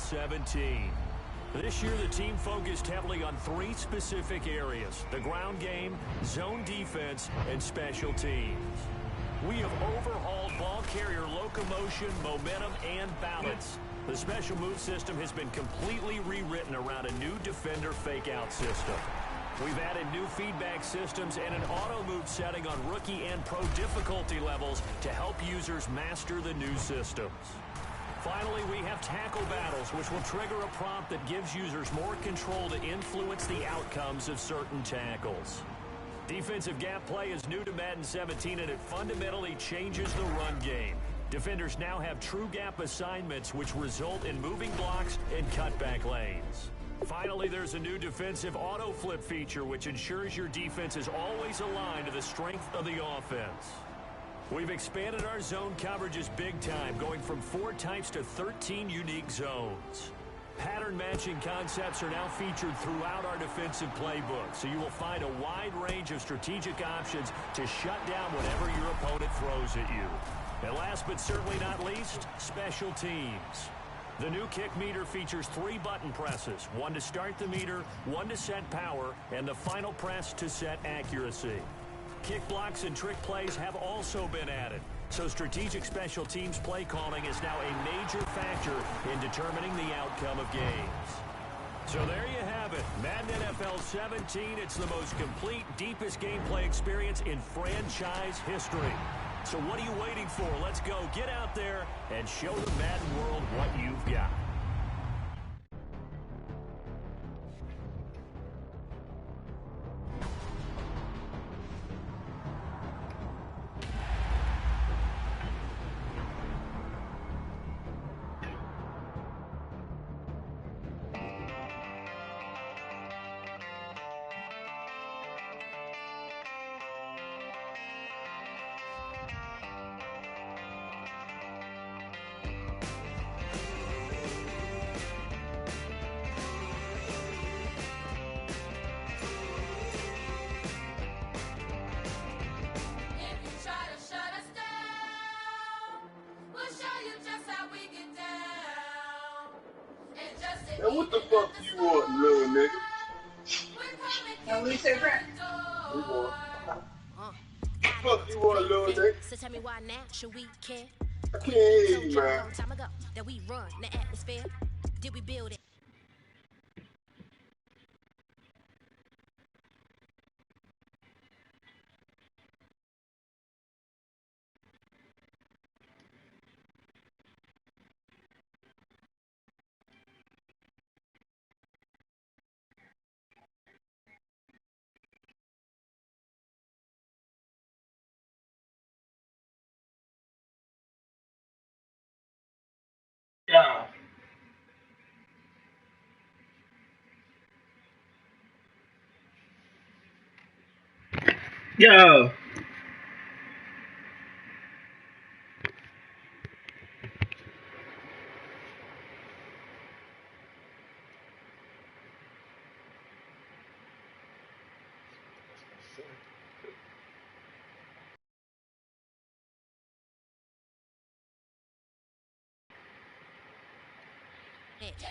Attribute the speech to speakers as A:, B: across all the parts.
A: 17. This year, the team focused heavily on 3 specific areas: the ground game, zone defense, and special teams. We have overhauled ball carrier locomotion, momentum, and balance. The special move system has been completely rewritten around a new defender fake-out system. We've added new feedback systems and an auto-move setting on rookie and pro difficulty levels to help users master the new systems. Finally, we have tackle battles, which will trigger a prompt that gives users more control to influence the outcomes of certain tackles. Defensive gap play is new to Madden 17, and it fundamentally changes the run game. Defenders now have true gap assignments, which result in moving blocks and cutback lanes. Finally, there's a new defensive auto flip feature, which ensures your defense is always aligned to the strength of the offense. We've expanded our zone coverages big time, going from 4 types to 13 unique zones. Pattern matching concepts are now featured throughout our defensive playbook, so you will find a wide range of strategic options to shut down whatever your opponent throws at you. And last but certainly not least, special teams. The new kick meter features 3 button presses, 1 to start the meter, 1 to set power, and the final press to set accuracy. Kick blocks and trick plays have also been added, so strategic special teams play calling is now a major factor in determining the outcome of games. So there you have it, Madden NFL 17. It's the most complete, deepest gameplay experience in franchise history. So what are you waiting for? Let's go. Get out there and show the Madden world what you've got.
B: Now what the fuck you want, little nigga?
C: Now we say Brent.
B: We want. Fuck you want, little nigga?
D: So tell me why now should we care?
B: I can't hear you, man.
D: Long time ago that we run the atmosphere. Did we build it?
B: Yeah. Yo.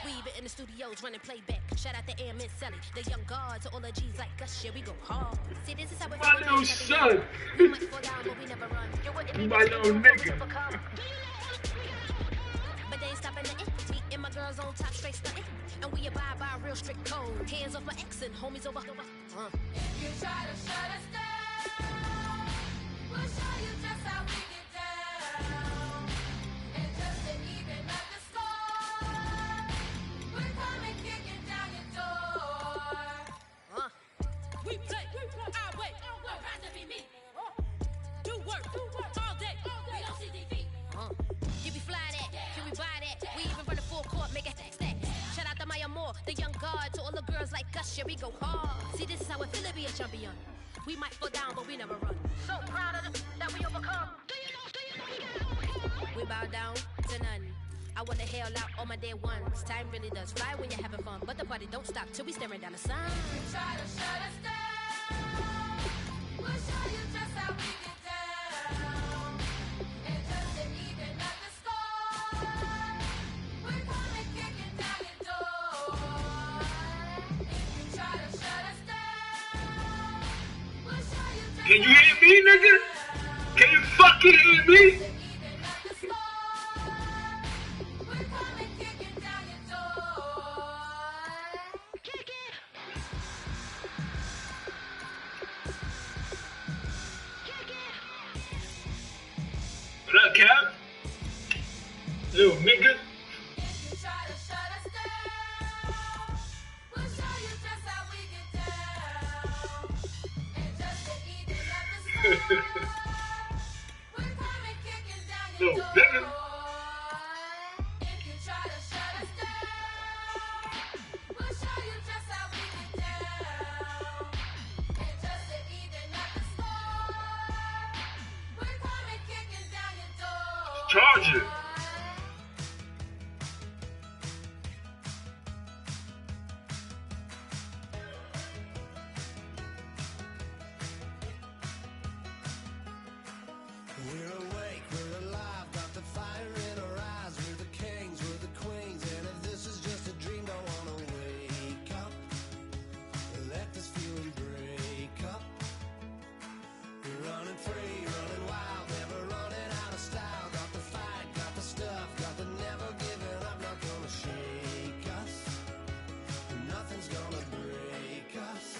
D: We even in the studios running playback. Shout out to Aaron and Sally, the young guards, all the G's like us. Yeah, we go hard. See, this is how it
B: My little son.
D: We might fall down, but we never run. You wouldn't be
B: My little nigga.
D: But they ain't stopping nothing. Me and my girls on top straight stunting. And we abide by a real strict code. Hands off my ex and homies over. If you try to shut us down, we'll show you just how we get down. And just to even up the score, we're coming kicking down your door. We play our way. Don't have to be me. Do work all day. We don't see defeat. Can we fly that? Can we buy that? We even run a full court, make it stack. Shout out to Maya Moore, the young guard, to all the girls like us. Yeah, we go hard. See, this is how it feel to be a champion. We might fall down, but we never run. So proud of them that we overcome. Do you know? We bow down to none. I wanna hail out all my day ones. Time really does fly when you're having fun, but the party don't stop till we staring down the sun. You try to shut us down, we'll show you just how we get down. And just to even up the score, we're coming kicking down
B: Can you hear me, nigga? Can you fucking hear me? What up, Cap? Little nigga. Little nigga. Charger.
E: We're awake, we're alive, got the fire in our eyes. We're the kings, we're the queens, and if this is just a dream, don't wanna wake up. Let this feeling break up. We're running free, running wild, never running out of style. Got the fight, got the stuff, got the never giving up. Not gonna shake us, nothing's gonna break us.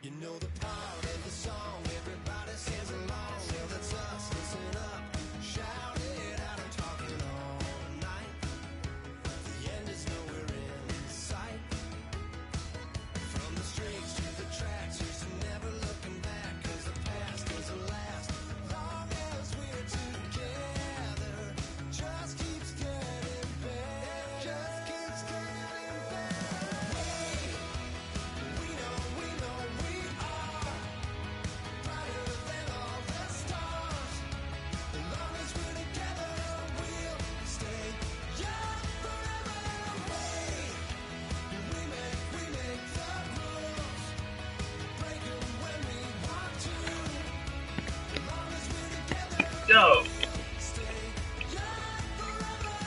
E: You know the part of the song, everybody sings along. Well, that's us, listen up, shout it out, I'm talking all night. The end is nowhere in sight. From the streets to the tracks, here's to never looking back, cause the past doesn't last. Long as we're together, just keeps getting better. Just keeps getting better. We know we are brighter than all the stars. As long as we're together, we'll stay young forever. We make the rules, break them when we want to. As long as we're together,
B: Yo.
E: stay young forever.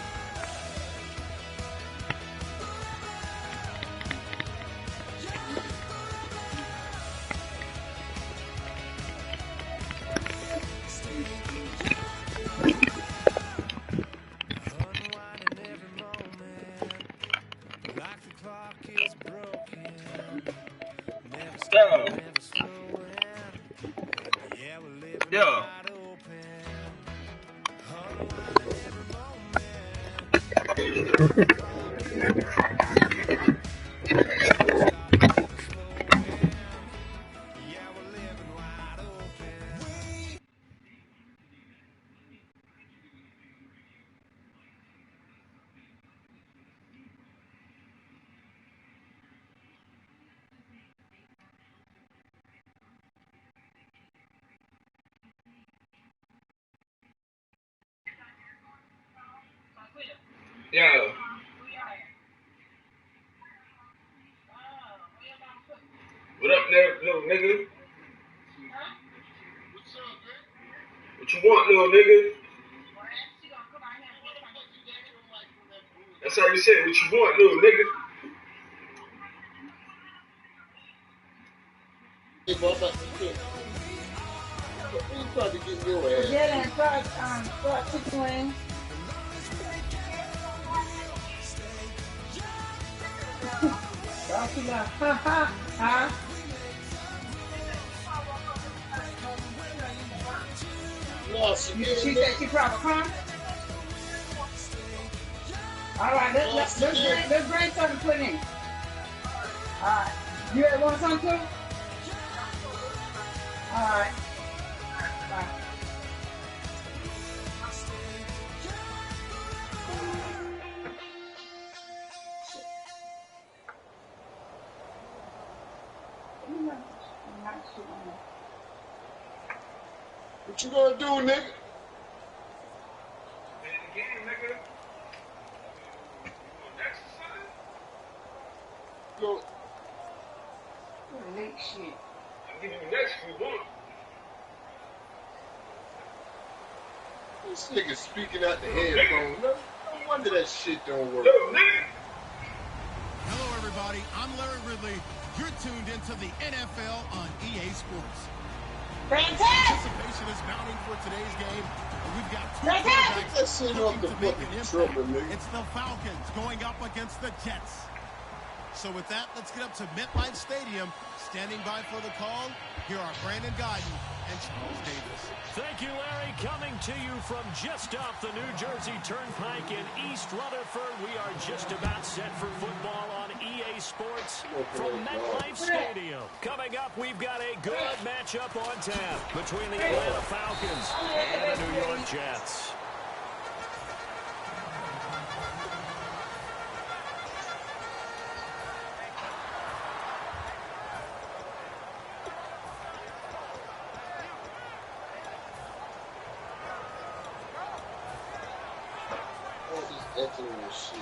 E: Unwinding every moment, like the clock is broken. Never stop,
B: Yo.
E: never slowing. Yeah, we're living
B: Yo.
E: wide open. Unwinding every moment. Yeah, we're living wide open.
B: Yo. What up, little nigga? What you want, little nigga? That's how you say it. What you want, little nigga? Hey, boy, I'm about to cook. You about to get your ass.
C: Yeah, and fried chicken wings. Don't you know? Ha ha ha.
B: No, she
C: said she probably come. All right, let's bring something to put in. All right. You want something too? All right. Bye.
B: What you gonna do, nigga? Play the game, nigga. You want exercise? Go.
C: Late shit.
B: I'll give you next if you want. This nigga speaking out the headphone. No wonder that shit don't work.
E: Hello, everybody. I'm Larry Ridley. You're tuned into the NFL on EA Sports.
C: Fantastic!
E: Anticipation is mounting for today's game. We've got two quarterbacks looking to make an impact. It's the Falcons going up against the Jets. So with that, let's get up to MetLife Stadium. Standing by for the call, here are Brandon Gaudin and Charles Davis.
A: Thank you, Larry. Coming to you from just off the New Jersey Turnpike in East Rutherford. We are just about set for football on EA Sports from MetLife Stadium. Coming up, we've got a good matchup on tap between the Atlanta Falcons and the New York Jets.
B: Shit.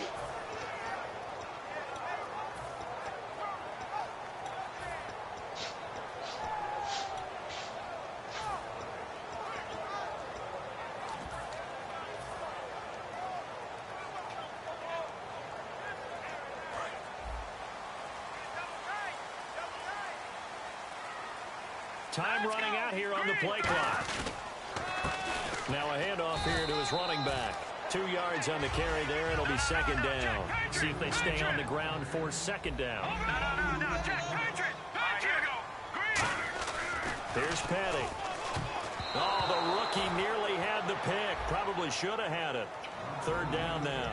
A: Time running out here on the play clock. Now a handoff here to his running back. 2 yards on the carry there. It'll be second down. See if they stay on the ground for second down. Here's Petty. Oh, the rookie nearly had the pick. Probably should have had it. Third down now.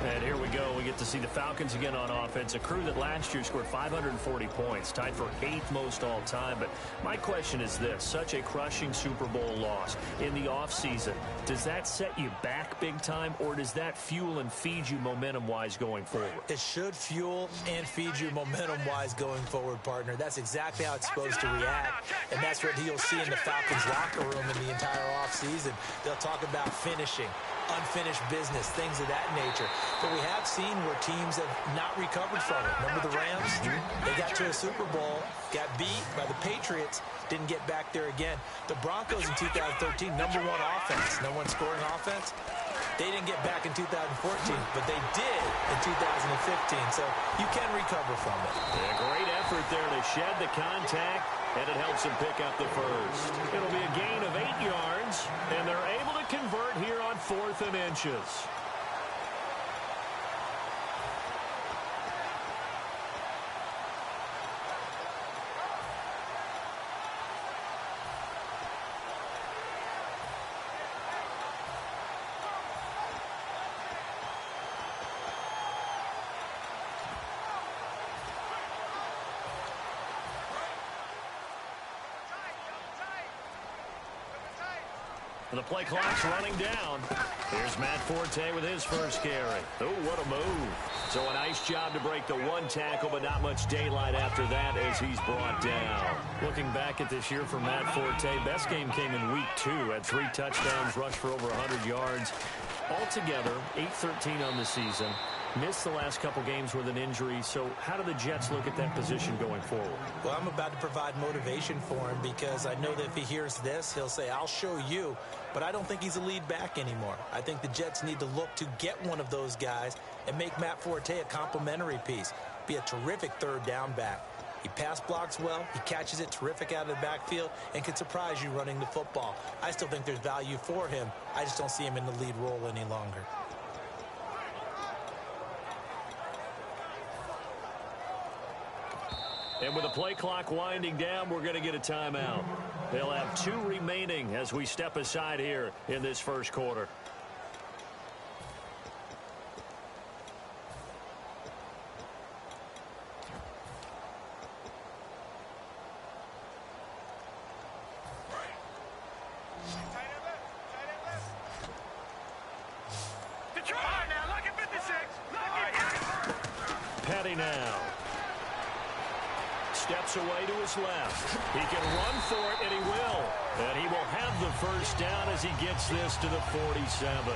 A: And here we go. We get to see the Falcons again on offense. A crew that last year scored 540 points, tied for 8th most all time. But my question is this. Such a crushing Super Bowl loss in the offseason. Does that set you back big time, or does that fuel and feed you momentum-wise going forward?
F: It should fuel and feed you momentum-wise going forward, partner. That's exactly how it's supposed to react, and that's what you'll see in the Falcons locker room in the entire offseason. They'll talk about finishing, unfinished business, things of that nature. But we have seen where teams have not recovered from it. Remember the Rams? They got to a Super Bowl, got beat by the Patriots, didn't get back there again. The Broncos in 2013, #1 offense, #1 scoring offense. They didn't get back in 2014, but they did in 2015. So you can recover from it.
A: Yeah, great effort there to shed the contact, and it helps them pick up the first. It'll be a gain of 8 yards, and they're able to convert here on 4th and inches. The play clock's running down. Here's Matt Forte with his first carry. Oh, what a move. So a nice job to break the one tackle, but not much daylight after that as he's brought down. Looking back at this year for Matt Forte, best game came in week 2. Had 3 touchdowns, rushed for over 100 yards. Altogether, 8-13 on the season. Missed the last couple games with an injury, so how do the Jets look at that position going forward?
F: Well, I'm about to provide motivation for him because I know that if he hears this, he'll say, I'll show you. But I don't think he's a lead back anymore. I think the Jets need to look to get one of those guys and make Matt Forte a complimentary piece. Be a terrific third down back. He pass blocks well, he catches it terrific out of the backfield, and can surprise you running the football. I still think there's value for him. I just don't see him in the lead role any longer.
A: And with the play clock winding down, we're going to get a timeout. They'll have 2 remaining as we step aside here in this first quarter. Petty now. Steps away to his left. He can run for it, and he will. And he will have the first down as he gets this to the 47.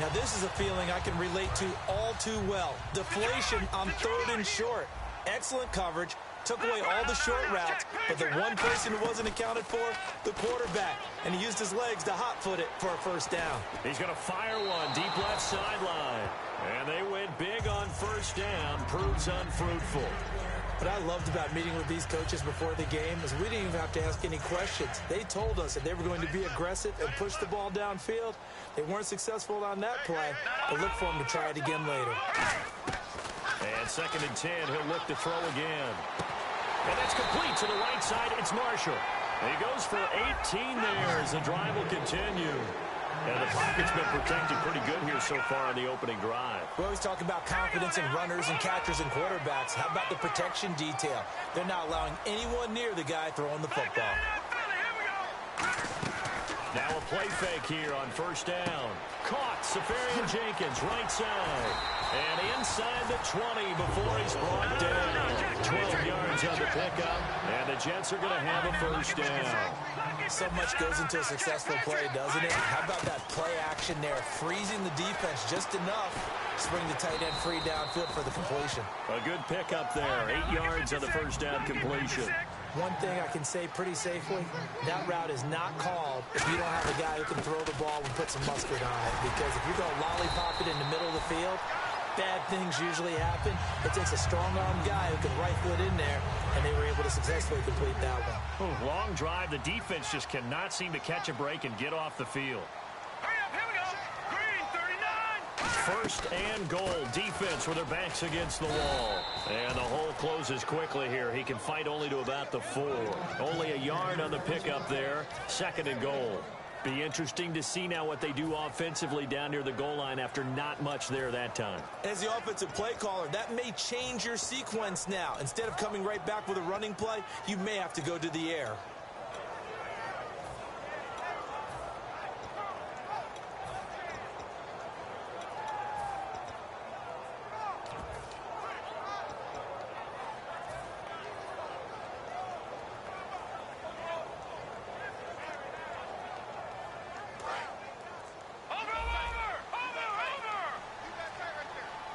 F: Now, this is a feeling I can relate to all too well. Deflation on 3rd and short. Excellent coverage. Took away all the short routes, but the one person who wasn't accounted for, the quarterback. And he used his legs to hot-foot it for a first down.
A: He's going to fire one deep left sideline. And they went big on first down. Proves unfruitful.
F: What I loved about meeting with these coaches before the game is we didn't even have to ask any questions. They told us that they were going to be aggressive and push the ball downfield. They weren't successful on that play, but look for them to try it again later.
A: And 2nd and 10, he'll look to throw again. And that's complete to the right side. It's Marshall. He goes for 18 there as the drive will continue. And the pocket's been protected pretty good here so far in the opening drive.
F: We always talk about confidence in runners and catchers and quarterbacks. How about the protection detail? They're not allowing anyone near the guy throwing the football.
A: Now a play fake here on first down. Caught, Safarian Jenkins, right side. And inside the 20 before he's brought down. 12 yards on the pickup, and the Jets are going to have a first down.
F: So much goes into a successful play, doesn't it? How about that play action there, freezing the defense just enough to bring the tight end free downfield for the completion.
A: A good pickup there, 8 yards on the first down completion.
F: One thing I can say pretty safely, that route is not called if you don't have a guy who can throw the ball and put some mustard on it. Because if you're going to lollipop it in the middle of the field, bad things usually happen. It takes a strong-arm guy who can rifle it in there, and they were able to successfully complete that one.
A: Oh, long drive. The defense just cannot seem to catch a break and get off the field.
G: Here we go. Green, 39.
A: First and goal. Defense with their backs against the wall. And the hole closes quickly here. He can fight only to about the 4. Only a yard on the pickup there. 2nd and goal. Be interesting to see now what they do offensively down near the goal line after not much there that time.
F: As the offensive play caller, that may change your sequence now. Instead of coming right back with a running play, you may have to go to the air.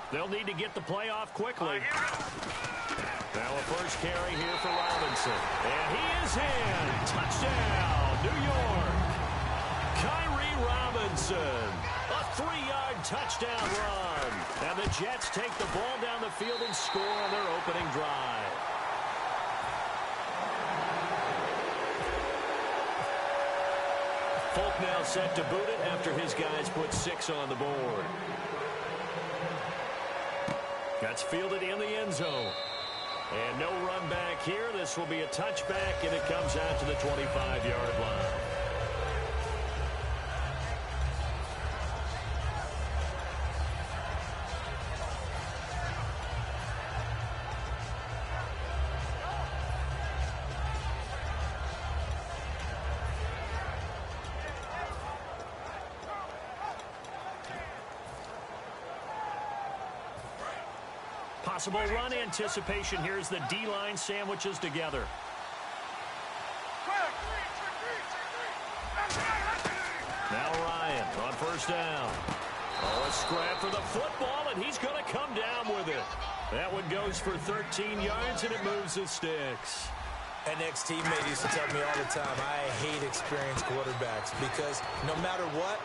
A: They'll need to get the play off quickly. Now a first carry here for Robinson. And he is in. Touchdown, New York. Kyrie Robinson. A 3-yard touchdown run. And the Jets take the ball down the field and score on their opening drive. Folk now set to boot it after his guys put 6 on the board. That's fielded in the end zone. And no run back here. This will be a touchback, and it comes out to the 25-yard line. Possible run anticipation here as the D-line sandwiches together. Now Ryan on first down. Oh, a scrap for the football, and he's going to come down with it. That one goes for 13 yards, and it moves the sticks.
F: An ex-teammate used to tell me all the time, I hate experienced quarterbacks because no matter what,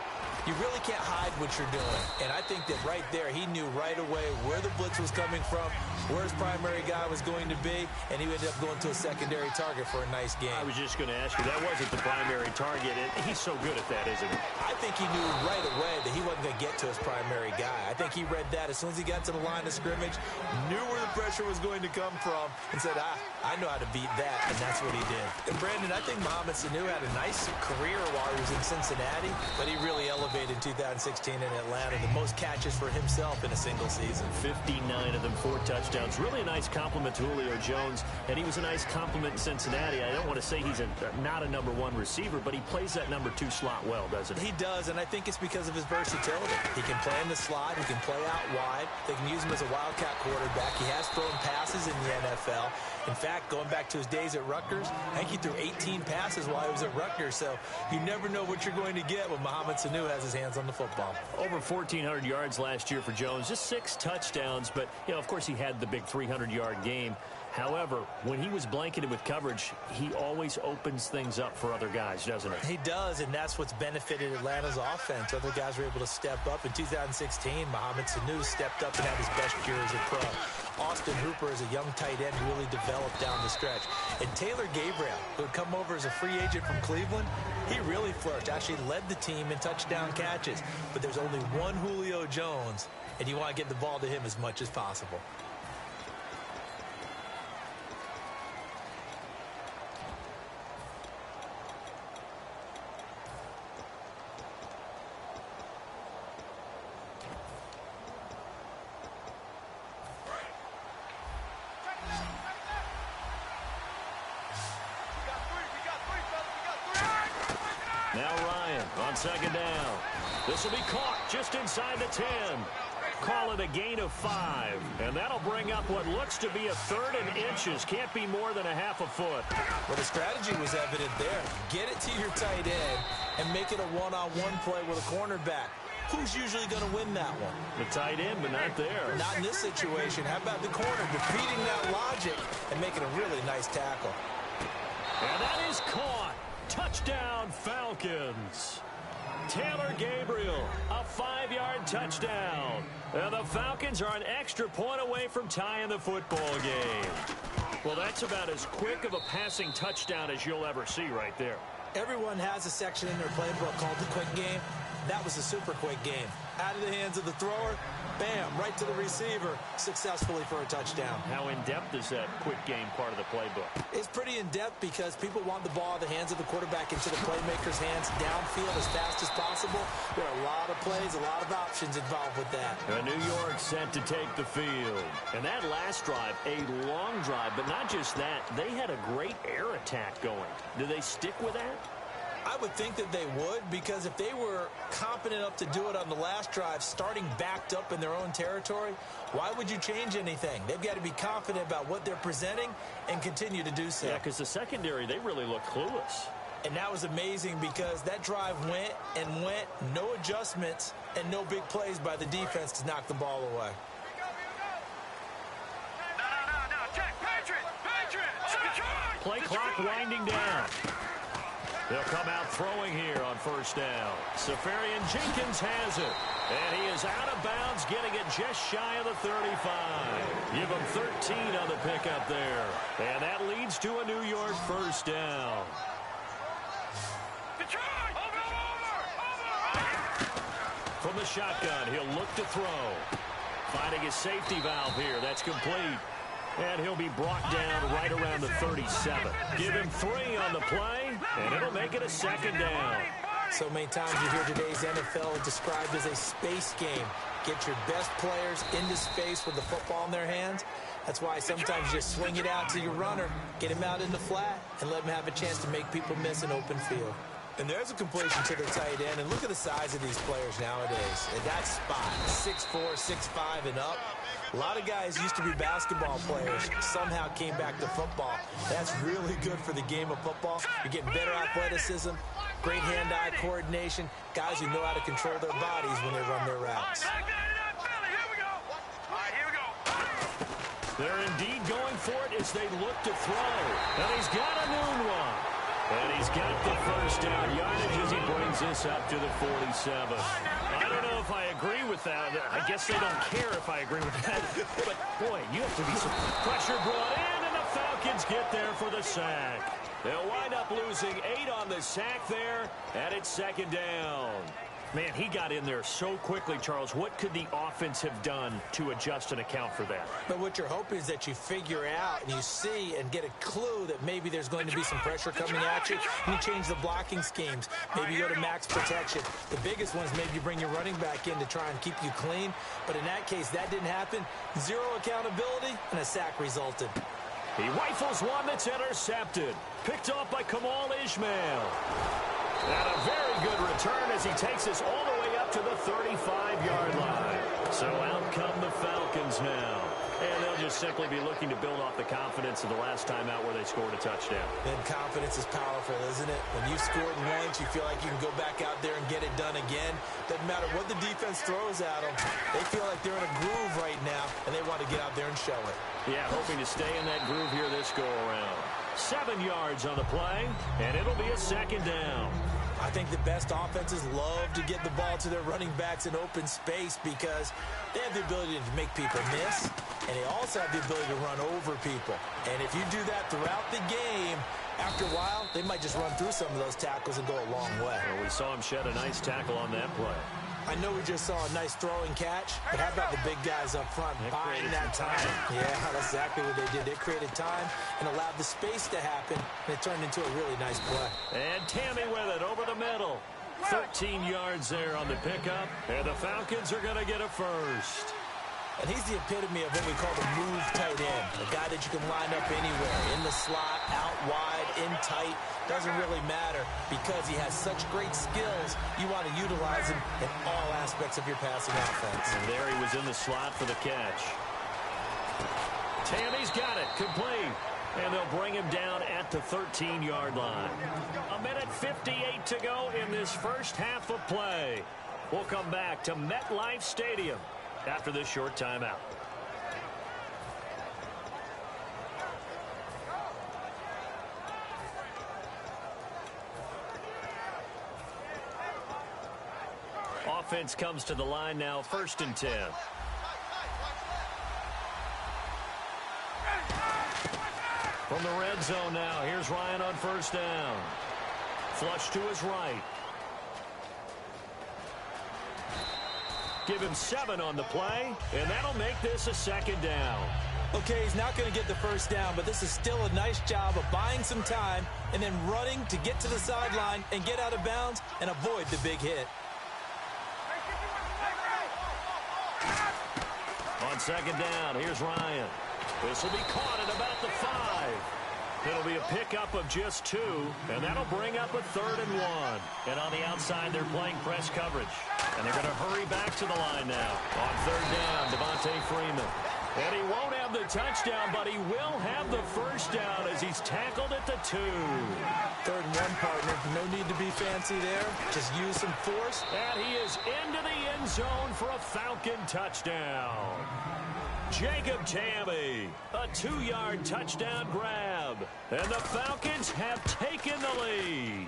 F: you really can't hide what you're doing. And I think that right there, he knew right away where the blitz was coming from, where his primary guy was going to be, and he ended up going to a secondary target for a nice game.
A: I was just going to ask you, that wasn't the primary target, and he's so good at that, isn't he?
F: I think he knew right away that he wasn't going to get to his primary guy. I think he read that as soon as he got to the line of scrimmage, knew where the pressure was going to come from, and said, I know how to beat that, and that's what he did. And Brandon, I think Mohamed Sanu had a nice career while he was in Cincinnati, but he really elevated in 2016 in Atlanta, the most catches for himself in a single season.
A: 59 of them, 4 touchdowns. Really a nice compliment to Julio Jones, and he was a nice compliment in Cincinnati. I don't want to say he's not a number 1 receiver, but he plays that number 2 slot well, doesn't he?
F: He does, and I think it's because of his versatility. He can play in the slot. He can play out wide. They can use him as a wildcat quarterback. He has thrown passes in the NFL. In fact, going back to his days at Rutgers, I think he threw 18 passes while he was at Rutgers, so you never know what you're going to get when Mohamed Sanu has his hands on the football.
A: Over 1,400 yards last year for Jones, just 6 touchdowns, but, you know, of course he had the big 300-yard game. However, when he was blanketed with coverage, he always opens things up for other guys, doesn't he?
F: He does, and that's what's benefited Atlanta's offense. Other guys were able to step up. In 2016, Mohamed Sanu stepped up and had his best year as a pro. Austin Hooper is a young tight end who really developed down the stretch. And Taylor Gabriel, who had come over as a free agent from Cleveland, he really flourished. Actually led the team in touchdown catches. But there's only one Julio Jones, and you want to get the ball to him as much as possible.
A: Now Ryan on second down. This will be caught just inside the 10. Call it a gain of 5. And that'll bring up what looks to be a 3rd and inches. Can't be more than a half a foot.
F: Well, the strategy was evident there. Get it to your tight end and make it a one-on-one play with a cornerback. Who's usually going to win that one?
A: The tight end, but not there.
F: Not in this situation. How about the corner defeating that logic and making a really nice tackle?
A: And that is caught. Touchdown, Falcons. Taylor Gabriel, a 5-yard touchdown. And the Falcons are an extra point away from tying the football game. Well, that's about as quick of a passing touchdown as you'll ever see right there.
F: Everyone has a section in their playbook called the quick game. That was a super quick game. Out of the hands of the thrower, bam, right to the receiver, successfully for a touchdown.
A: How in-depth is that quick game part of the playbook?
F: It's pretty in-depth because people want the ball in the hands of the quarterback into the playmaker's hands downfield as fast as possible. There are a lot of plays, a lot of options involved with that.
A: And New York set to take the field. And that last drive, a long drive, but not just that, they had a great air attack going. Do they stick with that?
F: I would think that they would, because if they were competent enough to do it on the last drive, starting backed up in their own territory, why would you change anything? They've got to be confident about what they're presenting and continue to do so.
A: Yeah, because the secondary, they really look clueless.
F: And that was amazing because that drive went and went, no adjustments and no big plays by the defense to knock the ball away.
A: Play clock winding down. They'll come out throwing here on first down. Safarian Jenkins has it. And he is out of bounds, getting it just shy of the 35. Give him 13 on the pickup there. And that leads to a New York first down. From the shotgun, he'll look to throw. Finding his safety valve here. That's complete. And he'll be brought down right around the 37. Give him 3 on the play, and it'll make it a second down.
F: So many times you hear today's NFL described as a space game. Get your best players into space with the football in their hands. That's why sometimes you just swing it out to your runner, get him out in the flat, and let him have a chance to make people miss an open field. And there's a completion to the tight end. And look at the size of these players nowadays. At that spot, 6'4", 6'5", and up. A lot of guys used to be basketball players, somehow came back to football. That's really good for the game of football. You're getting better athleticism, great hand-eye coordination, guys who know how to control their bodies when they run their routes.
A: They're indeed going for it as they look to throw. And he's got a noon one. And he's got the first down yardage as he brings this up to the 47. I don't know if I agree with that. I guess they don't care if I agree with that. But, boy, you have to be some pressure brought in, and the Falcons get there for the sack. They'll wind up losing 8 on the sack there, and it's second down. Man, he got in there so quickly, Charles. What could the offense have done to adjust and account for that?
F: But what you're hoping is that you figure out and you see and get a clue that maybe there's going to be some pressure coming at you. You change the blocking schemes. Maybe you go to max protection. The biggest one is maybe you bring your running back in to try and keep you clean. But in that case, that didn't happen. 0 accountability, and a sack resulted.
A: He rifles one that's intercepted. Picked off by Kamal Ishmael. And a very good return as he takes us all the way up to the 35-yard line. So out come the Falcons now. And they'll just simply be looking to build off the confidence of the last time out where they scored a touchdown.
F: And confidence is powerful, isn't it? When you've scored once, you feel like you can go back out there and get it done again. Doesn't matter what the defense throws at them. They feel like they're in a groove right now, and they want to get out there and show it.
A: Yeah, hoping to stay in that groove here this go-around. 7 yards on the play, and it'll be a second down.
F: I think the best offenses love to get the ball to their running backs in open space because they have the ability to make people miss, and they also have the ability to run over people. And if you do that throughout the game, after a while, they might just run through some of those tackles and go a long way.
A: Well, we saw him shed a nice tackle on that play.
F: I know we just saw a nice throwing catch, but how about the big guys up front buying that time? Yeah, that's exactly what they did. They created time and allowed the space to happen, and it turned into a really nice play.
A: And Tammy with it over the middle. 13 yards there on the pickup, and the Falcons are going to get a first.
F: And he's the epitome of what we call the move tight end, a guy that you can line up anywhere, in the slot, out wide, in tight. Doesn't really matter because he has such great skills. You want to utilize him in all aspects of your passing offense.
A: And there he was in the slot for the catch. Tammy's got it, complete. And they'll bring him down at the 13-yard line. 1:58 to go in this first half of play. We'll come back to MetLife Stadium after this short timeout. Offense comes to the line now, 1st and 10. From the red zone now, here's Ryan on 1st down. Flush to his right. Give him 7 on the play, and that'll make this a 2nd down.
F: Okay, he's not going to get the 1st down, but this is still a nice job of buying some time and then running to get to the sideline and get out of bounds and avoid the big hit.
A: On 2nd down, here's Ryan. This will be caught at about the 5. It'll be a pickup of just 2, and that'll bring up a 3rd and 1. And on the outside, they're playing press coverage. And they're going to hurry back to the line now. On 3rd down, Devontae Freeman. And he won't have the touchdown, but he will have the 1st down as he's tackled at the 2.
F: 3rd and 1, partner. No need to be fancy there. Just use some force.
A: And he is into the end zone for a Falcon touchdown. Jacob Tamme, a 2-yard touchdown grab. And the Falcons have taken the lead.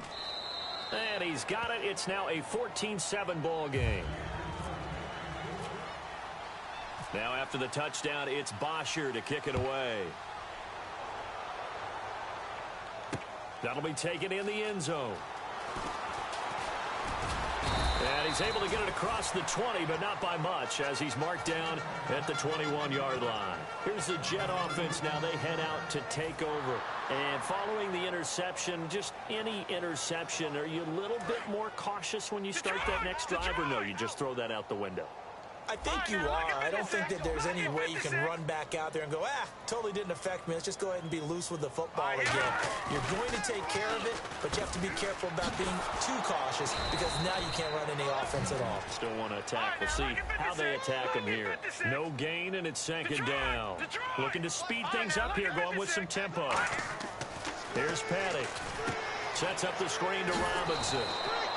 A: And he's got it. It's now a 14-7 ball game. Now after the touchdown, it's Bosher to kick it away. That'll be taken in the end zone. And he's able to get it across the 20, but not by much, as he's marked down at the 21-yard line. Here's the Jet offense now. They head out to take over. And following the interception, just any interception, are you a little bit more cautious when you start that next drive, or no, you just throw that out the window?
F: I think you are. I don't think that there's any way you can run back out there and go, totally didn't affect me. Let's just go ahead and be loose with the football again. You're going to take care of it, but you have to be careful about being too cautious because now you can't run any offense at all.
A: Still want to attack. We'll see how they attack him here. No gain, and it's second down. Looking to speed things up here, going with some tempo. Here's Patty. Sets up the screen to Robinson.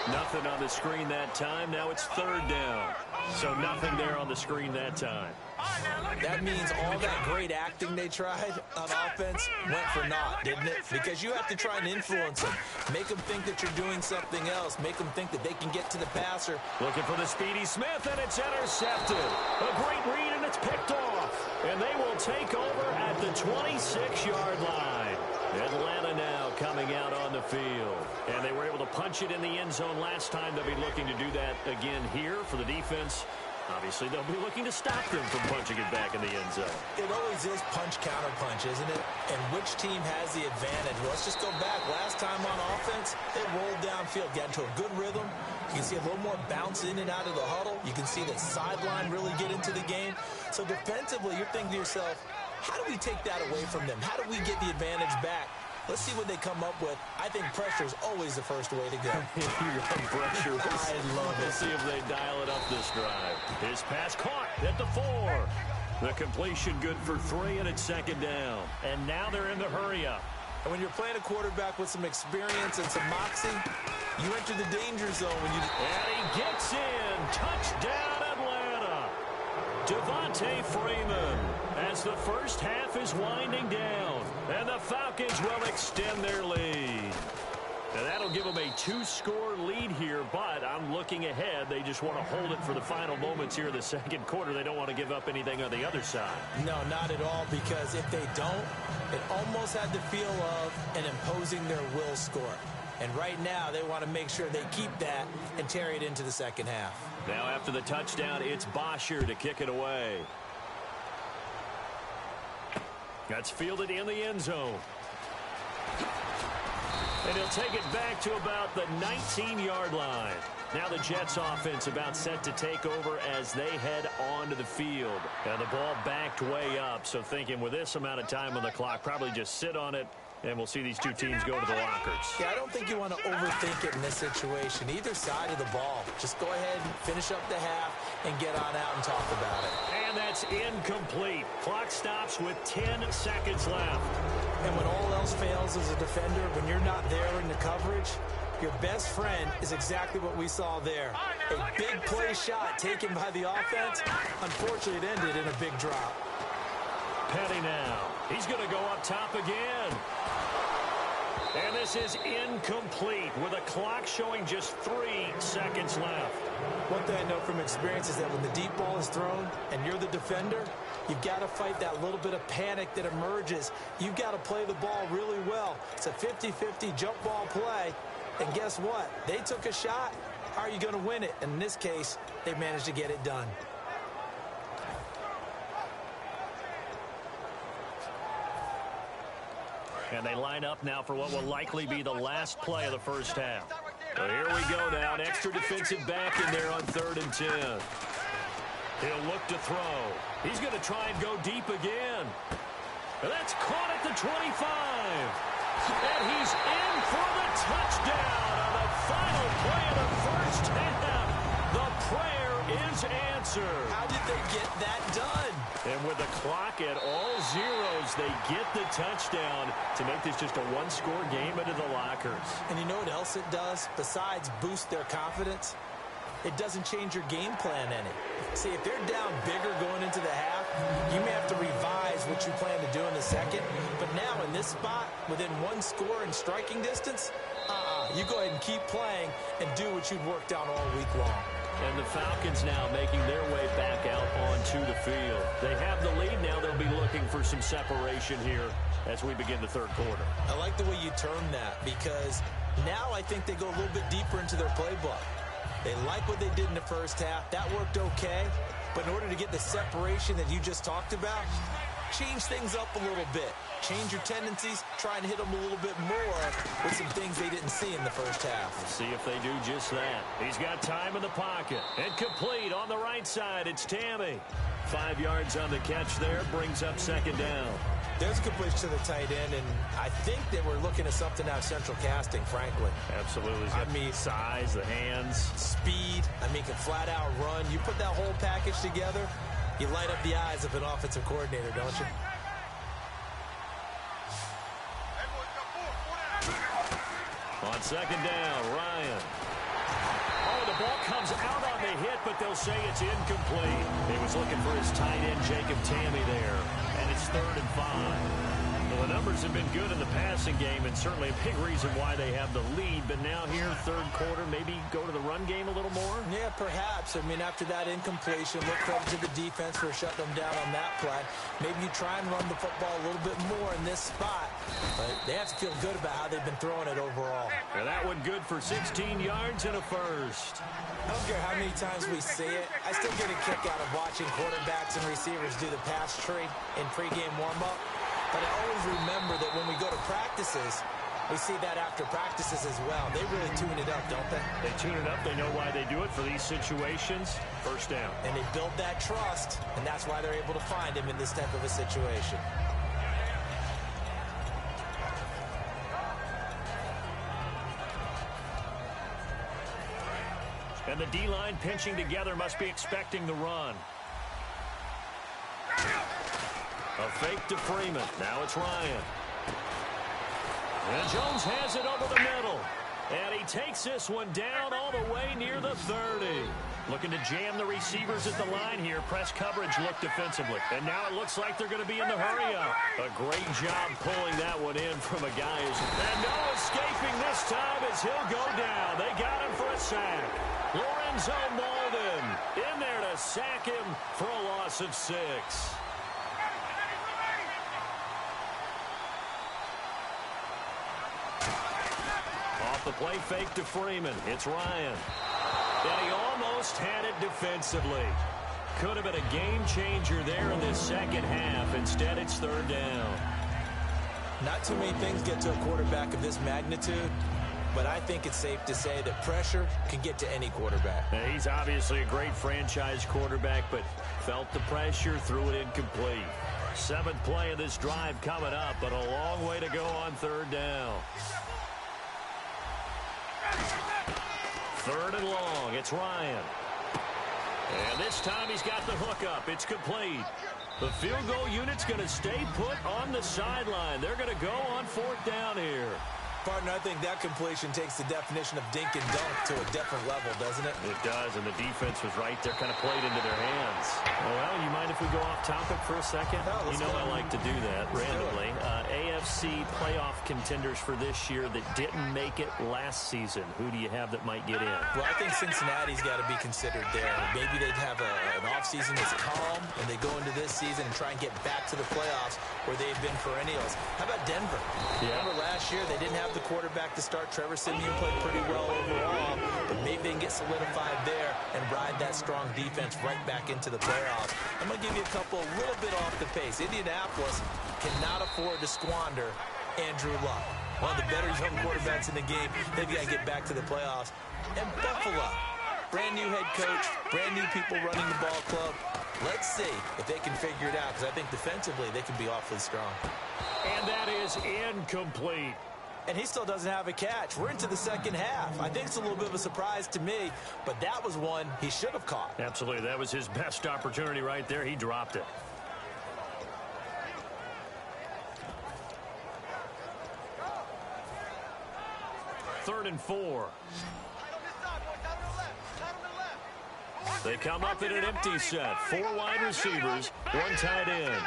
A: Nothing on the screen that time. Now it's third down. So nothing there on the screen that time.
F: That means all that great acting they tried on offense went for naught, didn't it? Because you have to try and influence them. Make them think that you're doing something else. Make them think that they can get to the passer.
A: Looking for the speedy Smith, and it's intercepted. A great read, and it's picked off. And they will take over at the 26-yard line. Atlanta now coming out on the field. And they were able to punch it in the end zone last time. They'll be looking to do that again here for the defense. Obviously, they'll be looking to stop them from punching it back in the end zone.
F: It always is punch-counter-punch, isn't it? And which team has the advantage? Well, let's just go back. Last time on offense, they rolled downfield, got into a good rhythm. You can see a little more bounce in and out of the huddle. You can see the sideline really get into the game. So defensively, you're thinking to yourself, how do we take that away from them? How do we get the advantage back? Let's see what they come up with. I think pressure is always the first way to go.
A: Pressure.
F: I love it.
A: We'll see if they dial it up this drive. His pass caught at the 4. The completion good for 3, and it's second down. And now they're in the hurry-up.
F: And when you're playing a quarterback with some experience and some moxie, you enter the danger zone when you...
A: And he gets in. Touchdown, Atlanta. Devontae Freeman as the first half is winding down. And the Falcons will extend their lead. And that'll give them a 2-score lead here, but I'm looking ahead. They just want to hold it for the final moments here in the second quarter. They don't want to give up anything on the other side.
F: No, not at all, because if they don't, it almost had the feel of an imposing their will score. And right now, they want to make sure they keep that and carry it into the second half.
A: Now after the touchdown, it's Bosher to kick it away. That's fielded in the end zone. And he'll take it back to about the 19-yard line. Now the Jets offense about set to take over as they head onto the field. And the ball backed way up, so thinking with this amount of time on the clock, probably just sit on it, and we'll see these two teams go to the lockers.
F: Yeah, I don't think you want to overthink it in this situation. Either side of the ball. Just go ahead and finish up the half and get on out and talk about it.
A: And that's incomplete. Clock stops with 10 seconds left.
F: And when all else fails as a defender, when you're not there in the coverage, your best friend is exactly what we saw there. A big play shot taken by the offense. Unfortunately, it ended in a big drop.
A: Petty now. He's going to go up top again. And this is incomplete with a clock showing just 3 seconds left.
F: One thing I know from experience is that when the deep ball is thrown and you're the defender, you've got to fight that little bit of panic that emerges. You've got to play the ball really well. It's a 50-50 jump ball play. And guess what? They took a shot. How are you going to win it? And in this case, they managed to get it done.
A: And they line up now for what will likely be the last play of the first half. So here we go now. An extra defensive back in there on 3rd and 10. He'll look to throw. He's going to try and go deep again. And that's caught at the 25. And he's in for the touchdown on the final play of the first half. The prayer is answered.
F: How did they get that done?
A: And with the clock at all zeros, they get the touchdown to make this just a 1-score game into the lockers.
F: And you know what else it does? Besides boost their confidence, it doesn't change your game plan any. See, if they're down bigger going into the half, you may have to revise what you plan to do in the second. But now in this spot, within 1 score in striking distance, you go ahead and keep playing and do what you've worked on all week long.
A: And the Falcons now making their way back out onto the field. They have the lead now. They'll be looking for some separation here as we begin the third quarter.
F: I like the way you term that because now I think they go a little bit deeper into their playbook. They like what they did in the first half. That worked okay. But in order to get the separation that you just talked about, change things up a little bit. Change your tendencies, try and hit them a little bit more with some things they didn't see in the first half.
A: We'll see if they do just that. He's got time in the pocket. And complete on the right side. It's Tammy. 5 yards on the catch there. Brings up second down.
F: There's a good push to the tight end, and I think that we're looking at something out of Central Casting, frankly.
A: Absolutely.
F: I mean,
A: size, the hands.
F: Speed. I mean, can flat out run. You put that whole package together, you light up the eyes of an offensive coordinator, don't you?
A: On second down, Ryan. Oh, the ball comes out on the hit, but they'll say it's incomplete. He was looking for his tight end, Jacob Tammy, there. And it's 3rd and 5. Well, the numbers have been good in the passing game, and certainly a big reason why they have the lead. But now here, third quarter, maybe go to the run game a little more?
F: Yeah, perhaps. I mean, after that incompletion, look credit to the defense for shutting them down on that play. Maybe you try and run the football a little bit more in this spot. But they have to feel good about how they've been throwing it overall.
A: And that one good for 16 yards and a first.
F: I don't care how many times we see it. I still get a kick out of watching quarterbacks and receivers do the pass tree in pregame warm-up. But I always remember that when we go to practices, we see that after practices as well. They really tune it up, don't they?
A: They tune it up. They know why they do it for these situations. First down.
F: And they build that trust, and that's why they're able to find him in this type of a situation.
A: And the D-line pinching together must be expecting the run. A fake to Freeman. Now it's Ryan. And Jones has it over the middle. And he takes this one down all the way near the 30. Looking to jam the receivers at the line here. Press coverage look defensively. And now it looks like they're going to be in the hurry-up. A great job pulling that one in from a guy who's... And no escaping this time as he'll go down. They got him for a sack. Lorenzo Malden in there to sack him for a loss of 6. Off the play fake to Freeman. It's Ryan. And he almost had it defensively. Could have been a game changer there in this second half. Instead, it's 3rd down.
F: Not too many things get to a quarterback of this magnitude, but I think it's safe to say that pressure can get to any quarterback.
A: Now, he's obviously a great franchise quarterback, but felt the pressure, threw it incomplete. 7th play of this drive coming up, but a long way to go on 3rd down. 3rd and long. It's Ryan. And this time he's got the hook up. It's complete. The field goal unit's going to stay put on the sideline. They're going to go on 4th down here.
F: Partner, I think that completion takes the definition of dink and dunk to a different level, doesn't it?
A: It does, and the defense was right there, kind of played into their hands. Well, you mind if we go off topic for a second?
F: No, let's go.
A: I like to do that randomly. AFC playoff contenders for this year that didn't make it last season. Who do you have that might get in?
F: Well, I think Cincinnati's got to be considered there. Maybe they'd have an offseason that's calm, and they go into this season and try and get back to the playoffs where they've been perennials. How about Denver?
A: Yeah.
F: Remember last year they didn't have the quarterback to start. Trevor Siemian played pretty well overall, but maybe they can get solidified there and ride that strong defense right back into the playoffs. I'm going to give you a little bit off the pace. Indianapolis cannot afford to squander Andrew Luck, one of the better young quarterbacks in the game. They've got to get back to the playoffs. And Buffalo, brand new head coach, brand new people running the ball club. Let's see if they can figure it out, because I think defensively they can be awfully strong.
A: And that is incomplete.
F: And he still doesn't have a catch. We're into the second half. I think it's a little bit of a surprise to me, but that was one he should have caught.
A: Absolutely. That was his best opportunity right there. He dropped it. Third and 4. They come up in an empty set. 4 wide receivers, 1 tight end.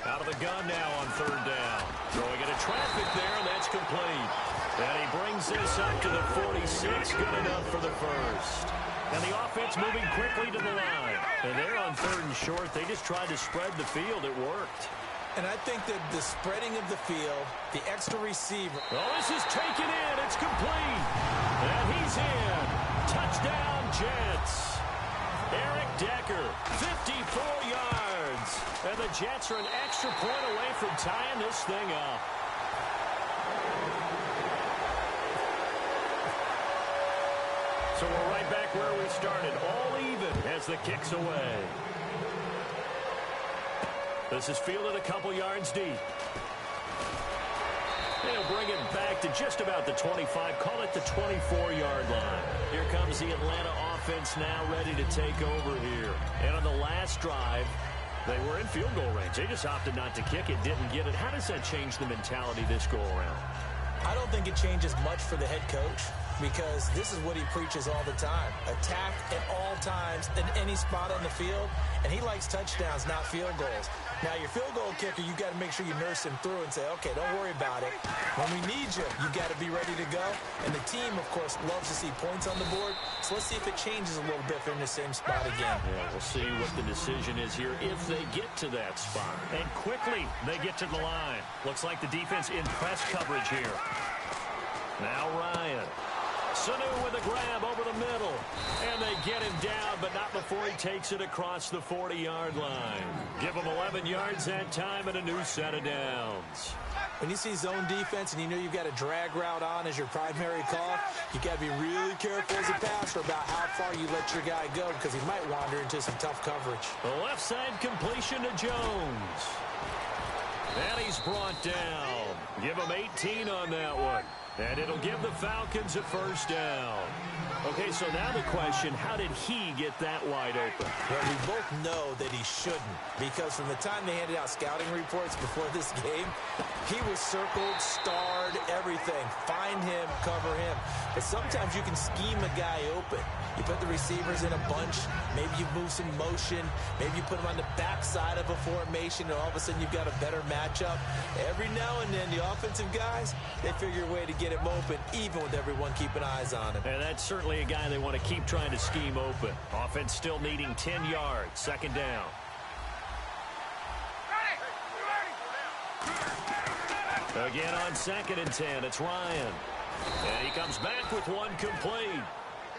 A: Out of the gun now on 3rd down. Throwing into traffic there, and that's complete. And he brings this up to the 46. Good enough for the first. And the offense moving quickly to the line. And they're on 3rd and short. They just tried to spread the field. It worked.
F: And I think that the spreading of the field, the extra receiver.
A: Oh, this is taken in. It's complete. And he's in. Touchdown, Jets. Eric Decker, 54 yards. And the Jets are an extra point away from tying this thing up. So we're right back where we started, all even as the kick's away. This is fielded a couple yards deep. They'll bring it back to just about the 25, call it the 24-yard line. Here comes the Atlanta offense now ready to take over here. And on the last drive, they were in field goal range. They just opted not to kick it, didn't get it. How does that change the mentality this go-around?
F: I don't think it changes much for the head coach because this is what he preaches all the time. Attack at all times in any spot on the field, and he likes touchdowns, not field goals. Now, your field goal kicker, you got to make sure you nurse him through and say, okay, don't worry about it. When we need you, you got to be ready to go. And the team, of course, loves to see points on the board. So let's see if it changes a little bit if they're in the same spot again.
A: Yeah, we'll see what the decision is here if they get to that spot. And quickly, they get to the line. Looks like the defense in press coverage here. Now Ryan. Sanu with a grab over the middle. And they get him down, but not before he takes it across the 40-yard line. Give him 11 yards that time and a new set of downs.
F: When you see zone defense and you know you've got a drag route on as your primary call, you got to be really careful as a passer about how far you let your guy go because he might wander into some tough coverage.
A: The left side completion to Jones. And he's brought down. Give him 18 on that one. And it'll give the Falcons a first down. Okay, so now the question, how did he get that wide open?
F: Well, we both know that he shouldn't because from the time they handed out scouting reports before this game, he was circled, starred, everything. Find him, cover him. But sometimes you can scheme a guy open. You put the receivers in a bunch. Maybe you move some motion. Maybe you put them on the backside of a formation, and all of a sudden you've got a better matchup. Every now and then, the offensive guys, they figure a way to get him open, even with everyone keeping eyes on him.
A: And that's certainly a guy they want to keep trying to scheme open. Offense still needing 10 yards. Second down. Again on 2nd and 10, it's Ryan. And he comes back with one complete.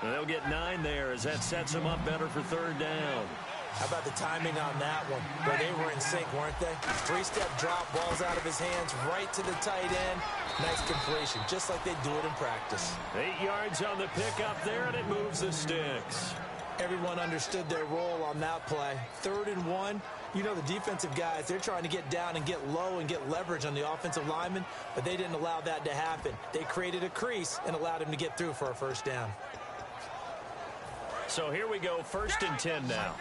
A: And they'll get 9 there as that sets him up better for third down.
F: How about the timing on that one? Where they were in sync, weren't they? 3-step drop, balls out of his hands, right to the tight end. Nice completion, just like they do it in practice.
A: 8 yards on the pickup there, and it moves the sticks.
F: Everyone understood their role on that play. 3rd and 1. You know the defensive guys, they're trying to get down and get low and get leverage on the offensive lineman, but they didn't allow that to happen. They created a crease and allowed him to get through for a first down.
A: So here we go, 1st and 10 now.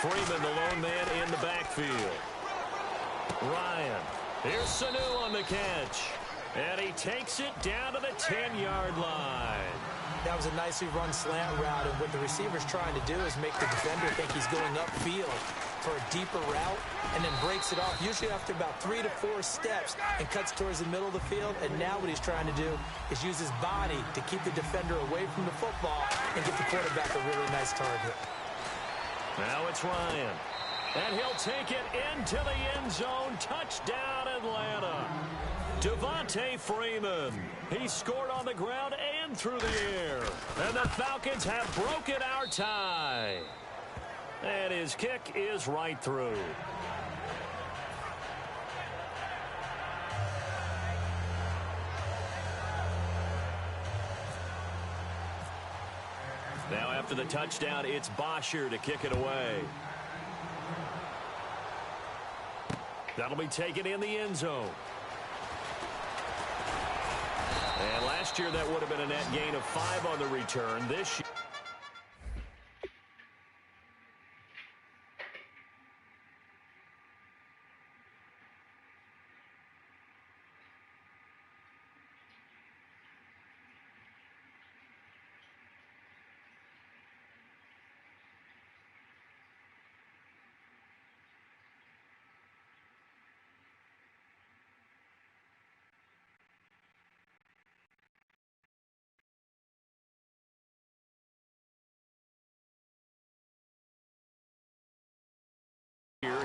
A: Freeman, the lone man in the backfield. Ryan. Here's Sanu on the catch. And he takes it down to the 10-yard line.
F: That was a nicely run slant route, and what the receiver's trying to do is make the defender think he's going upfield for a deeper route and then breaks it off, usually after about 3 to 4 steps, and cuts towards the middle of the field. And now what he's trying to do is use his body to keep the defender away from the football and get the quarterback a really nice target.
A: Now it's Ryan. And he'll take it into the end zone. Touchdown, Atlanta. Devontae Freeman. He scored on the ground and through the air. And the Falcons have broken our tie. And his kick is right through. Now after the touchdown, it's Bosher to kick it away. That'll be taken in the end zone. And last year that would have been a net gain of 5 on the return. This year.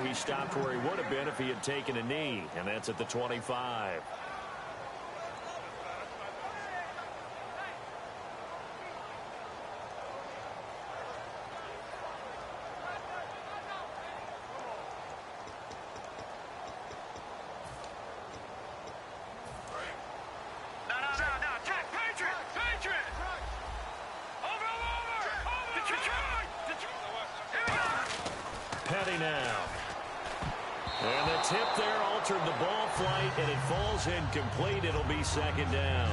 A: He stopped where he would have been if he had taken a knee, and that's at the 25. altered the ball flight, and it falls incomplete. It'll be second down.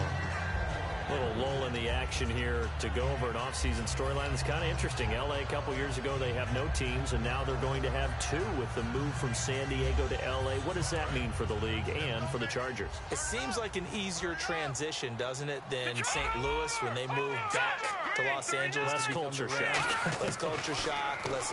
A: Little lull in the action here to go over an offseason storyline. It's kind of interesting. L.A. a couple years ago, they have no teams, and now they're going to have two with the move from San Diego to L.A. What does that mean for the league and for the Chargers?
F: It seems like an easier transition, doesn't it, than St. Louis when they moved back to Los Angeles.
A: Less culture shock.
F: Less culture shock, less,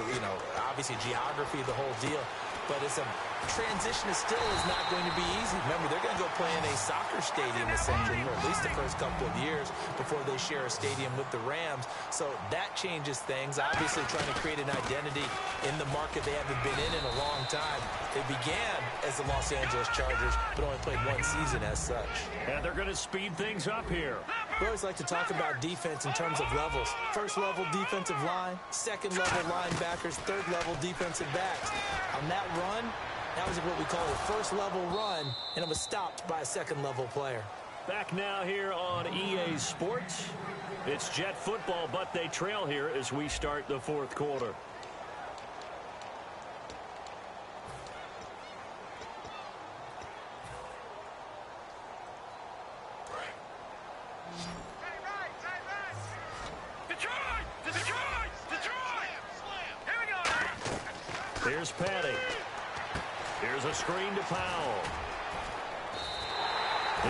F: obviously geography, the whole deal. But it's a transition that still is not going to be easy. Remember, they're going to go play in a soccer stadium essentially for at least the first couple of years before they share a stadium with the Rams. So that changes things. Obviously trying to create an identity in the market they haven't been in a long time. They began as the Los Angeles Chargers, but only played one season as such.
A: And they're going to speed things up here.
F: We always like to talk about defense in terms of levels. First level defensive line, second level linebackers, third level defensive backs. On that run, that was what we call a first level run, and it was stopped by a second level player.
A: Back now here on EA Sports. It's Jet football, but they trail here as we start the fourth quarter. Here's Patty. Here's a screen to Powell.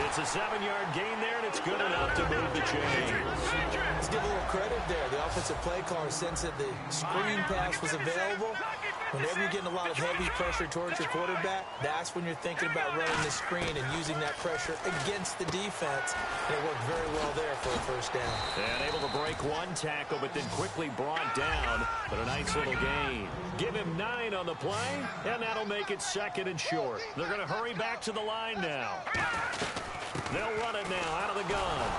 A: It's a 7-yard gain there, and it's good enough to move the chains.
F: Let's give a little credit there. The offensive play caller sensed that the screen pass was available. Whenever you're getting a lot of heavy pressure towards your quarterback, that's when you're thinking about running the screen and using that pressure against the defense. And it worked very well there for a first down.
A: And able to break one tackle, but then quickly brought down. But a nice little gain. Give him 9 on the play, and that'll make it second and short. They're going to hurry back to the line now. They'll run it now out of the gun.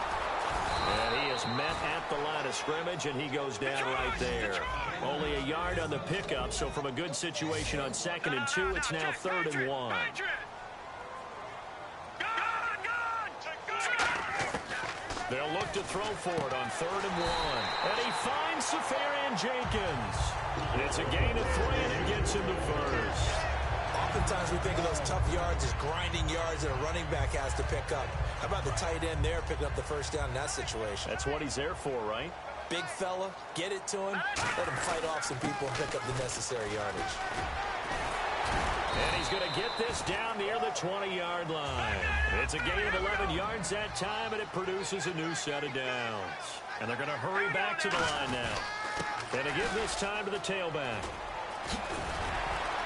A: And he is met at the line of scrimmage, and he goes down right there. Only a yard on the pickup, so from a good situation on 2nd and 2, it's now 3rd and 1. They'll look to throw for it on 3rd and 1. And he finds Safarian Jenkins. It's a gain of 3, and it gets him to first.
F: Oftentimes we think of those tough yards as grinding yards that a running back has to pick up. How about the tight end there picking up the first down in that situation?
A: That's what he's there for, right?
F: Big fella, get it to him, let him fight off some people and pick up the necessary yardage.
A: And he's going to get this down near the 20-yard line. It's a gain of 11 yards that time, and it produces a new set of downs. And they're going to hurry back to the line now. And to give this time to the tailback.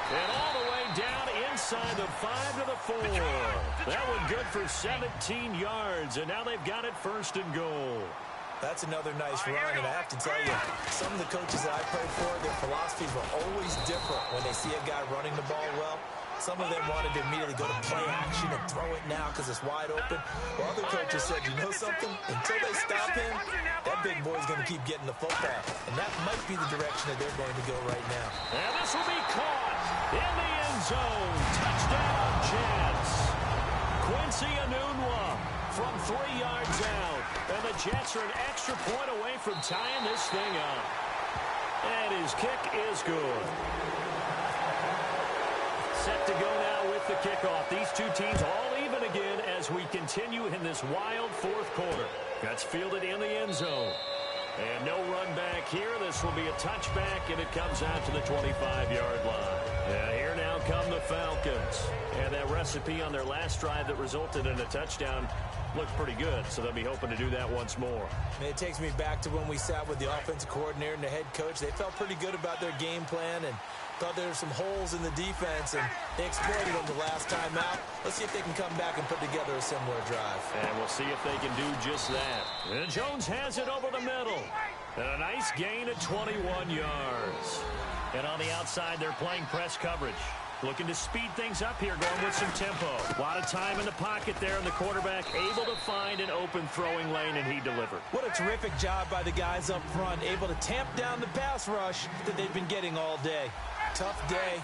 A: And all the way down inside the 5 to the 4. That one good for 17 yards, and now they've got it 1st and goal.
F: That's another nice run, and I have to tell you, some of the coaches that I played for, their philosophies were always different when they see a guy running the ball well. Some of them wanted to immediately go to play action and throw it now because it's wide open. Well, other coaches said, you know something? Until they stop him, that big boy's going to keep getting the football. And that might be the direction that they're going to go right now.
A: And this will be caught in the end zone. Touchdown, Jets. Quincy Enunwa from 3 yards out. And the Jets are an extra point away from tying this thing up. And his kick is good. Set to go now with the kickoff. These two teams all even again as we continue in this wild fourth quarter. That's fielded in the end zone. And no run back here. This will be a touchback, and it comes out to the 25-yard line. And here now come the Falcons. And that recipe on their last drive that resulted in a touchdown looked pretty good, so they'll be hoping to do that once more.
F: And it takes me back to when we sat with the offensive coordinator and the head coach. They felt pretty good about their game plan and thought there were some holes in the defense, and they exploited them the last time out. Let's see if they can come back and put together a similar drive.
A: And we'll see if they can do just that. And Jones has it over the middle. And a nice gain of 21 yards. And on the outside, they're playing press coverage. Looking to speed things up here, going with some tempo. A lot of time in the pocket there, and the quarterback able to find an open throwing lane, and he delivered.
F: What a terrific job by the guys up front, able to tamp down the pass rush that they've been getting all day. Tough day,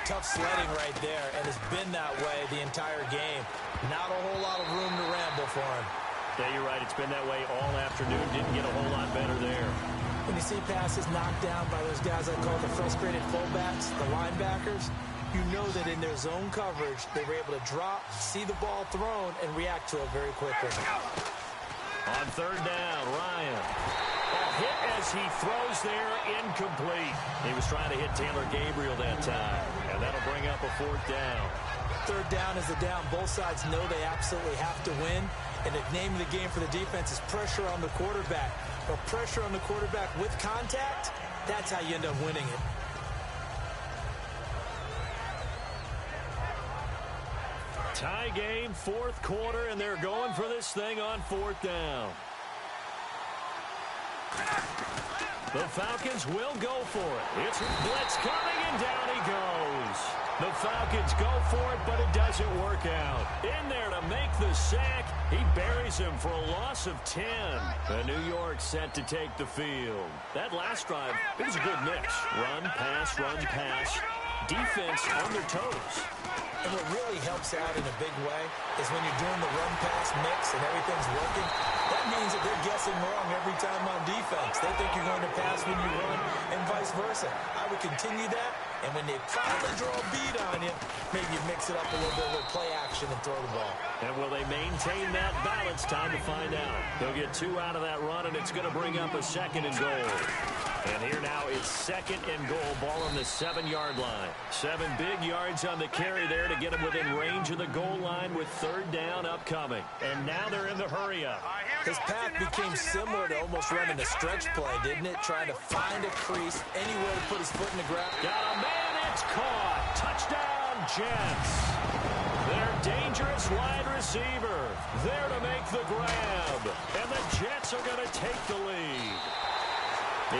F: tough sledding right there, and it's been that way the entire game. Not a whole lot of room to ramble for him.
A: Yeah, you're right. It's been that way all afternoon. Didn't get a whole lot better there.
F: When you see passes knocked down by those guys I call the frustrated fullbacks, the linebackers, you know that in their zone coverage, they were able to drop, see the ball thrown, and react to it very quickly.
A: On third down, Ryan. A hit as he throws there, incomplete. He was trying to hit Taylor Gabriel that time, and that'll bring up a fourth down.
F: Third down is the down. Both sides know they absolutely have to win, and the name of the game for the defense is pressure on the quarterback. But pressure on the quarterback with contact, that's how you end up winning it.
A: Tie game, fourth quarter, and they're going for this thing on fourth down. The Falcons will go for it. It's blitz coming, and down he goes. The Falcons go for it, but it doesn't work out. In there to make the sack. He buries him for a loss of 10. The New York set to take the field. That last drive, it was a good mix. Run, pass, defense on their toes.
F: And what really helps out in a big way is when you're doing the run-pass mix and everything's working, that means that they're guessing wrong every time on defense. They think you're going to pass when you run and vice versa. I would continue that, and when they finally draw a beat on you, maybe you mix it up a little bit with play action and throw the ball.
A: And will they maintain that balance? Time to find out. They'll get 2 out of that run, and it's going to bring up a second and goal. And here now it's second and goal, ball on the 7-yard line. 7 big yards on the carry there to get them within range of the goal line with third down upcoming. And now they're in the hurry-up.
F: His path became similar to almost running a stretch play, didn't it? Trying to find a crease, anywhere to put his foot in the ground.
A: Got a man, it's caught. Touchdown, Jets. Their dangerous wide receiver there to make the grab. And the Jets are going to take the lead.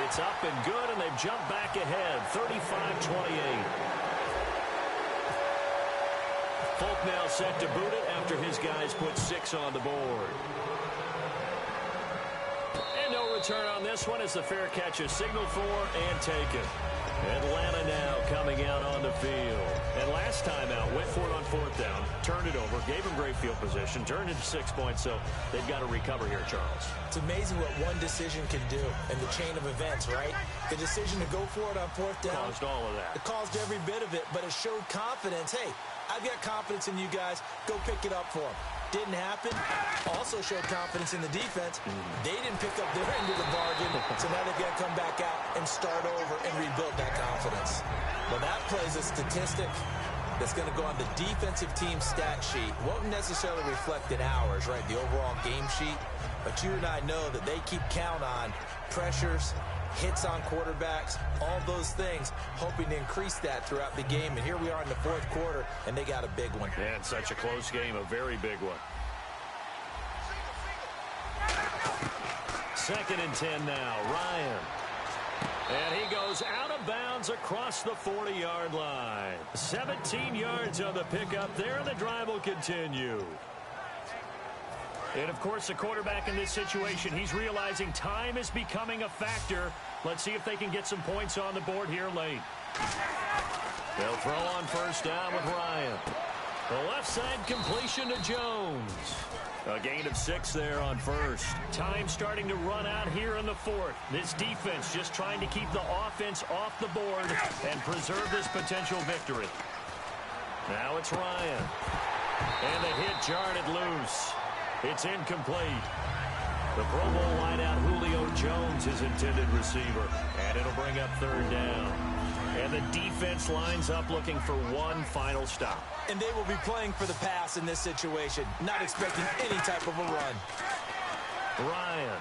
A: It's up and good, and they've jumped back ahead, 35-28. Folk now set to boot it after his guys put 6 on the board. And no return on this one as the fair catch is signaled for and taken. Atlanta now coming out on the field. And last time out, went for it on fourth down, turned it over, gave him great field position, turned it to 6 points, so they've got to recover here, Charles.
F: It's amazing what one decision can do in the chain of events, right? The decision to go for it on fourth down.
A: Caused all of that.
F: It caused every bit of it, but it showed confidence. Hey, I've got confidence in you guys. Go pick it up for them. Didn't happen. Also showed confidence in the defense. They didn't pick up their end of the bargain, so now they've got to come back out and start over and rebuild that confidence. Well, that plays a statistic that's going to go on the defensive team stat sheet. Won't necessarily reflect in ours, right, the overall game sheet, but you and I know that they keep count on pressures, hits on quarterbacks, all those things, hoping to increase that throughout the game. And here we are in the fourth quarter, and they got a big one.
A: And such a close game, a very big one. 2nd and 10 now, Ryan. And he goes out of bounds across the 40-yard line. 17 yards on the pickup there, and the drive will continue. And, of course, the quarterback in this situation, he's realizing time is becoming a factor. Let's see if they can get some points on the board here late. They'll throw on first down with Ryan. The left side completion to Jones. A gain of 6 there on first. Time starting to run out here in the fourth. This defense just trying to keep the offense off the board and preserve this potential victory. Now it's Ryan. And the hit jarred it loose. It's incomplete. The Pro Bowl wideout Julio Jones is intended receiver. And it'll bring up third down. And the defense lines up looking for one final stop.
F: And they will be playing for the pass in this situation, not expecting any type of a run.
A: Ryan.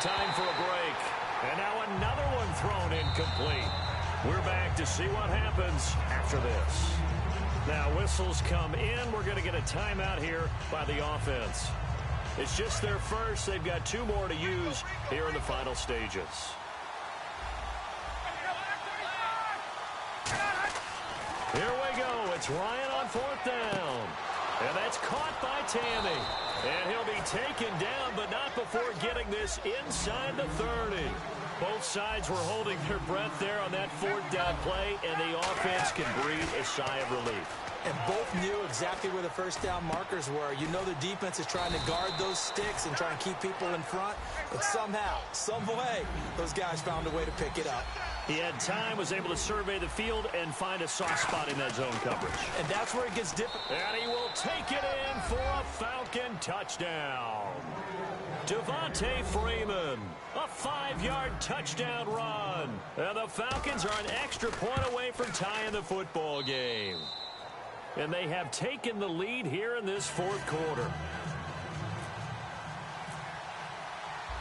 A: Time for a break. And now another one thrown incomplete. We're back to see what happens after this. Now whistles come in. We're going to get a timeout here by the offense. It's just their first. They've got 2 more to use here in the final stages. Here we go. It's Ryan on fourth down. And that's caught by Tammy. And he'll be taken down, but not before getting this inside the 30. Both sides were holding their breath there on that fourth down play, and the offense can breathe a sigh of relief.
F: And both knew exactly where the first down markers were. You know the defense is trying to guard those sticks and try and keep people in front. But somehow, some way, those guys found a way to pick it up.
A: He had time, was able to survey the field and find a soft spot in that zone coverage.
F: And that's where it gets difficult.
A: And he will take it in for a Falcon touchdown. Devontae Freeman, a 5-yard touchdown run. And the Falcons are an extra point away from tying the football game. And they have taken the lead here in this fourth quarter.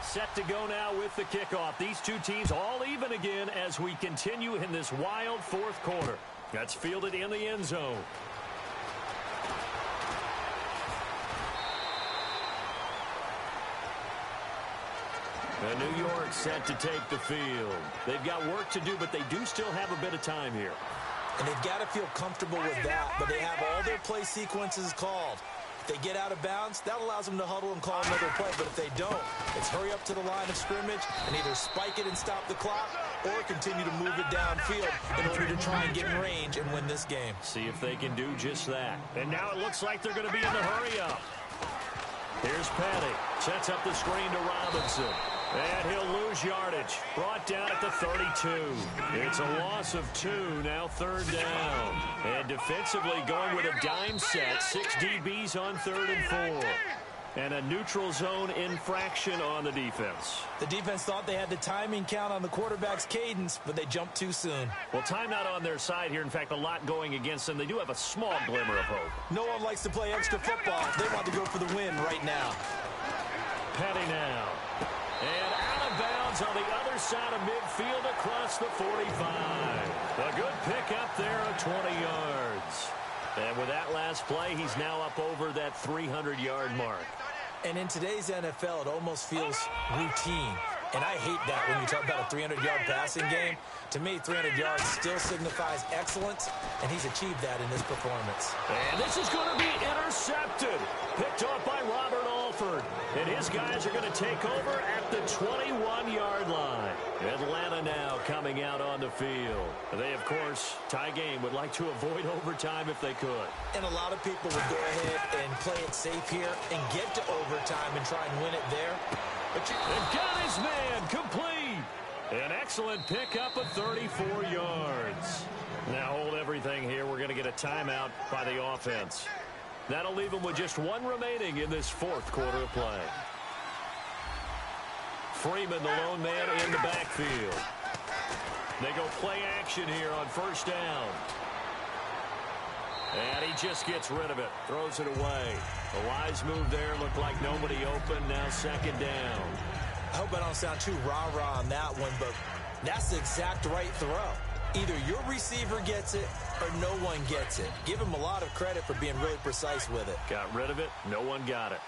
A: Set to go now with the kickoff. These two teams all even again as we continue in this wild fourth quarter. That's fielded in the end zone. And New York set to take the field. They've got work to do, but they do still have a bit of time here.
F: And they've got to feel comfortable with that, but they have all their play sequences called. If they get out of bounds, that allows them to huddle and call another play. But if they don't, it's hurry up to the line of scrimmage and either spike it and stop the clock or continue to move it downfield in order to try and get in range and win this game.
A: See if they can do just that. And now it looks like they're going to be in the hurry up. Here's Petty. Sets up the screen to Robinson. And he'll lose yardage. Brought down at the 32. It's a loss of 2, now third down. And defensively going with a dime set. 6 DBs on 3rd and 4. And a neutral zone infraction on the defense.
F: The defense thought they had the timing count on the quarterback's cadence, but they jumped too soon.
A: Well, timeout on their side here. In fact, a lot going against them. They do have a small glimmer of hope.
F: No one likes to play extra football. They want to go for the win right now.
A: Petty now. And out of bounds on the other side of midfield across the 45. A good pickup there of 20 yards. And with that last play, he's now up over that 300-yard mark.
F: And in today's NFL, it almost feels routine. And I hate that when you talk about a 300-yard passing game. To me, 300 yards still signifies excellence, and he's achieved that in this performance.
A: And this is going to be intercepted. Picked off by Robert Alford. And his guys are going to take over at the 21-yard line. Atlanta now coming out on the field. They, of course, tie game, would like to avoid overtime if they could.
F: And a lot of people would go ahead and play it safe here and get to overtime and try and win it there.
A: But they've got his man complete. An excellent pickup of 34 yards. Now hold everything here. We're going to get a timeout by the offense. That'll leave them with just 1 remaining in this fourth quarter of play. Freeman, the lone man in the backfield. They go play action here on first down. And he just gets rid of it. Throws it away. A wise move there. Looked like nobody open. Now second down.
F: I hope I don't sound too rah-rah on that one, but that's the exact right throw. Either your receiver gets it or no one gets it. Give him a lot of credit for being really precise with it.
A: Got rid of it. No one got it.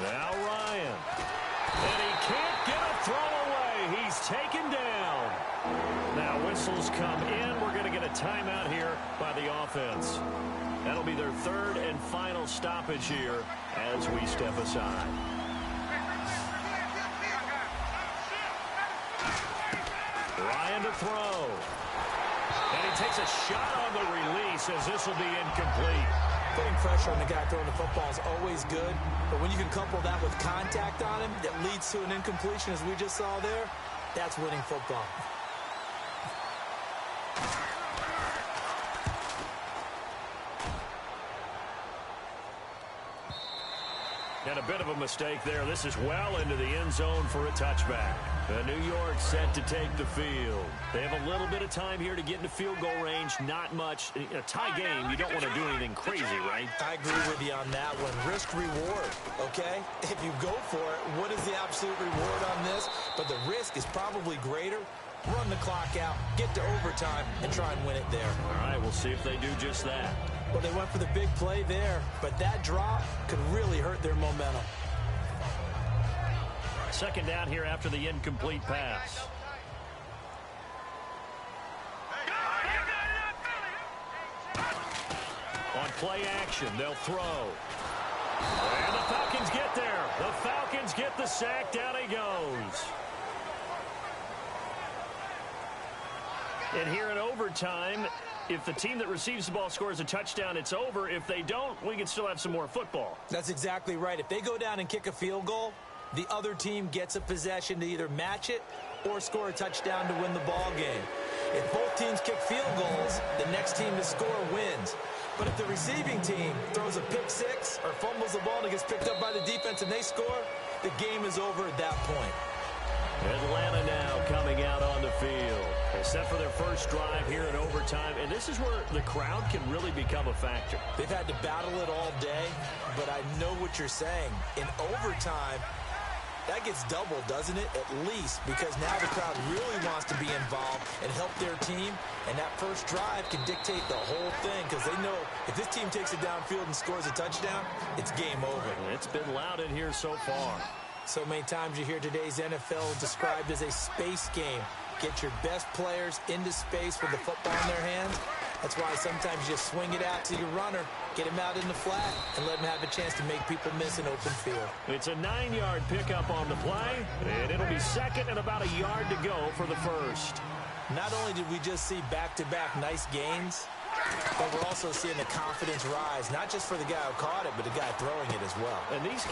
A: Now Ryan. And he can't get a throw away. He's taken down. Now whistles come in. We're going to get a timeout here by the offense. That'll be their third and final stoppage here as we step aside. Ryan to throw. And he takes a shot on the release as this will be incomplete.
F: Putting pressure on the guy throwing the football is always good, but when you can couple that with contact on him that leads to an incompletion as we just saw there, that's winning football.
A: And a bit of a mistake there. This is well into the end zone for a touchback. New York set to take the field. They have a little bit of time here to get into field goal range. Not much. In a tie game, you don't want to do anything crazy, right?
F: I agree with you on that one. Risk-reward, okay? If you go for it, what is the absolute reward on this? But the risk is probably greater. Run the clock out, get to overtime, and try and win it there.
A: All right, we'll see if they do just that.
F: Well, they went for the big play there, but that drop could really hurt their momentum.
A: Second down here after the incomplete pass. On play action, they'll throw. And the Falcons get there. The Falcons get the sack. Down he goes. And here in overtime, if the team that receives the ball scores a touchdown, it's over. If they don't, we can still have some more football.
F: That's exactly right. If they go down and kick a field goal, the other team gets a possession to either match it or score a touchdown to win the ball game. If both teams kick field goals, the next team to score wins. But if the receiving team throws a pick six or fumbles the ball and it gets picked up by the defense and they score, the game is over at that point.
A: Atlanta now coming out on the field. They set for their first drive here in overtime, and this is where the crowd can really become a factor.
F: They've had to battle it all day, but I know what you're saying. In overtime, that gets doubled, doesn't it? At least, because now the crowd really wants to be involved and help their team, and that first drive can dictate the whole thing because they know if this team takes it downfield and scores a touchdown, it's game over.
A: It's been loud in here so far.
F: So many times you hear today's NFL described as a space game. Get your best players into space with the football in their hands. That's why sometimes you just swing it out to your runner, get him out in the flat, and let him have a chance to make people miss an open field.
A: It's a 9-yard pickup on the play, and it'll be second and about a yard to go for the first.
F: Not only did we just see back-to-back nice gains, but we're also seeing the confidence rise, not just for the guy who caught it, but the guy throwing it as well.
A: And these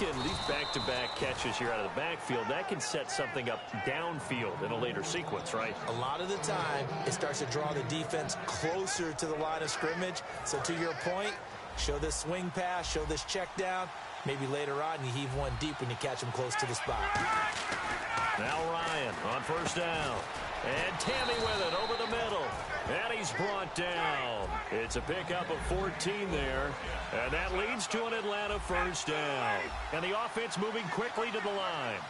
A: back-to-back catches here out of the backfield, that can set something up downfield in a later sequence, right?
F: A lot of the time, it starts to draw the defense closer to the line of scrimmage. So to your point, show this swing pass, show this check down. Maybe later on, you heave one deep when you catch him close to the spot.
A: Now Ryan on first down. And Tammy with it over the middle. And he's brought down. It's a pickup of 14 there. And that leads to an Atlanta first down. And the offense moving quickly to the line.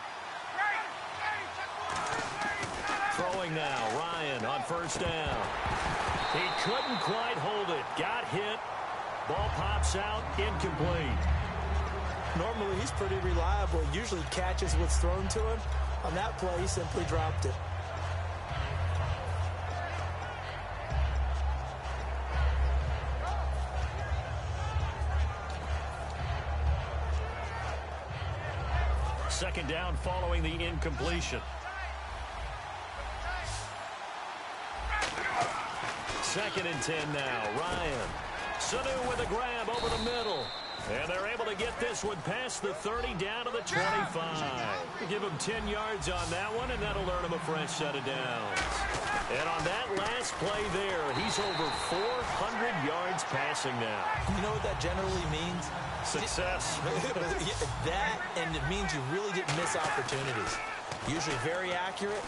A: Throwing now. Ryan on first down. He couldn't quite hold it. Got hit. Ball pops out. Incomplete.
F: Normally, he's pretty reliable. Usually catches what's thrown to him. On that play, he simply dropped it.
A: Second down following the incompletion. Second and 10 now. Ryan. Sanu with a grab over the middle. And they're able to get this one past the 30 down to the 25. Give him 10 yards on that one, and that'll earn him a fresh set of downs. And on that last play there, he's over 400 yards passing now.
F: You know what that generally means?
A: Success.
F: That, and it means you really didn't miss opportunities. Usually very accurate.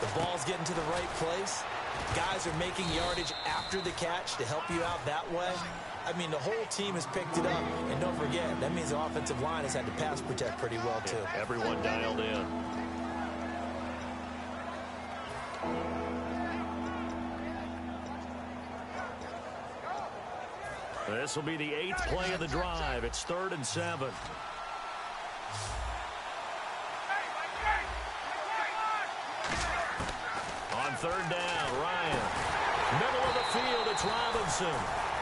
F: The ball's getting to the right place. Guys are making yardage after the catch to help you out that way. I mean, the whole team has picked it up. And don't forget, that means the offensive line has had to pass protect pretty well, too.
A: Yeah, everyone dialed in. This will be the 8th play of the drive. It's 3rd and 7. On 3rd down, Ryan. Middle of the field, it's Robinson.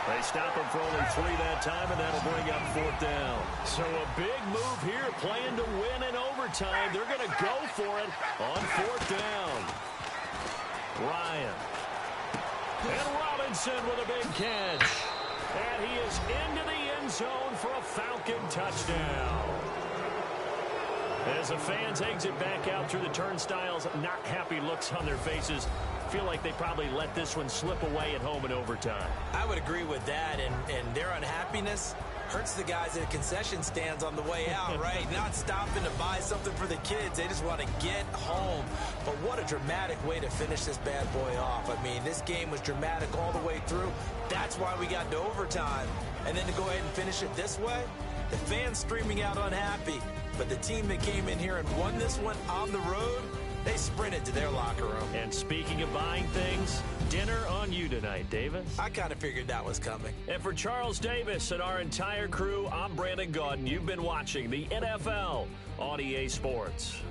A: They stop him for only 3 that time, and that'll bring up 4th down. So a big move here, playing to win in overtime. They're going to go for it on 4th down. Ryan. And Robinson with a big catch. And he is into the end zone for a Falcon touchdown. As the fans exit back out through the turnstiles, not happy looks on their faces. Feel like they probably let this one slip away at home in overtime.
F: I would agree with that, and their unhappiness hurts the guys at concession stands on the way out, right? Not stopping to buy something for the kids. They just want to get home. But what a dramatic way to finish this bad boy off. I mean, this game was dramatic all the way through. That's why we got to overtime. And then to go ahead and finish it this way, the fans streaming out unhappy. But the team that came in here and won this one on the road, they sprinted to their locker room.
A: And speaking of buying things, dinner on you tonight, Davis.
F: I kind of figured that was coming.
A: And for Charles Davis and our entire crew, I'm Brandon Gaudin. You've been watching the NFL on EA Sports.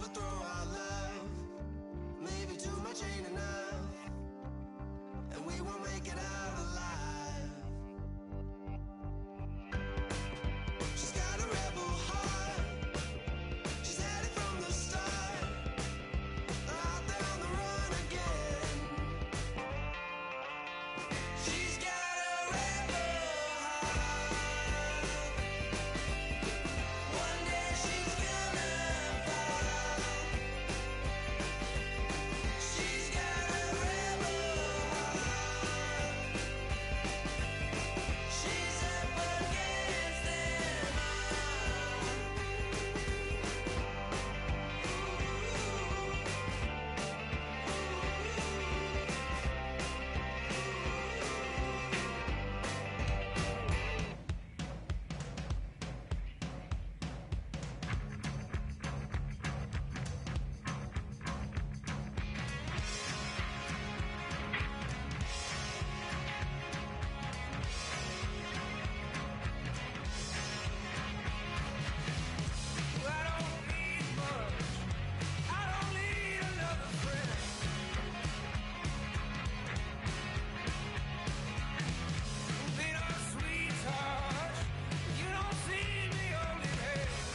E: overthrow our love. Maybe too much ain't enough, and we won't make it out alive. She's got a rebel heart. She's had it from the start. Out there on the run again. She's got a rebel heart. One day she's gonna fall. She's got a rebel heart. She's up against them I don't need much. I don't need another friend. Be no sweetheart. You don't see me holding hands.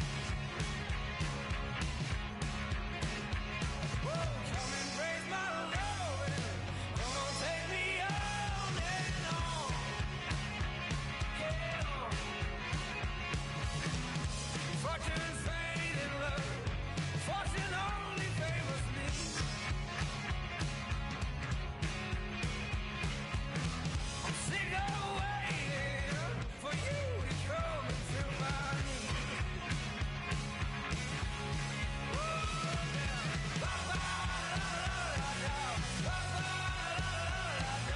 E: Whoa, come and raise my love. Come on, take me on and on. Yeah, on. Fortune, fate, and love. Fortune only favors me. I'm sick of waiting for you to come into my need.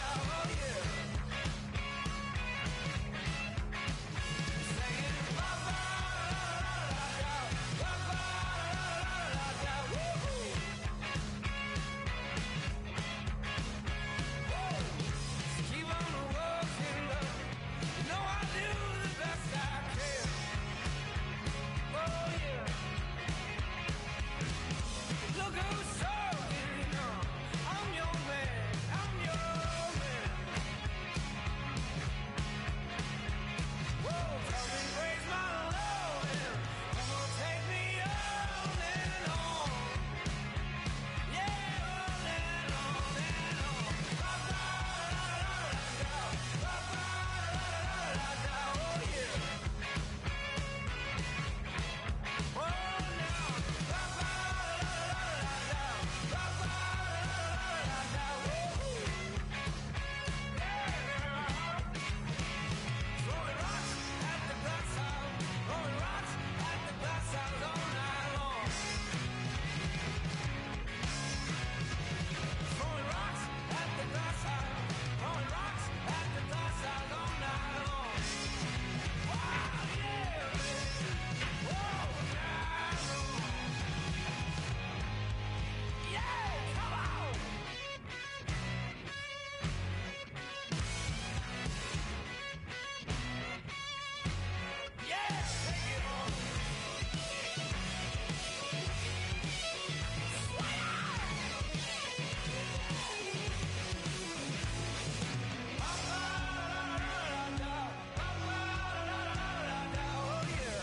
E: Oh yeah. Saying keep on walking, love. You know I do the best I can. Oh yeah. Look who's talking. I'm your man. I'm your man. Whoa, come and raise my love. Come on, take me on and on. Yeah, on and on and on. Oh yeah. Oh now. Throwing rocks at the glass house. Throwing rocks at the glass house all night long. Throwing rocks at the glass house. Throwing rocks at the glass house all night long. Wow, yeah, man. Whoa, night long. Yeah, come on. Yeah, take it on. Oh yeah.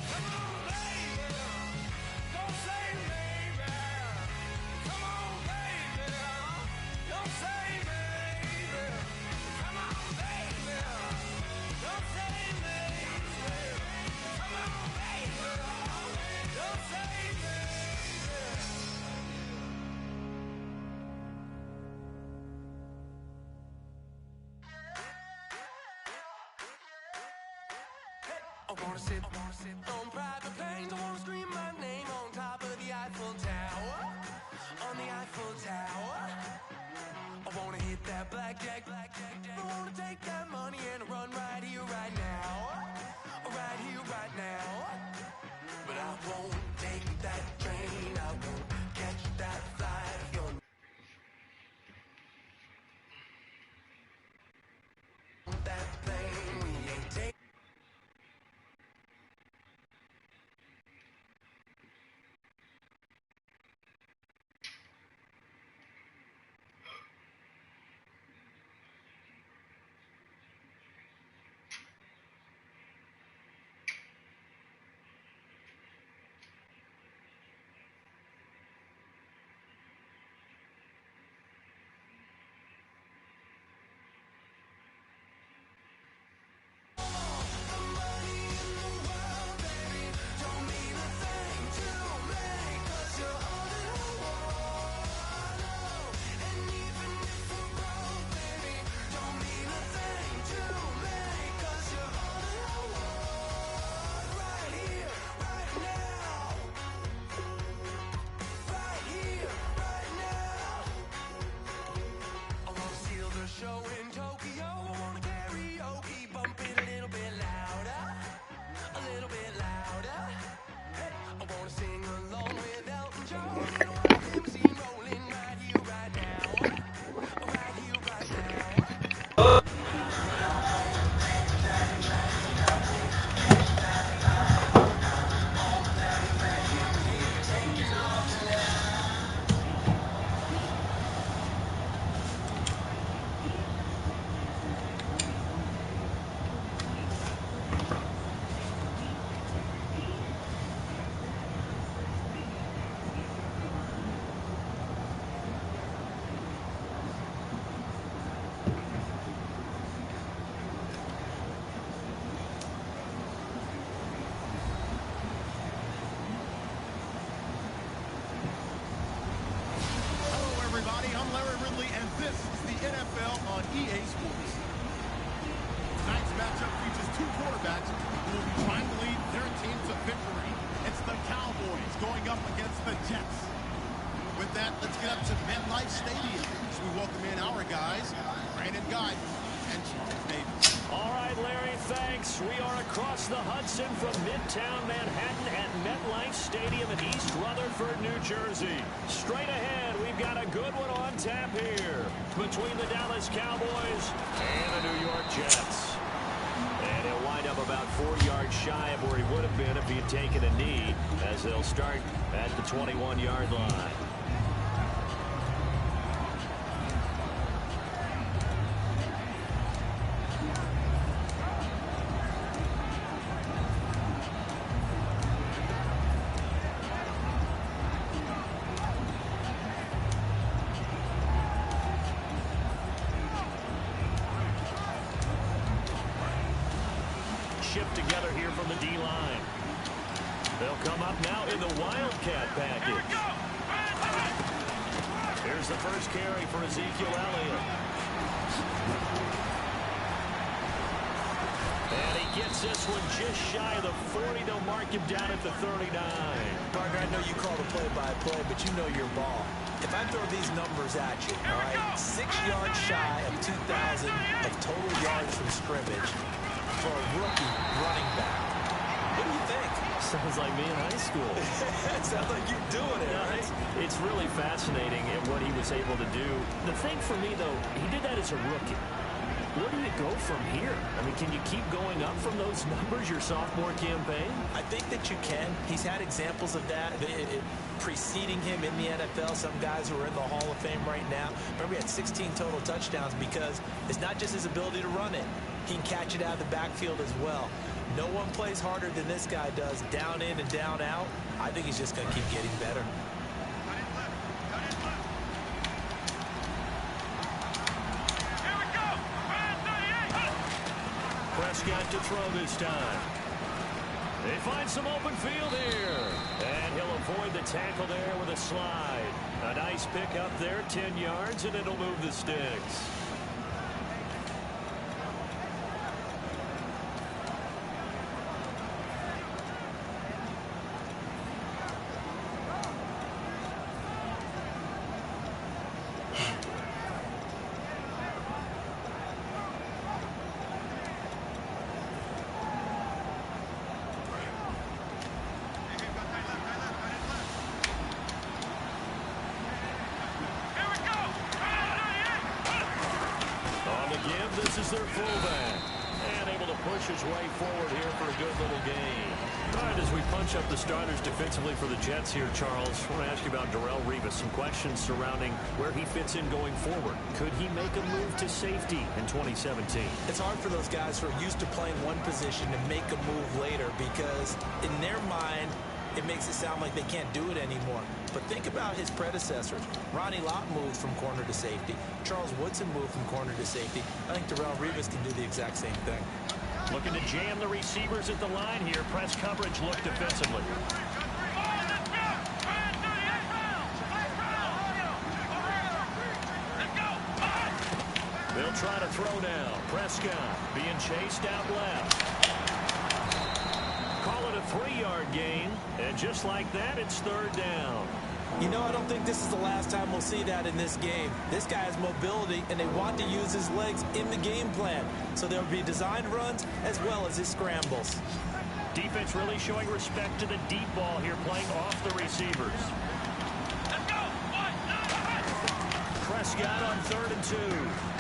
E: Come on, baby. Don't say maybe. Come on, baby. Don't say maybe. Come on, baby. Don't say maybe. Come on, baby. Don't say maybe. I wanna sit on private planes. I wanna scream my name on top of the Eiffel Tower. On the Eiffel Tower.
H: This is the NFL on EA Sports. Tonight's matchup features two quarterbacks who will be trying to lead their team to victory. It's the Cowboys going up against the Jets. With that, let's get up to MetLife Stadium as we welcome in our guys, Brandon Guy and Charles Davis.
A: All right, Larry, thanks. We are across the Hudson from Midtown Manhattan at MetLife Stadium in East Rutherford, New Jersey. Straight ahead, we've got a good one on tap here between the Dallas Cowboys and the New York Jets. And he'll wind up about 4 yards shy of where he would have been if he had taken a knee, as they'll start at the 21-yard line. Shift together here from the D-line. They'll come up now in the Wildcat package. Here's the first carry for Ezekiel Elliott. And he gets this one just shy of the 40. They'll mark him down at the 39.
F: Partner, I know you call the play-by-play, but you know your ball. If I throw these numbers at you, all right, 6 yards shy of 2,000 of total yards from scrimmage for a rookie running back. What do you think?
A: Sounds like me in high school.
F: It sounds like you're doing it, right?
A: It's really fascinating at what he was able to do. The thing for me, though, he did that as a rookie. Where do you go from here? I mean, can you keep going up from those numbers your sophomore campaign?
F: I think that you can. He's had examples of that preceding him in the NFL. Some guys who are in the Hall of Fame right now. Remember, he had 16 total touchdowns because it's not just his ability to run it. He can catch it out of the backfield as well. No one plays harder than this guy does, down in and down out. I think he's just going to keep getting better.
A: Prescott to throw this time. They find some open field here. And he'll avoid the tackle there with a slide. A nice pick up there, 10 yards, and it'll move the sticks. This is their fullback. And able to push his way forward here for a good little gain. All right, as we punch up the starters defensively for the Jets here, Charles, I want to ask you about Darrelle Revis. Some questions surrounding where he fits in going forward. Could he make a move to safety in 2017?
F: It's hard for those guys who are used to playing one position to make a move later because in their mind, it makes it sound like they can't do it anymore. But think about his predecessors. Ronnie Lott moved from corner to safety. Charles Woodson moved from corner to safety. I think Darrelle Revis can do the exact same thing.
A: Looking to jam the receivers at the line here. Press coverage look defensively. They'll try to throw now. Prescott being chased out left. Call it a 3-yard gain, and just like that, it's third down.
F: You know, I don't think this is the last time we'll see that in this game. This guy has mobility, and they want to use his legs in the game plan. So there'll be designed runs as well as his scrambles.
A: Defense really showing respect to the deep ball here, playing off the receivers. Prescott on 3rd and 2.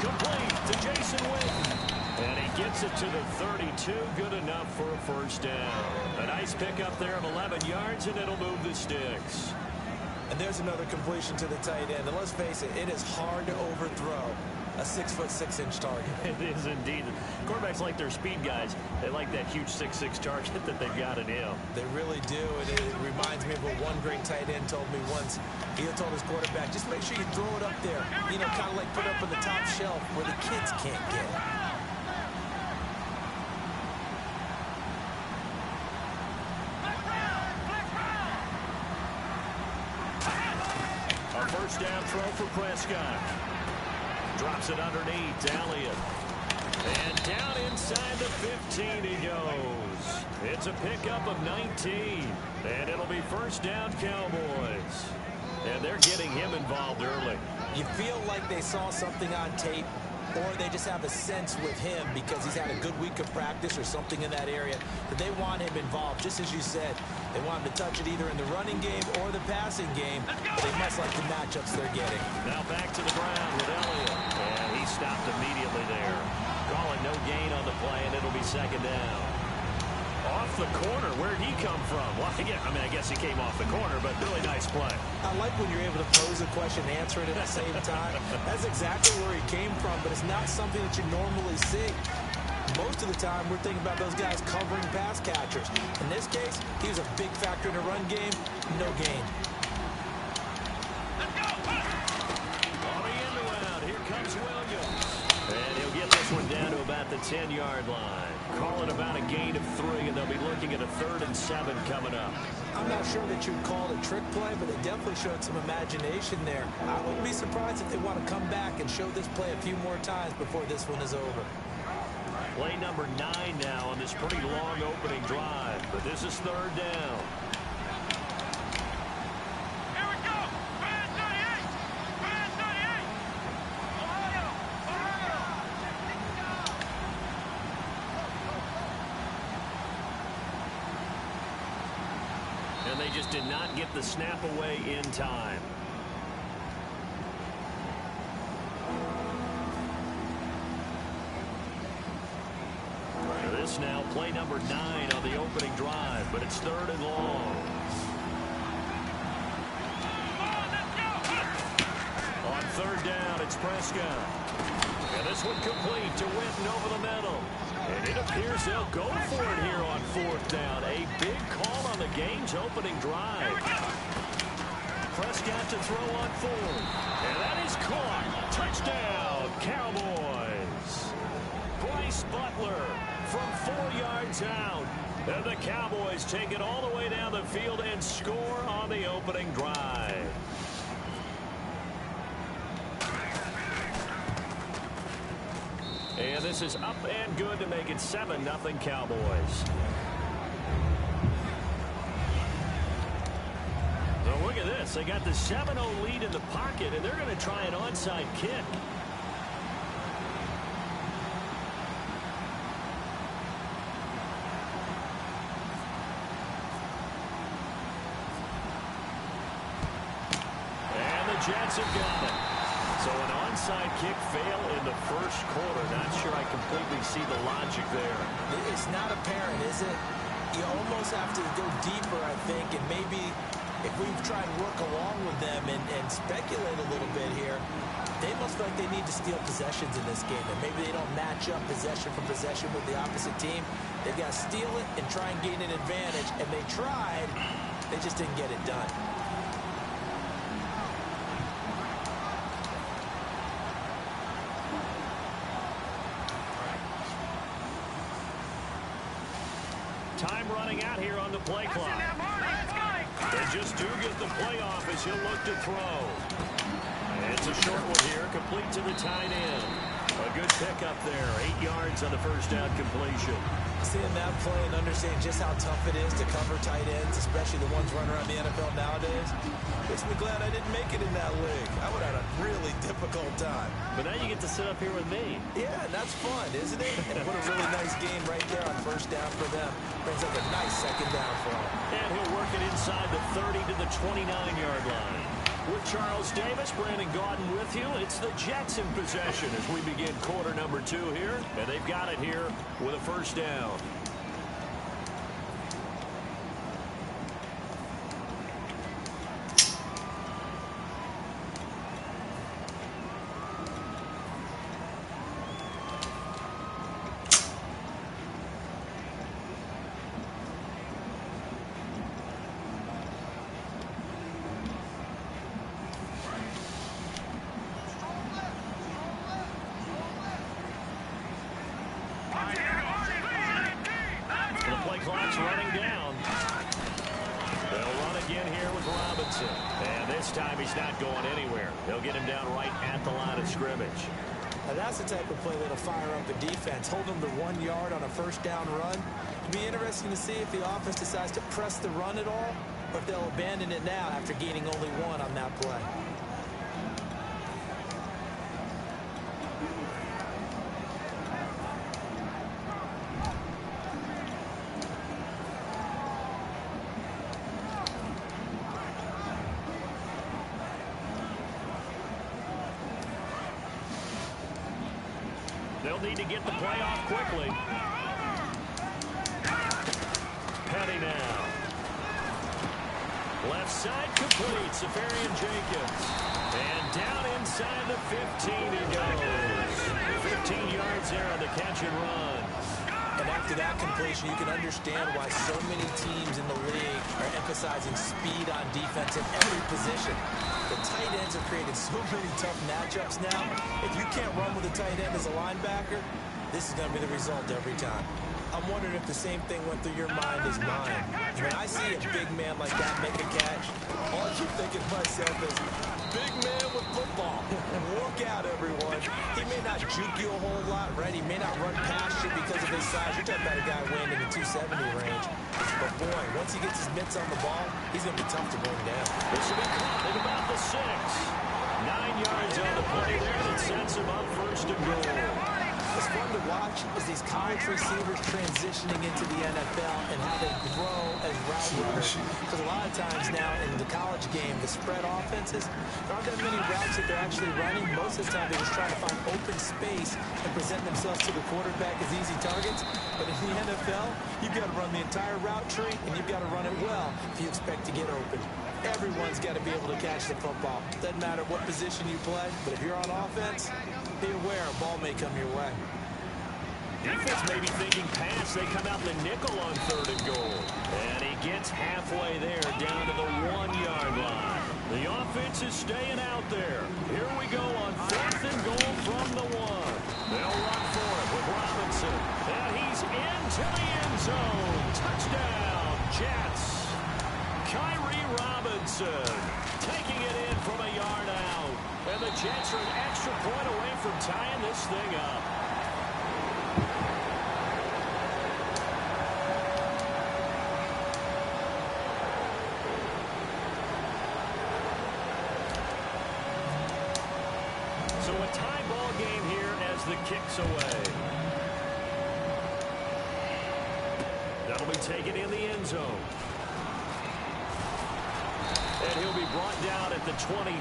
A: Complete to Jason Witten. And he gets it to the 32. Good enough for a first down. A nice pickup there of 11 yards, and it'll move the sticks.
F: And there's another completion to the tight end. And let's face it, it is hard to overthrow a 6'6" target.
A: It is indeed. Quarterbacks like their speed guys. They like that huge 6'6" target that they've got in him.
F: They really do. And it reminds me of what one great tight end told me once. He told his quarterback, just make sure you throw it up there. You know, kind of like put it up on the top shelf where the kids can't get it.
A: A first down throw for Prescott. Drops it underneath to Elliott. And down inside the 15 he goes. It's a pickup of 19. And it'll be first down, Cowboys. And they're getting him involved early.
F: You feel like they saw something on tape, or they just have a sense with him because he's had a good week of practice or something in that area that they want him involved. Just as you said, they want him to touch it either in the running game or the passing game, but they must like the matchups they're getting.
A: Now back to the ground with Elliott. And he stopped immediately there. Calling no gain on the play, and it'll be second down. Off the corner. Where'd he come from? Well, yeah, I guess he came off the corner, but really nice play.
F: I like when you're able to pose a question and answer it at the same time. That's exactly where he came from, but it's not something that you normally see. Most of the time, we're thinking about those guys covering pass catchers. In this case, he was a big factor in the run game. No gain.
A: On the end around, here comes Williams. And he'll get this one down to about the 10-yard line. Call it about a gain of 3, and they'll be looking at a 3rd and 7 coming up.
F: I'm not sure that you'd call it a trick play, but it definitely showed some imagination there. I wouldn't be surprised if they want to come back and show this play a few more times before this one is over.
A: Play number 9 now on this pretty long opening drive, but this is 3rd down.
G: Here we go. Band 38. Band 38. Ohio. Ohio.
A: And they just did not get the snap away in time. This now play number 9 on the opening drive, but it's 3rd and long. On 3rd down, it's Prescott. And this one complete to Witten over the middle. And it appears they'll go for it here on 4th down. A big call on the game's opening drive. Prescott to throw on 4th. And that is caught. Touchdown, Cowboys. Bryce Butler from 4 yards out. And the Cowboys take it all the way down the field and score on the opening drive. And this is up and good to make it 7-0 Cowboys. So look at this. They got the 7-0 lead in the pocket, and they're going to try an onside kick. And the Jets have got it. So an onside kick fail in the first quarter. Not sure I completely see the logic there.
F: It's not apparent, is it? You almost have to go deeper, I think, and maybe if we try and work along with them and speculate a little bit here, they must feel like they need to steal possessions in this game, and maybe they don't match up possession for possession with the opposite team. They've got to steal it and try and gain an advantage, and they tried. They just didn't get it done.
A: Time running out here on the play clock. They just do get the playoff as he'll look to throw. And it's a short one here, complete to the tight end. A good pickup there, 8 yards on the first down completion.
F: Seeing that play and understanding just how tough it is to cover tight ends, especially the ones running around the NFL nowadays, makes me glad I didn't make it in that league. I would have had a really difficult time.
A: But now you get to sit up here with me.
F: Yeah, that's fun, isn't it? And what a really nice game right there on first down for them. Brings up a nice second down for them.
A: And he'll work it inside the 30 to the 29-yard line. With Charles Davis, Brandon Gaudin with you. It's the Jets in possession as we begin quarter number 2 here. And they've got it here with a first down. This time he's not going anywhere. They'll get him down right at the line of scrimmage.
F: Now that's the type of play that'll fire up the defense. Hold them to 1 yard on a first down run. It'll be interesting to see if the offense decides to press the run at all, or if they'll abandon it now after gaining only 1 on that play.
A: They'll need to get the play off quickly. Petty now. Left side complete. Safarian Jenkins. And down inside the 15 he goes. 15 yards there on the catch and run.
F: And after that completion, you can understand why so many teams in the league are emphasizing speed on defense in every position. The tight ends have created so many tough matchups now. If you can't run with a tight end as a linebacker, this is going to be the result every time. I'm wondering if the same thing went through your mind as mine. When I see a big man like that make a catch, all I keep thinking to myself is, big man with football. Look out, everyone. He may not juke you a whole lot, right? He may not run past you because of his size. You're talking about a guy weighing in the 270 range. But, boy, once he gets his mitts on the ball, he's going to be tough to bring down.
A: This will be caught at about the 6. 9 yards on the play there that sets him up first and goal.
F: What's fun to watch is these college receivers transitioning into the NFL and how they grow as route runners. Because a lot of times now in the college game, the spread offenses, there aren't that many routes that they're actually running. Most of the time, they're just trying to find open space and present themselves to the quarterback as easy targets. But in the NFL, you've got to run the entire route tree, and you've got to run it well if you expect to get open. Everyone's got to be able to catch the football. Doesn't matter what position you play, but if you're on offense, be aware a ball may come your way.
A: Defense may be thinking pass. They come out the nickel on 3rd and goal. And he gets halfway there down to the 1-yard line. The offense is staying out there. Here we go on 4th and goal from the 1. They'll run for it with Robinson. And he's into the end zone. Touchdown, Jets. Kyrie Robinson taking it in from a yard out. And the Jets are an extra point away from tying this thing up. So a tie ball game here as the kick's away. That'll be taken in the end zone. And he'll be brought down at the 23,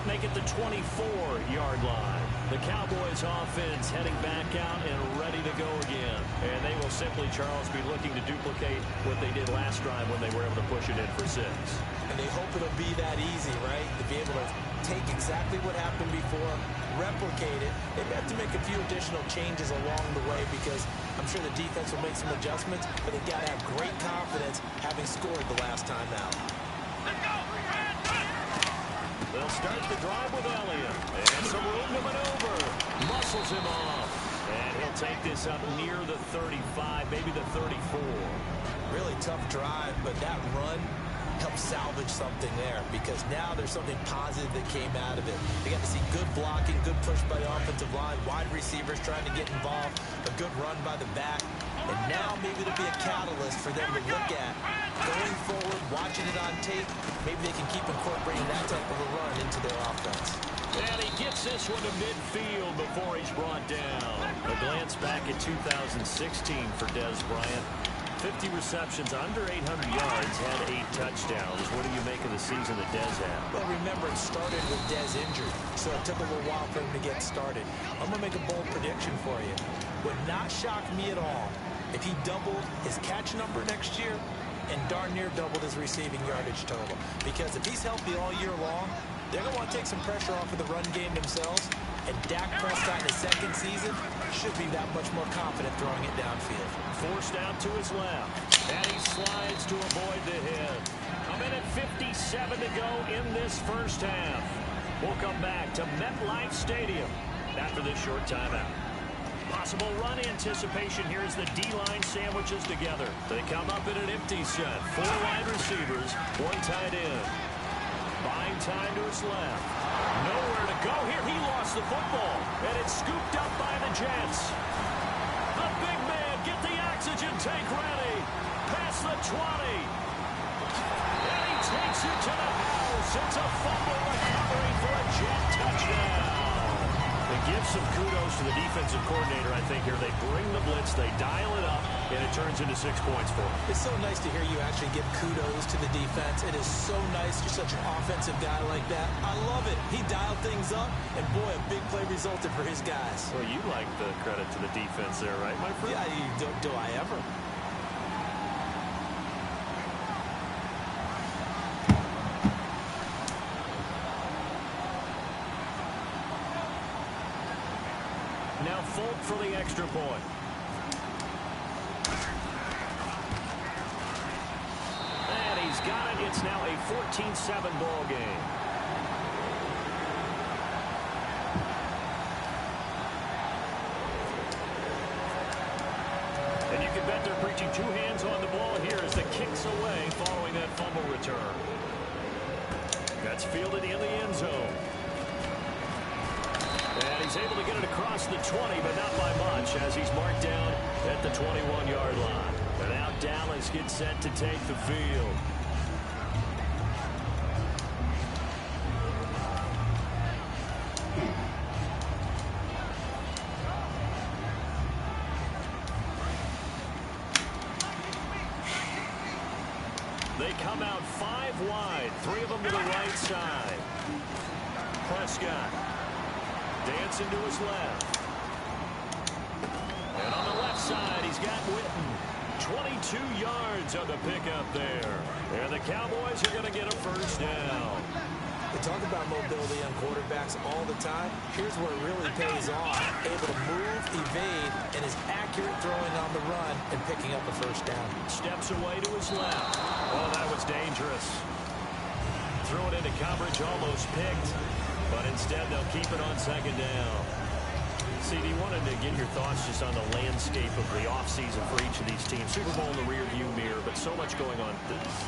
A: make it the 24-yard line. The Cowboys offense heading back out and ready to go again. And they will simply, Charles, be looking to duplicate what they did last drive when they were able to push it in for 6.
F: And they hope it'll be that easy, right? To be able to take exactly what happened before, replicate it. They may have to make a few additional changes along the way because I'm sure the defense will make some adjustments, but they've got to have great confidence having scored the last time out.
A: They'll start the drive with Elliott. And some room to maneuver. Muscles him off. And he'll take this up near the 35, maybe the 34.
F: Really tough drive, but that run helped salvage something there because now there's something positive that came out of it. They got to see good blocking, good push by the offensive line, wide receivers trying to get involved, a good run by the back. And now maybe it'll be a catalyst for them to look at going forward, watching it on tape. Maybe they can keep incorporating that type of a run into their offense.
A: And he gets this one to midfield before he's brought down. A glance back at 2016 for Dez Bryant. 50 receptions, under 800 yards, had 8 touchdowns. What do you make of the season that Dez had?
F: Well, remember, it started with Dez injured, so it took a little while for him to get started. I'm going to make a bold prediction for you. Would not shock me at all if he doubled his catch number next year and darn near doubled his receiving yardage total. Because if he's healthy all year long, they're going to want to take some pressure off of the run game themselves, and Dak Prescott in his second season should be that much more confident throwing it downfield.
A: Forced out to his left, and he slides to avoid the hit. A minute 57 to go in this first half. We'll come back to MetLife Stadium after this short timeout. Possible run anticipation here as the D-line sandwiches together. They come up in an empty set. 4 wide receivers, 1 tight end. Buying time to his left. Nowhere to go here. He lost the football. And it's scooped up by the Jets. The big man, get the oxygen tank ready. Past the 20. And he takes it to the house. It's a fumble recovery for a Jet touchdown. They give some kudos to the defensive coordinator, I think, here. They bring the blitz, they dial it up, and it turns into 6 points for them.
F: It's so nice to hear you actually give kudos to the defense. It is so nice. You're such an offensive guy like that. I love it. He dialed things up, and boy, a big play resulted for his guys.
A: Well, you like the credit to the defense there, right, my friend?
F: Yeah, do I ever?
A: Now Folk for the extra point. And he's got it. It's now a 14-7 ball game. And you can bet they're preaching two hands on the ball here as the kick's away following that fumble return. That's fielded in the end zone. And he's able to get it across the 20, but not by much, as he's marked down at the 21-yard line. And now Dallas gets set to take the field. They come out 5 wide, 3 of them to the right side. Prescott. Dancing to his left. And on the left side, he's got Witten. 22 yards on the pickup there. And the Cowboys are going to get a first down.
F: We talk about mobility on quarterbacks all the time. Here's where it really pays off. Able to move, evade, and is accurate throwing on the run and picking up a first down.
A: Steps away to his left. Oh, that was dangerous. Threw it into coverage, almost picked. But instead, they'll keep it on second down. CD, wanted to get your thoughts just on the landscape of the offseason for each of these teams. Super Bowl in the rearview mirror, but so much going on.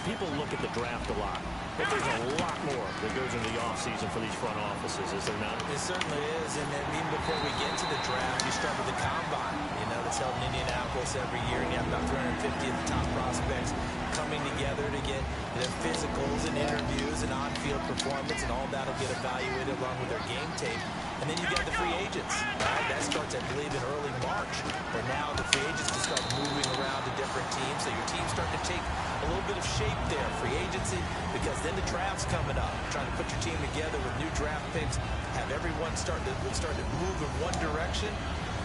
A: People look at the draft a lot. But there's a lot more that goes into the offseason for these front offices, is there not?
F: It certainly is. And then even before we get to the draft, you start with the combine. You know, that's held in Indianapolis every year. And you have about 350 of the top prospects coming together to get their physicals and interviews and on-field performance, and all that will get evaluated along with their game tape. And then you got the free agents. Right? That starts, I believe, in early March. But now the free agents can start moving around to different teams. So your team's starting to take a little bit of shape there. Free agency, because then the draft's coming up. Trying to put your team together with new draft picks. Have everyone start to move in one direction.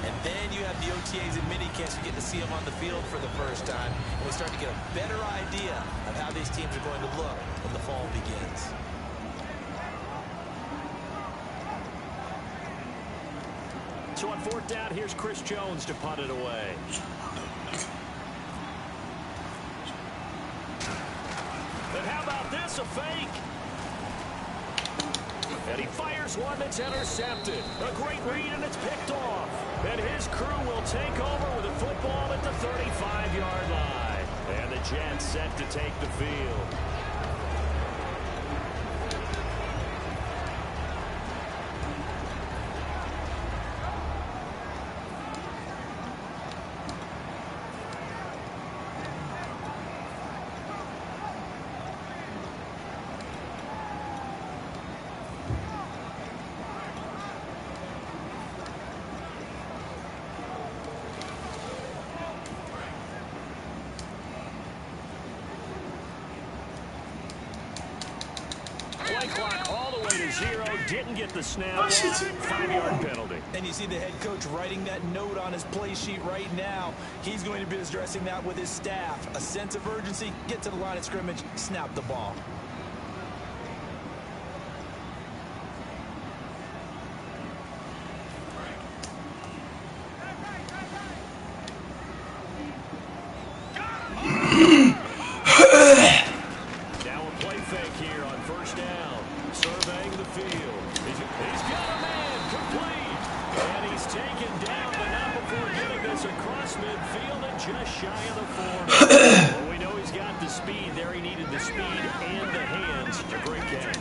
F: And then you have the OTAs and minicamps. You get to see them on the field for the first time. And we start to get a better idea of how these teams are going to look when the fall begins.
A: So on fourth down, here's Chris Jones to punt it away. And how about this, a fake? And he fires one that's intercepted. A great read, and it's picked off. And his crew will take over with a football at the 35-yard line. And the Jets set to take the field. Play clock all the way to 0. Didn't get the snap. 5-yard penalty.
F: And you see the head coach writing that note on his play sheet right now. He's going to be addressing that with his staff. A sense of urgency, get to the line of scrimmage, snap the ball.
A: Across midfield and just shy of the 40. Well, we know he's got the speed. There he needed the speed and the hands. A great catch.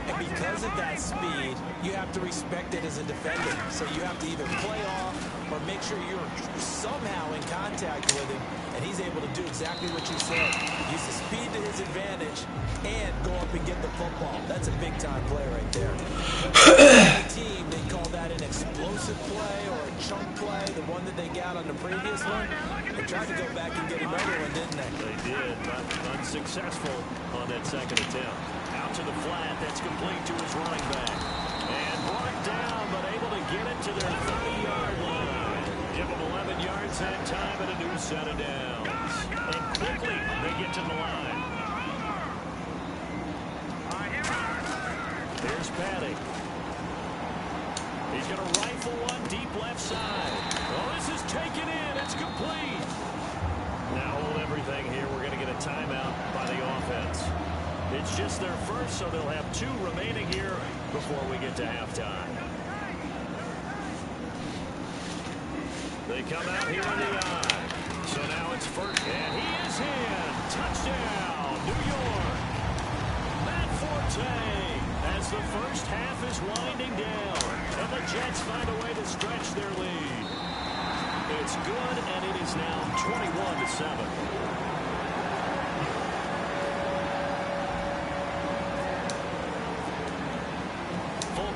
F: And because of that speed, you have to respect it as a defender. So you have to either play off or make sure you're somehow in contact with him, and he's able to do exactly what you said. Use the speed to his advantage and go up and get the football. That's a big-time play right there. The team, they call that an explosive play or a chunk play, the one that they got on the previous one. They tried to go back and get another one, didn't they?
A: They did, but unsuccessful on that second attempt. Out to the flat, that's complete to his running back. And brought down, but able to get it to their 30-yard line. Give them 11 yards that time and a new set of downs. And quickly, they get to the line. Here's Patty. He's going to rifle one deep left side. Oh, this is taken in. It's complete. Now hold everything here. We're going to get a timeout by the offense. It's just their first, so they'll have 2 remaining here before we get to halftime. They come out here in the eye. So now it's first, and he is in. Touchdown, New York. Matt Forte, as the first half is winding down, and the Jets find a way to stretch their lead. It's good, and it is now 21-7.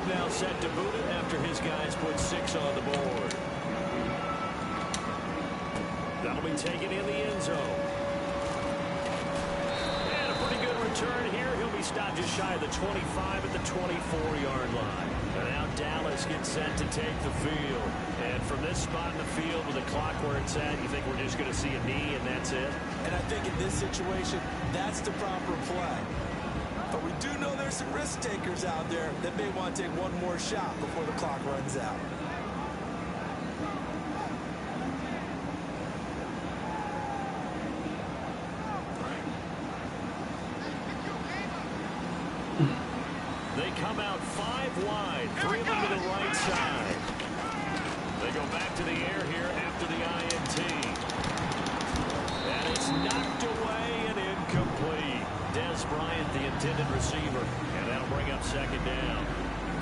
A: Now set to boot it after his guys put 6 on the board. That'll be taken in the end zone. And a pretty good return here. He'll be stopped just shy of the 25 at the 24-yard line. And now Dallas gets set to take the field. And from this spot in the field with the clock where it's at, you think we're just going to see a knee and that's it?
F: And I think in this situation, that's the proper play. But we do know there's some risk takers out there that may want to take one more shot before the clock runs out.
A: They come out 5 wide, 3 of them to the right side. They go back to the air here after the INT. And it's knocked away and incomplete. Dez Bryant, the intended receiver, and that'll bring up second down.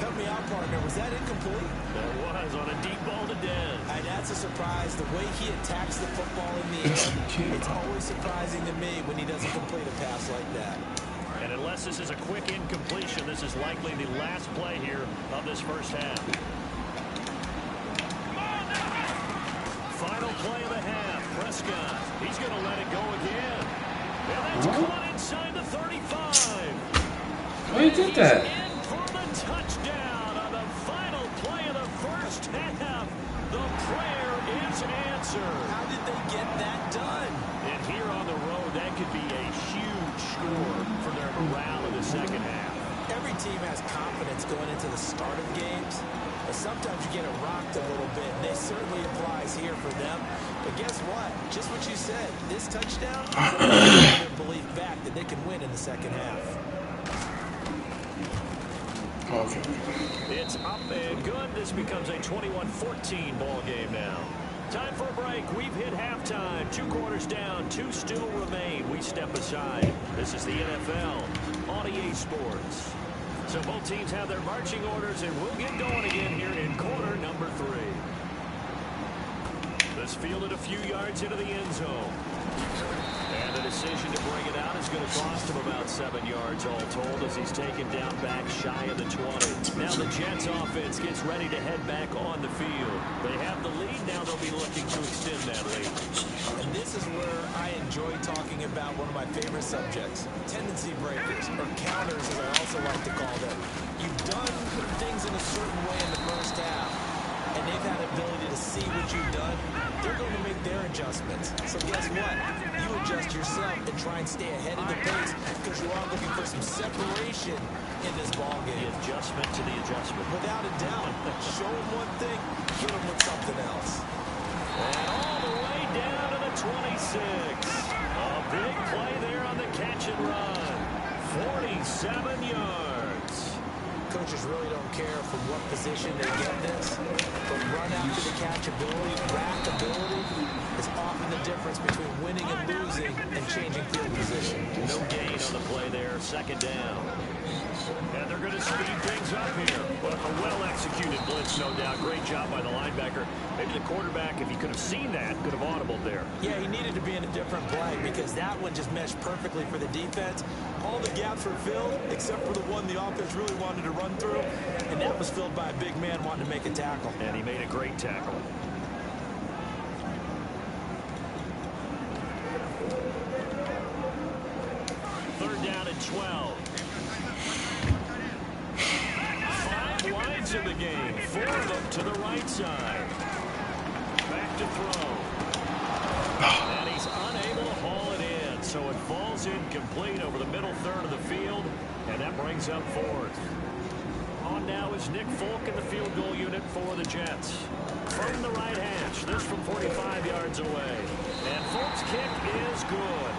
F: Help me out, partner. Was that incomplete?
A: That was on a deep ball to Dez.
F: And that's a surprise. The way he attacks the football in the air, it's always surprising to me when he doesn't complete a pass like that.
A: And unless this is a quick incompletion, this is likely the last play here of this first half. Final play of the half. Prescott, he's going to let it go again. And that's caught inside the 35.
I: Why you did that?
A: In for the touchdown on the final play of the first half. The prayer is answered.
F: How did they get that done?
A: And here on the road, that could be a huge score for their morale in the second half.
F: Every team has confidence going into the start of games, but sometimes you get it rocked a little bit, and this certainly applies here for them. But guess what? Just what you said, this touchdown is their belief back that they can win in the second half.
I: Okay.
A: It's up and good. This becomes a 21-14 ball game now. Time for a break. We've hit halftime. 2 quarters down. 2 still remain. We step aside. This is the NFL on EA Sports. So both teams have their marching orders, and we'll get going again here in quarter number 3. This fielded a few yards into the end zone. And the decision to bring it out is going to cost him about 7 yards all told as he's taken down back shy of the 20. Now the Jets offense gets ready to head back on the field. They have the lead. Now they'll be looking to extend that lead.
F: And this is where I enjoy talking about one of my favorite subjects, tendency breakers, or counters as I also like to call them. You've done things in a certain way in the first half, and they've had the ability to see what you've done. They're going to make their adjustments. So guess what? You adjust yourself and try and stay ahead of the pace because you are looking for some separation in this ball game.
A: The adjustment to the adjustment.
F: Without a doubt. Show them one thing, hit them with something else.
A: And all the way down to the 26. A big play there on the catch and run. 47 yards.
F: coaches really don't care from what position they get this, but run after the catch ability, rack ability is often the difference between winning and losing and changing field position.
A: No gain on the play there, second down. And they're going to speed things up here. But a well-executed blitz, no doubt. Great job by the linebacker. Maybe the quarterback, if he could have seen that, could have audibled there.
F: Yeah, he needed to be in a different play because that one just meshed perfectly for the defense. All the gaps were filled except for the one the offense really wanted to run through, and that was filled by a big man wanting to make a tackle.
A: And he made a great tackle. Third down and 12. 5 wides in the game. 4 of them to the right side. Back to throw. And he's unable to haul it in, so it falls incomplete over the middle third of the field, and that brings up 4th. On now is Nick Folk in the field goal unit for the Jets. From the right hash, this from 45 yards away. And Folk's kick is good.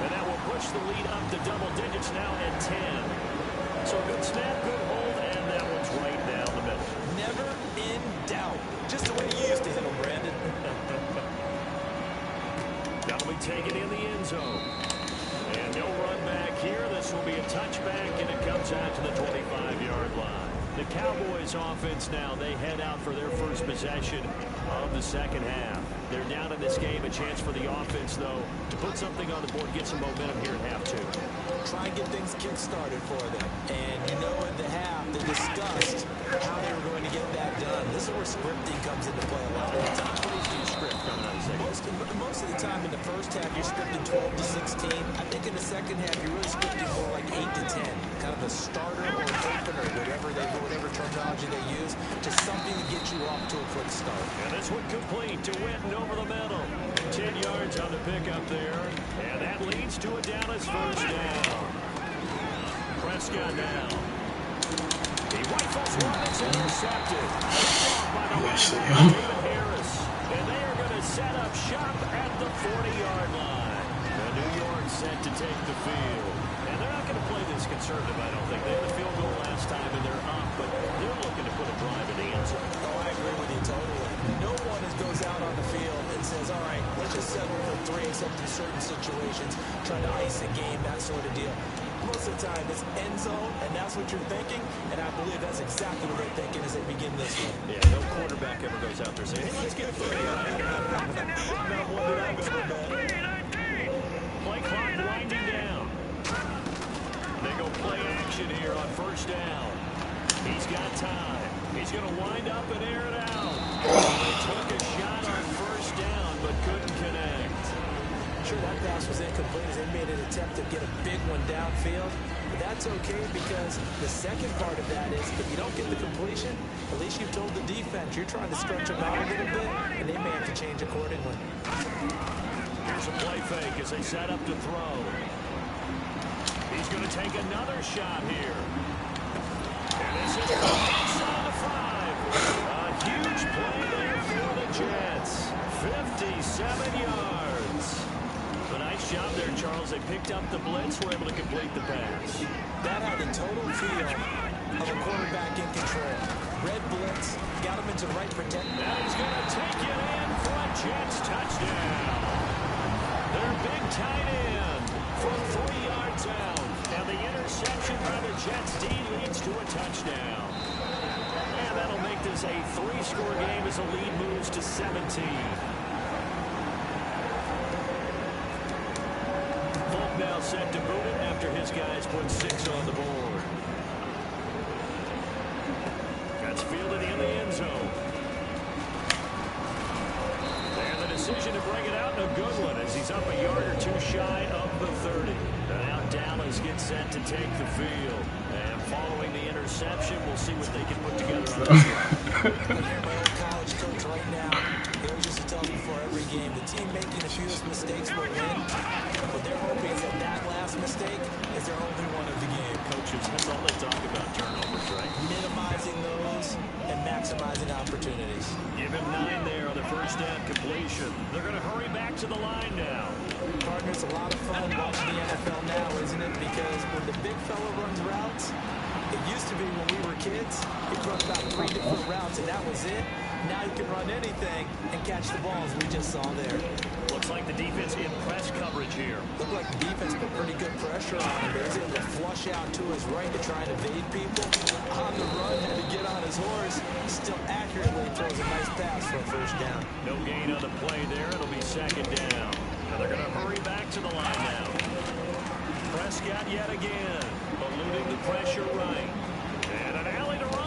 A: And that will push the lead up to double digits now at 10. So good snap, good hold, and that one's right down the middle.
F: Never in doubt. Just the way you used to hit him, Brandon.
A: That'll be taken in the end zone. And no run back here. This will be a touchback, and it comes out to the 25-yard line. The Cowboys offense now, they head out for their first possession of the second half. They're down in this game. A chance for the offense, though, to put something on the board, get some momentum here at half 2.
F: Try and get things kick-started for them. And you know in the half, they discussed how they were going to get that done. This is where scripting comes into play a lot of the time.
A: What do you script coming out of the second?
F: Most of the time in the first half, you're scripting 12 to 16. I think in the second half, you're really scripting more like 8 to 10. Kind of a starter or an opener, whatever terminology they use, just something to get you off to a quick start.
A: And this one complete to Witten over the middle. 10 yards on the pickup there. And that leads to a Dallas first down. Prescott now. He rifles one that's intercepted. Picked off by the linebacker, David Harris. And they are going to set up shop at the 40-yard line. The New York set to take the field. And they're not going to play this conservative, I don't think. They had a field goal last time, and they're up, but they're looking to put a drive in the end zone.
F: Oh, I agree with you totally. No one goes out on the field and says, all right, let's just settle for 3 except in certain situations, trying to ice a game, that sort of deal. Most of the time, it's end zone, and that's what you're thinking, and I believe that's exactly what they're thinking as they begin this one.
A: Yeah, no quarterback ever goes out there saying, hey, let's get 3.
F: Not one that I've ever met.
A: Play clock winding down. They go play action here on first down. He's got time. He's going to wind up and air it out. They took a shot on first down, but couldn't connect.
F: Sure, that pass was incomplete as they made an attempt to get a big one downfield. But that's okay because the second part of that is if you don't get the completion, at least you've told the defense you're trying to stretch them out a little bit, and they may have to change accordingly.
A: Here's a play fake as they set up to throw. He's going to take another shot here. And this is on the 5. A huge play there for the Jets. 57 yards. A nice job there, Charles. They picked up the blitz, were able to complete the pass.
F: That had the total feel of a quarterback in control. Red blitz, got him into right protection.
A: Now he's going to take it in for a Jets touchdown. Their big tight end from 3 yards out. And the interception by the Jets D leads to a touchdown. And that'll make this a 3-score game as the lead moves to 17. Folk now set to boot it after his guys put 6 on the board. That's fielded in the end zone. And the decision to bring it out, a good one, as he's up a yard or 2 shy of the 30. Now Dallas gets set to take the field. And following the interception, we'll see what they can put together on this one.
F: My old college coach right now, he always used to tell me before every game, the team making the fewest mistakes will win. But they're hoping that that last mistake is their only one of the game.
A: Coaches, that's all they talk about, turnovers, right?
F: Minimizing those and maximizing opportunities.
A: Give him 9 there on the first down completion. They're going to hurry back to the line now.
F: Partner, it's a lot of fun watching the NFL now, isn't it? Because when the big fella runs routes, It used to be when we were kids, he'd run about 3 different routes, and that was it. Now he can run anything and catch the ball, as we just saw there.
A: Looks like the defense in press coverage here.
F: Looked like the defense put pretty good pressure on him, but he was able to flush out to his right to try and evade people. On the run, had to get on his horse. Still accurately throws a nice pass for a first down.
A: No gain on the play there. It'll be second down. And they're going to hurry back to the line now. Prescott yet again, eluding the pressure right. And an alley to run.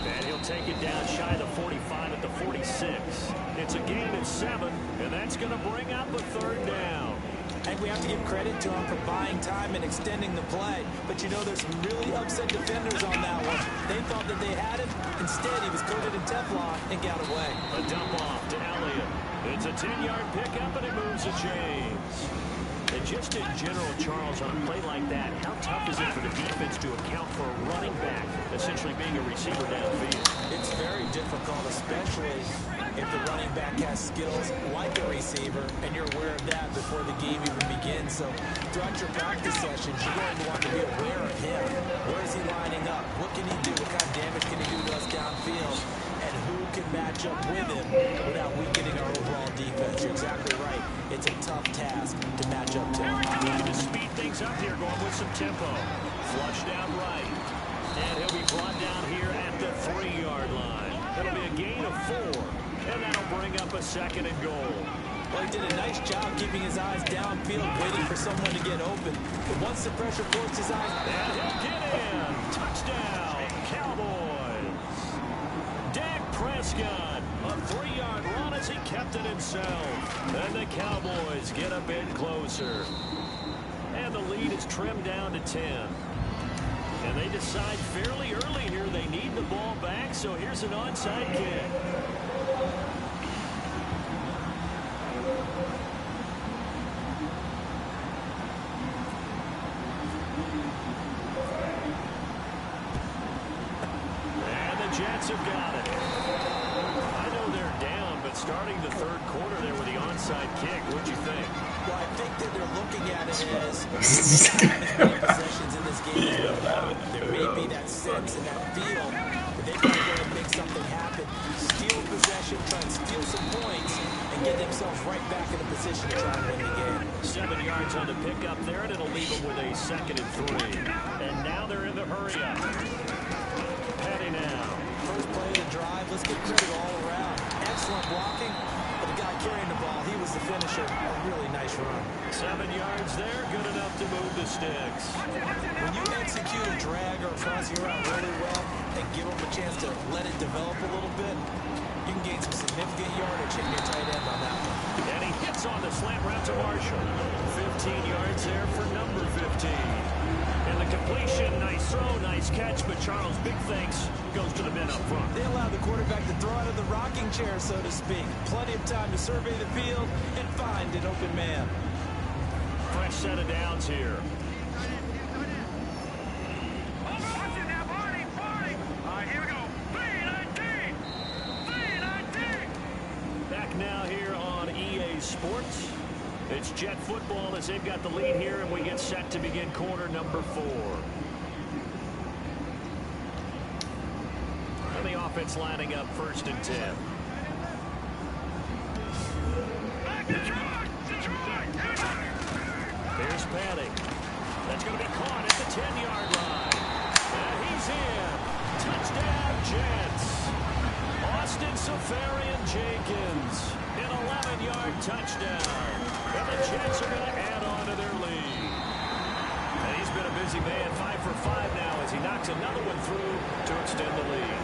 A: And he'll take it down shy of the 45 at the 46. It's a gain of 7, and that's going to bring up a third down.
F: And we have to give credit to him for buying time and extending the play. But you know, there's some really upset defenders on that one. They thought that they had him. Instead, he was coated in Teflon and got away.
A: A dump off to Elliott. It's a 10-yard pickup, and it moves to James. And just in general, Charles, on a play like that, how tough is it for the defense to account for a running back essentially being a receiver downfield?
F: It's very difficult, especially if the running back has skills like a receiver, and you're aware of that before the game even begins. So throughout your practice sessions, you're going to want to be aware of him. Where is he lining up? What can he do? What kind of damage can he do to us downfield? And who can match up with him without weakening our overall defense? You're exactly right. It's a tough task to match up to.
A: Looking to speed things up here, going with some tempo. Flush down right. And he'll be brought down here at the 3-yard line. That'll be a gain of 4. And that'll bring up a second and goal.
F: Well, he did a nice job keeping his eyes downfield, waiting for someone to get open. But once the pressure forced his eyes...
A: And he'll get in. Touchdown, Cowboys. Dak Prescott, a 3-yard run as he kept it himself. And the Cowboys get a bit closer. And the lead is trimmed down to 10. And they decide fairly early here they need the ball back, so here's an onside kick. And the Jets have got it. I know they're down, but starting the third quarter there with the onside kick, what'd you think?
F: Well, I think that they're looking at it as possessions in this game as we want. There may be that sense and that feel that they've got to go and make something happen. Steal possession, try and steal some points, and get themselves right back in a position to try and win the game.
A: 7 yards on the pickup there, and it'll leave them with a 2nd and 3. And now they're in the hurry-up. Petty now.
F: First play of the drive, let's get credit all around. Excellent blocking, but the guy carrying the ball, he was the finisher. A really nice run.
A: 7 yards there, good enough to move the sticks.
F: When you execute a drag or a crossing route really well and give them a chance to let it develop a little bit, you can gain some significant yardage in your tight end on that one.
A: And he hits on the slant route to Marshall. 15 yards there for number 15. And the completion, nice throw, nice catch, but Charles, big thanks goes to the men up front.
F: They allowed the quarterback to throw out of the rocking chair, so to speak. Plenty of time to survey the field and find an open man.
A: Fresh set of downs here.
G: Here we go. 3-19.
A: Back now here on EA Sports. It's Jet football as they've got the lead here, and we get set to begin quarter number 4. And the offense lining up 1st and 10. Here's Panning. That's going to be caught at the 10-yard line. And he's in. Touchdown, Jets. Austin Seferian-Jenkins, an 11-yard touchdown. And the Jets are going to add on to their lead. And he's been a busy man, 5 for 5 now as he knocks another one through to extend the lead.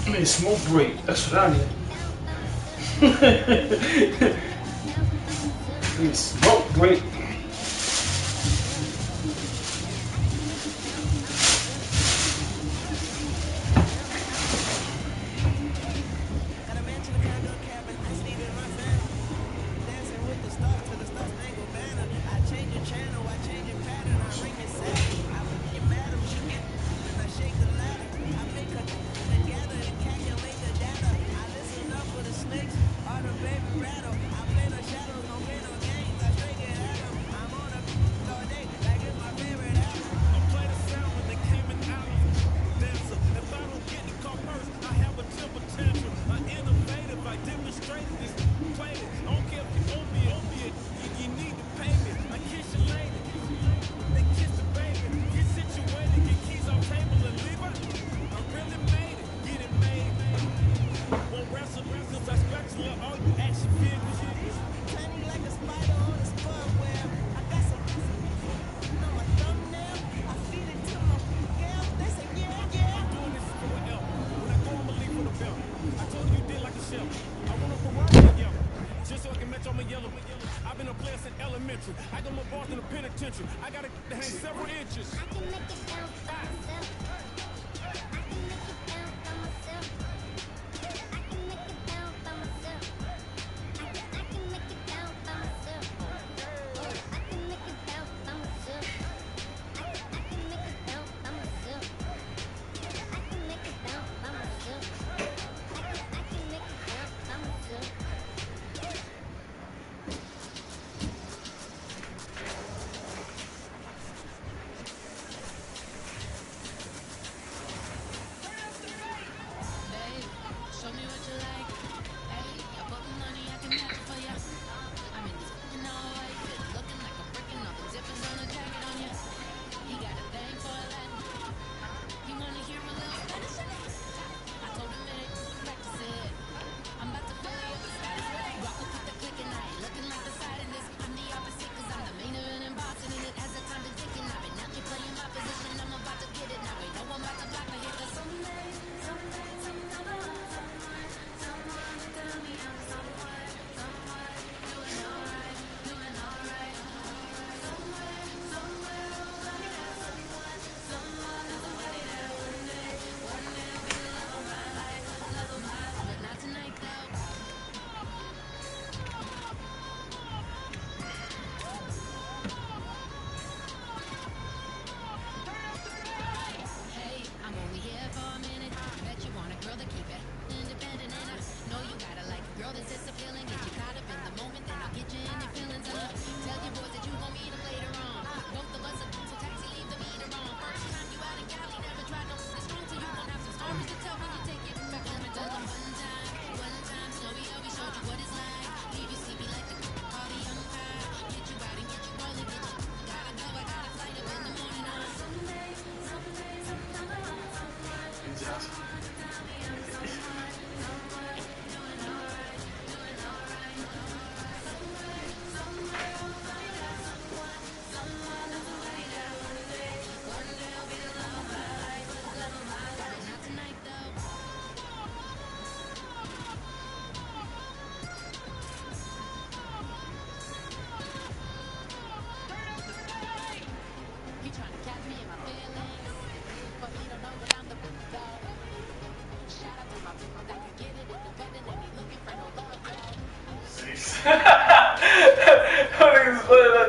I: I need a smoke break. That's what I need. I need a smoke break.
G: I've been a player since elementary. I got my balls in the penitentiary. I gotta hang several inches.
D: I can make it bounce by myself. I can make it bounce by myself. I can make it bounce by myself. I can make it bounce by myself. I can make it bounce by myself. I can make it bounce by myself. I can make it bounce by myself. I can make it bounce by myself.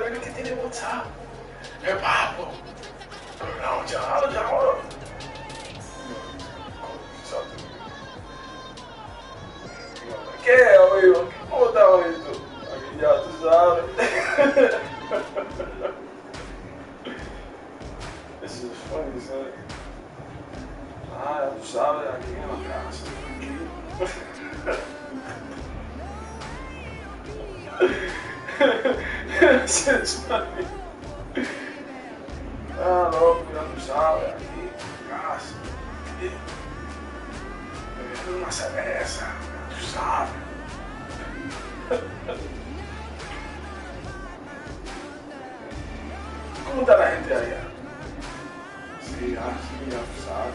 I: Mira que tiene WhatsApp. Es papo. Pero no, ya. ¿Qué, amigo? ¿Cómo estás bonito? Aquí ya, tú sabes. This is funny, son. Ah, tú sabes, aquí en la casa. Shit's funny. Ah, no, ya tú sabes, aquí en la casa. Bebiendo una cerveza, tú sabes. ¿Cómo está la gente allá? Sí, ya tú sabes.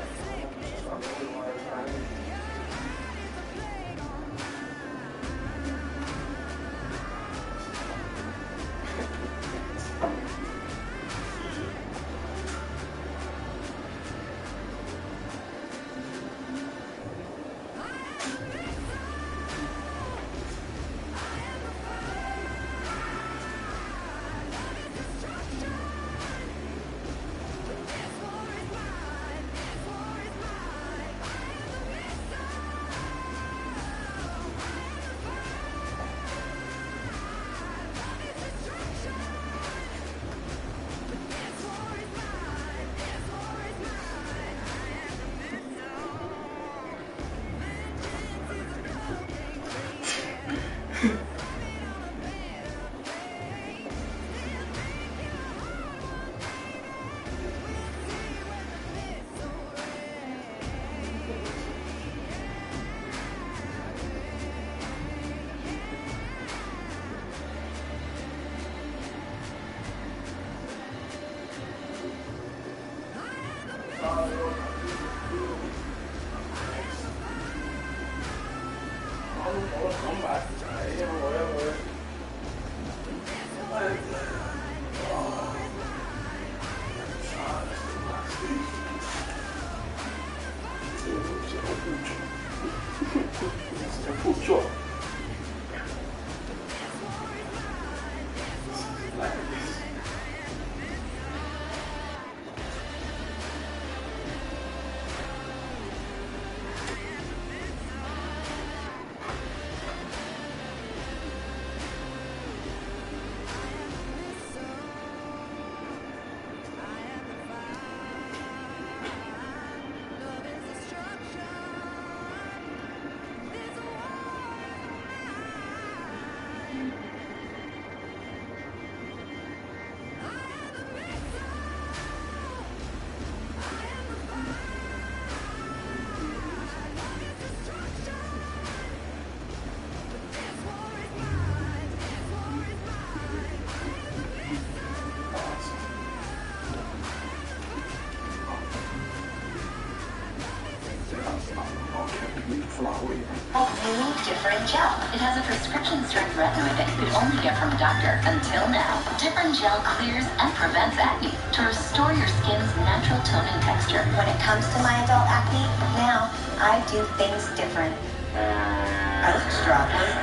J: New Different Gel. It has a prescription strength retinoid that you could only get from a doctor until now. Different Gel clears and prevents acne to restore your skin's natural tone and texture.
K: When it comes to my adult acne, now I do things different. I look strapless.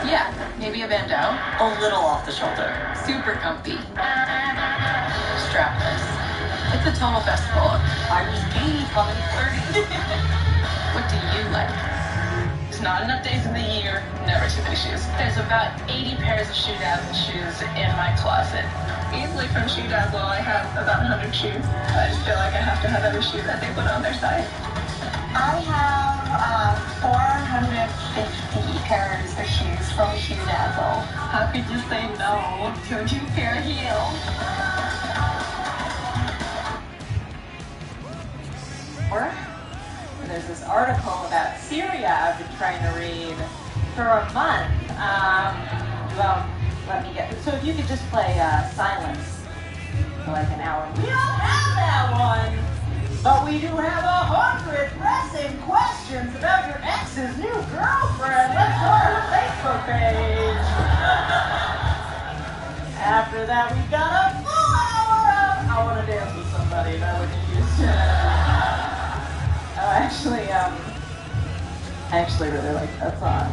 J: Yeah, maybe a bandeau.
K: A little off the shoulder.
J: Super comfy. Strapless. It's a total festival.
K: I was gay on 30.
J: What do you like? There's not enough days in the year, never too many shoes. There's about 80 pairs of Shoe Dazzle shoes in my closet. Easily from Shoe Dazzle, I have about 100 shoes. I just feel like I have to have every shoe that they put on their site.
K: I have 450 pairs of shoes from Shoe Dazzle.
J: How could you say no to a new pair of heels?
L: There's this article about Syria I've been trying to read for a month. Well, let me get. So if you could just play Silence for like an hour. We don't have that one, but we do have 100 pressing questions about your ex's new girlfriend. Let's go to her Facebook page. After that, we've got a full hour of I Want to Dance with Somebody. That would you used to. I actually really like that song.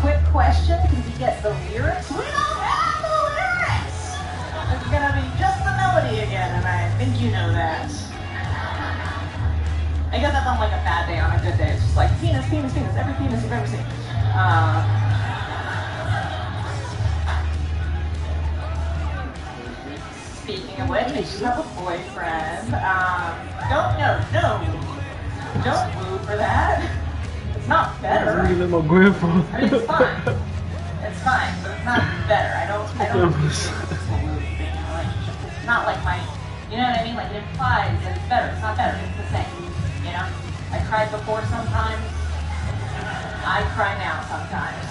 L: Quick question. question, can we get the lyrics? We don't have the lyrics! It's gonna be just the melody again, and I think you know that. I guess that's on like a bad day. On a good day, it's just like penis, penis, penis, every penis you've ever seen. Speaking of which, I just have a boyfriend. Don't woo for that. It's not better.
I: I'm looking at my grandfather.
L: I mean, it's fine. It's fine, but it's not better. I don't appreciate being in a relationship. It's not like my, you know what I mean? Like it implies that it's better. It's not better. It's the same. You know? I cried before sometimes. I cry now sometimes.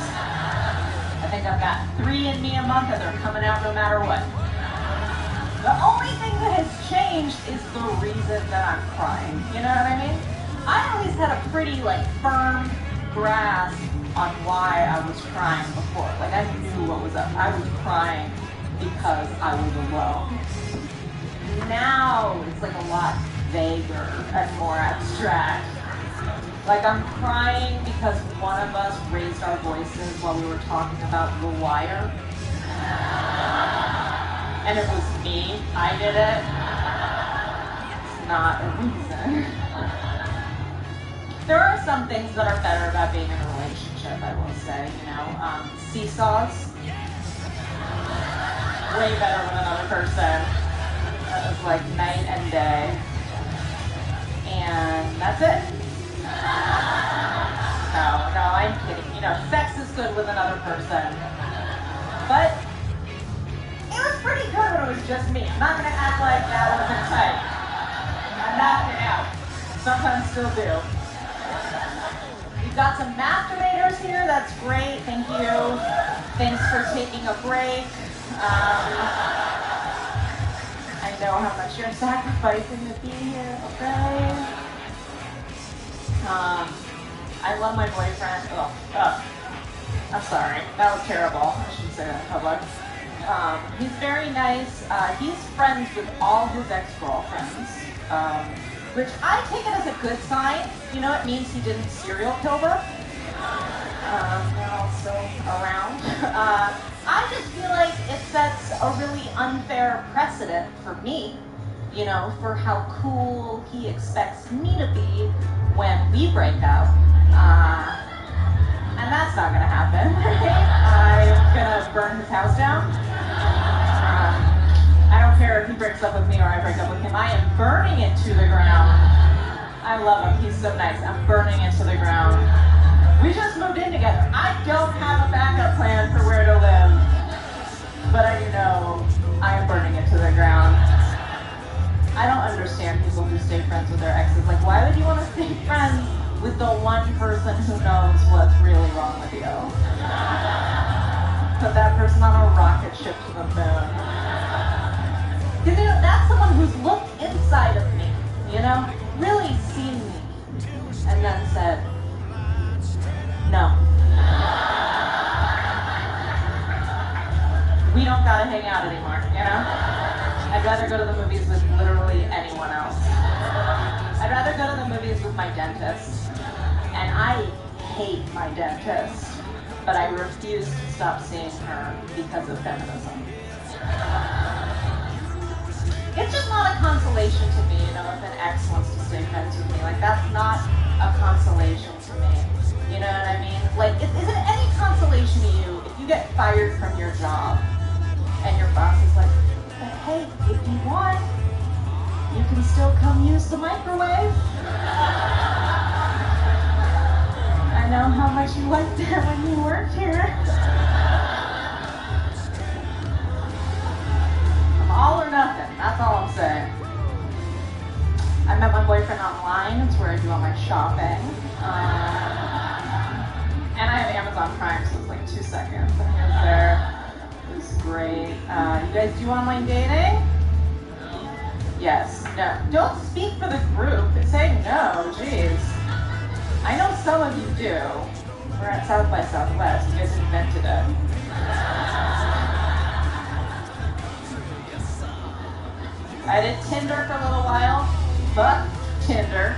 L: I think I've got 3 in me a month and they're coming out no matter what. The only thing that has changed is the reason that I'm crying. You know what I mean? I always had a pretty like firm grasp on why I was crying before. Like I knew what was up. I was crying because I was alone. Now it's like a lot vaguer and more abstract. Like I'm crying because one of us raised our voices while we were talking about The Wire. And it was me. I did it. It's not a reason. There are some things that are better about being in a relationship, I will say. You know, seesaws. Way better with another person. That was like night and day. And that's it. No, I'm kidding. You know, sex is good with another person. But it was pretty good when it was just me. I'm not gonna act like that wasn't tight. I knocked it out. Sometimes still do. We've got some masturbators here. That's great. Thank you. Thanks for taking a break. I know how much you're sacrificing to be here. Okay. I love my boyfriend. I'm sorry. That was terrible. I shouldn't say that in public. He's very nice. He's friends with all his ex-girlfriends, which I take it as a good sign. You know, it means he didn't serial kill them. They're all still around. I just feel like it sets a really unfair precedent for me, you know, for how cool he expects me to be when we break up. And that's not gonna happen, right? I'm gonna burn his house down. I don't care if he breaks up with me or I break up with him. I am burning it to the ground. I love him. He's so nice. I'm burning it to the ground. We just moved in together. I don't have a backup plan for where to live. But I know I am burning it to the ground. I don't understand people who stay friends with their exes. Like, why would you want to stay friends with the one person who knows what's really wrong with you? Put that person on a rocket ship to the moon. Because, you know, that's someone who's looked inside of me, you know? Really seen me. And then said, no. We don't gotta hang out anymore, you know? I'd rather go to the movies with literally anyone else. I'd rather go to the movies with my dentist. And I hate my dentist, but I refuse to stop seeing her because of feminism. It's just not a consolation to me, you know, if an ex wants to stay friends with me. Like, that's not a consolation to me. You know what I mean? Like, is it any consolation to you if you get fired from your job and your boss is like, but hey, if you want, you can still come use the microwave. I know how much you liked it when you worked here. I'm all or nothing, that's all I'm saying. I met my boyfriend online, it's where I do all my shopping. And I have Amazon Prime, so it's like 2 seconds. And he was there. It was great. You guys do online dating? Yes. No. Don't speak for the group. Say no. Jeez. I know some of you do. We're at South by Southwest. You guys invented it. I did Tinder for a little while. Fuck Tinder.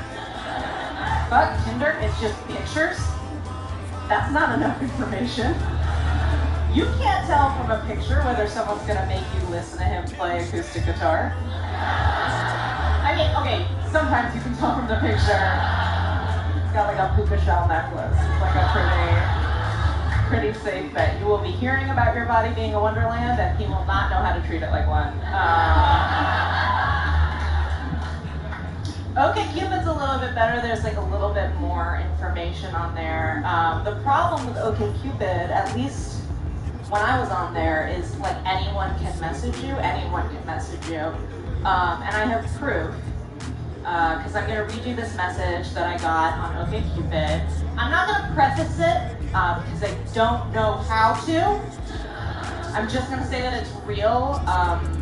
L: Fuck Tinder. It's just pictures. That's not enough information. You can't tell from a picture whether someone's gonna make you listen to him play acoustic guitar. I mean, okay, sometimes you can tell from the picture. He's got like a puka shell necklace. It's like a pretty safe bet. You will be hearing about your body being a wonderland, and he will not know how to treat it like one. OkCupid's a little bit better. There's like a little bit more information on there. The problem with OkCupid, at least when I was on there, is like anyone can message you. Anyone can message you. And I have proof, because I'm going to read you this message that I got on OkCupid. I'm not going to preface it, because I don't know how to. I'm just going to say that it's real.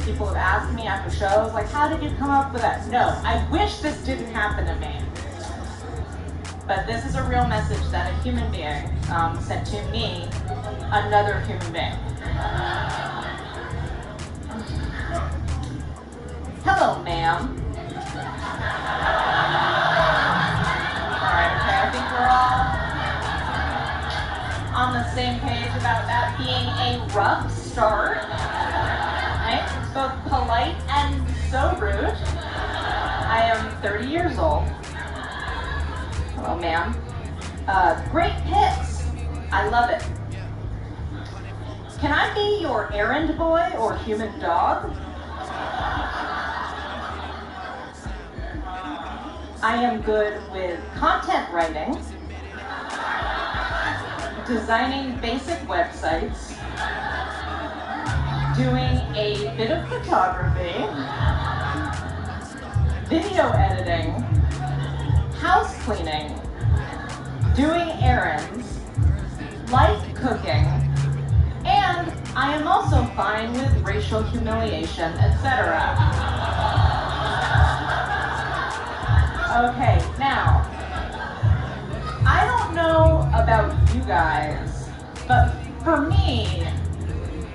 L: People have asked me after shows, like, how did you come up with that? No, I wish this didn't happen to me. But this is a real message that a human being sent to me, another human being. Hello, ma'am. Alright, okay, I think we're all on the same page about that being a rough start. Right? It's both polite and so rude. I am 30 years old. Hello, ma'am. Great pics. I love it. Can I be your errand boy or human dog? I am good with content writing, designing basic websites, doing a bit of photography, video editing, house cleaning, doing errands, light cooking, and I am also fine with racial humiliation, etc. Okay, now, I don't know about you guys, but for me,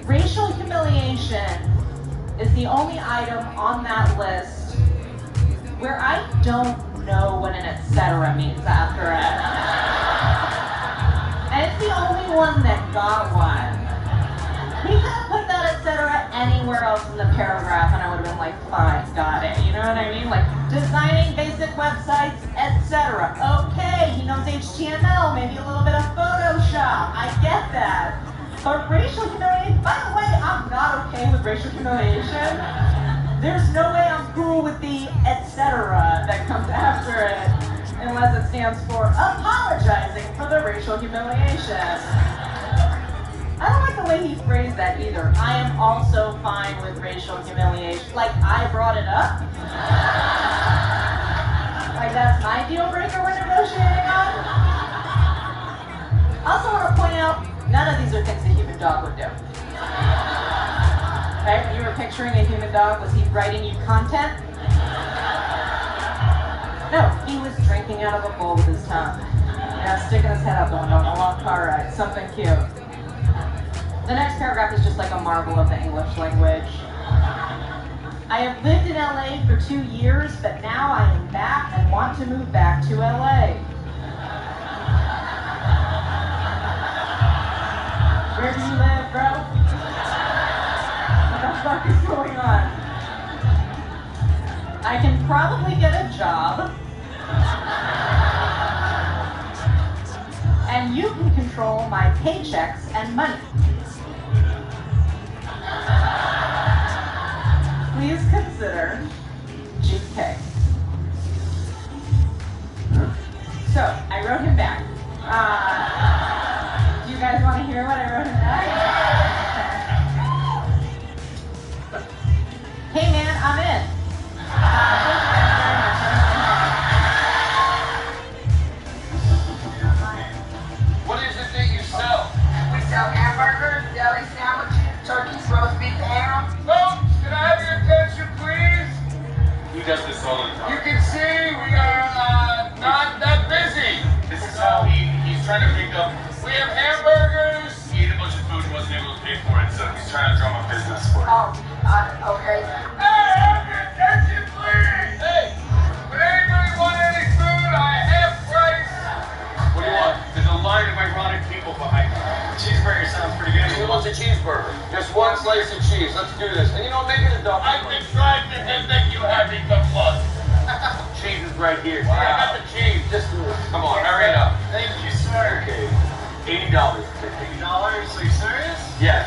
L: racial humiliation is the only item on that list where I don't know what an etc. means after it. And it's the only one that got one. He could have put that etc. anywhere else in the paragraph and I would have been like, fine, got it. You know what I mean? Like, designing basic websites, etc. Okay, he knows HTML, maybe a little bit of Photoshop. I get that. But racial humiliation, by the way, I'm not okay with racial humiliation. There's no way I'm cool with the etc. that comes after it, unless it stands for apologizing for the racial humiliation. I don't like the way he phrased that either. I am also fine with racial humiliation. Like, I brought it up. Like, that's my deal breaker we're negotiating on. I also want to point out, none of these are things a human dog would do. Right? When you were picturing a human dog, was he writing you content? No, he was drinking out of a bowl with his tongue. Yeah, sticking his head out the window on a long car ride. Something cute. The next paragraph is just like a marvel of the English language. I have lived in LA for 2 years, but now I am back and want to move back to LA. Where do you live, bro? What the fuck is going on? I can probably get a job. And you can control my paychecks and money. Please consider GK. So, I wrote him back. Do you guys want to hear what I wrote him back? Hey man, I'm in.
M: What is it that you sell?
N: We sell hamburgers, deli sandwiches, turkeys, roast beef, ham.
M: Folks, can I have your attention, please?
I: He does this all the time.
M: You can see we are not that busy.
I: This is how he's trying to pick up.
M: We have hamburgers.
I: He ate a bunch of food and wasn't able to pay for it, so he's trying to drum up business for it.
N: Oh, okay.
M: Hey, have your attention, please. Hey, would anybody want any food? I have price.
I: What do you want? There's a line of ironic people behind you. Cheeseburger sounds pretty good. Who wants a
O: Just one slice of cheese. Let's do this. And you know, make it a double.
M: I've been trying to make you happy for months.
O: Cheese is right here.
M: Well, I got the cheese.
O: Just come on, hurry it up.
M: Thank you, sir.
O: Okay. $80.
M: $80? Are you serious?
O: Yeah.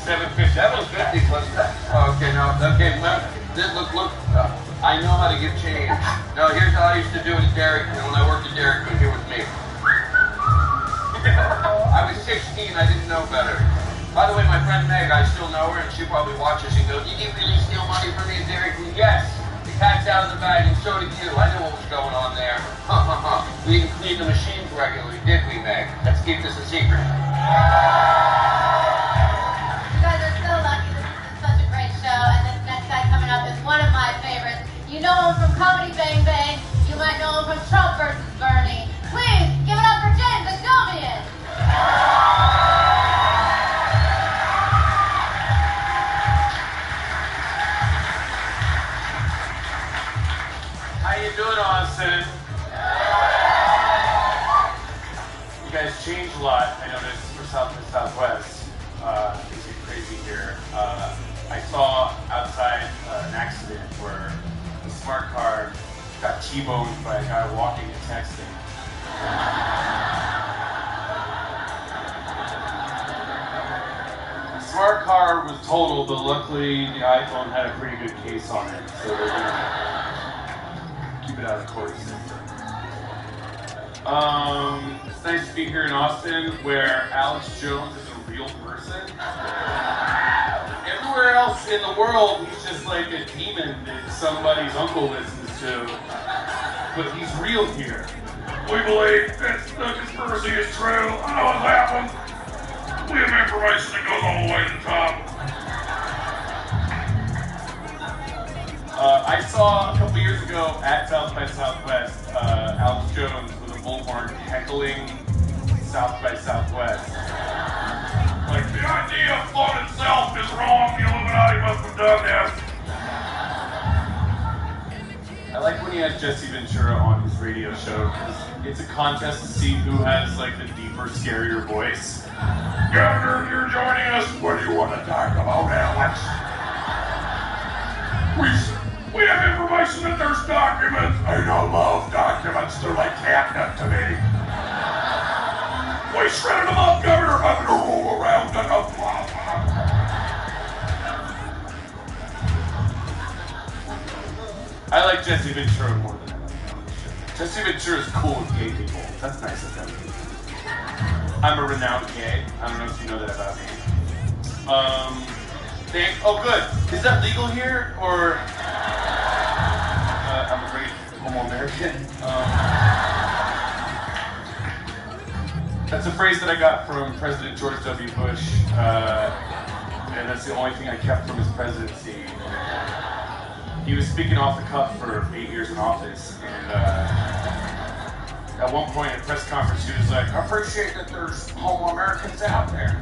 O: $7.50. $7.50 plus that. Okay, no. Okay, look. I know how to give change. No, here's how I used to do it at Derek. And when I worked at Derek, it was here with me. I was 16. I didn't know better. By the way, my friend Meg, I still know her, and she probably watches. She goes, "Did you really steal money from me and Derek?" And yes. The cat's out of the bag, and so did you. I knew what was going on there. We didn't clean the machines regularly, did we, Meg? Let's keep this a secret.
P: You guys are so lucky. This is such a great show, and this next guy coming up is one of my favorites. You know him from Comedy Bang Bang. You might know him from Trump versus Bernie. Please give it up for James Adomian.
O: How you doing, Austin? You guys changed a lot, I noticed, for South and Southwest. Things get crazy here. I saw outside an accident where a smart car got T-boned by a guy walking and texting. The smart car was totaled, but luckily the iPhone had a pretty good case on it, so they're gonna keep it out of court system. It's nice to be here in Austin, where Alex Jones is a real person. Everywhere else in the world, he's just like a demon that somebody's uncle listens to. But he's real here.
Q: We believe that the conspiracy is true. I know what happened. We have information that goes all the way to the top.
O: I saw a couple years ago at South by Southwest, Alex Jones with a bullhorn heckling South by Southwest.
Q: Like, the idea of fun itself is wrong. The Illuminati must have done this.
O: I like when he has Jesse Ventura on his radio show, because it's a contest to see who has like the deeper, scarier voice.
Q: Governor, you're joining us. What do you want to talk about, Alex? We have information that there's documents. I don't love documents. They're like catnip to me. We shredded them up, Governor. I'm gonna roll around and up.
O: I like Jesse Ventura more than I like Alex. Jesse Ventura is cool with gay people. That's nice of him. I'm a renowned gay. I don't know if you know that about me. Oh, good. Is that legal here, or I'm a great homo-American? That's a phrase that I got from President George W. Bush, and that's the only thing I kept from his presidency. He was speaking off the cuff for 8 years in office, and at one point at a press conference, he was like, "I appreciate that there's homo-Americans out there."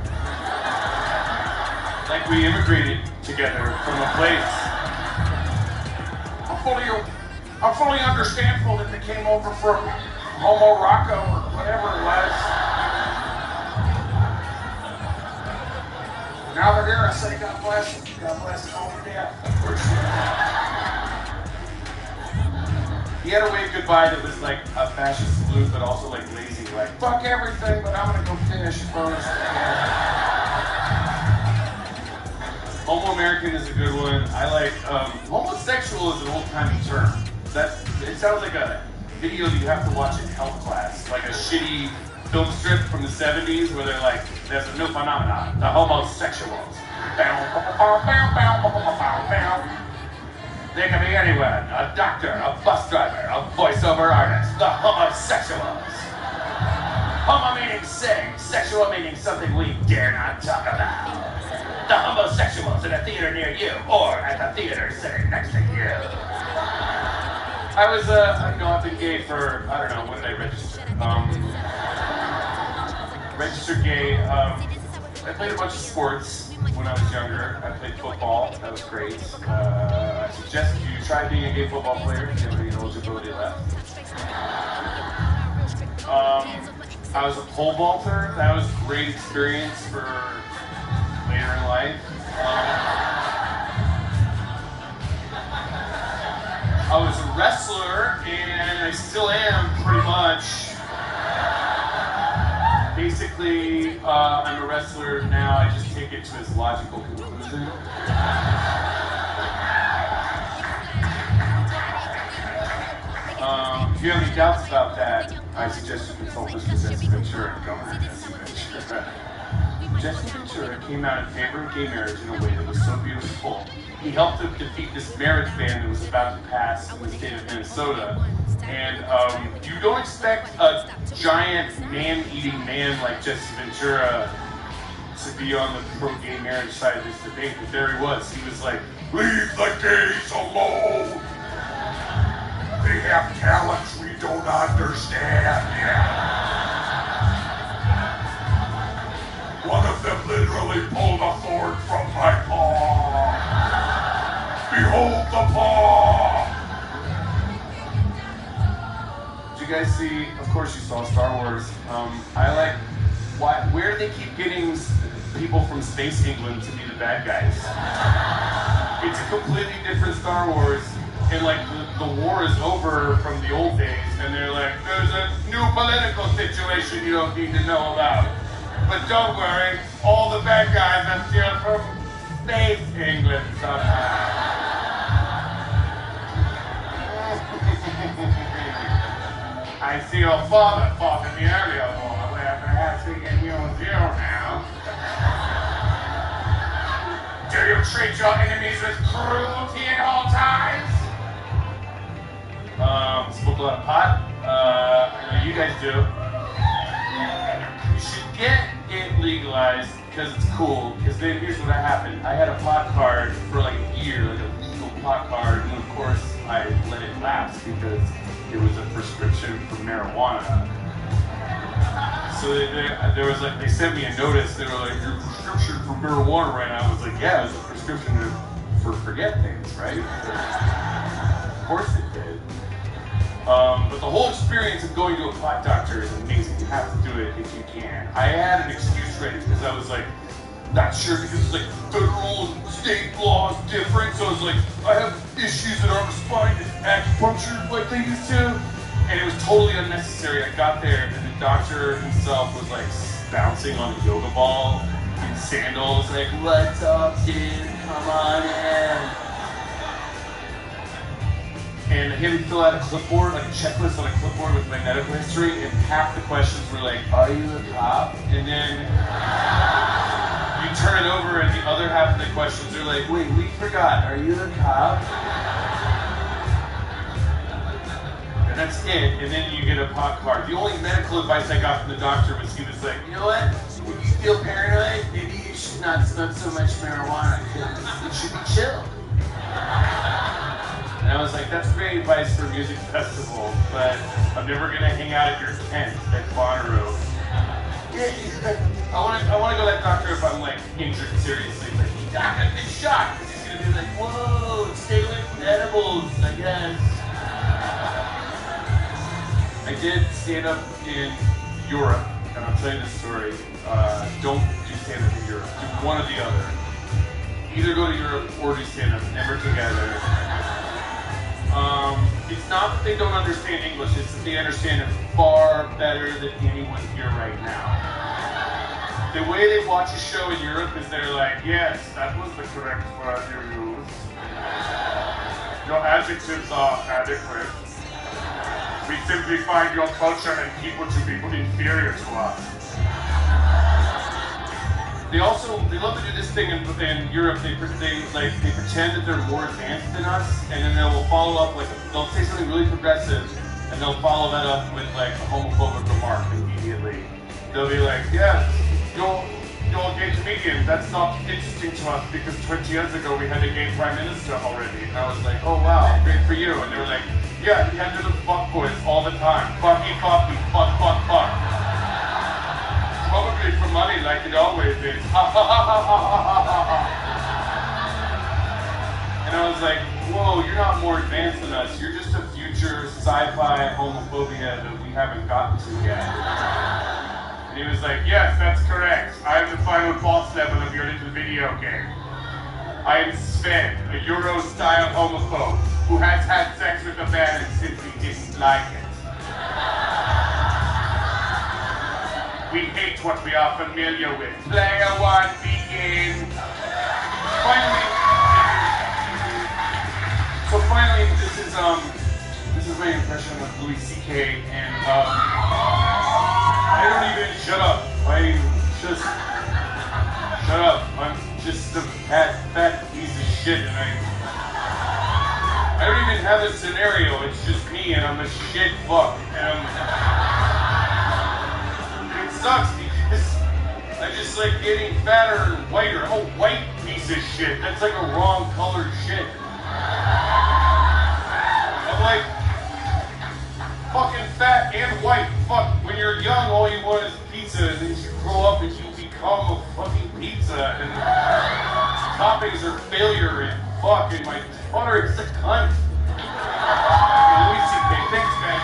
O: Like we immigrated together from a place.
Q: I'm fully understandful that they came over from Homo Rocco or whatever it was. Now they're here, I say God bless them. God bless them all to death.
O: He had a wave goodbye that was like a fascist salute, but also like lazy, like,
Q: fuck everything, but I'm gonna go finish first.
O: Homo-American is a good one. I like, homosexual is an old-timey term. It sounds like a video that you have to watch in health class, like a shitty film strip from the 70s where they're like, there's a new phenomenon, the homosexuals. They can be anyone, a doctor, a bus driver, a voiceover artist, the homosexuals. Homo meaning sing, sexual meaning something we dare not talk about. The homosexuals in a theater near you, or at the theater sitting next to you. I've been gay for, I don't know, when did I register? Registered gay. I played a bunch of sports when I was younger. I played football, that was great. I suggest you try being a gay football player if you have any eligibility left. I was a pole vaulter. That was a great experience for later in life. I was a wrestler, and I still am, pretty much. Basically, I'm a wrestler now. I just take it to its logical conclusion. If you have any doubts about that, I suggest you consult Mr. Jesse Ventura, Governor Jesse Ventura. Jesse Ventura came out in favor of gay marriage in a way that was so beautiful. He helped to defeat this marriage ban that was about to pass in the state of Minnesota. And you don't expect a giant man-eating man like Jesse Ventura to be on the pro-gay marriage side of this debate, but there he was. He was like,
Q: Leave the gays alone! They have talents we don't understand yet. One of them literally pulled a thorn from my paw. Behold the paw!
O: Did you guys see, of course you saw Star Wars. I like, where do they keep getting people from Space England to be the bad guys? It's a completely different Star Wars. And like the war is over from the old days, and they're like, there's a new political situation you don't need to know about. But don't worry, all the bad guys are still from Space England somehow. I see your father fought in the earlier war, where perhaps he can use you now. Do you treat your enemies with cruelty at all times? Smoke a lot of pot. I know you guys do. You should get it legalized because it's cool. Because then here's what happened. I had a pot card for like a year, like a legal pot card, and of course I let it lapse because it was a prescription for marijuana. So there was like, they sent me a notice. They were like, your prescription for marijuana right now. I was like, yeah, it was a prescription for forget things, right? Of course it did. But the whole experience of going to a pot doctor is amazing. You have to do it if you can. I had an excuse ready because I was like, not sure because it's like federal and state laws different. So I was like, I have issues that aren't responding to acupuncture like they used to. And it was totally unnecessary. I got there and the doctor himself was like bouncing on a yoga ball in sandals, like, what's up, dude? Come on in. And I had to fill out a clipboard, like a checklist on a clipboard with my medical history, and half the questions were like, are you a cop? And then you turn it over and the other half of the questions are like, wait, we forgot, are you a cop? And that's it, and then you get a pot card. The only medical advice I got from the doctor was he was like, you know what, if you feel paranoid, maybe you should not smoke so much marijuana, because it should be chill. And I was like, that's great advice for a music festival, but I'm never gonna hang out at your tent at Bonnaroo. I want to go to that doctor if I'm like injured seriously. Like, doc, I've been shot. He's gonna be like, whoa, stay away from edibles, I guess. I did stand up in Europe, and I'll tell you this story. Don't do stand up in Europe. Do one or the other. Either go to Europe or do stand up, never together. It's not that they don't understand English, it's that they understand it far better than anyone here right now. The way they watch a show in Europe is they're like, yes, that was the correct word you used. Your adjectives are adequate. We simply find your culture and people to be inferior to us. They love to do this thing in Europe. They pretend that they're more advanced than us, and then they will follow up they'll say something really progressive, and they'll follow that up with like a homophobic remark immediately. They'll be like, "Yeah, you're a gay comedian. That's not interesting to us because 20 years ago we had a gay prime minister already." And I was like, "Oh wow, great for you." And they were like, "Yeah, he had little fuck boys all the time. Fucky, fucky, fuck, fuck, fuck." Probably for money, like it always is. And I was like, whoa, you're not more advanced than us. You're just a future sci-fi homophobia that we haven't gotten to yet. And he was like, yes, that's correct. I am the final boss level of your little video game. I am Sven, a Euro-style homophobe who has had sex with a man and simply didn't like it. We hate what we are familiar with. Player one, begin. Finally, this is my impression of Louis C.K. and I don't even shut up. Shut up. I'm just a fat piece of shit, and I don't even have a scenario. It's just me, and I'm a shit fuck, and it sucks because I just like getting fatter and whiter. I'm a white piece of shit. That's like a wrong colored shit. I'm like fucking fat and white. Fuck, when you're young, all you want is pizza, and then you grow up and you become a fucking pizza, and toppings are failure, and fuck, and my butter is a cunt. Louis C.K., thanks, man.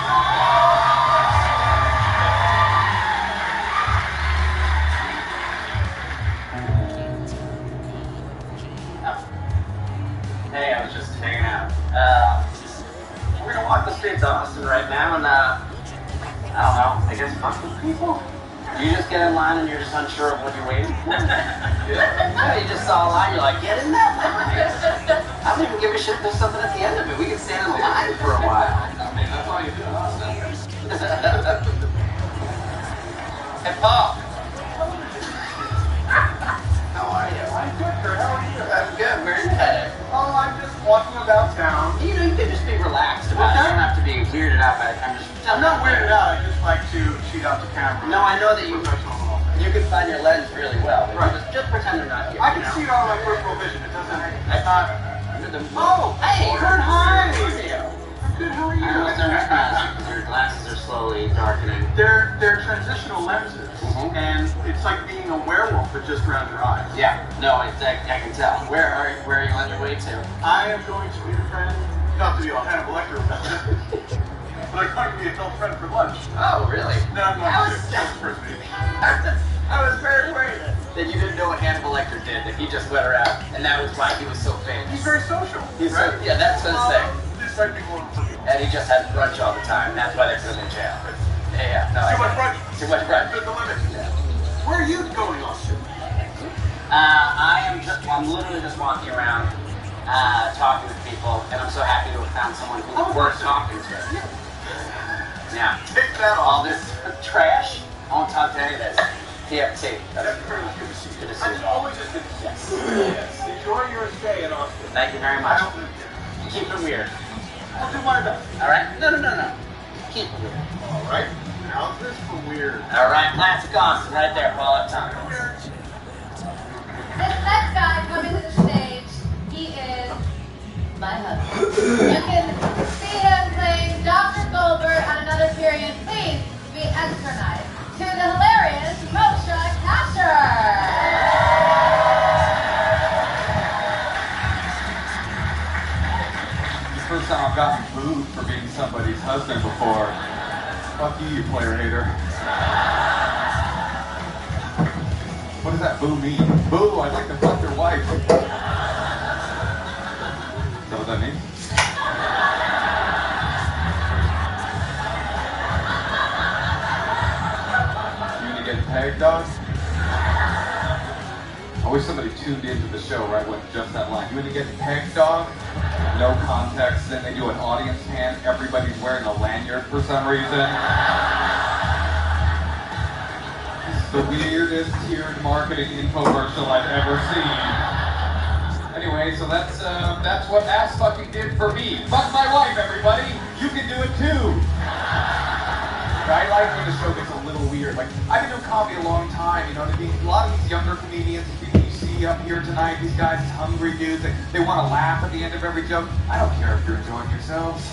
R: Hey, I was just hanging out. We're gonna walk the streets of Austin right now, and I don't know, I guess fuck with people. You just get in line and you're just unsure of what you're waiting for. Yeah, you just saw a line, you're like, get in that line. I don't even give a shit if there's something at the end of it. We can stand in the line for a while. I mean, that's all you do in Austin. Hey, Paul. How are you? I'm good, Kurt. How are you? I'm good. Where are you headed? Oh, I'm just walking about town. You know, you can just be relaxed about it. You don't have to be weirded out by it. I'm not weirded out. I just like to cheat out the camera. No, I know that you can find your lens really well. Right. Just pretend they're not here. I can see it all in my peripheral vision. It doesn't. I thought. Oh, hey, Kurt, hi. Good. How are you? I don't recognize you because your glasses are slowly darkening. They're transitional lenses, and it's like being a werewolf, but just around your eyes. Yeah. No, I can tell. Where are you on your way to? I am going to meet a friend. Not to be all Hannibal Lecter about it. But I'm going to be a old friend for lunch. Oh, really? No, I'm going to first meeting. I was very worried that you didn't know what Hannibal Lecter did, that he just let her out, and that was why he was so famous. He's very social. He's right? Yeah, that's what I'm saying. And he just had brunch all the time. That's why they put him in jail. Yeah. No, too much brunch. Too much brunch. The limit. Yeah. Where are you going, Austin? I'm literally just walking around, talking with people, and I'm so happy to have found someone who's worth talking to. Yeah. Take that off. All this trash. I won't talk to any of this. TFT. That's very good to see you. Good to see you. Always good to see you. Yes. Enjoy your stay in Austin. Thank you very much. Keep it weird. I'll do my best. All right? No. Keep it weird. All right. How's this for weird? All right. Classic Austin right there, Paul. Up top.
P: This next guy coming to the stage, he is my husband. You can see him playing Dr. Goldberg on Another Period. Please be extra nice to the hilarious Moshe Kasher.
S: First time I've gotten booed for being somebody's husband before. Fuck you player hater. What does that boo mean? Boo, I'd like to fuck your wife. Is that what that means? You gonna get pegged, dog? I wish somebody tuned into the show right when just that line. You gonna get pegged, dog? No context, then they do an audience hand. Everybody's wearing a lanyard for some reason. This is the weirdest tiered marketing infomercial I've ever seen. Anyway, so that's what ass fucking did for me. Fuck my wife, everybody. You can do it too. I like when the show gets a little weird. Like, I've been doing comedy a long time, you know what I mean? A lot of these younger comedians, people you see up here tonight, these guys, hungry dudes, they want to laugh at the end of every joke. I don't care if you're enjoying yourselves.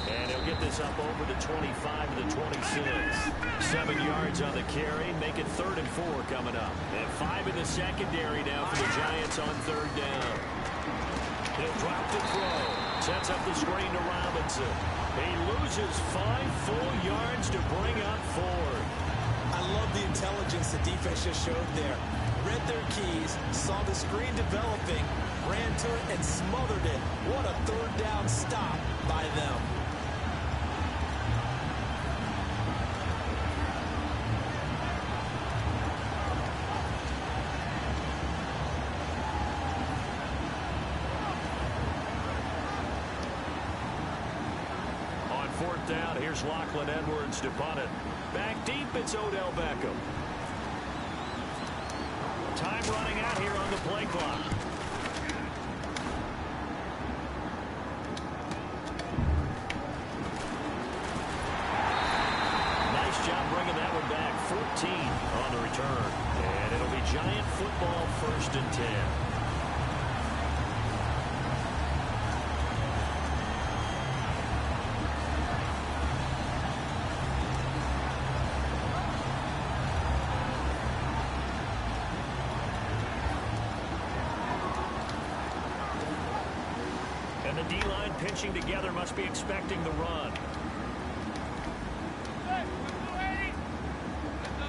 A: And he'll get this up over the 25 to the 26. 7 yards on the carry. Make it 3rd and 4 coming up. And 5 in the secondary now for the Giants on 3rd down. He'll drop the throw. Sets up the screen to Robinson. He loses 5 full yards to bring up 4.
F: I love the intelligence the defense just showed there. Read their keys, saw the screen developing, ran to it and smothered it. What a 3rd down stop by them.
A: On 4th down, here's Lachlan Edwards to punt it. Back deep, it's Odell Beckham. Time running out here on the play clock. Nice job bringing that one back. 14 on the return. And it'll be Giant football, 1st and 10. D-line pinching together, must be expecting the run.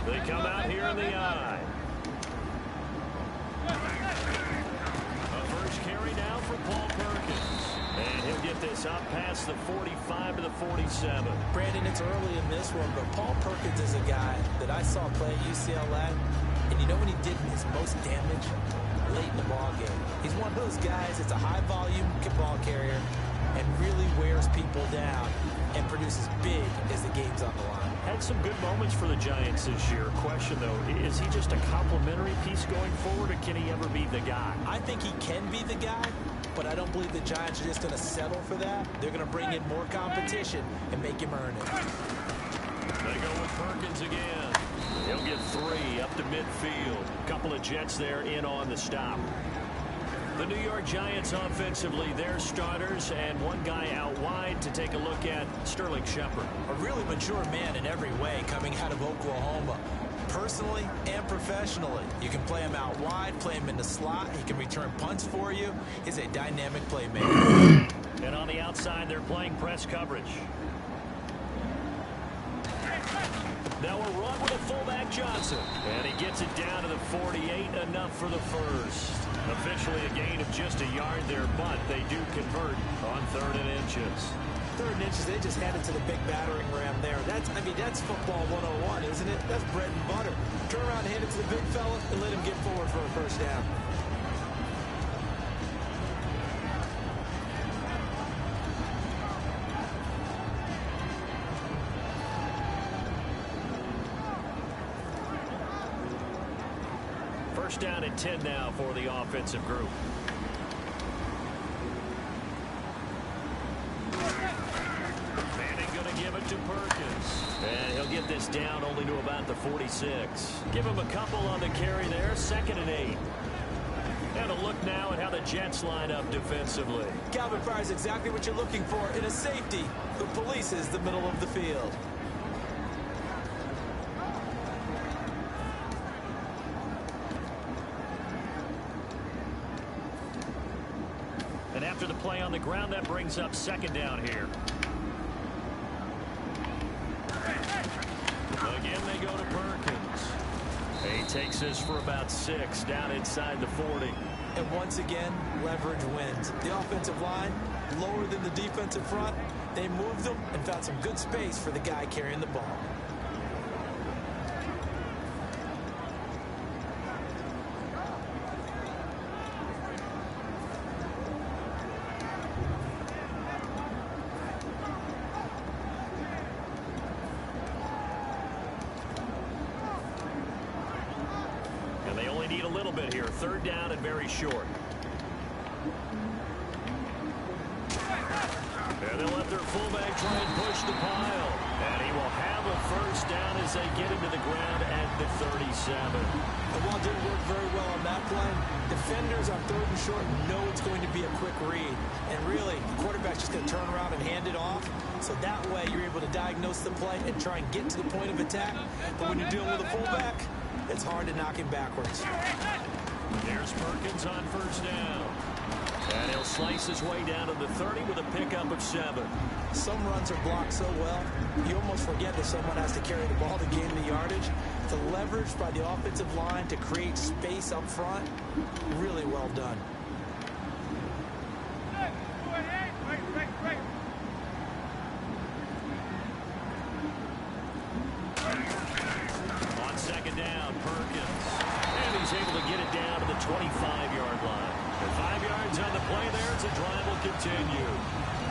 A: They come out here in the eye. A first carry now for Paul Perkins. And he'll get this up past the 45 to the 47.
F: Brandon, it's early in this one, but Paul Perkins is a guy that I saw play at UCLA. And you know when he did his most damage? Late in the ball game. He's one of those guys that's a high-volume ball carrier and really wears people down and produces big as the game's on the line.
A: Had some good moments for the Giants this year. Question, though, is he just a complimentary piece going forward, or can he ever be the guy?
F: I think he can be the guy, but I don't believe the Giants are just going to settle for that. They're going to bring in more competition and make him earn it.
A: They go with Perkins again. He'll get 3 up to midfield. Couple of Jets there in on the stop. The New York Giants offensively, their starters, and one guy out wide to take a look at, Sterling Shepard.
F: A really mature man in every way coming out of Oklahoma. Personally and professionally. You can play him out wide, play him in the slot. He can return punts for you. He's a dynamic playmaker.
A: And on the outside, they're playing press coverage. Now a run with a fullback Johnson. And he gets it down to the 48, enough for the first. Officially a gain of just a yard there, but they do convert on 3rd and inches.
F: 3rd and inches, they just had it to the big battering ram there. That's football 101, isn't it? That's bread and butter. Turn around and hand it to the big fella and let him get forward for a first down.
A: First down and 10 now for the offensive group. Manning going to give it to Perkins. And he'll get this down only to about the 46. Give him a couple on the carry there. 2nd and 8. And a look now at how the Jets line up defensively.
F: Calvin Pryor is exactly what you're looking for in a safety who polices the middle of the field.
A: And after the play on the ground, that brings up 2nd down here. Again, they go to Perkins. He takes this for about 6 down inside the 40.
F: And once again, leverage wins. The offensive line, lower than the defensive front. They moved them and found some good space for the guy carrying the ball.
A: Need a little bit here. 3rd down and very short. And they'll let their fullback try and push the pile. And he will have a first down as they get into the ground at the 37.
F: The ball didn't work very well on that play. Defenders on 3rd and short know it's going to be a quick read. And really, the quarterback's just going to turn around and hand it off. So that way, you're able to diagnose the play and try and get to the point of attack. But when you're dealing with a fullback, it's hard to knock him backwards.
A: There's Perkins on 1st down. And he'll slice his way down to the 30 with a pickup of 7.
F: Some runs are blocked so well, you almost forget that someone has to carry the ball to gain the yardage. The leverage by the offensive line to create space up front, really well done.
A: On 2nd down, Perkins. And he's able to get it down to the 25-yard line. And 5 yards on the play there as the drive will continue.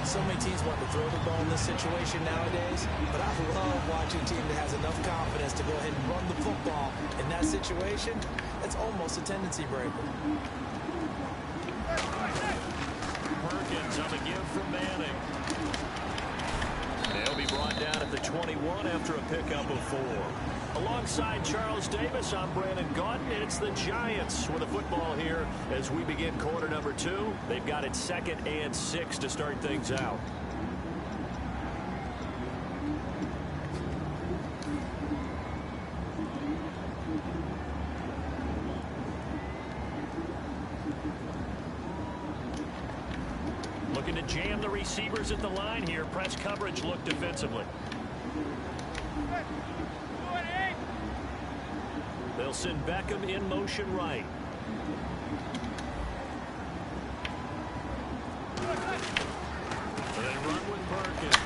F: So many teams want to throw the ball in this situation nowadays, but I love watching a team that has enough confidence to go ahead and run the football. In that situation, it's almost a tendency breaker.
A: Perkins on the give from Manning. They'll be brought down at the 21 after a pickup of 4. Alongside Charles Davis, I'm Brandon Gaudin. It's the Giants with the football here as we begin quarter number 2. They've got it 2nd and 6 to start things out. looking to jam the receivers at the line here. Press coverage look defensively. They'll send Beckham in motion right. And they run with Perkins.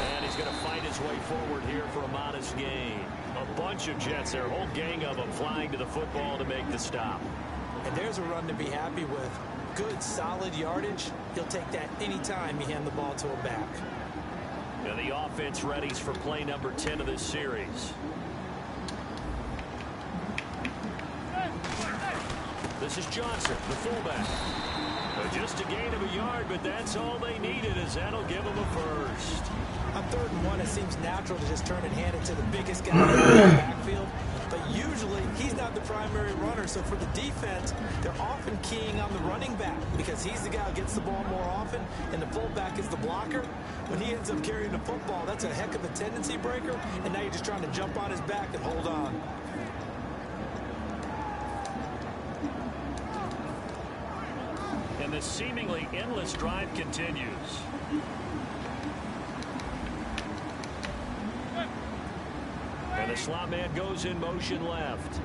A: And he's going to fight his way forward here for a modest gain. A bunch of Jets there, a whole gang of them flying to the football to make the stop.
F: And there's a run to be happy with. Good, solid yardage. He'll take that anytime you hand the ball to him back.
A: And the offense readies for play number 10 of this series. This is Johnson, the fullback. Just a gain of a yard, but that's all they needed, as that'll give them a first.
F: On 3rd and 1, it seems natural to just turn and hand it to the biggest guy in the backfield. But usually, he's not the primary runner. So for the defense, they're often keying on the running back because he's the guy who gets the ball more often, and the fullback is the blocker. When he ends up carrying the football, that's a heck of a tendency breaker, and now you're just trying to jump on his back and hold on.
A: And this seemingly endless drive continues. And the slot man goes in motion left.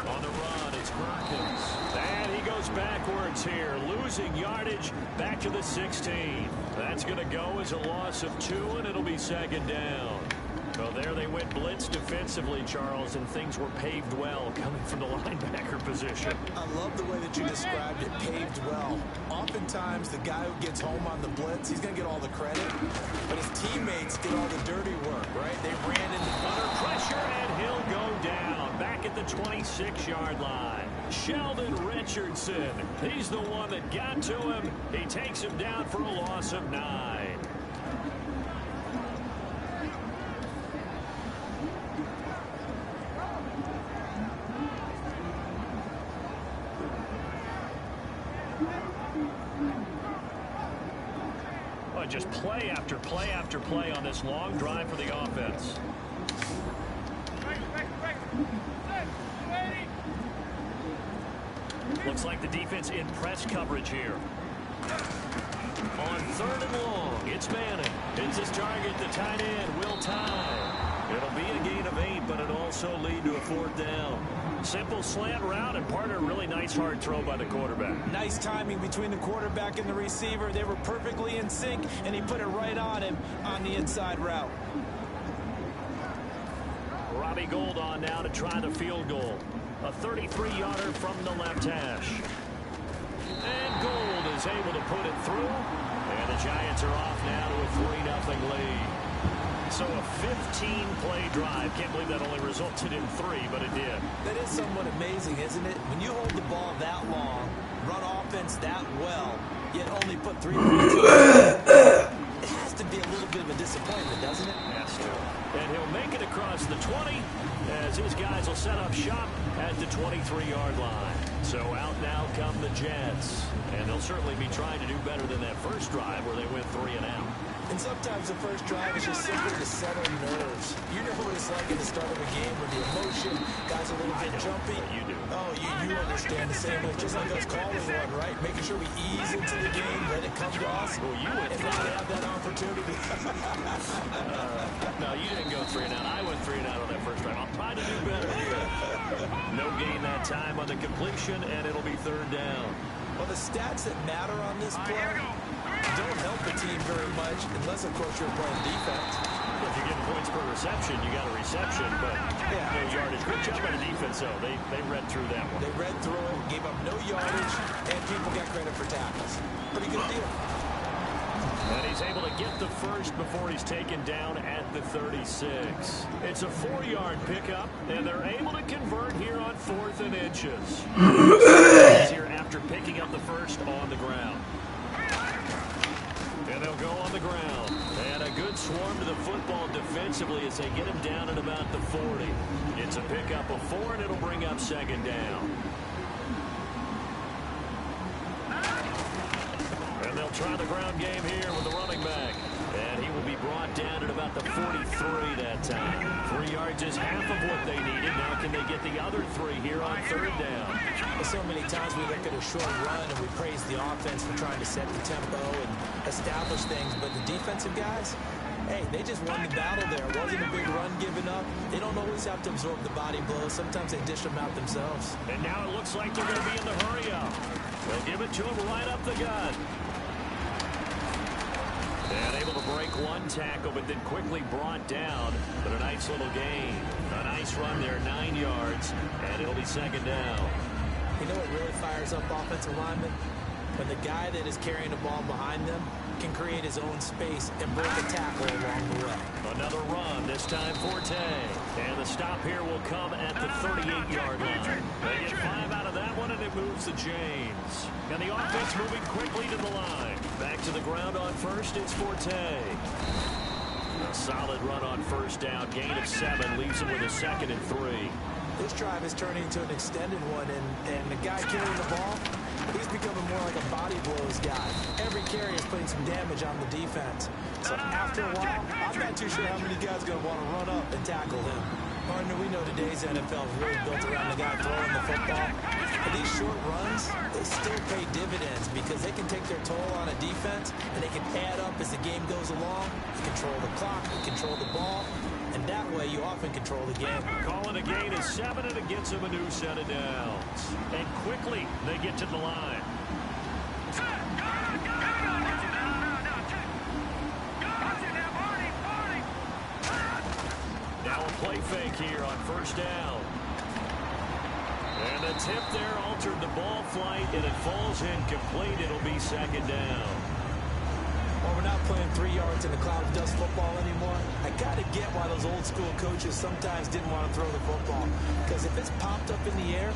A: On the run, it's Perkins. And he goes backwards here, losing yardage back to the 16. That's going to go as a loss of 2, and it'll be 2nd down. Well, there they went blitz defensively, Charles, and things were paved well coming from the linebacker position.
F: I love the way that you described it, paved well. Oftentimes, the guy who gets home on the blitz, he's going to get all the credit, but his teammates did all the dirty work, right? They ran into
A: under pressure, and he'll go down back at the 26-yard line. Sheldon Richardson, he's the one that got to him. He takes him down for a loss of 9. Just play after play after play on this long drive for the offense. Looks like the defense in press coverage here. On 3rd and long, it's Manning. Hits his target, the tight end, Will Tye. It'll be a gain of 8, but it'll also lead to a 4th down. Simple slant route, and part of a really nice hard throw by the quarterback.
F: Nice timing between the quarterback and the receiver. They were perfectly in sync, and he put it right on him on the inside route.
A: Robbie Gould on now to try the field goal. A 33-yarder from the left hash. And Gould is able to put it through. And the Giants are off now to a 3-0 lead. So a 15-play drive. Can't believe that only resulted in 3, but it did.
F: That is somewhat amazing, isn't it? When you hold the ball that long, run offense that well, yet only put 3 points in it has to be a little bit of a disappointment, doesn't it?
A: Has to. And he'll make it across the 20 as his guys will set up shop at the 23-yard line. So out now come the Jets. And they'll certainly be trying to do better than that first drive where they went 3 and out.
F: And sometimes the first drive is just simply to settle nerves. You know what it's like at the start of a game when the emotion, guys are a little bit jumpy.
A: You do.
F: Oh, you understand the same way. Just like us calling one, right? Making sure we ease into the game, let it come to us,
A: well, you would
F: and not have that opportunity.
A: No, you didn't go 3 and out. I went 3 and out on that first drive. I'll try to do better here. No gain that time on the completion, and it'll be 3rd down.
F: Well, the stats that matter on this play don't help the team very much, unless, of course, you're playing defense.
A: If you're getting points per reception, you got a reception, but no yardage. Good job by the defense, though. They read through that one.
F: They read through it, gave up no yardage, and people got credit for tackles. Pretty good deal.
A: And he's able to get the first before he's taken down at the 36. It's a 4-yard pickup, and they're able to convert here on 4th and inches. Here after picking up the first on the ground. And they'll go on the ground. And a good swarm to the football defensively as they get him down at about the 40. It's a pickup of 4, and it'll bring up 2nd down. And they'll try the ground game here with the running back. And he will be brought down at about the 43 that time. 3 yards is half of what they needed. Now can they get the other 3 here on 3rd down?
F: So many times we look at a short run and we praise the offense for trying to set the tempo and establish things, but the defensive guys, hey, they just won the battle there. It wasn't a big run given up. They don't always have to absorb the body blows. Sometimes they dish them out themselves.
A: And now it looks like they're going to be in the hurry-up. They'll give it to him right up the gut. And able to break 1 tackle, but then quickly brought down. But a nice little gain. A nice run there, 9 yards, and it'll be 2nd down.
F: You know what really fires up offensive linemen? When the guy that is carrying the ball behind them can create his own space and break a tackle along the way.
A: Another run, this time Forte. And the stop here will come at the 38-yard line. They get 5 out of that one, and it moves to James. And the offense moving quickly to the line. Back to the ground on 1st, it's Forte. A solid run on 1st down. Gain of 7 leaves him with a 2nd and 3.
F: This drive is turning into an extended one, and the guy carrying the ball, he's becoming more like a body blows guy. Every carry is putting some damage on the defense. So after a while, I'm not too sure how many guys are going to want to run up and tackle him. Partner, we know today's NFL is really built around the guy throwing the football. But these short runs, they still pay dividends because they can take their toll on a defense, and they can add up as the game goes along. You control the clock, you control the ball. And that way, you often control the game.
A: Calling a gain is 7, and it gets him a new set of downs. And quickly, they get to the line. Now a play fake here on 1st down. And the tip there altered the ball flight, and it falls incomplete. It'll be 2nd down.
F: Well, we're not playing 3 yards in a cloud of dust football anymore. I got to get why those old school coaches sometimes didn't want to throw the football. Because if it's popped up in the air,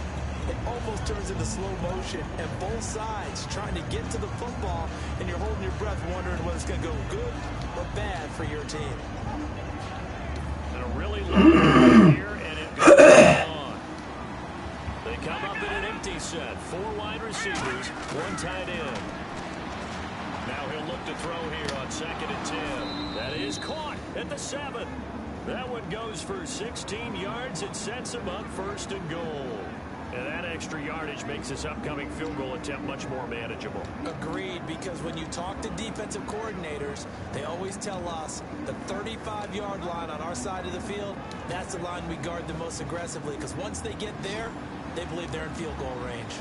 F: it almost turns into slow motion. And both sides trying to get to the football, and you're holding your breath wondering whether it's going to go good or bad for your team.
A: And a really long here, and it goes on. They come up in an empty set. 4 wide receivers, 1 tight end. Now he'll look to throw here on 2nd and 10. That is caught at the 7. That one goes for 16 yards. It sets him up 1st and goal. And that extra yardage makes this upcoming field goal attempt much more manageable.
F: Agreed, because when you talk to defensive coordinators, they always tell us the 35-yard line on our side of the field, that's the line we guard the most aggressively, because once they get there, they believe they're in field goal range.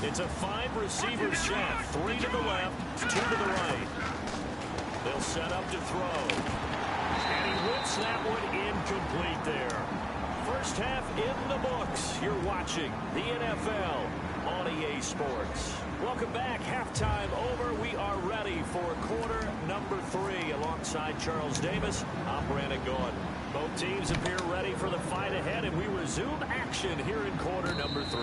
A: It's a 5-receiver set. 3 to the left, 2 to the right. They'll set up to throw. And he whips that one incomplete there. First half in the books. You're watching the NFL on EA Sports. Welcome back. Halftime over. We are ready for quarter number 3. Alongside Charles Davis, I'm Brandon Gordon. Both teams appear ready for the fight ahead, and we resume action here in quarter number 3.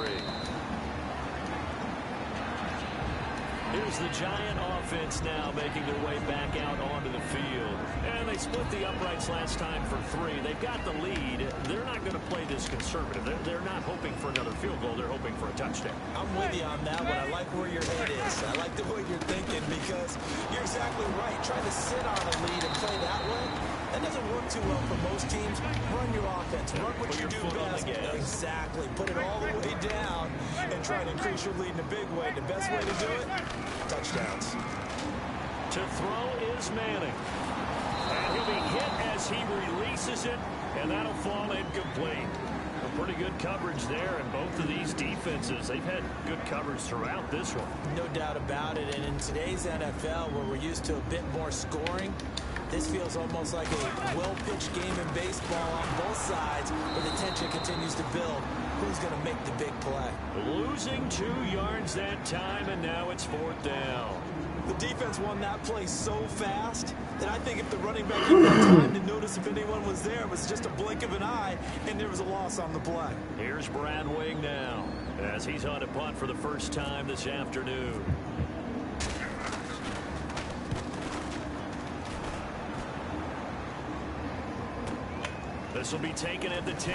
A: Here's the Giant offense now making their way back out onto the field. And they split the uprights last time for 3. They've got the lead. They're not going to play this conservative. They're not hoping for another field goal. They're hoping for a touchdown.
F: I'm with you on that one. I like where your head is. I like the way you're thinking because you're exactly right. Trying to sit on a lead and play that way, that doesn't work too well for most teams. Run your offense. Run what you do best. Exactly. Put it all the way down and try to increase your lead in a big way. The best way to do it, touchdowns.
A: To throw is Manning. And he'll be hit as he releases it, and that'll fall incomplete. A pretty good coverage there, and both of these defenses, they've had good coverage throughout this one.
F: No doubt about it, and in today's NFL, where we're used to a bit more scoring, this feels almost like a well-pitched game in baseball on both sides, where the tension continues to build. Who's going to make the big play?
A: Losing 2 yards that time, and now it's 4th down.
F: The defense won that play so fast that I think if the running back didn't have time to notice if anyone was there, it was just a blink of an eye, and there was a loss on the play.
A: Here's Brad Wing now, as he's on a punt for the first time this afternoon. This will be taken at the 10.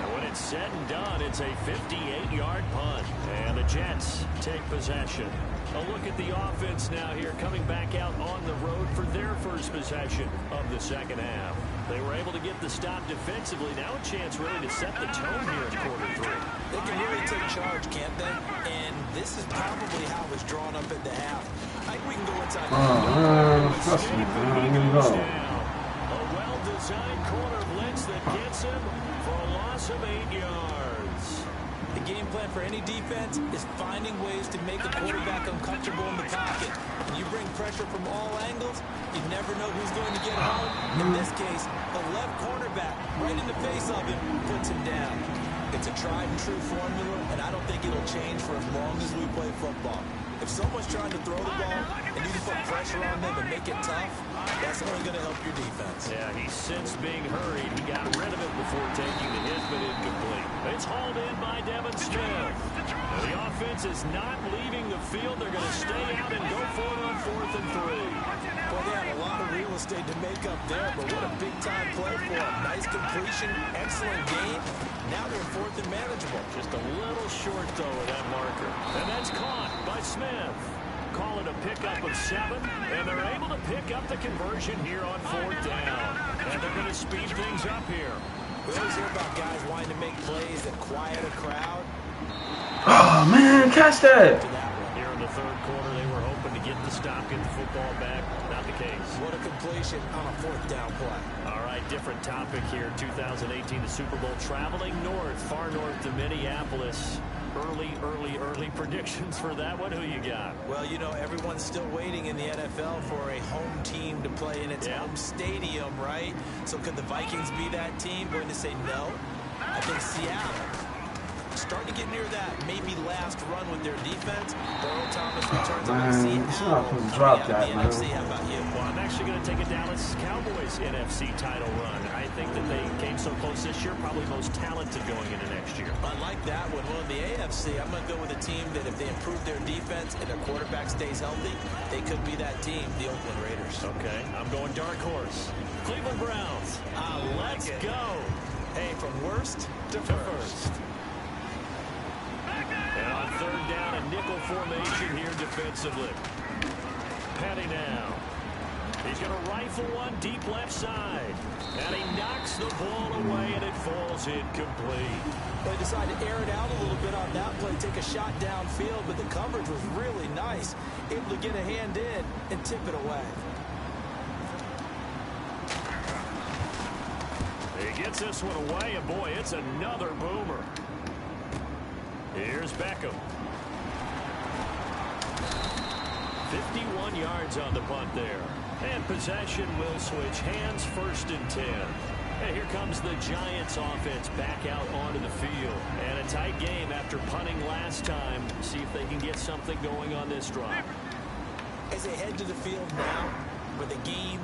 A: And when it it's said and done, it's a 58-yard punt. And the Jets take possession. A look at the offense now here, coming back out on the road for their first possession of the second half. They were able to get the stop defensively. Now a chance really to set the tone here in quarter three.
F: They can really take charge, can't they? And this is probably how it was drawn up at the half. I think we can go inside.
I: Trust me, man.
A: A well-designed corner blitz that gets him for a loss of 8 yards.
F: The game plan for any defense is finding ways to make a quarterback uncomfortable in the pocket. When you bring pressure from all angles, you never know who's going to get home. In this case, the left cornerback, right in the face of him, puts him down. It's a tried and true formula, and I don't think it'll change for as long as we play football. If someone's trying to throw the ball and you can put pressure on them and make it tough, that's only going to help your defense.
A: Yeah, he sensed being hurried. He got rid of it before taking the hit, but incomplete. It's hauled in by Devin Smith. The offense is not leaving the field. They're going to stay out and go for it on 4th and 3.
F: Well, they had a lot of real estate to make up there, but what a big-time play for him. Nice completion, excellent game. Now they're 4th and manageable.
A: Just a little short, though, of that marker. And that's caught by Smith. Call it a pickup of 7, and they're able to pick up the conversion here on 4th down. And they're going to speed things up here.
F: We always hear about guys wanting to make plays that quiet a crowd.
I: Oh, man, catch that.
A: Here in the third quarter, they were hoping to get the stop, get the football back. Not the case.
F: What a completion on a 4th down play.
A: All right, different topic here. 2018, the Super Bowl, traveling north, far north to Minneapolis. Early predictions for that one. Who you got?
F: Well, you know, everyone's still waiting in the NFL for a home team to play in its home stadium, right? So could the Vikings be that team? Going to say no? I think Seattle. Starting to get near that maybe last run with their defense. Burrow Thomas returns.
I: Man, it's not supposed to drop that, man.
F: NFC. How about you?
A: Well, I'm actually going to take a Dallas Cowboys NFC title run. I think that they came so close this year, probably most talented going into next year.
F: I like that one. Well, in the AFC, I'm going to go with a team that if they improve their defense and their quarterback stays healthy, they could be that team, the Oakland Raiders.
A: Okay, I'm going dark horse. Cleveland Browns. Let's go.
F: Hey, from worst to first.
A: And on 3rd down, a nickel formation here defensively. Petty now. He's going to rifle one deep left side. And he knocks the ball away, and it falls incomplete.
F: They decided to air it out a little bit on that play, take a shot downfield, but the coverage was really nice. Able to get a hand in and tip it away.
A: He gets this one away, and boy, it's another boomer. Here's Beckham. 51 yards on the punt there. And possession will switch hands, 1st and 10. And here comes the Giants offense back out onto the field. And a tight game after punting last time. See if they can get something going on this drive.
F: As they head to the field now, with the game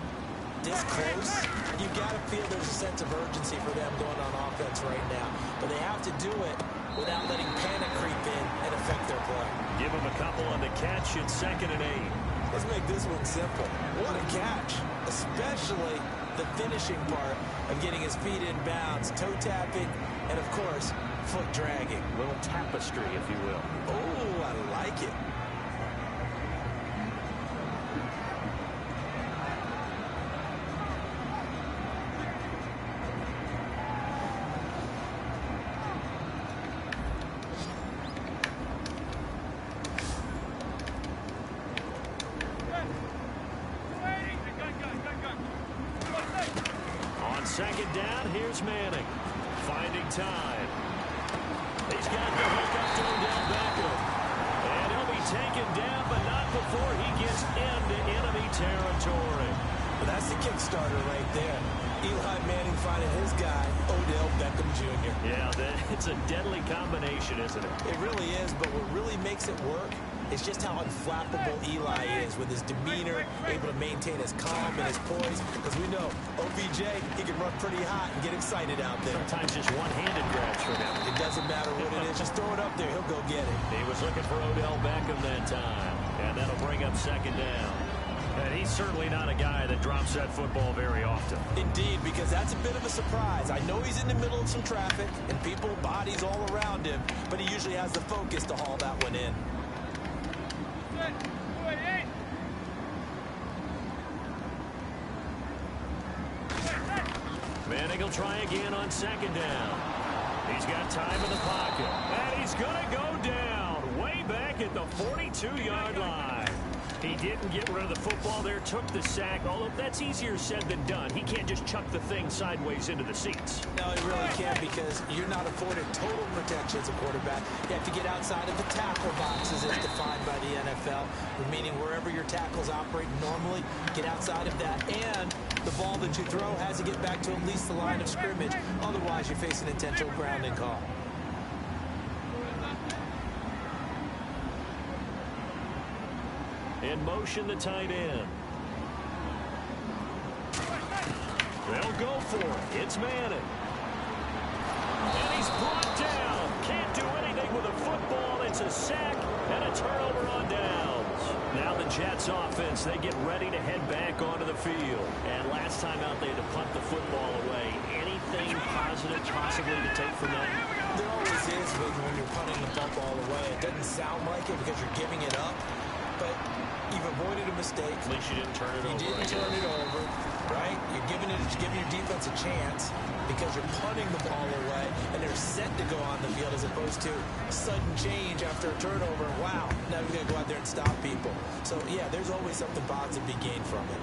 F: this close, you've got to feel there's a sense of urgency for them going on offense right now. But they have to do it without letting panic creep in and affect their play.
A: Give them a couple on the catch. It's 2nd and 8.
F: Let's make this one simple. What a catch, especially the finishing part of getting his feet in bounds, toe tapping, and of course, foot dragging.
A: Little tapestry, if you will.
F: Oh, I like it.
A: On 2nd down, here's Manning. Finding time. He's got the hook up to Odell Beckham. And he'll be taken down, but not before he gets into enemy territory.
F: Well, that's the Kickstarter right there. Eli Manning finding his guy, Odell Beckham Jr.
A: Yeah, it's a deadly combination, isn't it?
F: It really is, but what really makes it work is just how unflappable Eli is with his demeanor, able to maintain his calm and his poise. Because we know OBJ, he can run pretty hot and get excited out there.
A: Sometimes just one-handed grabs for him.
F: It doesn't matter what it is. Just throw it up there. He'll go get it.
A: He was looking for Odell Beckham that time. And that'll bring up 2nd down. And he's certainly not a guy that drops that football very often.
F: Indeed, because that's a bit of a surprise. I know he's in the middle of some traffic and people, bodies all around him, but he usually has the focus to haul that one in.
A: Manning will try again on second down. He's got time in the pocket. And he's going to go down way back at the 42-yard line. He didn't get rid of the football there, took the sack, although that's easier said than done. He can't just chuck the thing sideways into the seats.
F: No, he really can't because you're not afforded total protection as a quarterback. You have to get outside of the tackle boxes as defined by the NFL, meaning wherever your tackles operate normally, get outside of that. And the ball that you throw has to get back to at least the line of scrimmage. Otherwise, you face an intentional grounding call.
A: In motion, the tight end. They'll go for it. It's Manning. And he's brought down. Can't do anything with a football. It's a sack and a turnover on downs. Now the Jets offense, they get ready to head back onto the field. And last time out, they had to punt the football away. Anything positive possibly to take from that?
F: There always is when you're punting the football away. It doesn't sound like it because you're giving it up. But you've avoided a mistake.
A: At least you didn't turn it over.
F: You didn't turn it over, right? You're giving your defense a chance because you're punting the ball away, and they're set to go on the field as opposed to sudden change after a turnover. Wow, now we've got to go out there and stop people. So, yeah, there's always something positive to be gained from it.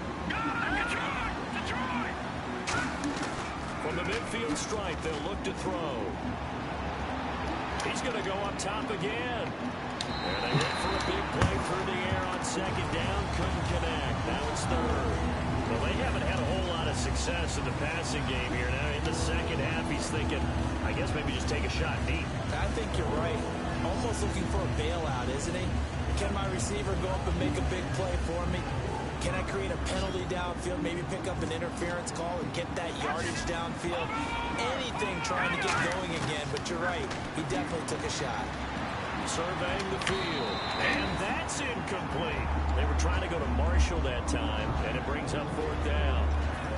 A: From the midfield stripe, they'll look to throw. He's going to go up top again. And they look for a big play through the air on second down. Couldn't connect. Now it's third. Well, they haven't had a whole lot of success in the passing game here. Now in the second half, he's thinking, I guess maybe just take a shot deep.
F: I think you're right. Almost looking for a bailout, isn't he? Can my receiver go up and make a big play for me? Can I create a penalty downfield, maybe pick up an interference call and get that yardage downfield? Anything trying to get going again, but you're right. He definitely took a shot.
A: Surveying the field, and that's incomplete. They were trying to go to Marshall that time, and it brings up fourth down.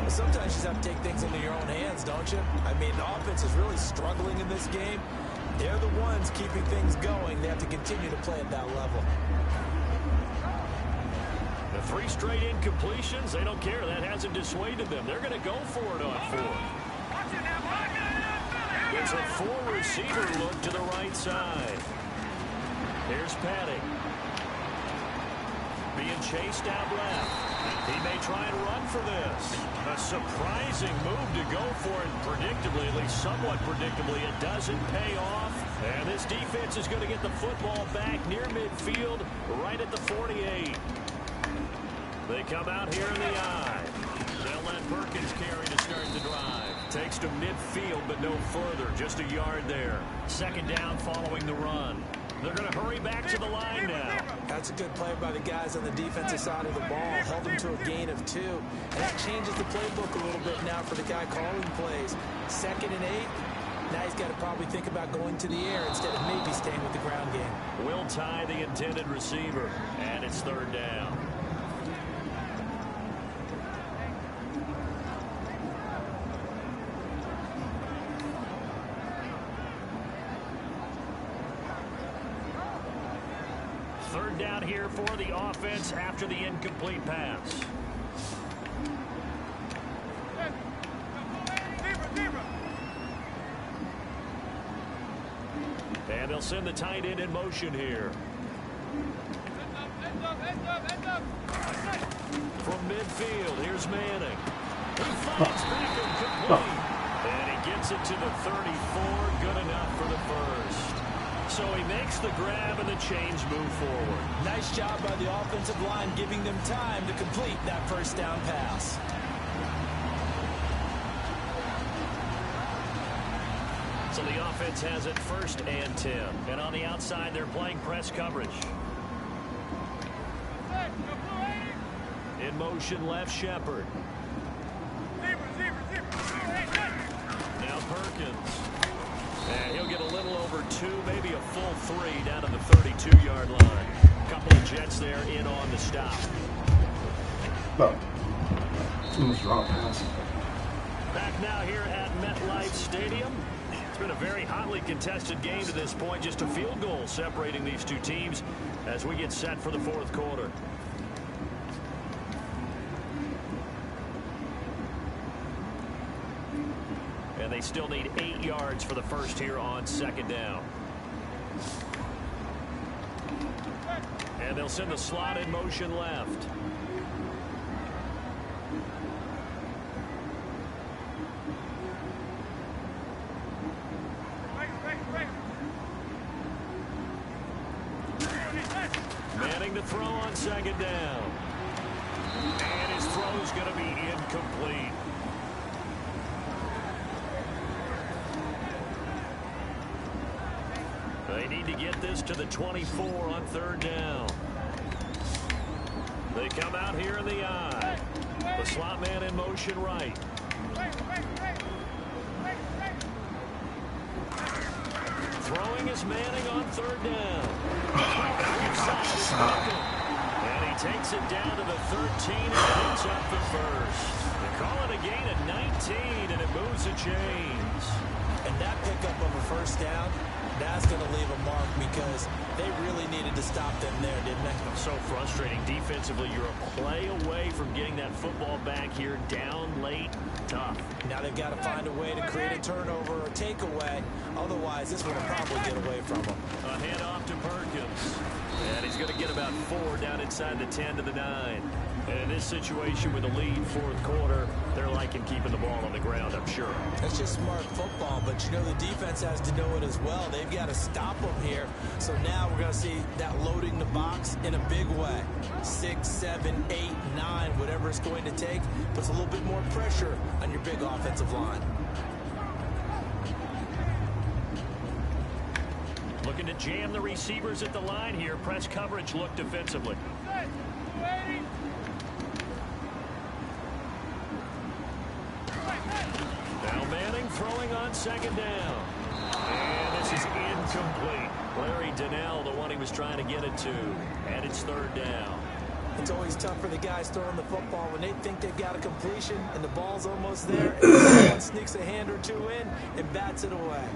F: Well, sometimes you just have to take things into your own hands, don't you? I mean, the offense is really struggling in this game. They're the ones keeping things going. They have to continue to play at that level.
A: The 3 straight incompletions, they don't care. That hasn't dissuaded them. They're going to go for it on 4th. It's a 4-receiver look to the right side. Here's Petty. Being chased out left. He may try and run for this. A surprising move to go for it predictably, at least somewhat predictably. It doesn't pay off. And this defense is going to get the football back near midfield, right at the 48. They come out here in the I. They'll let Perkins carry to start the drive. Takes to midfield, but no further. Just a yard there. Second down following the run. They're going to hurry back to the line now.
F: That's a good play by the guys on the defensive side of the ball. Held them to a gain of 2. And that changes the playbook a little bit now for the guy calling plays. 2nd and 8. Now he's got to probably think about going to the air instead of maybe staying with the ground game.
A: Will tie the intended receiver. And it's 3rd down. Third down here for the offense after the incomplete pass. And they'll send the tight end in motion here. From midfield, here's Manning. He finds back incomplete. And he gets it to the 34. Good enough for the first. So he makes the grab and the chains move forward.
F: Nice job by the offensive line giving them time to complete that first down pass.
A: So the offense has it 1st and 10. And on the outside, they're playing press coverage. In motion, left Shepard. Now Perkins. And he'll get a little over 2, maybe a full 3 down to the 32-yard line. A couple of Jets there in on the stop.
T: No. Too much drop pass.
A: Back now here at MetLife Stadium. It's been a very hotly contested game to this point. Just a field goal separating these two teams as we get set for the fourth quarter. And they still need 8 yards for the first here on second down. And they'll send the slot in motion left. Manning to throw on second down. And his throw's going to be incomplete. They need to get this to the 24 on third down. They come out here in the eye. The slot man in motion right. Throwing is Manning on third down. And he takes it down to the 13 and picks up the first. They call it a gain of 19, and it moves the chains.
F: And that pickup of a first down, that's going to leave a mark because they really needed to stop them there, didn't they?
A: So frustrating defensively. You're a play away from getting that football back here down late. Tough.
F: Now they've got to find a way to create a turnover or takeaway. Otherwise, this one will probably get away from them.
A: A handoff to Perkins. And he's going to get about 4 down inside the 10 to the 9. And in this situation with a lead fourth quarter, they're liking keeping the ball on the ground, I'm sure.
F: That's just smart football, but you know the defense has to know it as well. They've got to stop them here. So now we're going to see that loading the box in a big way. 6, 7, 8, 9, whatever it's going to take, puts a little bit more pressure on your big offensive line.
A: Looking to jam the receivers at the line here. Press coverage look defensively. Now Manning throwing on second down. And this is incomplete. Larry Donnell, the one he was trying to get it to. And it's third down.
F: It's always tough for the guys throwing the football when they think they've got a completion and the ball's almost there. And someone sneaks a hand or two in and bats it away.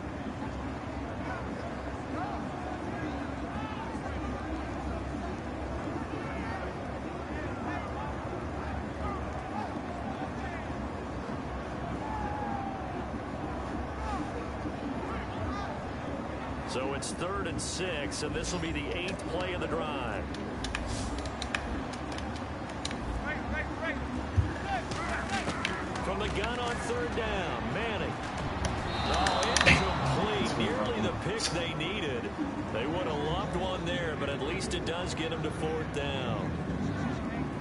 A: So it's 3rd and 6, and this will be the 8th play of the drive. From the gun on third down, Manning. Oh, incomplete. Nearly the pick they needed. They would have loved one there, but at least it does get them to 4th down.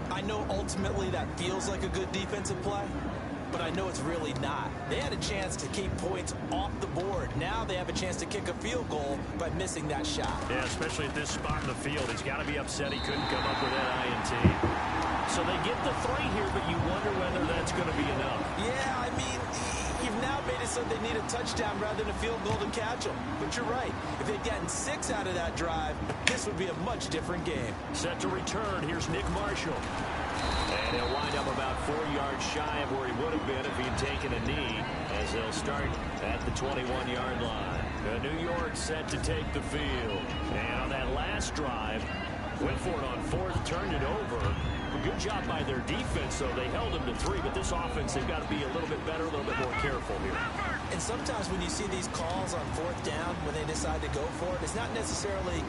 F: I know ultimately that feels like a good defensive play, but I know it's really not. They had a chance to keep points off the board. Now they have a chance to kick a field goal by missing that shot.
A: Yeah, especially at this spot in the field. He's got to be upset he couldn't come up with that INT. So they get the 3 here, but you wonder whether that's going to be enough.
F: Yeah, I mean, you've now made it so they need a touchdown rather than a field goal to catch them. But you're right. If they'd gotten 6 out of that drive, this would be a much different game.
A: Set to return. Here's Nick Marshall. And he'll wind up about 4 yards shy of where he would have been if he'd taken a knee, as they'll start at the 21-yard line. New York set to take the field. And on that last drive, went for it on 4th, turned it over. A good job by their defense, though. They held them to 3, but this offense, they've got to be a little bit better, a little bit more careful here.
F: And sometimes when you see these calls on 4th down, when they decide to go for it, it's not necessarily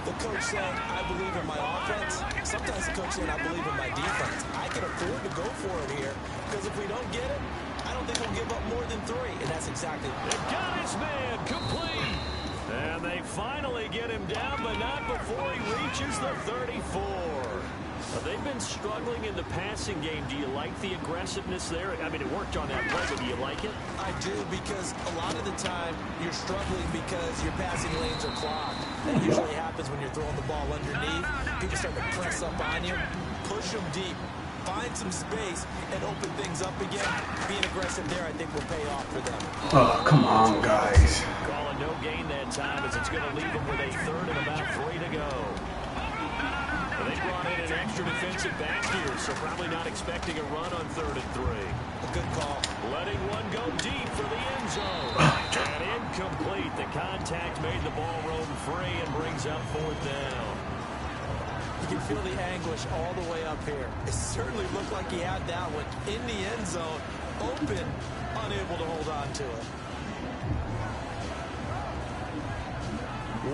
F: the coach saying, I believe in my offense. Sometimes the coach saying, I believe in my defense. I can afford to go for it here, because if we don't get it, I don't think we'll give up more than 3. And that's exactly what
A: they've got his man complete. And they finally get him down, but not before he reaches the 34. They've been struggling in the passing game. Do you like the aggressiveness there? I mean, it worked on that play, but do you like it?
F: I do, because a lot of the time you're struggling because your passing lanes are clogged. That usually happens when you're throwing the ball underneath. People start to press up on you, push them deep, find some space, and open things up again. Being aggressive there, I think, will pay off for them.
T: Oh, come on, guys.
A: Calling no gain that time, as it's going to leave them with a 3rd and about 3 to go. And They brought in an extra defensive back here, so probably not expecting a run on 3rd and 3.
F: A good call.
A: Letting one go deep for the end zone. And incomplete. The contact made the ball roam free and brings up 4th down.
F: You can feel the anguish all the way up here. It certainly looked like he had that one in the end zone, open, unable to hold on to it.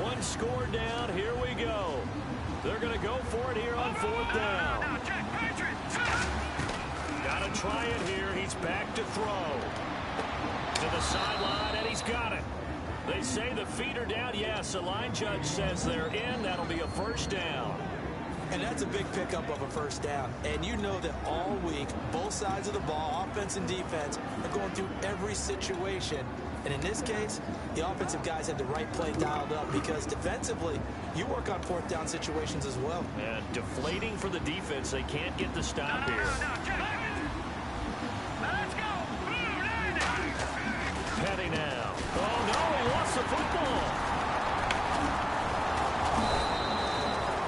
A: One score down. Here we go. They're going to go for it here on 4th down. Got to try it here. He's back to throw. To the sideline, and he's got it. They say the feet are down. Yes, the line judge says they're in. That'll be a 1st down.
F: And that's a big pickup of a 1st down. And you know that all week, both sides of the ball, offense and defense, are going through every situation. And in this case, the offensive guys had the right play dialed up because defensively, you work on 4th down situations as well.
A: And deflating for the defense. They can't get the stop here. Petty now. Oh, no, he lost the football.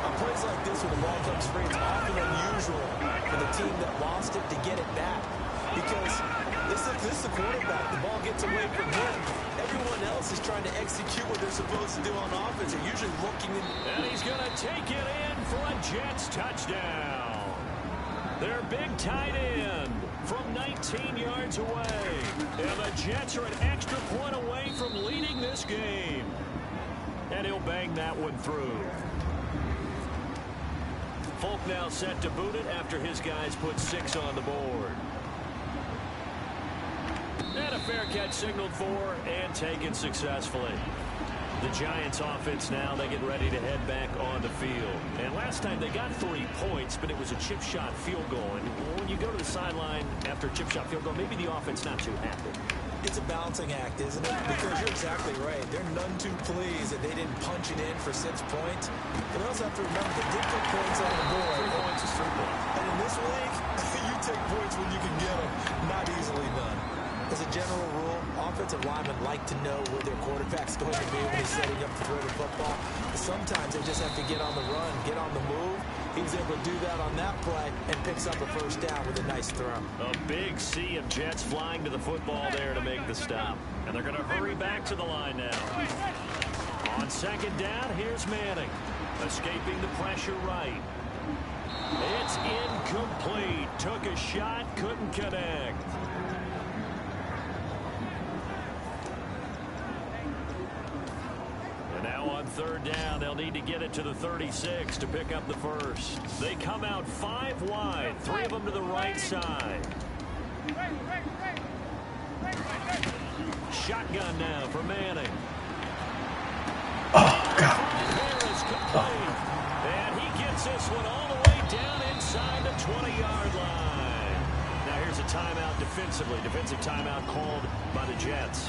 F: On plays like this where the ball comes free, it's often unusual for the team that lost it to get it back. Because this is the quarterback. The ball gets away from him. Everyone else is trying to execute what they're supposed to do on offense. They're usually looking in.
A: And he's going to take it in for a Jets touchdown. Their big tight end from 19 yards away. And the Jets are an extra point away from leading this game. And he'll bang that one through. Folk now set to boot it after his guys put 6 on the board. And a fair catch signaled for and taken successfully. The Giants offense now, they get ready to head back on the field. And last time they got 3 points, but it was a chip shot field goal. And when you go to the sideline after a chip shot field goal, maybe the offense not too happy.
F: It's a balancing act, isn't it? Because you're exactly right. They're none too pleased that they didn't punch it in for 6 points. But they also have to remember the different points on the board.
A: 3 points is 3 points.
F: And in this league, you take points when you can get them. Not easily done. As a general rule, offensive linemen like to know where their quarterback's going to be when he's setting up to throw the football. But sometimes they just have to get on the run, get on the move. He was able to do that on that play and picks up a 1st down with a nice throw.
A: A big sea of Jets flying to the football there to make the stop. And they're going to hurry back to the line now. On 2nd down, here's Manning. Escaping the pressure right. It's incomplete. Took a shot, couldn't connect. On 3rd down, they'll need to get it to the 36 to pick up the 1st. They come out 5 wide, 3 of them to the right side. Shotgun now for Manning.
T: Oh, God.
A: Harris complete. And he gets this one all the way down inside the 20-yard line. Now here's a timeout defensively. Defensive timeout called by the Jets.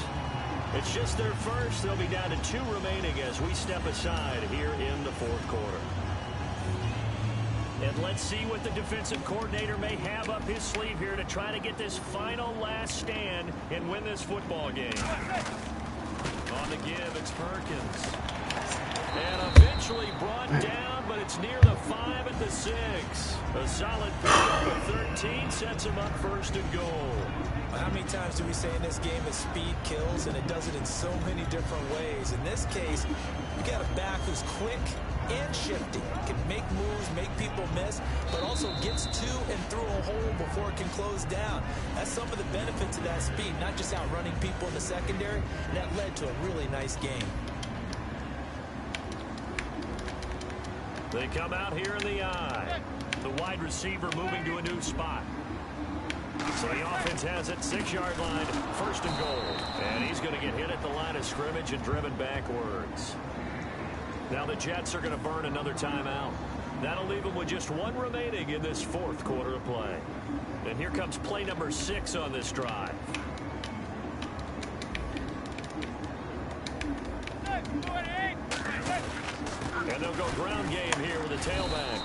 A: It's just their first. They'll be down to 2 remaining as we step aside here in the 4th quarter. And let's see what the defensive coordinator may have up his sleeve here to try to get this final last stand and win this football game. On the give, it's Perkins. And eventually brought down, but it's near the 5 at the 6. A solid pickup of 13 sets him up 1st and goal.
F: How many times do we say in this game that speed kills, and it does it in so many different ways? In this case, you got a back who's quick and shifty, can make moves, make people miss, but also gets to and through a hole before it can close down. That's some of the benefits of that speed, not just outrunning people in the secondary, and that led to a really nice game.
A: They come out here in the eye. The wide receiver moving to a new spot. So the offense has it, 6-yard line, 1st and goal. And he's going to get hit at the line of scrimmage and driven backwards. Now the Jets are going to burn another timeout. That'll leave them with just 1 remaining in this 4th quarter of play. And here comes play number 6 on this drive. And they'll go ground game here with a tailback.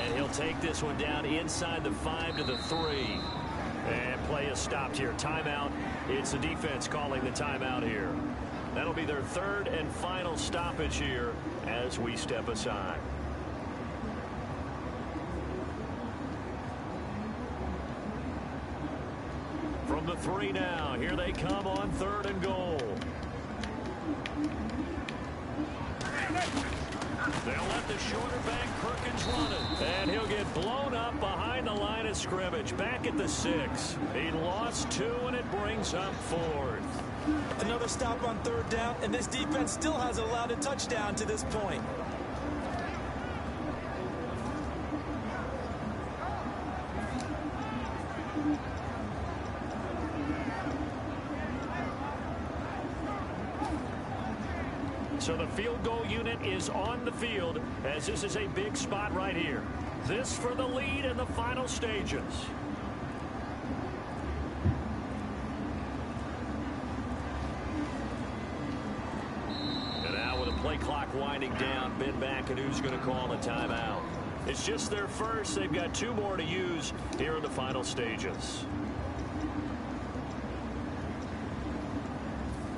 A: And he'll take this one down inside the 5 to the 3. And play is stopped here. Timeout. It's the defense calling the timeout here. That'll be their 3rd and final stoppage here as we step aside. From the 3 now, here they come on 3rd and goal. They'll let the shorter back Perkins run it. And he'll get blown up behind the line of scrimmage. Back at the 6. He lost 2, and it brings up 4th.
F: Another stop on 3rd down, and this defense still hasn't allowed a touchdown to this point.
A: So the field goal unit is on the field, as this is a big spot right here. This for the lead in the final stages. And now with the play clock winding down, Ben McAdoo's going to call a timeout. It's just their first. They've got 2 more to use here in the final stages.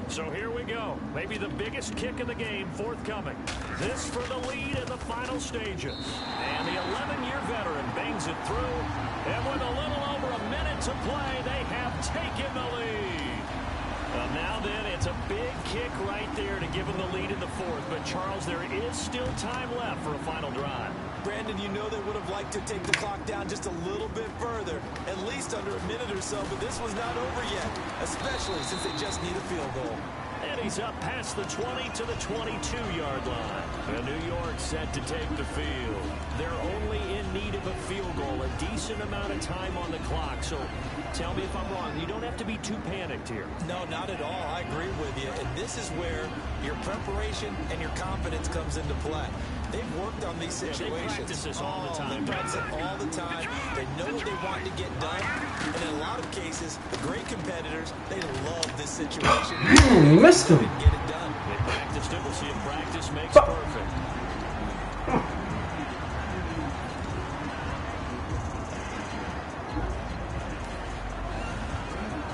A: So here we go. Maybe the biggest kick of the game forthcoming. This for the lead in the final stages. And the 11-year veteran bangs it through. And with a little over a minute to play, they have taken the lead. Now then, it's a big kick right there to give them the lead in the 4th. But, Charles, there is still time left for a final drive.
F: Brandon, you know they would have liked to take the clock down just a little bit further, at least under a minute or so, but this was not over yet, especially since they just need a field goal.
A: And he's up past the 20 to the 22-yard line. And New York set to take the field. They're only in need of a field goal, a decent amount of time on the clock. So tell me if I'm wrong. You don't have to be too panicked here.
F: No, not at all. I agree with you. And this is where your preparation and your confidence comes into play. They've worked on these situations.
A: They practice this all the time.
F: They practice it all the time. They know what they want to get done. And in a lot of cases, the great competitors, they love this situation.
T: Missed him.
F: Get it done.
A: They practiced it. We'll see if practice makes perfect.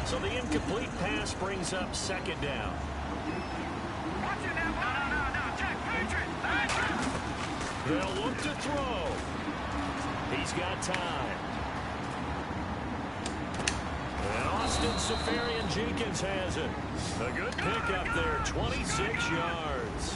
A: So the incomplete pass brings up 2nd down. They'll look to throw. He's got time. And Austin Seferian-Jenkins has it. A good pickup there, 26 yards.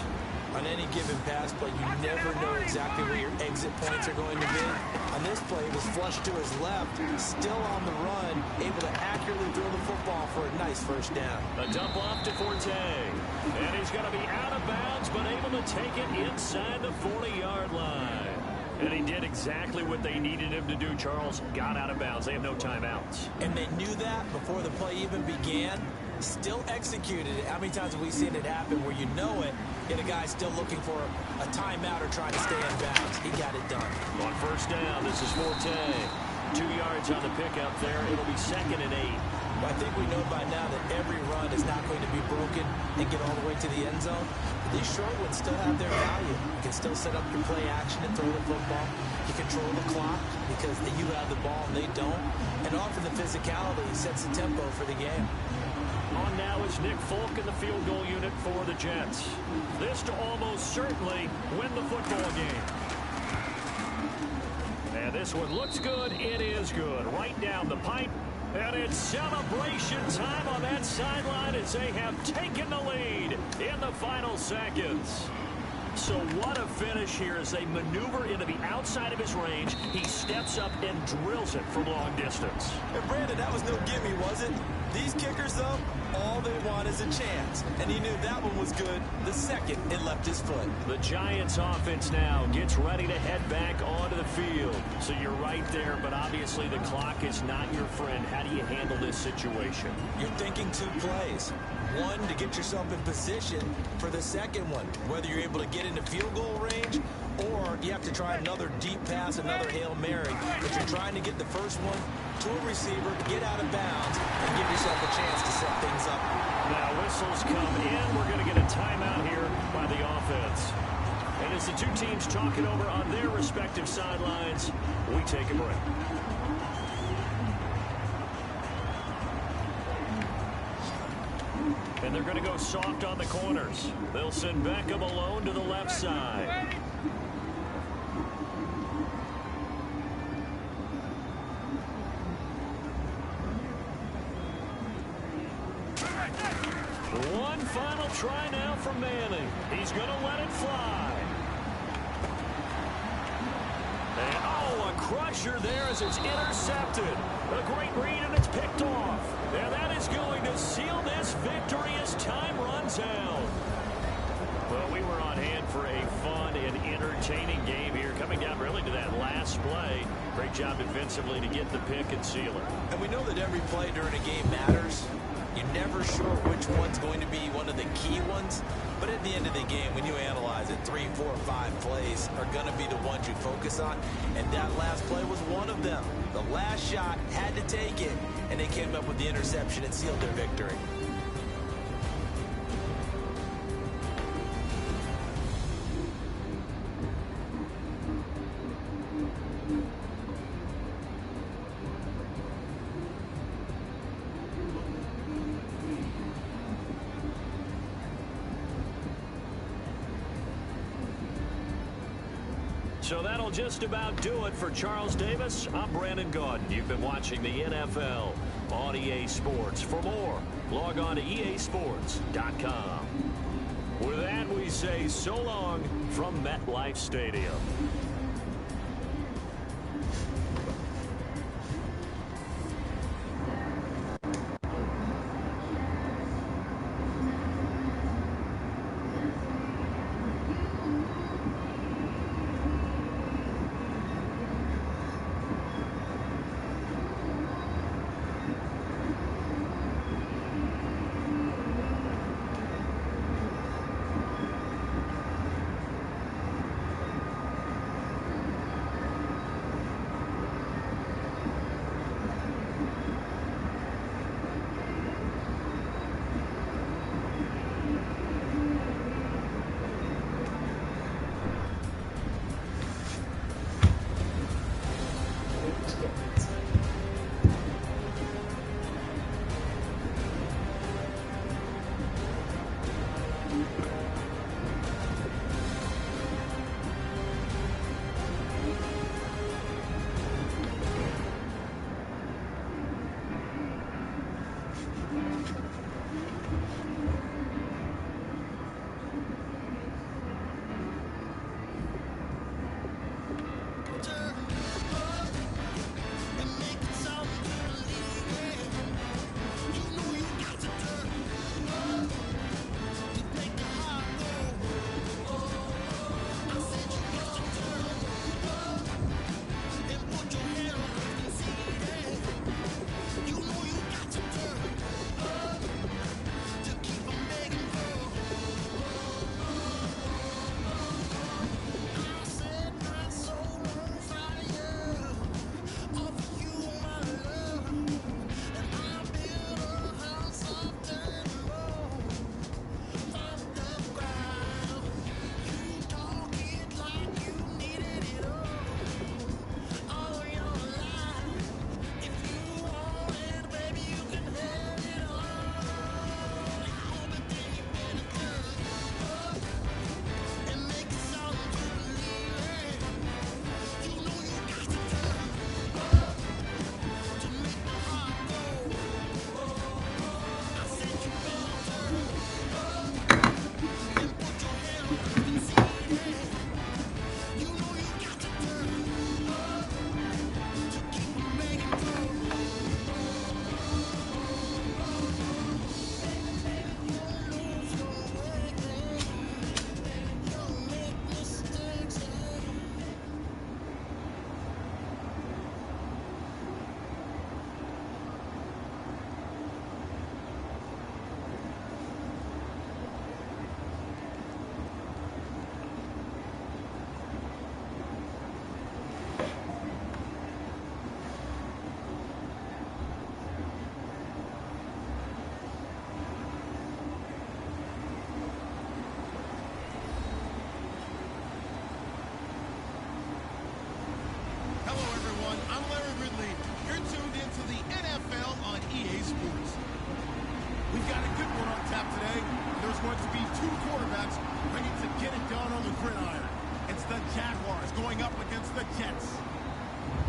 F: On any given pass play, you never know exactly where your exit points are going to be. On this play, it was flushed to his left, still on the run, able to accurately throw the football for a nice 1st down.
A: A dump off to Forte. And he's going to be out of bounds, but able to take it inside the 40-yard line. And he did exactly what they needed him to do, Charles. Got out of bounds. They have no timeouts.
F: And they knew that before the play even began. Still executed it. How many times have we seen it happen where you know it, yet a guy's still looking for a timeout or trying to stay in bounds? He got it done.
A: On 1st down, this is Forte. 2 yards on the pickup there. It'll be 2nd and 8.
F: I think we know by now that every run is not going to be broken and get all the way to the end zone. These short ones still have their value. You can still set up your play action and throw the football. You control the clock because you have the ball and they don't. And often the physicality sets the tempo for the game.
A: On now is Nick Folk in the field goal unit for the Jets. This to almost certainly win the football game. And this one looks good. It is good. Right down the pipe. And it's celebration time on that sideline as they have taken the lead in the final seconds. So what a finish here as they maneuver into the outside of his range. He steps up and drills it from long distance.
F: And Brandon, that was no gimme, was it? These kickers, though, all they want is a chance. And he knew that one was good the second it left his foot.
A: The Giants offense now gets ready to head back onto the field. So you're right there, but obviously the clock is not your friend. How do you handle this situation?
F: You're thinking 2 plays. One, to get yourself in position for the second one, whether you're able to get into field goal range or you have to try another deep pass, another Hail Mary. But you're trying to get the first one to a receiver, get out of bounds, and give yourself a chance to set things up.
A: Now whistles come in. We're going to get a timeout here by the offense. And as the 2 teams talk it over on their respective sidelines, we take a break. And they're going to go soft on the corners. They'll send Beckham alone to the left side. final try now for Manning. He's going to let it fly. And, oh, a crusher there as it's intercepted. A great read, and it's picked off. And that is going to seal this victory as time runs out. Well, we were on hand for a fun and entertaining game here, coming down really to that last play. Great job defensively to get the pick and seal it.
F: And we know that every play during a game matters. You're never sure which one's going to be one of the key ones. But at the end of the game, when you analyze it, 3, 4, 5 plays are going to be the ones you focus on. And that last play was one of them. The last shot had to take it, and they came up with the interception and sealed their victory.
A: So that'll just about do it for Charles Davis. I'm Brandon Gaudin. You've been watching the NFL on EA Sports. For more, log on to easports.com. With that, we say so long from MetLife Stadium.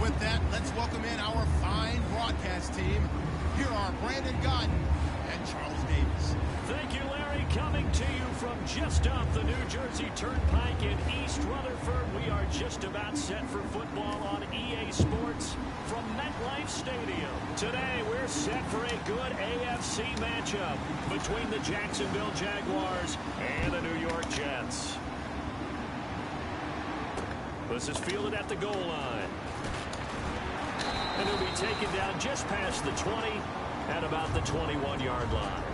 H: With that, let's welcome in our fine broadcast team. Here are Brandon Gaudin and Charles Davis.
A: Thank you, Larry. Coming to you from just off the New Jersey Turnpike in East Rutherford, we are just about set for football on EA Sports from MetLife Stadium. Today, we're set for a good AFC matchup between the Jacksonville Jaguars and the New York Jets. This is fielded at the goal line. And it'll be taken down just past the 20 at about the 21-yard line.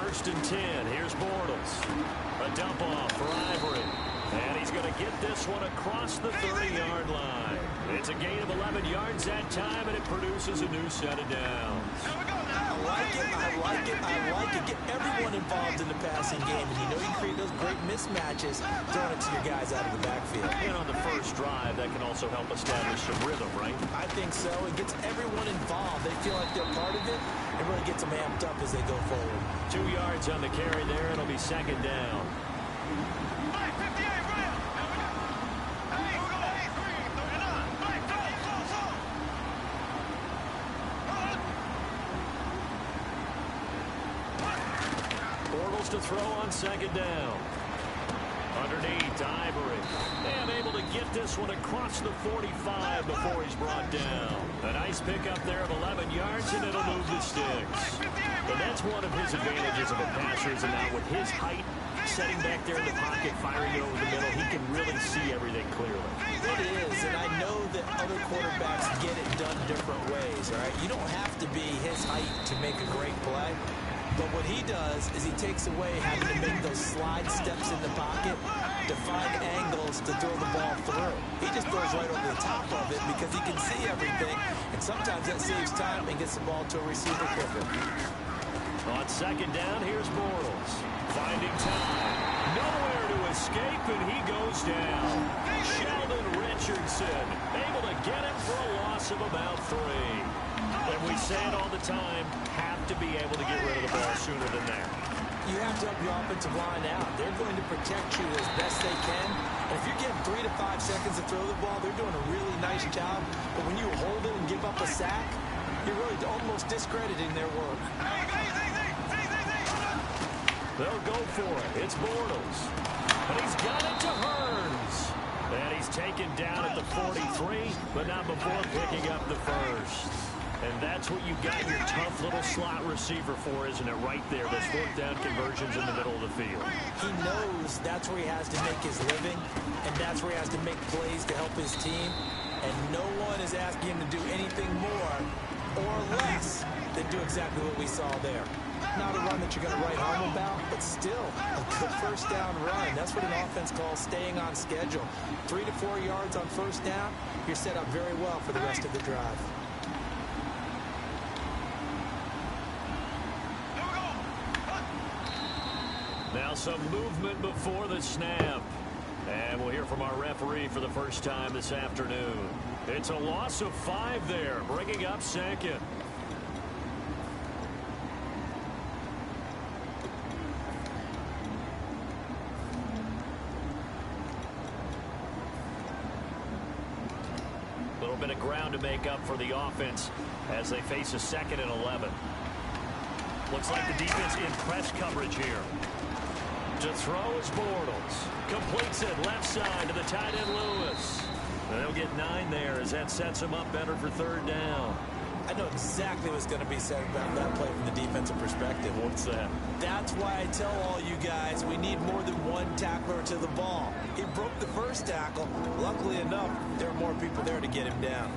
A: First and 10. Here's Bortles. A dump off for Ivory. And he's going to get this one across the 30-yard line. It's a gain of 11 yards that time, and it produces a new set of downs.
F: I like it. Get everyone involved in the passing game. And you know you can create those great mismatches throwing it to your guys out of the backfield.
A: And on the first drive, that can also help establish some rhythm, right?
F: I think so. It gets everyone involved. They feel like they're part of it. It really gets them amped up as they go forward.
A: 2 yards on the carry there. It'll be second down. Bortles to throw on second down. Underneath, Ivory. And able to get this one across the 45 before he's brought down. A nice pickup there of 11 yards, and it'll move the sticks. And that's one of his advantages of a passer, is that with his height, setting back there in the pocket, firing it over the middle, he can really see everything clearly.
F: It is, and I know that other quarterbacks get it done different ways, all right? You don't have to be his height to make a great play. But what he does is he takes away having to make those slide steps in the pocket to find angles to throw the ball through. He just throws right over the top of it because he can see everything, and sometimes that saves time and gets the ball to a receiver quicker.
A: On second down, here's Bortles. Finding time. Nowhere to escape, and he goes down. Sheldon Richardson able to get him for a loss of about 3. And we say it all the time, have to be able to get rid of the ball sooner than that.
F: You have to help your offensive line out. They're going to protect you as best they can. And if you're getting 3 to 5 seconds to throw the ball, they're doing a really nice job. But when you hold it and give up a sack, you're really almost discrediting their work.
A: They'll go for it. It's Bortles. And he's got it to Hearns. And he's taken down at the 43, but not before picking up the first. And that's what you've got your tough little slot receiver for, isn't it? Right there, those fourth down conversions in the middle of the field.
F: He knows that's where he has to make his living, and that's where he has to make plays to help his team. And no one is asking him to do anything more or less than do exactly what we saw there. Not a run that you're going to write home about, but still a good first down run. That's what an offense calls staying on schedule. 3 to 4 yards on first down, you're set up very well for the rest of the drive.
A: Now some movement before the snap. And we'll hear from our referee for the first time this afternoon. It's a loss of 5 there, bringing up second. A little bit of ground to make up for the offense as they face a 2nd and 11. Looks like the defense in press coverage here. To throw is Bortles. Completes it left side to the tight end Lewis. And they'll get 9 there as that sets him up better for 3rd down.
F: I know exactly what's going to be said about that play from the defensive perspective.
A: What's that?
F: That's why I tell all you guys we need more than one tackler to the ball. He broke the first tackle. Luckily enough, there are more people there to get him down.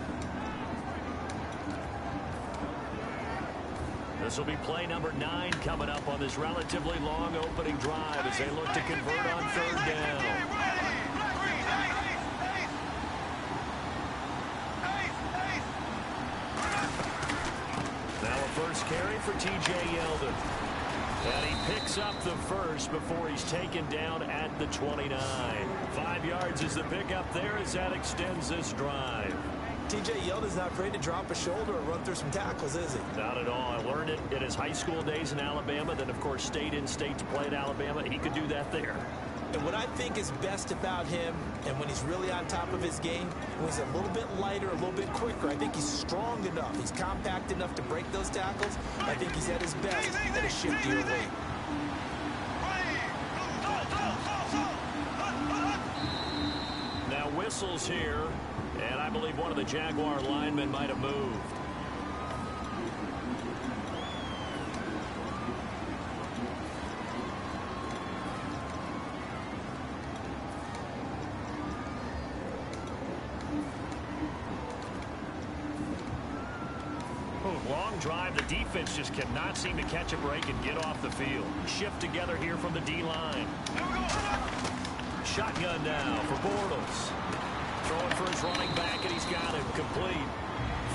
A: This will be play number 9 coming up on this relatively long opening drive as they look to convert on 3rd down. Now a first carry for T.J. Yeldon. And he picks up the first before he's taken down at the 29. 5 yards is the pickup there as that extends this drive.
F: T.J. Yeldon's not afraid to drop a shoulder or run through some tackles, is he?
A: Not at all. I learned it in his high school days in Alabama. Then, of course, stayed in state to play at Alabama. He could do that there.
F: And what I think is best about him, and when he's really on top of his game, when he's a little bit lighter, a little bit quicker, I think he's strong enough. He's compact enough to break those tackles. I think he's at his best at a shiftier weight.
A: Now whistles here, and I believe one of the Jaguar linemen might have moved. Long drive. The defense just cannot seem to catch a break and get off the field. Shift together here from the D-line. Shotgun now for Bortles. Throwing for his running back, and he's got it complete.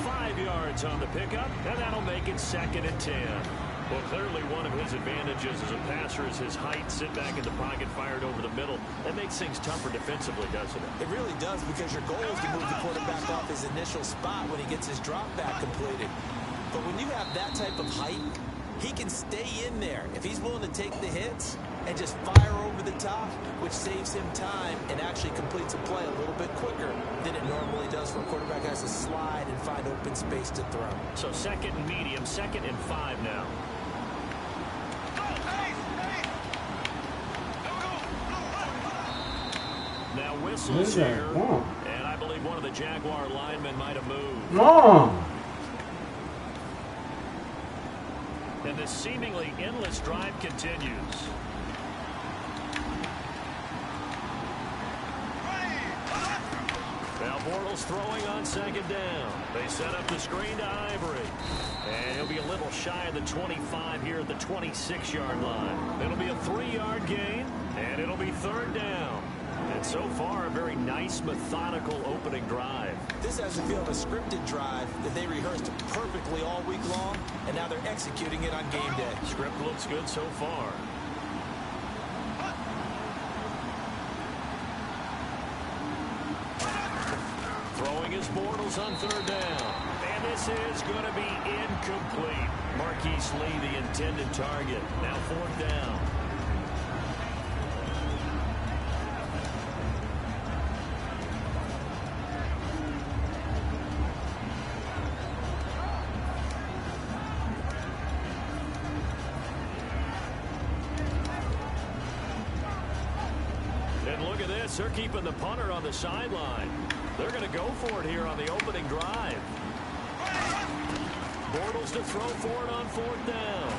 A: 5 yards on the pickup, and that'll make it 2nd and 10. Well, clearly one of his advantages as a passer is his height. Sit back in the pocket, fired over the middle. That makes things tougher defensively, doesn't it?
F: It really does, because your goal is to move the quarterback off his initial spot when he gets his drop back completed. But when you have that type of height, he can stay in there if he's willing to take the hits and just fire over the top, which saves him time and actually completes a play a little bit quicker than it normally does when a quarterback has to slide and find open space to throw.
A: So 2nd and medium, 2nd and 5 now. Now whistles here, and I believe one of the Jaguar linemen might have moved.
T: No.
A: And this seemingly endless drive continues. Now Bortles throwing on 2nd down. They set up the screen to Ivory. And he'll be a little shy of the 25 here at the 26-yard line. It'll be a 3-yard gain, and it'll be 3rd down. And so far, a very nice, methodical opening drive.
F: This has the feel of a scripted drive that they rehearsed perfectly all week long, and now they're executing it on game day.
A: Script looks good so far. Throwing his Bortles on 3rd down. And this is going to be incomplete. Marquise Lee, the intended target. Now 4th down. They're keeping the punter on the sideline. They're going to go for it here on the opening drive. Bortles to throw for it on 4th down.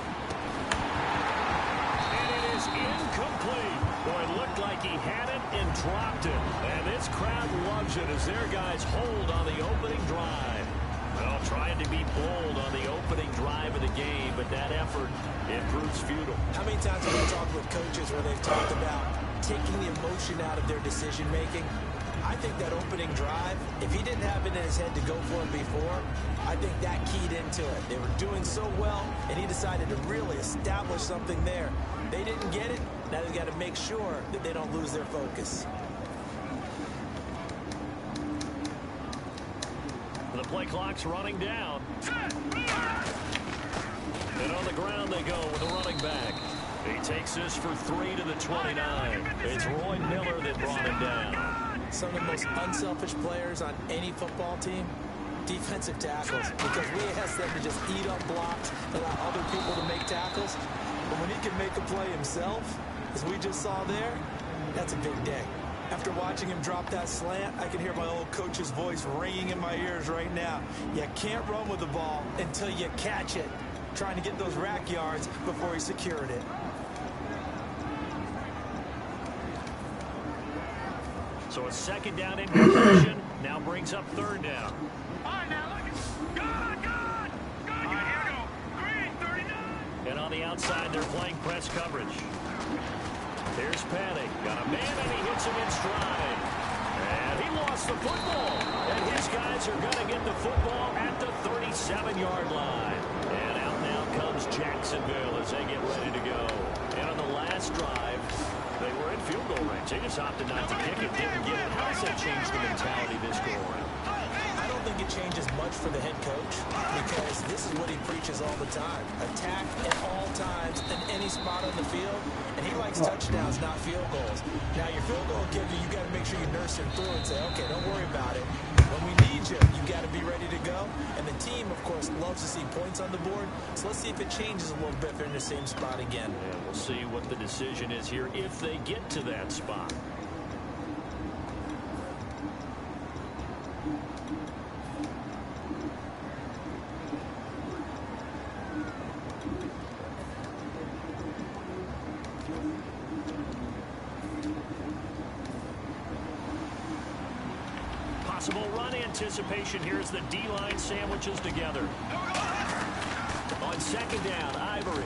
A: And it is incomplete. Boy, it looked like he had it and dropped it. And this crowd loves it as their guys hold on the opening drive. Well, trying to be bold on the opening drive of the game, but that effort, it proves futile.
F: How many times have I talked with coaches where they've talked about taking the emotion out of their decision-making? I think that opening drive, if he didn't have it in his head to go for it before, I think that keyed into it. They were doing so well, and he decided to really establish something there. They didn't get it. Now they've got to make sure that they don't lose their focus.
A: The play clock's running down. And on the ground they go with the running back. He takes this for 3 to the 29. It's Roy Miller that brought him down.
F: Some of the most unselfish players on any football team, defensive tackles, because we ask them to just eat up blocks, allow other people to make tackles. But when he can make a play himself, as we just saw there, that's a big day. After watching him drop that slant, I can hear my old coach's voice ringing in my ears right now. You can't run with the ball until you catch it. Trying to get those rack yards before he secured it.
A: So a 2nd down in position now brings up 3rd down.
M: All right, now look at good. All right, here we go. Green, 39.
A: And on the outside, they're playing press coverage. Here's Panic. Got a man, and he hits him in stride. And he lost the football. And his guys are going to get the football at the 37-yard line. And out now comes Jacksonville as they get ready to go. And on the last drive, they were in field goal range. They just opted not to kick it, didn't get it. How does that change the mentality this go around?
F: I don't think it changes much for the head coach because this is what he preaches all the time. Attack at all times in any spot on the field. And he likes touchdowns, not field goals. Now, your field goal kicker, you got to make sure you nurse him through and say, okay, don't worry about it. When we need you, you got to be ready to go. And the team, of course, loves to see points on the board. So let's see if it changes a little bit if they're in the same spot again.
A: And we'll see what the decision is here if they get to that spot. Possible run anticipation here as the D-line sandwiches together. On second down, Ivory.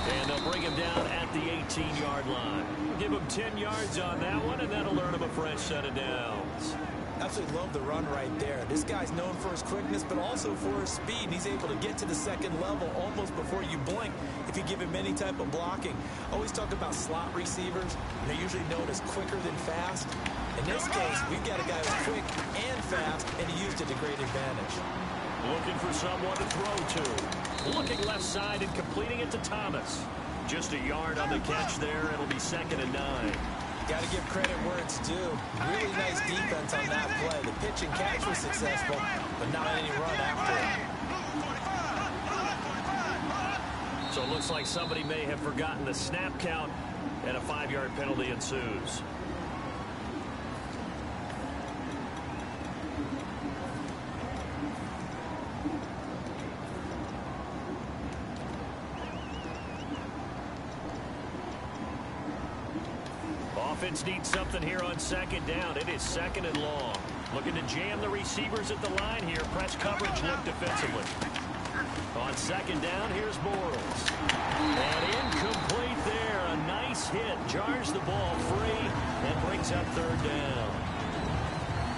A: And they'll bring him down at the 18-yard line. Give him 10 yards on that one, and that'll earn him a fresh set of downs.
F: Absolutely love the run right there. This guy's known for his quickness, but also for his speed. And he's able to get to the second level almost before you blink if you give him any type of blocking. Always talk about slot receivers, and they're usually known as quicker than fast. In this case, we've got a guy who's quick and fast, and he used it to great advantage.
A: Looking for someone to throw to. Looking left side and completing it to Thomas. Just a yard on the catch there. It'll be 2nd and 9.
F: Got to give credit where it's due. Really nice defense on that play. The pitch and catch was successful, but not any run after it.
A: So it looks like somebody may have forgotten the snap count, and a 5-yard penalty ensues. Offense needs something here on second down. It is 2nd and long. Looking to jam the receivers at the line here. Press coverage look defensively. On second down, here's Bortles. And incomplete there. A nice hit. Jars the ball free and brings up 3rd down.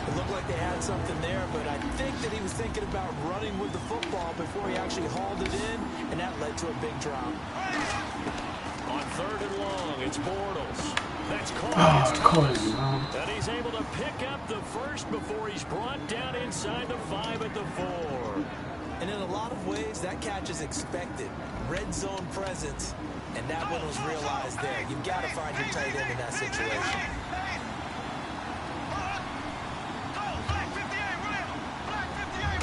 F: It looked like they had something there, but I think that he was thinking about running with the football before he actually hauled it in, and that led to a big drop.
A: On 3rd and long, it's Bortles. That's
T: caught.
A: And he's able to pick up the first before he's brought down inside the 5 at the 4.
F: And in a lot of ways, that catch is expected. Red zone presence, and that one was realized there. You've got to find your tight end in that situation.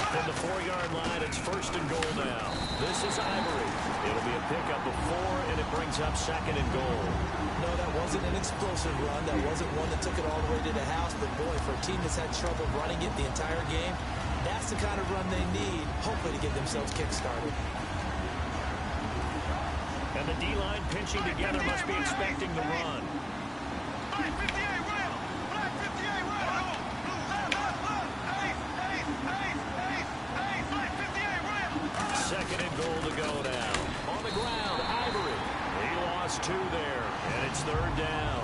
A: From the 4-yard line, it's 1st and goal now. This is Ivory. It'll be a pickup of 4, and it brings up 2nd and goal.
F: No, that wasn't an explosive run. That wasn't one that took it all the way to the house. But, boy, for a team that's had trouble running it the entire game, that's the kind of run they need, hopefully, to get themselves kick-started.
A: And the D-line pinching together must be expecting the run. Second and goal to go now. On the ground, Ivory. He lost 2 there, and it's 3rd down.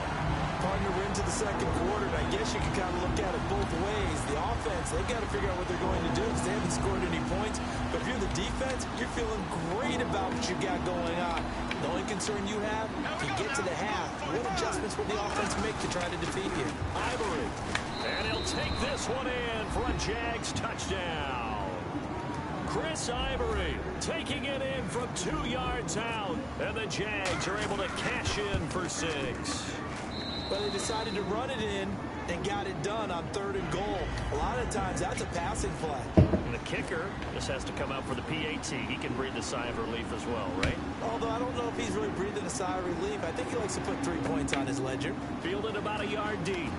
F: Partner, we're into the second quarter, and I guess you can kind of look at it both ways. The offense, they've got to figure out what they're going to do because they haven't scored any points. But if you're the defense, you're feeling great about what you've got going on. The only concern you have, if you get to the half, what adjustments will the offense make to try to defeat you?
A: Ivory. And he'll take this one in for a Jags touchdown. Chris Ivory taking it in from 2 yards out. And the Jags are able to cash in for 6.
F: But they decided to run it in and got it done on 3rd and goal. A lot of times, that's a passing play.
A: And the kicker just has to come out for the PAT. He can breathe a sigh of relief as well, right?
F: Although I don't know if he's really breathing a sigh of relief. I think he likes to put 3 points on his ledger.
A: Fielded about a yard deep.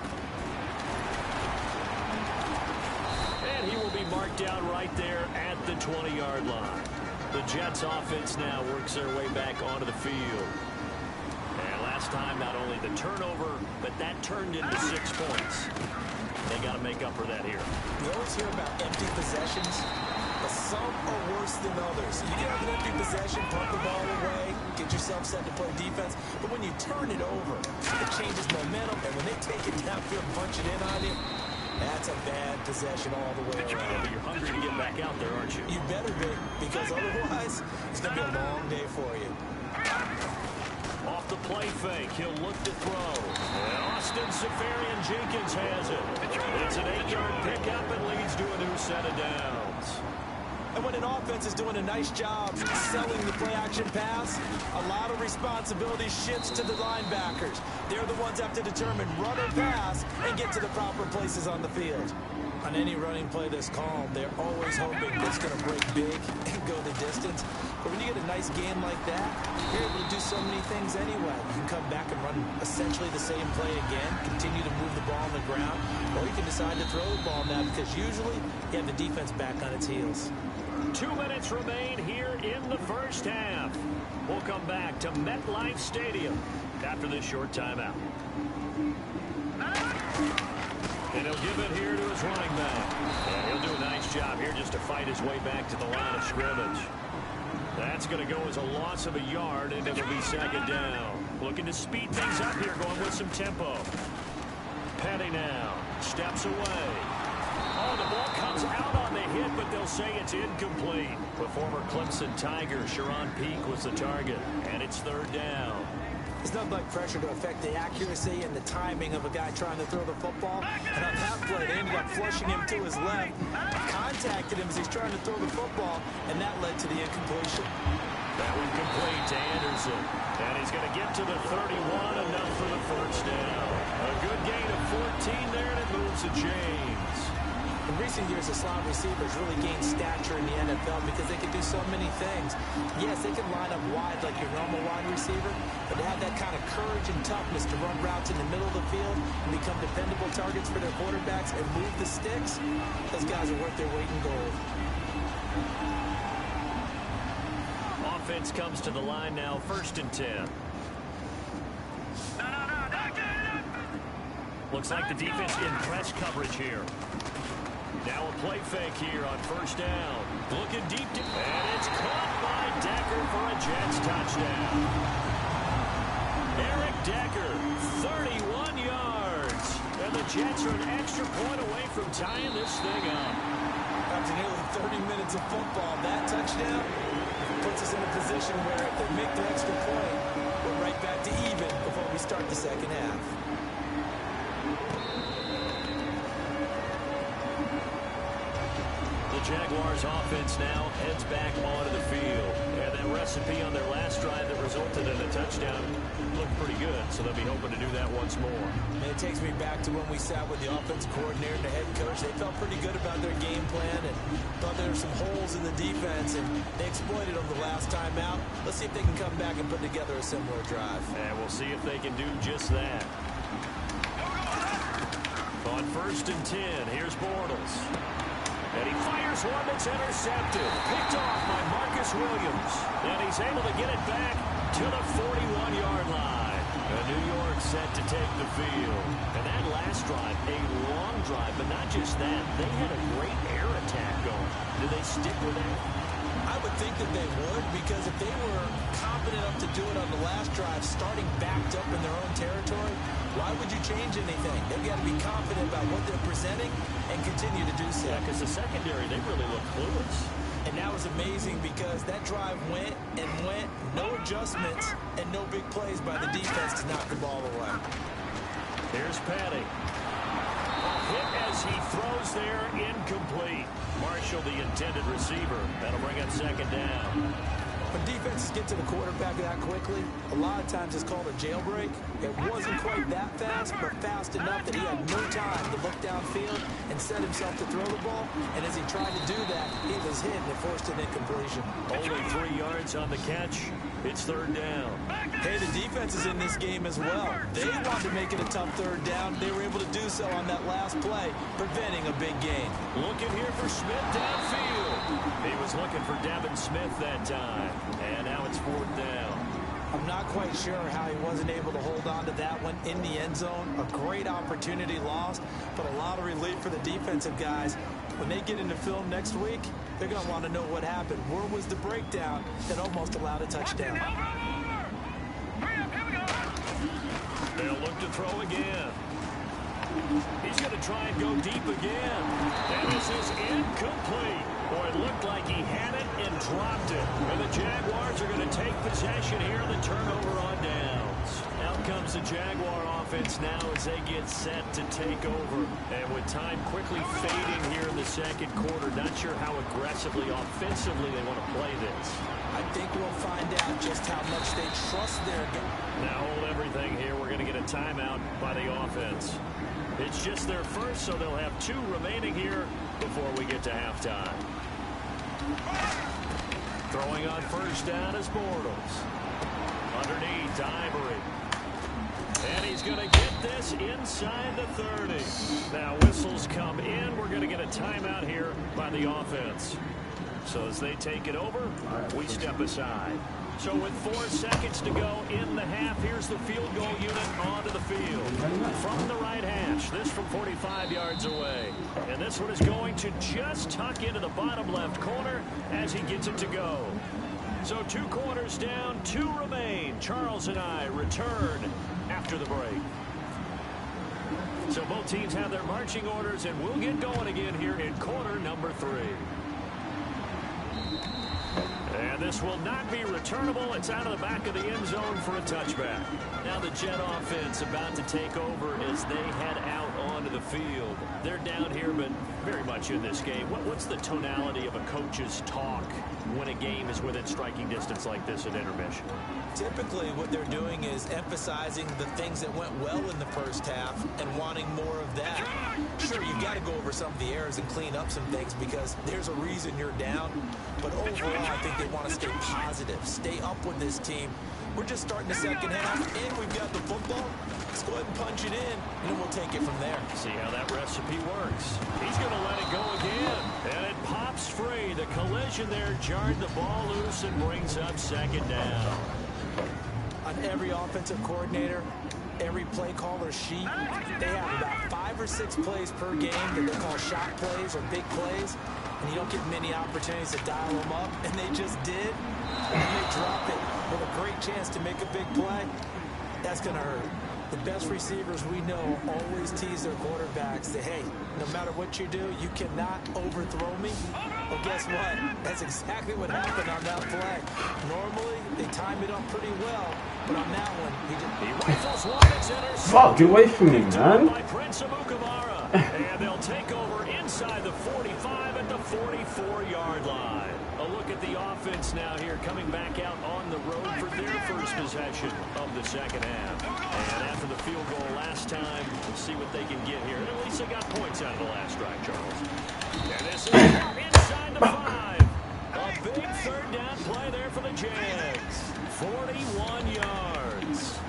A: And he will be marked down right there at the 20-yard line. The Jets offense now works their way back onto the field. And last time, not only the turnover, but that turned into 6 points. They got to make up for that here.
F: We always hear about empty possessions, but some are worse than others. You can have an empty possession, pump the ball away, get yourself set to play defense, but when you turn it over, it changes momentum, and when they take it downfield and punch it in on you, that's a bad possession all the way around.
A: You're hungry to get back out there, aren't you?
F: You better be, because otherwise, it's going to be a long day for you.
A: Off the play fake, he'll look to throw. And Austin Seferian-Jenkins has it. It's an 8-yard pickup and leads to a new set of downs.
F: And when an offense is doing a nice job selling the play-action pass, a lot of responsibility shifts to the linebackers. They're the ones that have to determine run or pass and get to the proper places on the field. On any running play that's called, they're always hoping that it's going to break big and go the distance. But when you get a nice game like that, you're able to do so many things anyway. You can come back and run essentially the same play again, continue to move the ball on the ground, or you can decide to throw the ball now because usually you have the defense back on its heels.
A: 2 minutes remain here in the first half. We'll come back to MetLife Stadium after this short timeout. And he'll give it here to his running back. And he'll do a nice job here just to fight his way back to the line of scrimmage. That's going to go as a loss of a yard, and it'll be second down. Looking to speed things up here, going with some tempo. Petty now steps away. Oh, the ball comes out on the hit, but they'll say it's incomplete. The former Clemson Tiger, Sharon Peak, was the target, and it's third down.
F: There's nothing like pressure to affect the accuracy and the timing of a guy trying to throw the football. And on that play, they ended up flushing him to his left, contacted him as he's trying to throw the football, and that led to the incompletion.
A: That one complete to Anderson. And he's going to get to the 31, enough for the first down. A good gain of 14 there, and it moves to James.
F: In recent years, the slot receivers really gained stature in the NFL because they can do so many things. Yes, they can line up wide like your normal wide receiver, but to have that kind of courage and toughness to run routes in the middle of the field and become dependable targets for their quarterbacks and move the sticks, those guys are worth their weight in gold.
A: Offense comes to the line now, 1st and 10. Looks like the defense in press coverage here. Now a play fake here on 1st down. Looking deep, and it's caught by Decker for a Jets touchdown. Eric Decker, 31 yards. And the Jets are an extra point away from tying this thing up.
F: After nearly 30 minutes of football, that touchdown puts us in a position where if they make the extra point, we're right back to even before we start the second half.
A: Jaguars offense now heads back onto the field. And that recipe on their last drive that resulted in a touchdown looked pretty good, so they'll be hoping to do that once more.
F: And it takes me back to when we sat with the offensive coordinator and the head coach. They felt pretty good about their game plan and thought there were some holes in the defense, and they exploited them the last time out. Let's see if they can come back and put together a similar drive.
A: And we'll see if they can do just that. On 1st and 10, here's Bortles. And he fires one that's intercepted. Picked off by Marcus Williams. And he's able to get it back to the 41-yard line. And New York set to take the field. And that last drive, a long drive, but not just that. They had a great air attack going. Do they stick with that?
F: I would think that they would, because if they were confident enough to do it on the last drive, starting backed up in their own territory, why would you change anything? They've got to be confident about what they're presenting and continue to do so.
A: Yeah, because the secondary, they really look clueless.
F: And that was amazing because that drive went and went, no adjustments, and no big plays by the defense to knock the ball away.
A: Here's Petty. A hit as he throws there, incomplete. Marshall, the intended receiver. That'll bring up second down.
F: When defenses get to the quarterback that quickly, a lot of times it's called a jailbreak. It wasn't quite that fast, but fast enough that he had no time to look downfield and set himself to throw the ball. And as he tried to do that, he was hit and it forced an incompletion.
A: Only 3 yards on the catch. It's third down.
F: Hey, the defense is in this game as well. They wanted to make it a tough third down. They were able to do so on that last play, preventing a big gain.
A: Looking here for Smith downfield. He was looking for Devin Smith that time. And now it's fourth down.
F: I'm not quite sure how he wasn't able to hold on to that one in the end zone. A great opportunity lost, but a lot of relief for the defensive guys. When they get into film next week, they're going to want to know what happened. Where was the breakdown that almost allowed a touchdown?
A: They'll look to throw again. He's going to try and go deep again. And this is incomplete. Boy, it looked like he had it and dropped it. And the Jaguars are going to take possession here in the turnover on downs. Out comes the Jaguar offense now as they get set to take over. And with time quickly fading here in the second quarter, not sure how aggressively, offensively they want to play this.
F: I think we'll find out just how much they trust their guy.
A: Now hold everything here. We're going to get a timeout by the offense. It's just their first, so they'll have 2 remaining here before we get to halftime. Throwing on first down is Bortles. Underneath, Ivory. And he's going to get this inside the 30. Now whistles come in. We're going to get a timeout here by the offense. So as they take it over, we step aside. So with 4 seconds to go in the half, here's the field goal unit onto the field. From the right hash, this from 45 yards away. And this one is going to just tuck into the bottom left corner as he gets it to go. So 2 quarters down, 2 remain. Charles and I return after the break. So both teams have their marching orders, and we'll get going again here in quarter number 3. And this will not be returnable. It's out of the back of the end zone for a touchback. Now the Jet offense about to take over as they head out onto the field. They're down here, but very much in this game. What's the tonality of a coach's talk when a game is within striking distance like this at intermission?
F: Typically, what they're doing is emphasizing the things that went well in the first half and wanting more of that. Sure, you've got to go over some of the errors and clean up some things because there's a reason you're down. But overall, I think they want to stay positive, stay up with this team. We're just starting the second half, and we've got the football. Let's go ahead and punch it in, and then we'll take it from there.
A: See how that recipe works. He's going to let it go again, and it pops free. The collision there jarred the ball loose and brings up second down.
F: On every offensive coordinator, every play caller sheet, they have about 5 or 6 plays per game that they call shot plays or big plays, and you don't get many opportunities to dial them up, and they just did, and they drop it with a great chance to make a big play. That's going to hurt. The best receivers we know always tease their quarterbacks that, hey, no matter what you do, you cannot overthrow me. Well, guess what? That's exactly what happened on that play. Normally, they time it up pretty well, but on that one, he
A: rifles one. It's intercepted.
T: Fuck, get away from me, man.
A: By Prince Amukamara. And they'll take over inside the 45 at the 44-yard line. A look at the offense now here, coming back out on the road for their first possession of the second half. And after the field goal last time, we'll see what they can get here. And at least they got points out of the last drive, Charles. And this is inside the 5. A big third down play there for the Jags. 41 yards.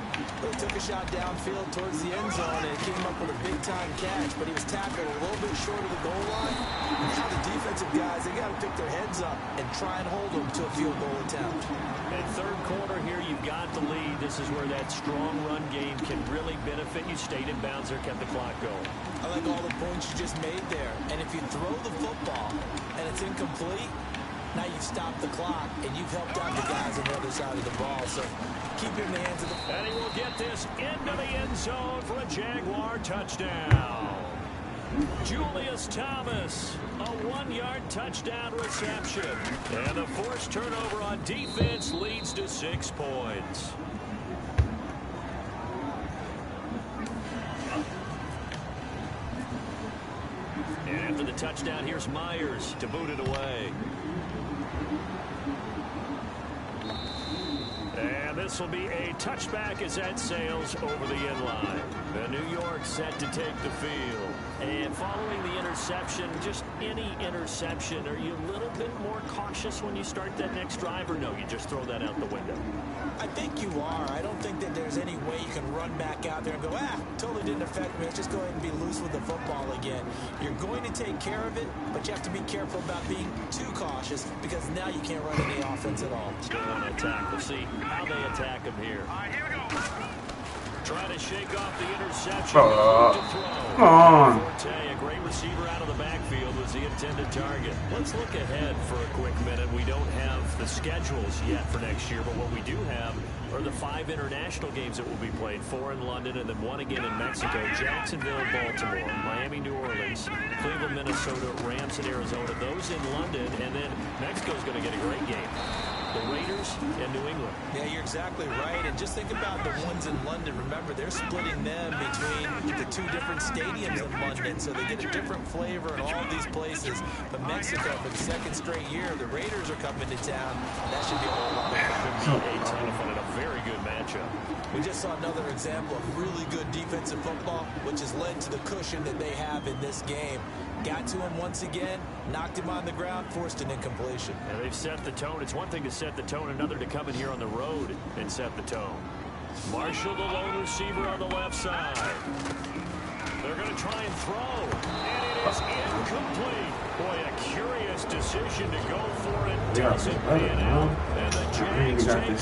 F: He took a shot downfield towards the end zone and came up with a big-time catch, but he was tackled a little bit short of the goal line. And now the defensive guys, they got to pick their heads up and try and hold them to a field goal attempt.
A: In third quarter here, you've got the lead. This is where that strong run game can really benefit you. Stayed in bounds there, kept the clock going.
F: I like all the points you just made there. And if you throw the football and it's incomplete, now you've stopped the clock, and you've helped out the guys on the other side of the ball. So keep it in the hands of the...
A: And he will get this into the end zone for a Jaguar touchdown. Julius Thomas, a 1-yard touchdown reception. And the forced turnover on defense leads to 6 points. And after the touchdown, here's Myers to boot it away. And this will be a touchback as that sails over the end line. The New York set to take the field. And following the interception, just any interception, are you a little bit more cautious when you start that next drive, or no, you just throw that out the window?
F: I think you are. I don't think that there's any way you can run back out there and go, totally didn't affect me. Let's just go ahead and be loose with the football again. You're going to take care of it, but you have to be careful about being too cautious because now you can't run any offense at all.
A: Still on attack. We'll see how they attack him here.
M: All right, here we go.
A: Trying to shake off the interception.
T: Come on.
A: Forte, a great receiver out of the backfield, was the intended target. Let's look ahead for a quick minute. We don't have the schedules yet for next year, but what we do have are the 5 international games that will be played, 4 in London and then 1 again in Mexico, Jacksonville, Baltimore, Miami, New Orleans, Cleveland, Minnesota, Rams, and Arizona. Those in London, and then Mexico's going to get a great game. The Raiders and New England.
F: Yeah, you're exactly right. And just think about the ones in London. Remember, they're splitting them between the 2 different stadiums in London, so they get a different flavor in all of these places. But Mexico, for the 2nd straight year, the Raiders are coming to town. That should be a whole lot of fun.
A: A ton of fun and a very good matchup.
F: We just saw another example of really good defensive football, which has led to the cushion that they have in this game. Got to him once again, knocked him on the ground, forced an incompletion.
A: And they've set the tone. It's one thing to set the tone, another to come in here on the road and set the tone. Marshall, the lone receiver on the left side. They're going to try and throw, and it is incomplete. Boy, a curious decision to go for it. Doesn't pan out, and the Jags take over in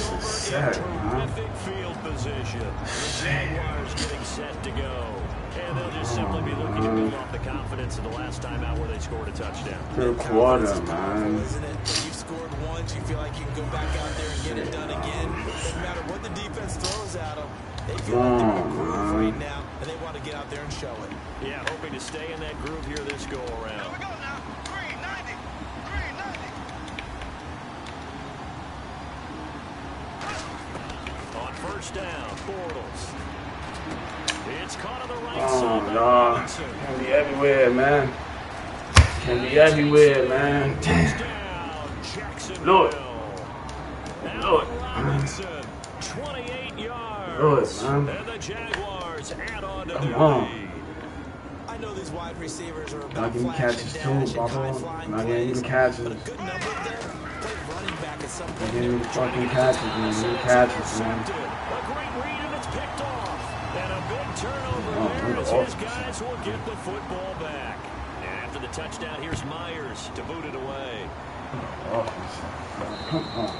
A: terrific field position. The Jaguars getting set to go. And they'll just simply be looking to build off the confidence of the last time out where they scored a touchdown.
T: Third quarter, man.
F: Isn't it? When you've scored once, you feel like you can go back out there and get it done again. Doesn't matter what the defense throws at them. They feel like they're in a groove right now, and they want to get out there and show it.
A: Yeah, hoping to stay in that groove here this go around.
M: Here we go now. 390. 390.
A: On first down, Bortles. It's caught on the right
T: Oh,
A: side.
T: y'all. Can be everywhere, man. Can be everywhere, man. Lord. Lord.
A: Robinson, 28 yards.
T: Lord, man.
A: And the Jaguars add on to
T: Come
A: their
T: on.
A: lead.
F: I know these wide receivers are
T: Not
F: about
T: getting catches too, Bubba. Not getting catches.
F: but a good number of them play running back at some
T: Not
F: point.
T: getting fucking catches, man. Getting catches, man.
A: A great read, and it's picked off. And a big turnover
T: Oh,
A: there as
T: look
A: his
T: at
A: guys will get the football back. And after the touchdown, here's Myers to boot it away.
T: Come on.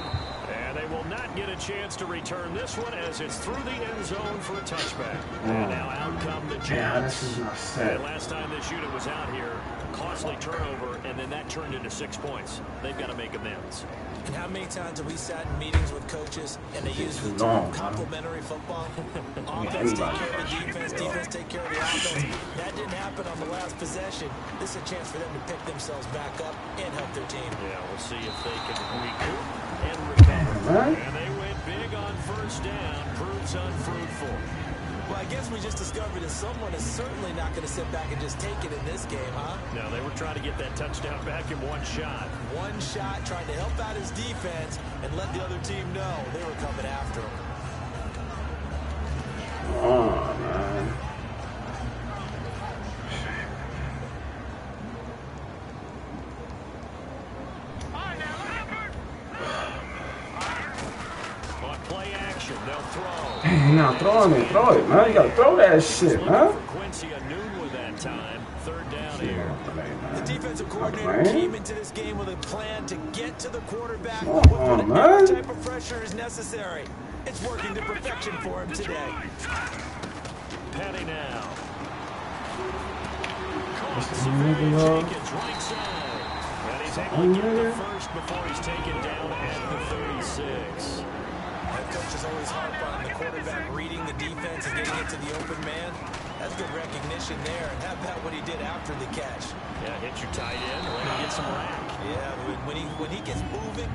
A: And they will not get a chance to return this one as it's through the end zone for a touchback. And now out come the
T: Yeah,
A: Jets.
T: this is not set.
A: And last time this unit was out here, costly turnover, and then that turned into 6 points. They've got to make amends.
F: And how many times have we sat in meetings with coaches and they use the
T: too
F: term
T: long,
F: complementary football? Offense take care of the defense, defense take care of the offense. That didn't happen on the last possession. This is a chance for them to pick themselves back up and help their team.
A: Yeah, we'll see if they can recoup and recover.
T: Right.
A: And they went big on first down, proves unfruitful.
F: Well, I guess we just discovered that someone is certainly not going to sit back and just take it in this game, huh?
A: No, they were trying to get that touchdown back in one shot.
F: One shot, trying to help out his defense and let the other team know they were coming after him.
T: Oh, man.
A: On play action, they'll throw.
T: Hey, you're not throwing it. Throw it, man. You gotta throw that shit, man.
A: Quincy Anoon with that time. Third down here.
F: The defensive coordinator came into this game with a plan to get to the quarterback
T: Come
F: with
T: on,
F: whatever
T: man.
F: type of pressure is necessary. It's working to perfection for him today.
A: Petty now.
T: What's the nigga, y'all?
A: Jenkins right side. And he's able to get the first before he's taken down at the 36.
F: Head coach is always harp on the quarterback reading the defense and getting it to the open man. That's good recognition there. And how about what he did after the catch?
A: Yeah, hit your tight end, let him get some rack.
F: Yeah, when he gets moving,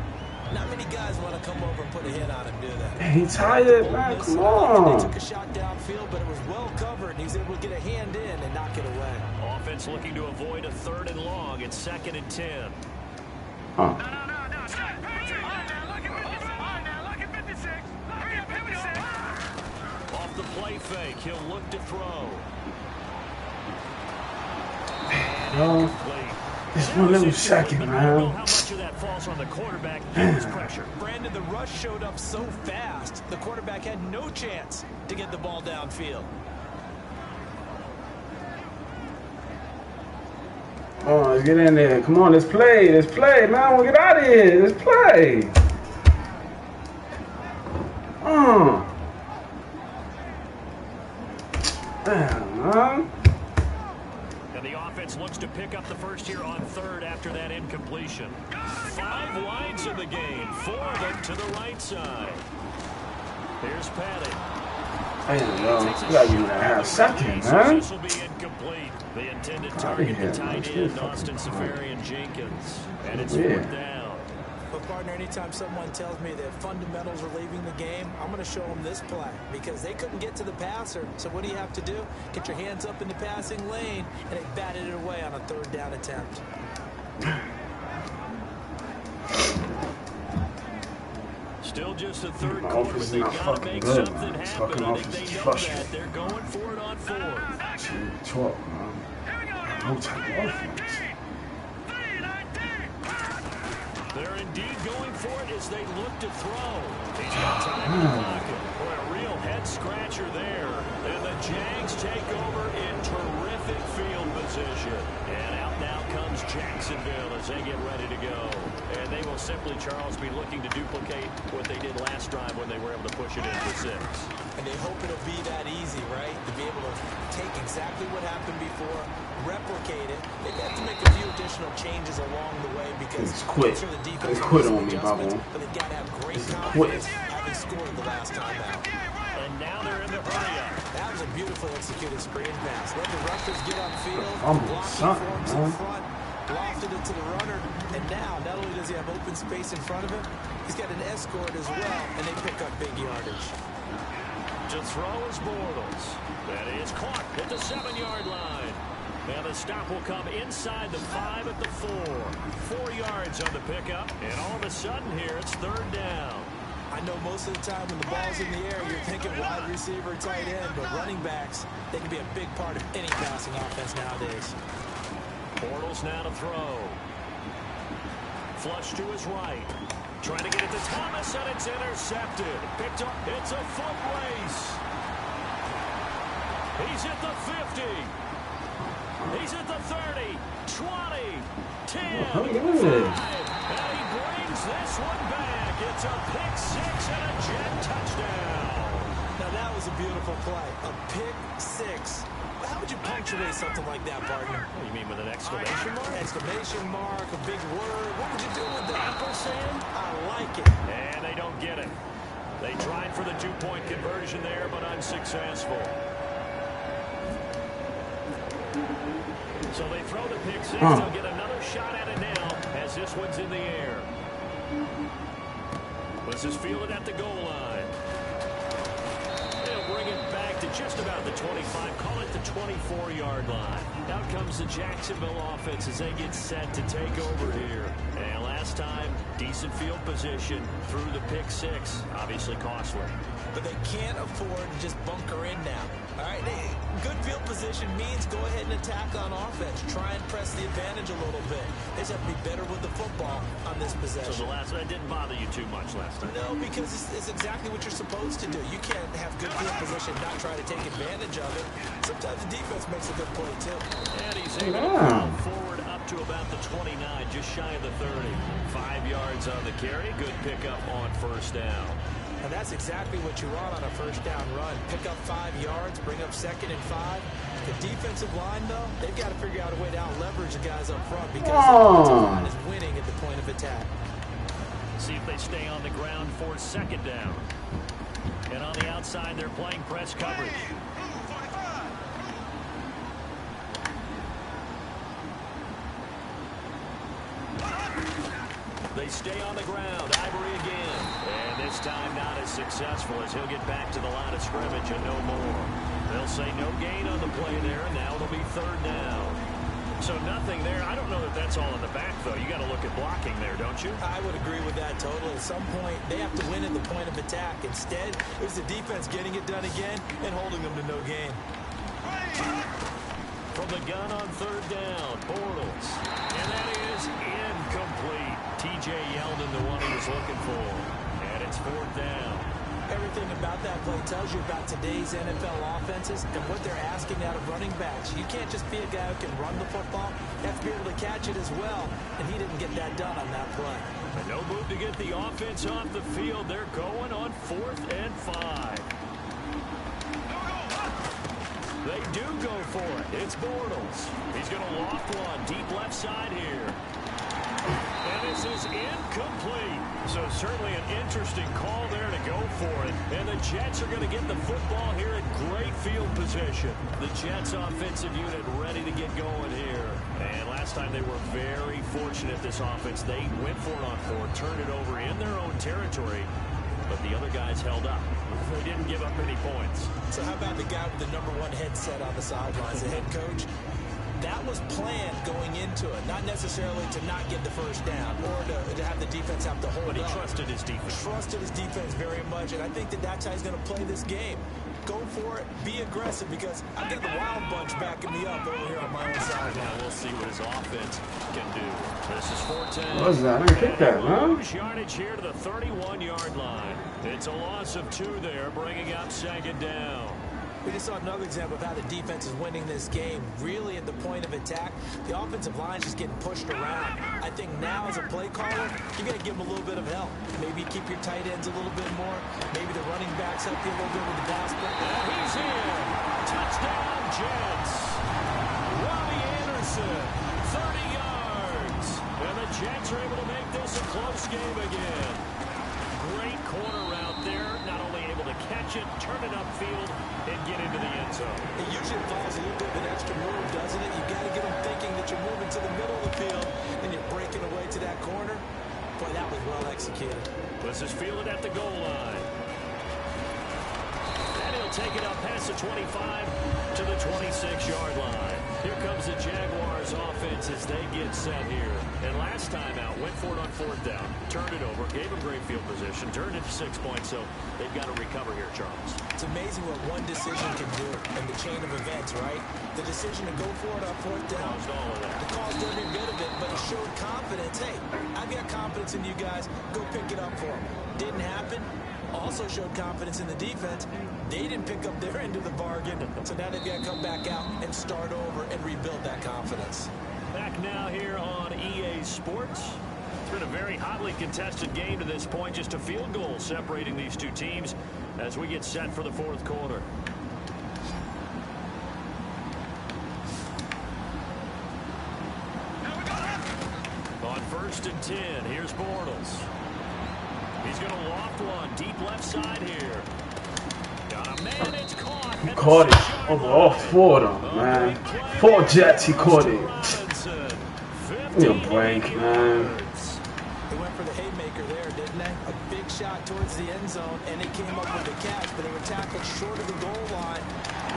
F: not many guys want to come over and put a hit on him, do they?
T: He tired, man. Come on.
F: They took a shot downfield, but it was well covered, and he was able to get a hand in and knock it away.
A: Offense looking to avoid a 3rd and long. It's 2nd and 10.
T: Huh.
A: Off the play fake, he'll look to throw.
T: No. Just one little second, man.
A: How much of that falls on the quarterback? It was pressure.
F: Brandon, the rush showed up so fast, the quarterback had no chance to get the ball downfield.
T: Oh, let's get in there. Come on, let's play. Let's play, man. We'll get out of here. Let's play. Damn, man.
A: And the offense looks to pick up the first here on third after that incompletion. 5 wides in the game, 4 of them to the right side. Here's Pettit.
T: Damn, yo, you gotta give me that half second, man.
A: This will be incomplete. The intended target, the tight end, Austin Safarian Jenkins. And it's 4th down.
F: But, partner, anytime someone tells me that fundamentals are leaving the game, I'm going to show them this play because they couldn't get to the passer. So what do you have to do? Get your hands up in the passing lane, and they batted it away on a 3rd down attempt.
A: Still just the 3rd quarter, but they've got to make something happen. I think they know that. They're going for it on 4th.
T: Talk, man. No type of offense.
A: They're indeed going for it as they look to throw. He's got time in the pocket. Boy, a real head-scratcher there. And the Jags take over in terrific field position. And out now comes Jacksonville as they get ready to go. And they will simply, Charles, be looking to duplicate what they did last time when they were able to push it into 6.
F: And they hope it'll be that easy, right? To be able to take exactly what happened before, replicate it. They have to make a few additional changes along the way because
T: it's quit. It's quit on me, Bubble.
F: But they got to have great confidence having scored the last time out.
A: And now they're in the hurry-up.
F: That was a beautifully executed screen pass. Let the rushers get upfield,
T: blocking
F: forms in front, lofted it to the runner, and now not only does he have open space in front of him, he's got an escort as well, and they pick up big yardage.
A: To throw is Bortles. That is caught at the 7-yard line. Now the stop will come inside the 5 at the 4. 4 yards on the pickup, and all of a sudden here it's 3rd down.
F: I know most of the time when the ball's in the air, you're thinking wide receiver, tight end, but running backs, they can be a big part of any passing offense nowadays.
A: Bortles now to throw. Flush to his right. Trying to get it to Thomas, and it's intercepted. Picked up. It's a foot race. He's at the 50. He's at the 30, 20, 10, 5. And he brings this one back. It's a pick 6 and a jet touchdown.
F: Now that was a beautiful play. A pick 6. How would you punctuate something like that, partner?
A: What do you mean with an exclamation mark?
F: Exclamation mark, a big word. What would you do with that?
A: Ampersand?
F: I like it.
A: And they don't get it. They tried for the 2-point conversion there, but unsuccessful. So they throw the pick 6. They'll get another shot at it now as this one's in the air. This is fielded at the goal line. They'll bring it back to just about the 25. Call it the 24-yard line. Out comes the Jacksonville offense as they get set to take over here. And last time, decent field position through the pick 6. Obviously costly.
F: But they can't afford to just bunker in now. All right, good field position means go ahead and attack on offense. Try and press the advantage a little bit. They just have to be better with the football on this possession.
A: So the last one didn't bother you too much last time?
F: No, because it's exactly what you're supposed to do. You can't have good field position and not try to take advantage of it. Sometimes the defense makes a good play, too.
A: And he's able to move forward up to about the 29, just shy of the 30. 5 yards on the carry. Good pickup on 1st down.
F: And that's exactly what you want on a 1st down run. Pick up 5 yards, bring up 2nd and 5. The defensive line, though, they've got to figure out a way to out-leverage the guys up front because the offensive line is winning at the point of attack.
A: See if they stay on the ground for 2nd down. And on the outside, they're playing press coverage. They stay on the ground. Ivory again. And this time not as successful as he'll get back to the line of scrimmage and no more. They'll say no gain on the play there, and now it'll be 3rd down. So nothing there. I don't know that that's all in the back, though. You got to look at blocking there, don't you?
F: I would agree with that totally. At some point, they have to win at the point of attack. Instead, it was the defense getting it done again and holding them to no gain.
A: From the gun on 3rd down, Bortles. And that is incomplete. T.J. Yeldon, the one he was looking for. And it's 4th down.
F: Everything about that play tells you about today's NFL offenses and what they're asking out of running backs. You can't just be a guy who can run the football. You have to be able to catch it as well. And he didn't get that done on that play.
A: And no move to get the offense off the field. They're going on 4th and 5. They do go for it. It's Bortles. He's going to loft one deep left side here. And this is incomplete. So certainly an interesting call there to go for it. And the Jets are going to get the football here at great field position. The Jets offensive unit ready to get going here. And last time they were very fortunate, this offense. They went for it on fourth, turned it over in their own territory. But the other guys held up. They didn't give up any points.
F: So how about the guy with the #1 headset on the sidelines, the head coach? That was planned going into it, not necessarily to not get the first down or to have the defense have to hold up.
A: But he trusted his defense.
F: Trusted his defense very much, and I think that's how he's going to play this game. Go for it, be aggressive, because I've got the Wild Bunch backing me up over here on my own side.
A: Now we'll see what his offense can do. This is 4-10.
T: What was that? I didn't kick that, man.
A: Lose yardage here to the 31-yard line. It's a loss of 2 there, bringing up 2nd down.
F: We just saw another example of how the defense is winning this game. Really at the point of attack, the offensive line is just getting pushed around. I think now as a play caller, you got to give them a little bit of help. Maybe keep your tight ends a little bit more. Maybe the running backs help you a little bit with the pass.
A: He's in. Touchdown, Jets. Robbie Anderson, 30 yards. And the Jets are able to make this a close game again. Great corner route there. Not only able to catch it, turn it upfield, and get into the end zone.
F: It usually involves a little bit of an extra move, doesn't it? You got to get them thinking that you're moving to the middle of the field and you're breaking away to that corner. Boy, that was well executed.
A: This is fielded at the goal line. And he'll take it up past the 25 to the 26-yard line. Here comes the Jaguars offense as they get set here. And last time out, went for it on 4th down, turned it over, gave them great field position, turned it to 6 points, so they've got to recover here, Charles.
F: It's amazing what one decision can do in the chain of events, right? The decision to go for it on 4th down.
A: Caused all of that.
F: It caused every bit of it, but it showed confidence. Hey, I've got confidence in you guys. Go pick it up for them. Didn't happen. Also showed confidence in the defense. They didn't pick up their end of the bargain, so now they've got to come back out and start over and rebuild that confidence.
A: Back now here on EA Sports. It's been a very hotly contested game to this point. Just a field goal separating these two teams as we get set for the 4th quarter. On 1st and 10, here's Bortles. He's going to loft one deep left side here. Got a man, it's caught.
T: He caught it over all 4 of them, man. 4 Jets, he caught it. Give me a break, man.
F: They went for the haymaker there, didn't they? A big shot towards the end zone, and he came up with the catch, but they were tackled short of the goal line.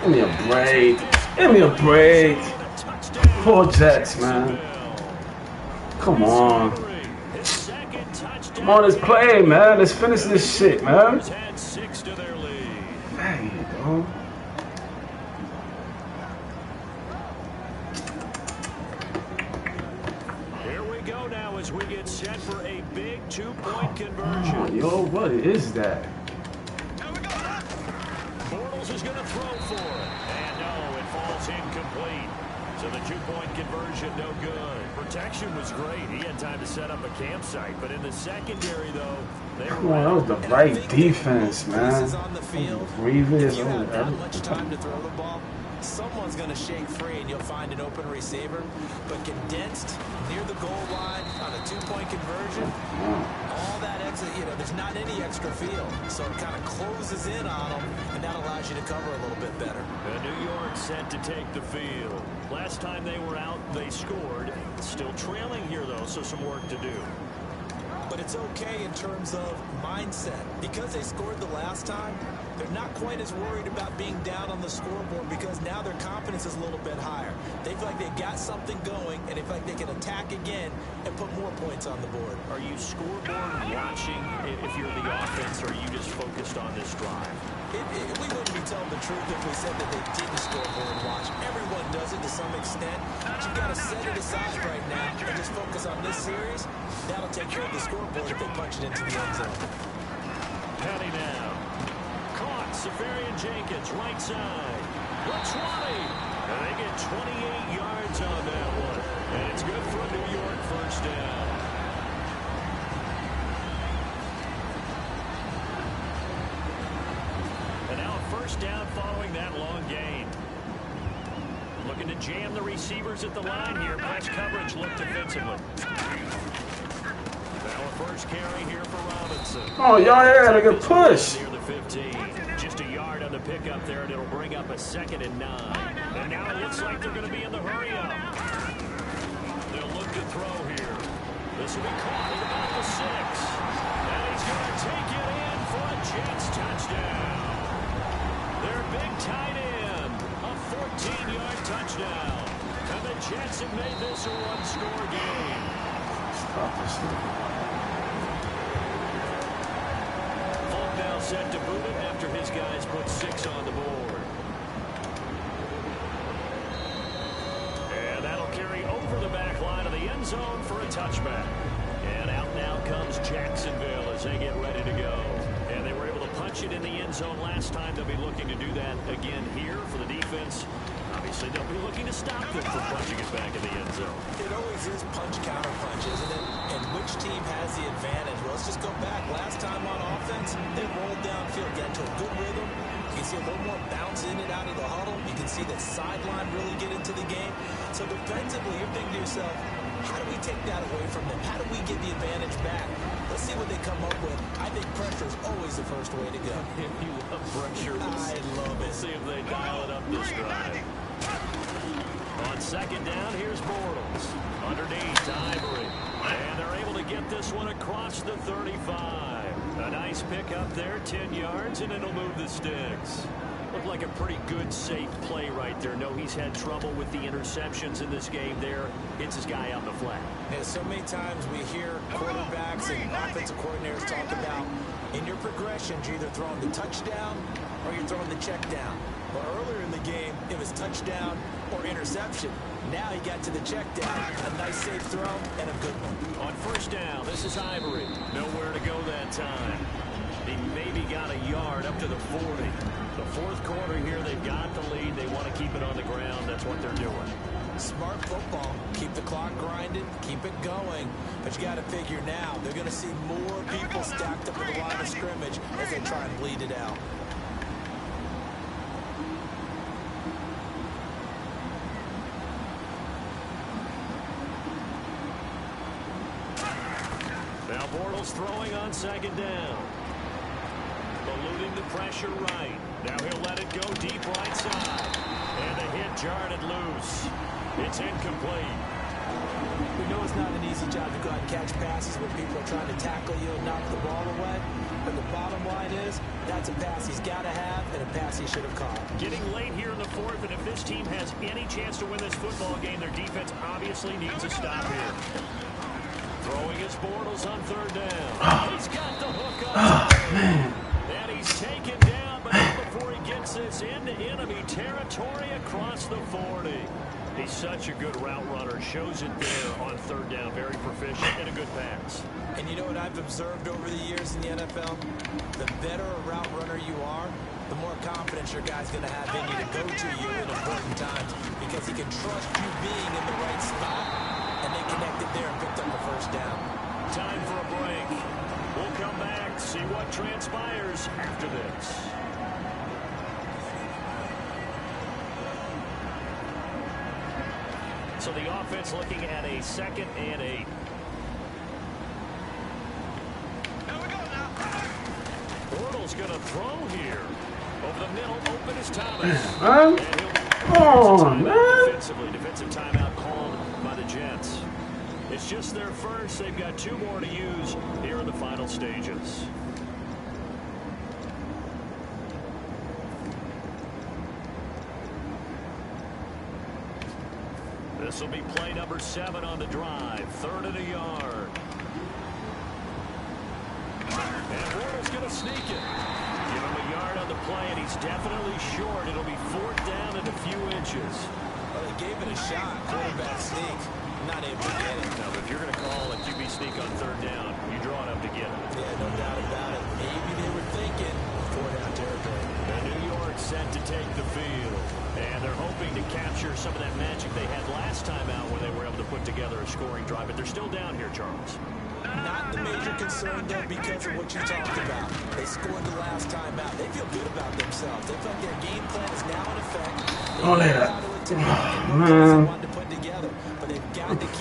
T: Give me a break. Give me a break. 4 Jets, man. Come on. Come on, let's play, man. Let's finish this shit, man. There you go.
A: Here we go now as we get set for a big 2-point conversion.
T: Oh, yo, what is that?
A: Bortles is going to throw for it. And no, it falls incomplete. So the 2-point conversion, no good. Protection was great. He had time to set up a campsite. But in the secondary, though, they were...
T: Come on, that was the right defense, man. Revis,
F: not much time to throw the ball. Someone's going to shake free, and you'll find an open receiver. But condensed near the goal line on a 2-point conversion, all that extra, there's not any extra field. So it kind of closes in on them, and that allows you to cover a little bit better.
A: And New York set to take the field. Last time they were out, they scored. Still trailing here, though, so some work to do.
F: But it's okay in terms of mindset. Because they scored the last time, they're not quite as worried about being down on the scoreboard because now their confidence is a little bit higher. They feel like they've got something going, and they feel like they can attack again and put more points on the board.
A: Are you scoreboard watching if you're the offense, or are you just focused on this drive?
F: We wouldn't be telling the truth if we said that they didn't scoreboard watch. Everyone does it to some extent. But you've got to set it aside right now and just focus on this series. That'll take care of the scoreboard if they punch it into the end zone.
A: Petty now. Caught. Safarian Jenkins, right side. The 20. And they get 28 yards on that one. And it's good for a New York first down. And now a first down following that long gain. Looking to jam the receivers at the line here. Press coverage look defensively. Now a first carry here for Robinson.
T: Oh, y'all had a good push.
A: Near the 15. Just a yard on the pickup there, and it'll bring up a 2nd and 9. And now it looks like they're going to be in the hurry-up. They'll look to throw here. This will be caught at about the 6. And he's going to take it in for a Jets touchdown. Their big tight end, a 14-yard touchdown. And the Jets have made this a one-score game.
T: Stop this thing.
A: Fulton now set to boot it after his guys put 6 on the board. And that'll carry over the back line of the end zone for a touchback. And out now comes Jacksonville as they get ready to go. And they were able to punch it in the end zone last time. They'll be looking to do that again here for the defense. Obviously, they'll be looking to stop them from punching it back in the end zone.
F: It always is punch-counter-punch, isn't it? And which team has the advantage? Well, let's just go back. Last time on offense, they rolled downfield, got into a good rhythm. You can see a little more bounce in and out of the huddle. You can see the sideline really get into the game. So defensively, you're thinking to yourself, how do we take that away from them? How do we get the advantage back? Let's see what they come up with. I think pressure is always the first way to go.
A: If you love pressure,
F: I love it.
A: We'll see if they dial it up this drive. On 2nd down, here's Bortles. Underneath to Ivory. And they're able to get this one across the 35. A nice pick up there, 10 yards, and it'll move the sticks. Looked like a pretty good, safe play right there. No, he's had trouble with the interceptions in this game there. Hits his guy out in the flat.
F: Yeah, so many times we hear quarterbacks and offensive coordinators talk about in your progressions, you're either throwing the touchdown or you're throwing the check down. But earlier in the game, it was touchdown or interception. Now he got to the check down. A nice safe throw and a good one.
A: On 1st down, this is Ivory. Nowhere to go that time. He maybe got a yard up to the 40. The 4th quarter here, they've got the lead. They want to keep it on the ground. That's what they're doing.
F: Smart football. Keep the clock grinding. Keep it going. But you got to figure now, they're going to see more people stacked up at the line of scrimmage as they try and bleed it out.
A: Now Bortles throwing on 2nd down. Eluding the pressure right. Now he'll let it go deep right side. And the hit jarred it loose. It's incomplete.
F: We know it's not an easy job to go out and catch passes when people are trying to tackle you and knock the ball away. But the bottom line is, that's a pass he's got to have and a pass he should have caught.
A: Getting late here in the 4th, and if this team has any chance to win this football game, their defense obviously needs a stop here. Throwing his Bortles on 3rd down. He's got the hook up. And he's taken down, but not before he gets this into enemy territory across the 40. He's such a good route runner. Shows it there on 3rd down. Very proficient and a good pass.
F: And you know what I've observed over the years in the NFL? The better a route runner you are, the more confidence your guy's going to have in you to go to you in important times because he can trust you being in the right spot. And they connected there and picked up the 1st down.
A: Time for a break. We'll come back, see what transpires after this. So the offense looking at a 2nd and 8. Bortles going to throw here. Over the middle, open is Thomas.
T: Come on, man.
A: Defensive timeout called by the Jets. It's just their first. They've got 2 more to use here in the final stages. This will be play number 7 on the drive. 3rd and a yard. And Bortles going to sneak it. Give him a yard on the play, and he's definitely short. It'll be 4th down and a few inches.
F: Well, they gave it a shot. Quarterback sneak. Not able to get it.
A: No, but if you're going to call a QB sneak on 3rd down, you draw it up to get it.
F: Yeah, no doubt about it. Maybe they were thinking 4 down territory.
A: And New York set to take the field. And they're hoping to capture some of that magic they had last time out when they were able to put together a scoring drive. But they're still down here, Charles.
F: Not the major concern, though, because of what you talked about. They scored the last time out. They feel good about themselves. They feel like their game plan is now in effect. They know how to
T: Man.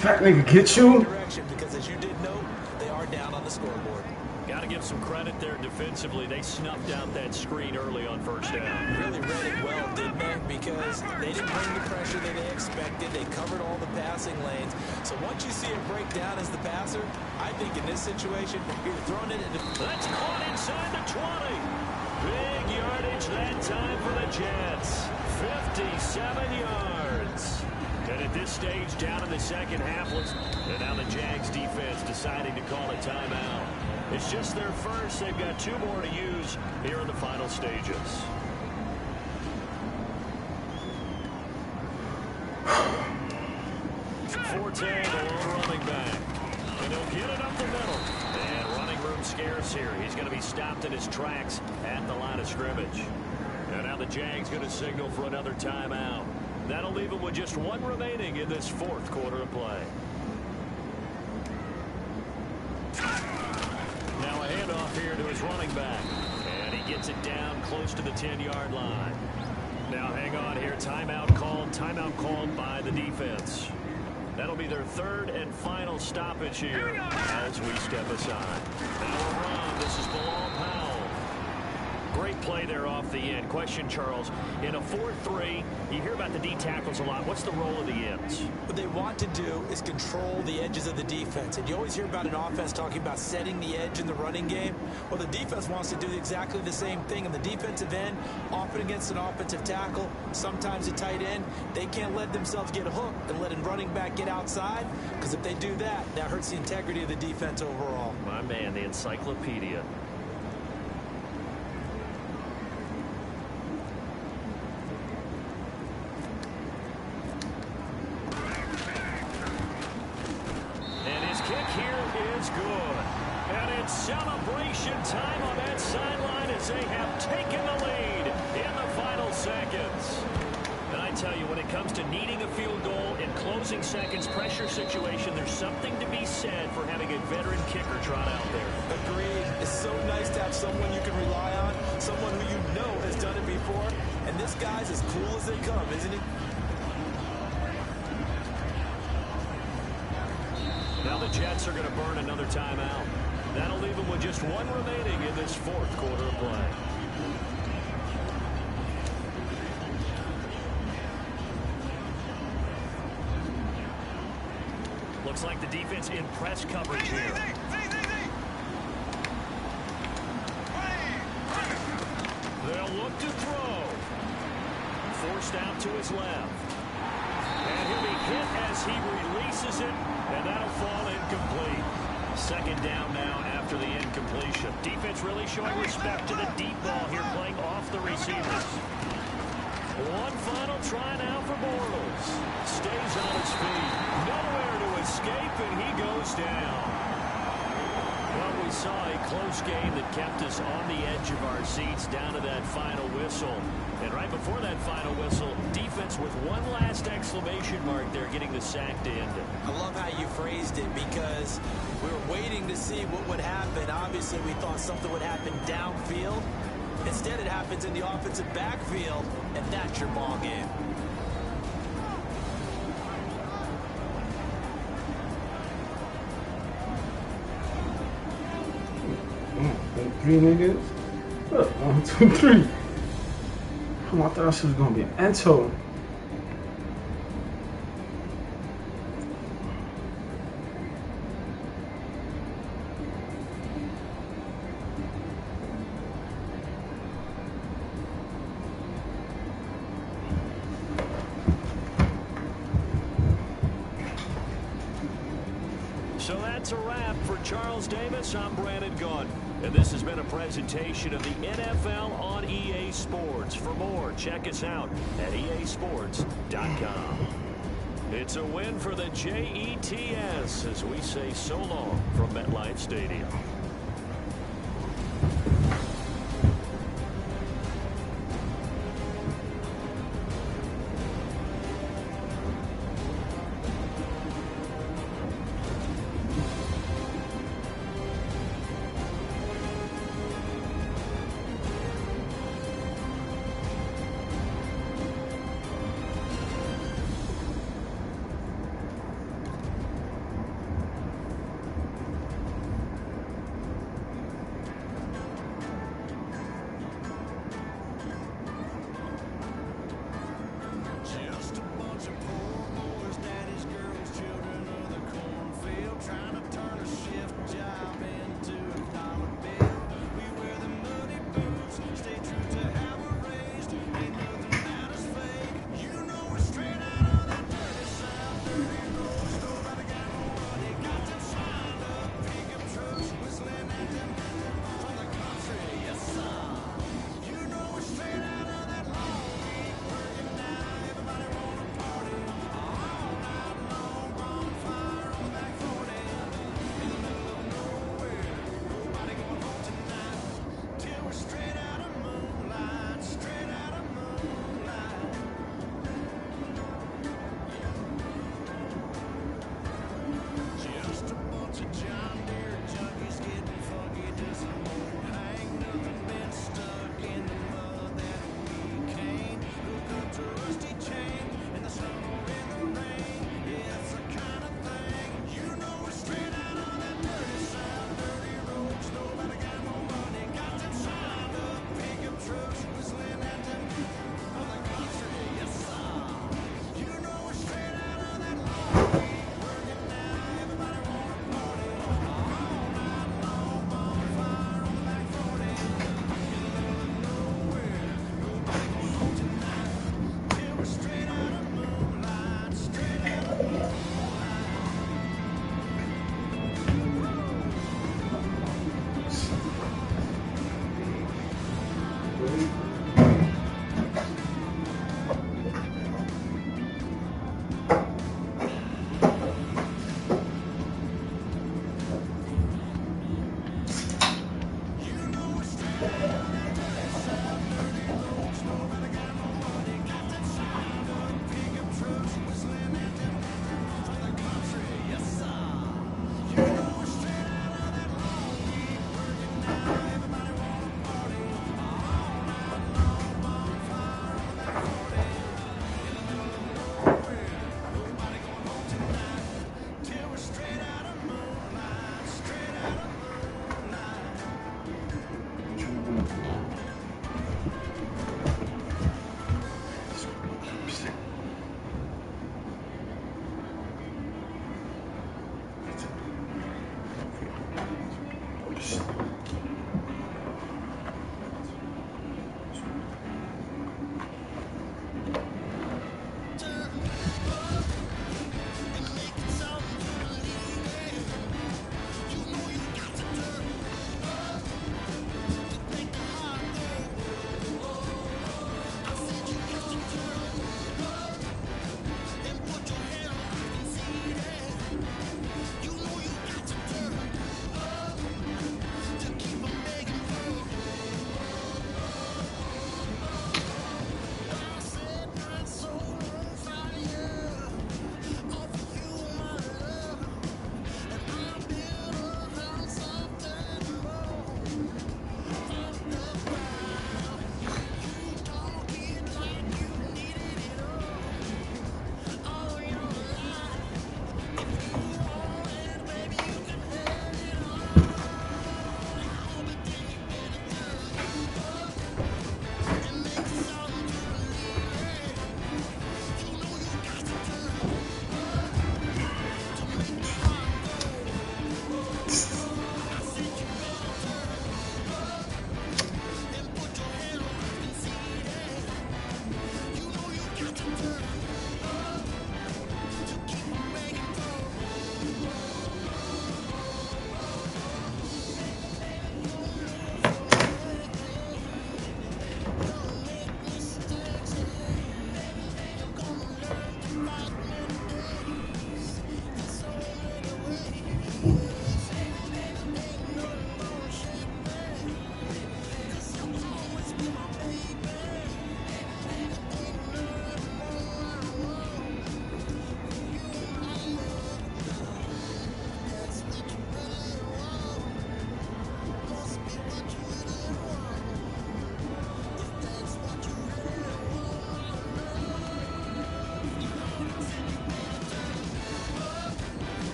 T: Fat nigga get you?
F: Because as you did note, they are down on the scoreboard.
A: Got to give some credit there defensively. They snuffed out that screen early on first down.
F: Really read it well, didn't they? Because they didn't bring the pressure that they expected. They covered all the passing lanes. So once you see it break down as the passer, I think in this situation, you're throwing it into...
A: That's caught inside the 20. Big yardage that time for the Jets. 57 yards. And at this stage, down in the second half, and now the Jags defense deciding to call a timeout. It's just their first. They've got 2 more to use here in the final stages. Forte, the lone running back. And he'll get it up the middle. And running room scarce here. He's going to be stopped in his tracks at the line of scrimmage. And now the Jags going to signal for another timeout. That'll leave him with just 1 remaining in this 4th quarter of play. Now a handoff here to his running back. And he gets it down close to the 10-yard line. Now hang on here. Timeout called by the defense. That'll be their 3rd and final stoppage here as we step aside. Now a run. This is Bilal Powell. Great play there off the end. Question, Charles, in a 4-3, you hear about the D tackles a lot. What's the role of the ends?
F: What they want to do is control the edges of the defense. And you always hear about an offense talking about setting the edge in the running game. Well, the defense wants to do exactly the same thing. And the defensive end, often against an offensive tackle, sometimes a tight end, they can't let themselves get hooked and let a running back get outside. Because if they do that, that hurts the integrity of the defense overall.
A: My man, the encyclopedia. Celebration time on that sideline as they have taken the lead in the final seconds. And I tell you, when it comes to needing a field goal in closing seconds pressure situation, there's something to be said for having a veteran kicker trot out there.
F: Agreed. It's so nice to have someone you can rely on, someone who you know has done it before. And this guy's as cool as they come, isn't he?
A: Now the Jets are going to burn another timeout. That'll leave them with just 1 remaining in this 4th quarter of play. Looks like the defense in press coverage here. They'll look to throw. Forced out to his left. And he'll be hit as he releases it, and that'll fall incomplete. 2nd down now after the incompletion. Defense really showing respect to the deep ball here, playing off the receivers. 1 final try now for Bortles. Stays on his feet. Nowhere to escape, and he goes down. Well, we saw a close game that kept us on the edge of our seats down to that final whistle. And right before that final whistle, defense with 1 last exclamation mark there, getting the sack to end it.
F: I love how you phrased it, because we were waiting to see what would happen. Obviously, we thought something would happen downfield. Instead, it happens in the offensive backfield, and that's your ball game.
T: Three niggas. Look, 1, 2, 3. I thought that shit was gonna be an Ento.
A: So that's a wrap for Charles Davis. I'm Brandon Gunn. And this has been a presentation of the NFL on EA Sports. For more, check us out at easports.com. It's a win for the Jets as we say so long from MetLife Stadium.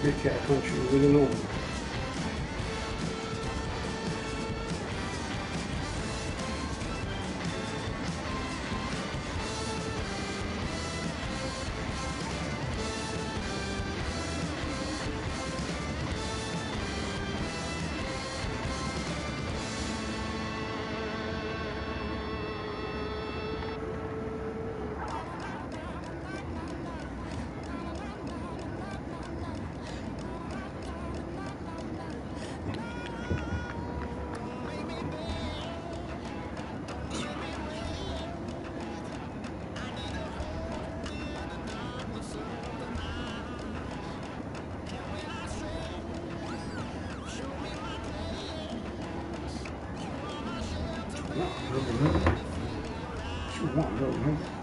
T: Big Cat Country with an over. What you want, little nigga?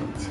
T: Perfect.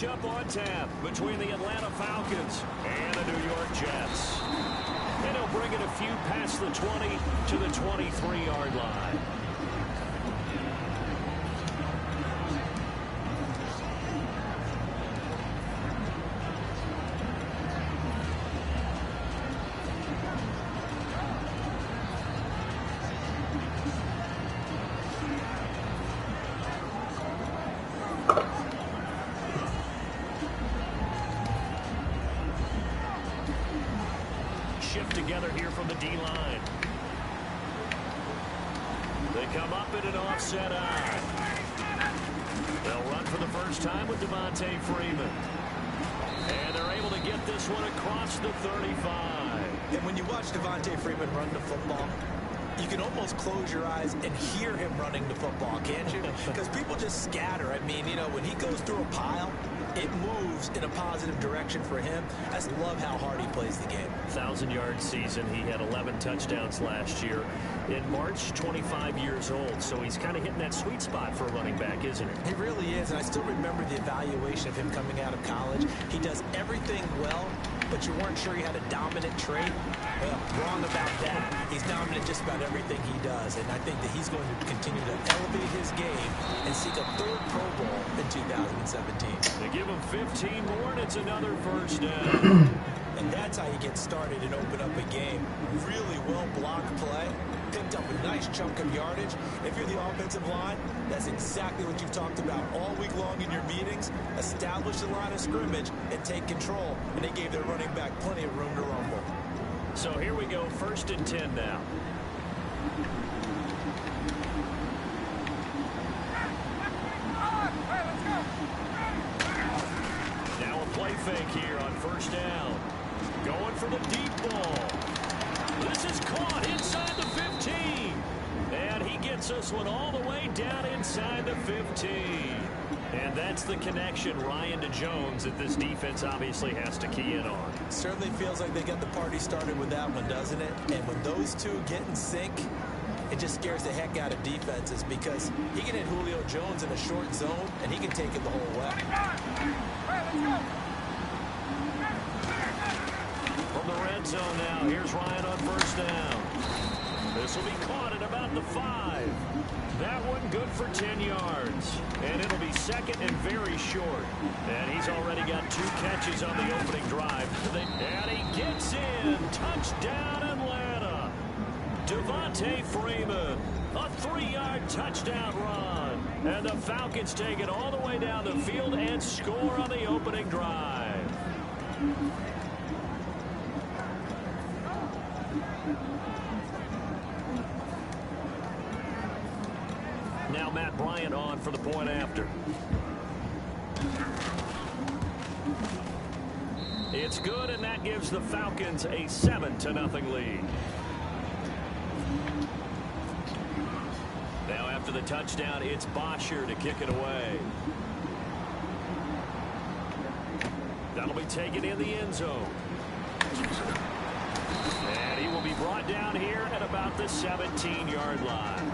A: Up on tap between the Atlanta Falcons and the New York Jets. And he'll bring it a few past the 20 to the 23-yard line. Together here from the D-line. They come up in an offset eye. They'll run for the first time with Devontae Freeman. And they're able to get this one across the 35.
F: And when you watch Devontae Freeman run the football, you can almost close your eyes and hear him running the football, can't you? Because people just scatter. I mean, you know, when he goes through a pile, it moves in a positive direction for him. I just love how hard he plays the game.
A: 1,000-yard season. He had 11 touchdowns last year. In March, 25 years old. So he's kind of hitting that sweet spot for a running back, isn't he?
F: He really is. And I still remember the evaluation of him coming out of college. He does everything well, but you weren't sure he had a dominant trait. Well, wrong about that. He's dominant just about everything he does. And I think that he's going to continue to elevate his game and seek a third Pro Bowl in 2017.
A: They give him 15 more, and it's another first down.
F: And that's how you get started and open up a game. Really well-blocked play. Picked up a nice chunk of yardage. If you're the offensive line, that's exactly what you've talked about all week long in your meetings. Establish the line of scrimmage and take control. And they gave their running back plenty of room to rumble.
A: So here we go, 1st and 10 now. Now a play fake here on 1st down. Going for the deep ball. This is caught inside the 15. And he gets this one all the way down inside the 15. And that's the connection, Ryan, to Jones, that this defense obviously has to key in on.
F: Certainly feels like they got the party started with that one, doesn't it? And when those two get in sync, it just scares the heck out of defenses because he can hit Julio Jones in a short zone, and he can take it the whole way.
A: From the red zone now, here's Ryan on 1st down. This will be caught at about the 5. That one good for 10 yards. And it'll be 2nd and very short. And he's already got 2 catches on the opening drive. And he gets in. Touchdown, Atlanta. Devontae Freeman. A 3-yard touchdown run. And the Falcons take it all the way down the field and score on the opening drive. Now Matt Bryant on for the point after. It's good, and that gives the Falcons a 7-0 lead. the touchdown. It's Bosher to kick it away. That'll be taken in the end zone. And he will be brought down here at about the 17-yard line.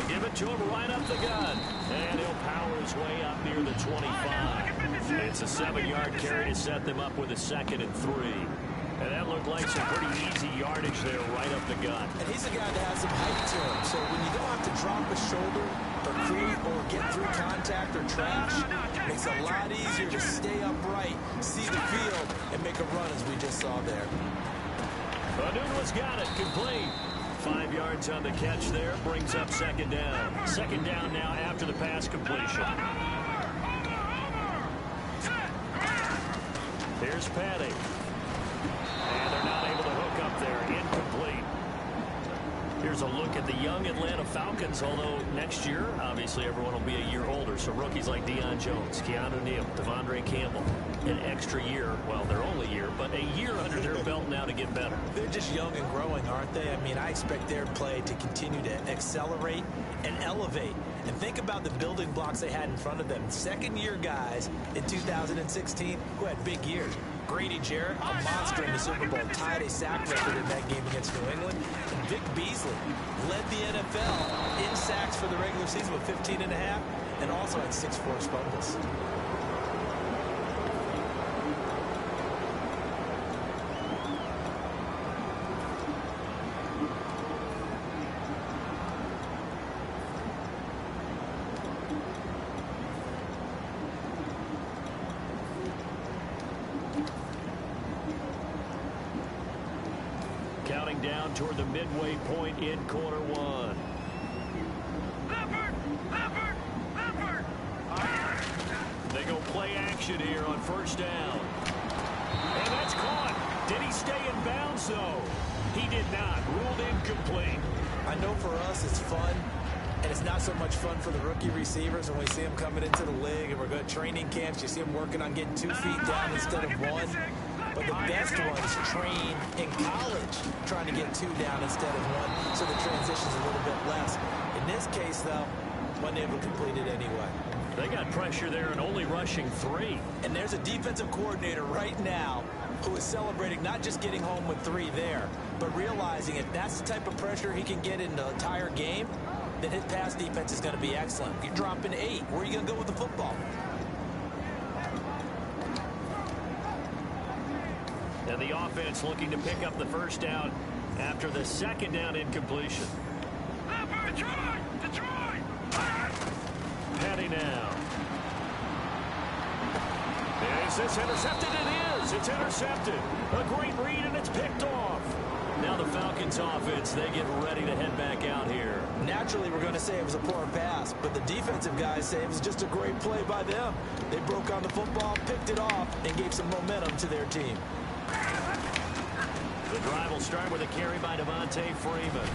A: Give it to him right up the gut. And he'll power his way up near the 25. It's a 7-yard carry to set them up with a 2nd and 3. And that looked like some pretty easy yardage there right up the gut.
F: And he's a guy that has some height to him. So when you don't have to drop a shoulder or creep or get through contact or trash, it makes it a lot easier to stay upright, see the field, and make a run as we just saw there.
A: Anuno's got it. Complete. 5 yards on the catch there, brings up 2nd down. 2nd down now after the pass completion. Here's Petty. And they're not able to hook up there. Incomplete. Here's a look at the young Atlanta Falcons, although next year, obviously, everyone will be a year older. So rookies like Deion Jones, Keanu Neal, Devondre Campbell, an extra year. Well, their only year, but a year under their belt now to get better.
F: They're just young and growing, aren't they? I mean, I expect their play to continue to accelerate and elevate. And think about the building blocks they had in front of them. 2nd-year guys in 2016 who had big years. Grady Jarrett, a monster in the Super Bowl, tied a sack record in that game against New England. And Vic Beasley led the NFL in sacks for the regular season with 15.5 and also had 6 forced fumbles.
A: Counting down toward the midway point in quarter 1. They go play action here on 1st down. And that's caught. Did he stay in bounds, though? He did not. Ruled incomplete.
F: I know for us it's fun, and it's not so much fun for the rookie receivers when we see them coming into the league and we're going to training camps. You see them working on getting 2 feet down instead of 1. But the best ones train in college trying to get 2 down instead of 1, so the transition's a little bit less. In this case, though, wasn't able to complete it anyway.
A: They got pressure there and only rushing 3.
F: And there's a defensive coordinator right now who is celebrating not just getting home with 3 there, but realizing if that's the type of pressure he can get in the entire game, then his pass defense is going to be excellent. You're dropping 8. Where are you going to go with the football?
A: And the offense looking to pick up the 1st down after the 2nd down incompletion. Petty now. Is this intercepted? It is. It's intercepted. A great read, and it's picked off. Now the Falcons offense, they get ready to head back out here.
F: Naturally, we're going to say it was a poor pass, but the defensive guys say it was just a great play by them. They broke on the football, picked it off, and gave some momentum to their team.
A: The drive will start with a carry by Devontae Freeman.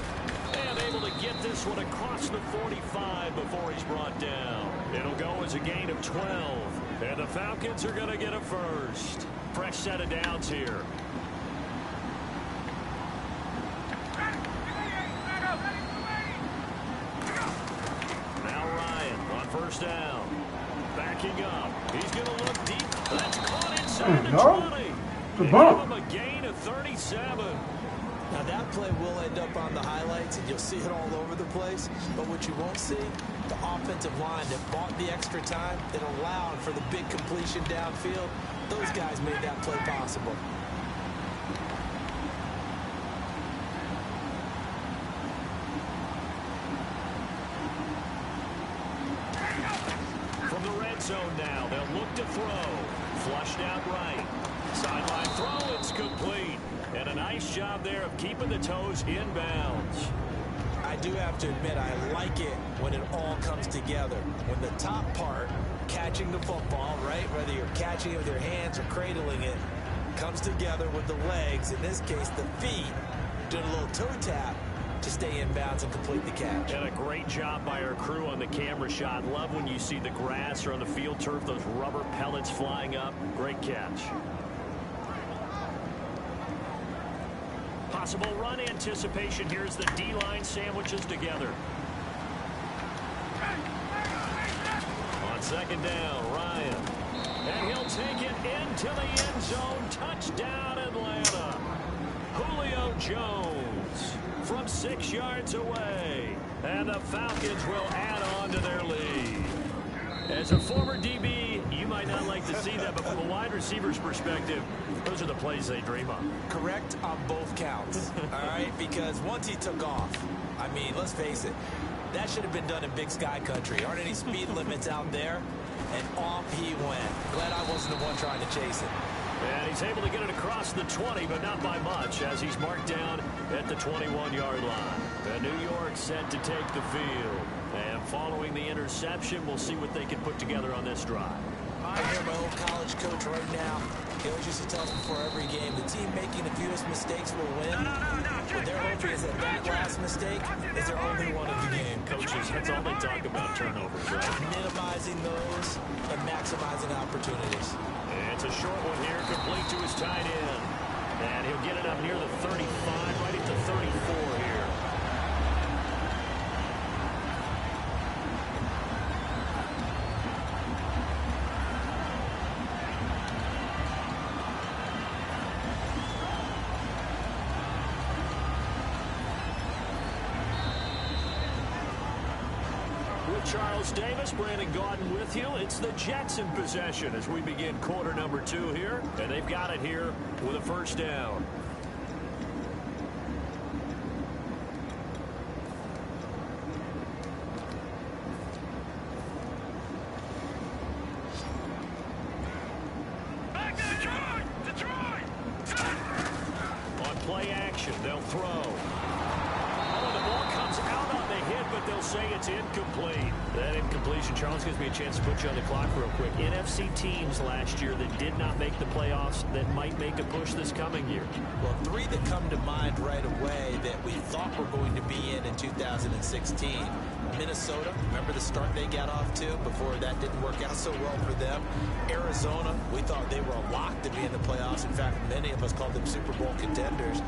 A: And able to get this one across the 45 before he's brought down. It'll go as a gain of 12. And the Falcons are going to get a first. Fresh set of downs here. Now Ryan on 1st down. Backing up. He's going to look deep. That's caught inside the 20. Give him a gain of 37.
F: Now that play will end up on the highlights, and you'll see it all over the place. But what you won't see, the offensive line that bought the extra time, that allowed for the big completion downfield. Those guys made that play possible.
A: From the red zone now, they'll look to throw. Flushed out right. Sideline throw, it's complete. And a nice job there of keeping the toes inbounds.
F: I do have to admit, I like it when it all comes together. When the top part, catching the football, right, whether you're catching it with your hands or cradling it, comes together with the legs, in this case the feet, doing a little toe tap to stay in bounds and complete the catch.
A: And a great job by our crew on the camera shot. Love when you see the grass or on the field turf, those rubber pellets flying up. Great catch. Possible run anticipation. Here's the D-line sandwiches together. On second down, Ryan. And he'll take it into the end zone. Touchdown, Atlanta. Julio Jones from 6 yards away. And the Falcons will add on to their lead. As a former DB, you might not like to see that, but from a wide receiver's perspective, those are the plays they dream of.
F: Correct on both counts, all right? Because once he took off, I mean, let's face it, that should have been done in Big Sky country. Aren't any speed limits out there? And off he went. Glad I wasn't the one trying to chase it.
A: And he's able to get it across the 20, but not by much, as he's marked down at the 21-yard line. And New York set to take the field. And following the interception, we'll see what they can put together on this drive.
F: I hear my old college coach right now. He always used to tell us before every game, the team making the fewest mistakes will win. What they're hoping is that last mistake is their only one of the game.
A: Coaches, that's all they talk about, turnovers, right?
F: Minimizing those and maximizing opportunities.
A: And it's a short one here, complete to his tight end. And he'll get it up near the 35, right at the 34 here. Charles Davis, Brandon Gaudin with you. It's the Jets in possession as we begin quarter number 2 here. And they've got it here with a first down. On play action, they'll throw. They'll say it's incomplete. That incompletion, Charles, gives me a chance to put you on the clock real quick. NFC teams last year that did not make the playoffs that might make a push this coming year.
F: Well, 3 that come to mind right away that we thought were going to be in 2016. Minnesota, remember the start they got off to before that didn't work out so well for them. Arizona, we thought they were a lock to be in the playoffs. In fact, many of us called them Super Bowl contenders.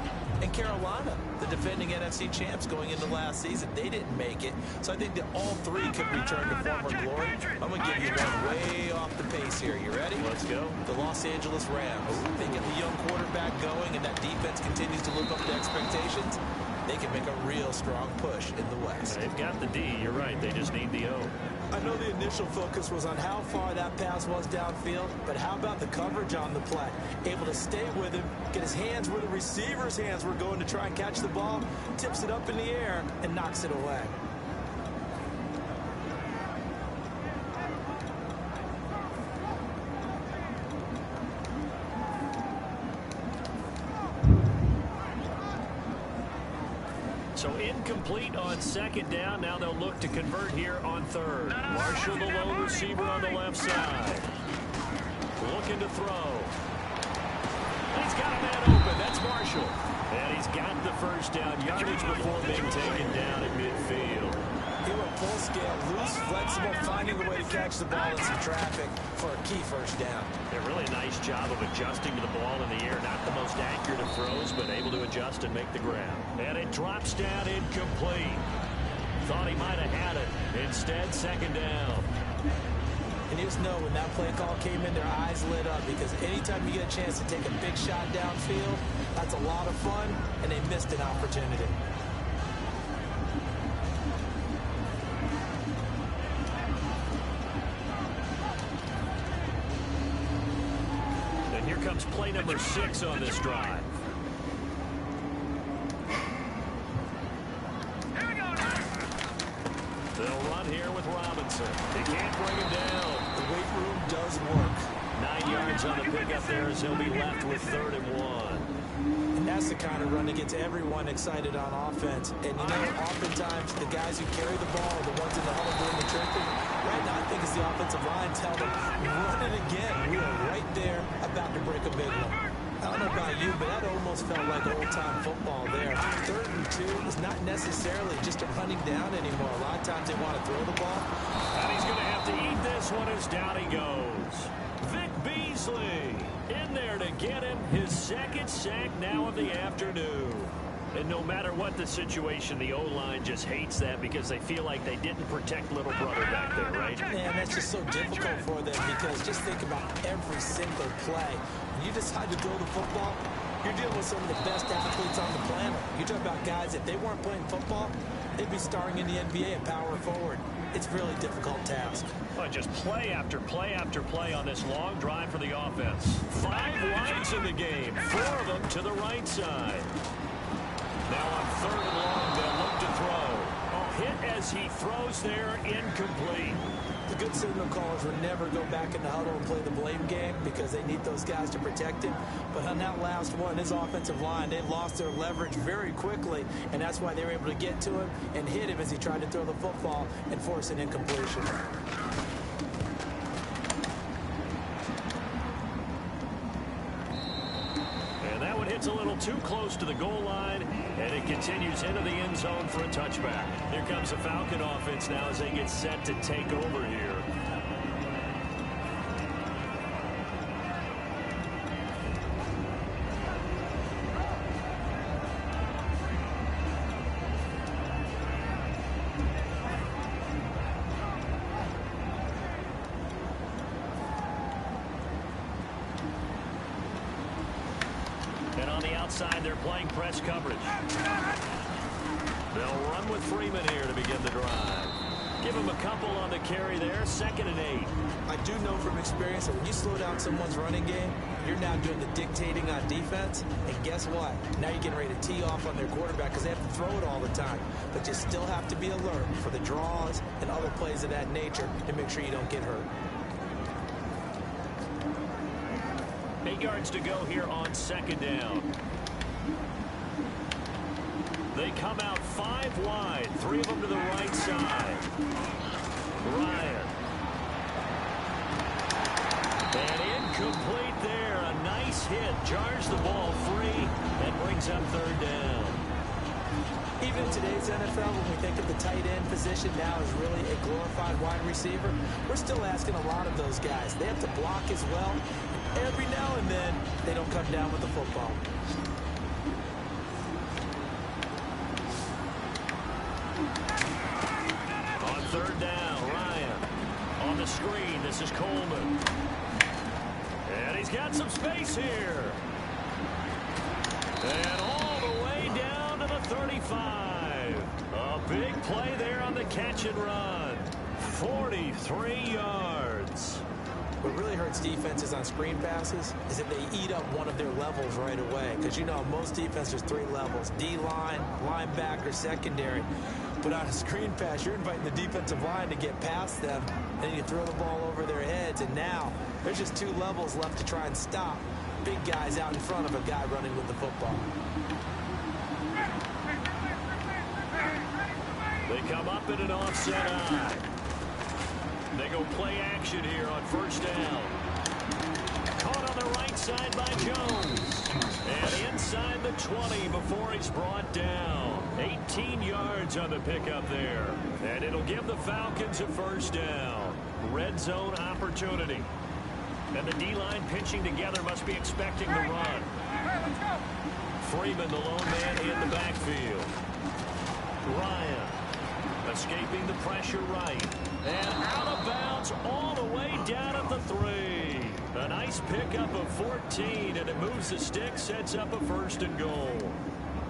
F: And Carolina, the defending NFC champs going into last season, they didn't make it. So I think that all 3 could return to former glory. I'm going to give you one way off the pace here. You ready?
A: Let's go.
F: The Los Angeles Rams. They get the young quarterback going, and that defense continues to live up to expectations. They can make a real strong push in the West.
A: They've got the D. You're right. They just need the O.
F: I know the initial focus was on how far that pass was downfield, but how about the coverage on the play? Able to stay with him, get his hands where the receiver's hands were going to try and catch the ball, tips it up in the air, and knocks it away.
A: So incomplete on second down. Now they'll look to convert here on third. Marshall, the lone receiver on the left side. Looking to throw. He's got a man open. That's Marshall. And he's got the first down. Yardage before being taken down at midfield.
F: He went full scale, loose, flexible, finding a way to catch the ball in some traffic for a key first down.
A: A really nice job of adjusting to the ball in the air. Not the most accurate of throws, but able to adjust and make the grab. And it drops down incomplete. Thought he might have had it. Instead, second down.
F: And you just know when that play call came in, their eyes lit up, because anytime you get a chance to take a big shot downfield, that's a lot of fun, and they missed an opportunity.
A: And here comes play number 6 on this drive. They'll run here with Robinson. They can't bring him down.
F: The weight room does work.
A: 9 yards on the pickup there as he'll be left with 3rd and 1.
F: And That's the kind of run that gets everyone excited on offense. And, you know, oftentimes the guys who carry the ball are the ones in the huddle doing the tricking. Right now, I think it's the offensive line telling them, run it again. We are right there about to break a big one. I don't know about you, but that almost felt like old-time football there. 3rd and 2 is not necessarily just a running down anymore. A lot of times they want to throw the ball.
A: And he's going to have to eat this one as down he goes. Vic Beasley in there to get him his 2nd sack now of the afternoon. And no matter what the situation, the O-line just hates that because they feel like they didn't protect little brother back there, right?
F: Man, that's just so difficult for them because just think about every single play. When you decide to throw the football, you're dealing with some of the best athletes on the planet. You talk about guys, if they weren't playing football, they'd be starring in the NBA at power forward. It's a really difficult task.
A: Well, just play after play after play on this long drive for the offense. 5 wides in the game, 4 of them to the right side. Now on 3rd and long, they'll look to throw. Hit as he throws there, incomplete.
F: The good signal callers would never go back in the huddle and play the blame game because they need those guys to protect him. But on that last one, his offensive line, they lost their leverage very quickly, and that's why they were able to get to him and hit him as he tried to throw the football and force an incompletion.
A: It's a little too close to the goal line, and it continues into the end zone for a touchback. Here comes the Falcon offense now as they get set to take over here. Outside, they're playing press coverage. They'll run with Freeman here to begin the drive. Give him a couple on the carry there, 2nd and 8.
F: I do know from experience that when you slow down someone's running game, you're now doing the dictating on defense. And guess what? Now you're getting ready to tee off on their quarterback because they have to throw it all the time. But you still have to be alert for the draws and other plays of that nature to make sure you don't get hurt.
A: 8 yards to go here on 2nd down. They come out 5 wide, 3 of them to the right side. Ryan. And incomplete there. A nice hit. Jars the ball free and brings up 3rd down.
F: Even in today's NFL, when we think of the tight end position now as really a glorified wide receiver, we're still asking a lot of those guys. They have to block as well. Every now and then, they don't come down with the football.
A: On 3rd down, Ryan. On the screen, this is Coleman. And he's got some space here. And all the way down to the 35. A big play there on the catch and run. 43 yards.
F: What really hurts defenses on screen passes is that they eat up one of their levels right away. Because, you know, most defenses, 3 levels. D-line, linebacker, secondary. But on a screen pass, you're inviting the defensive line to get past them, and you throw the ball over their heads. And now there's just 2 levels left to try and stop big guys out in front of a guy running with the football.
A: They come up in an offset eye. They go play action here on 1st down. Caught on the right side by Jones. And inside the 20 before he's brought down. 18 yards on the pickup there. And it'll give the Falcons a 1st down. Red zone opportunity. And the D-line pinching together must be expecting the run. Freeman, the lone man in the backfield. Ryan escaping the pressure right. And out of bounds all the way down at the 3. A nice pickup of 14, and it moves the stick, sets up a 1st and goal.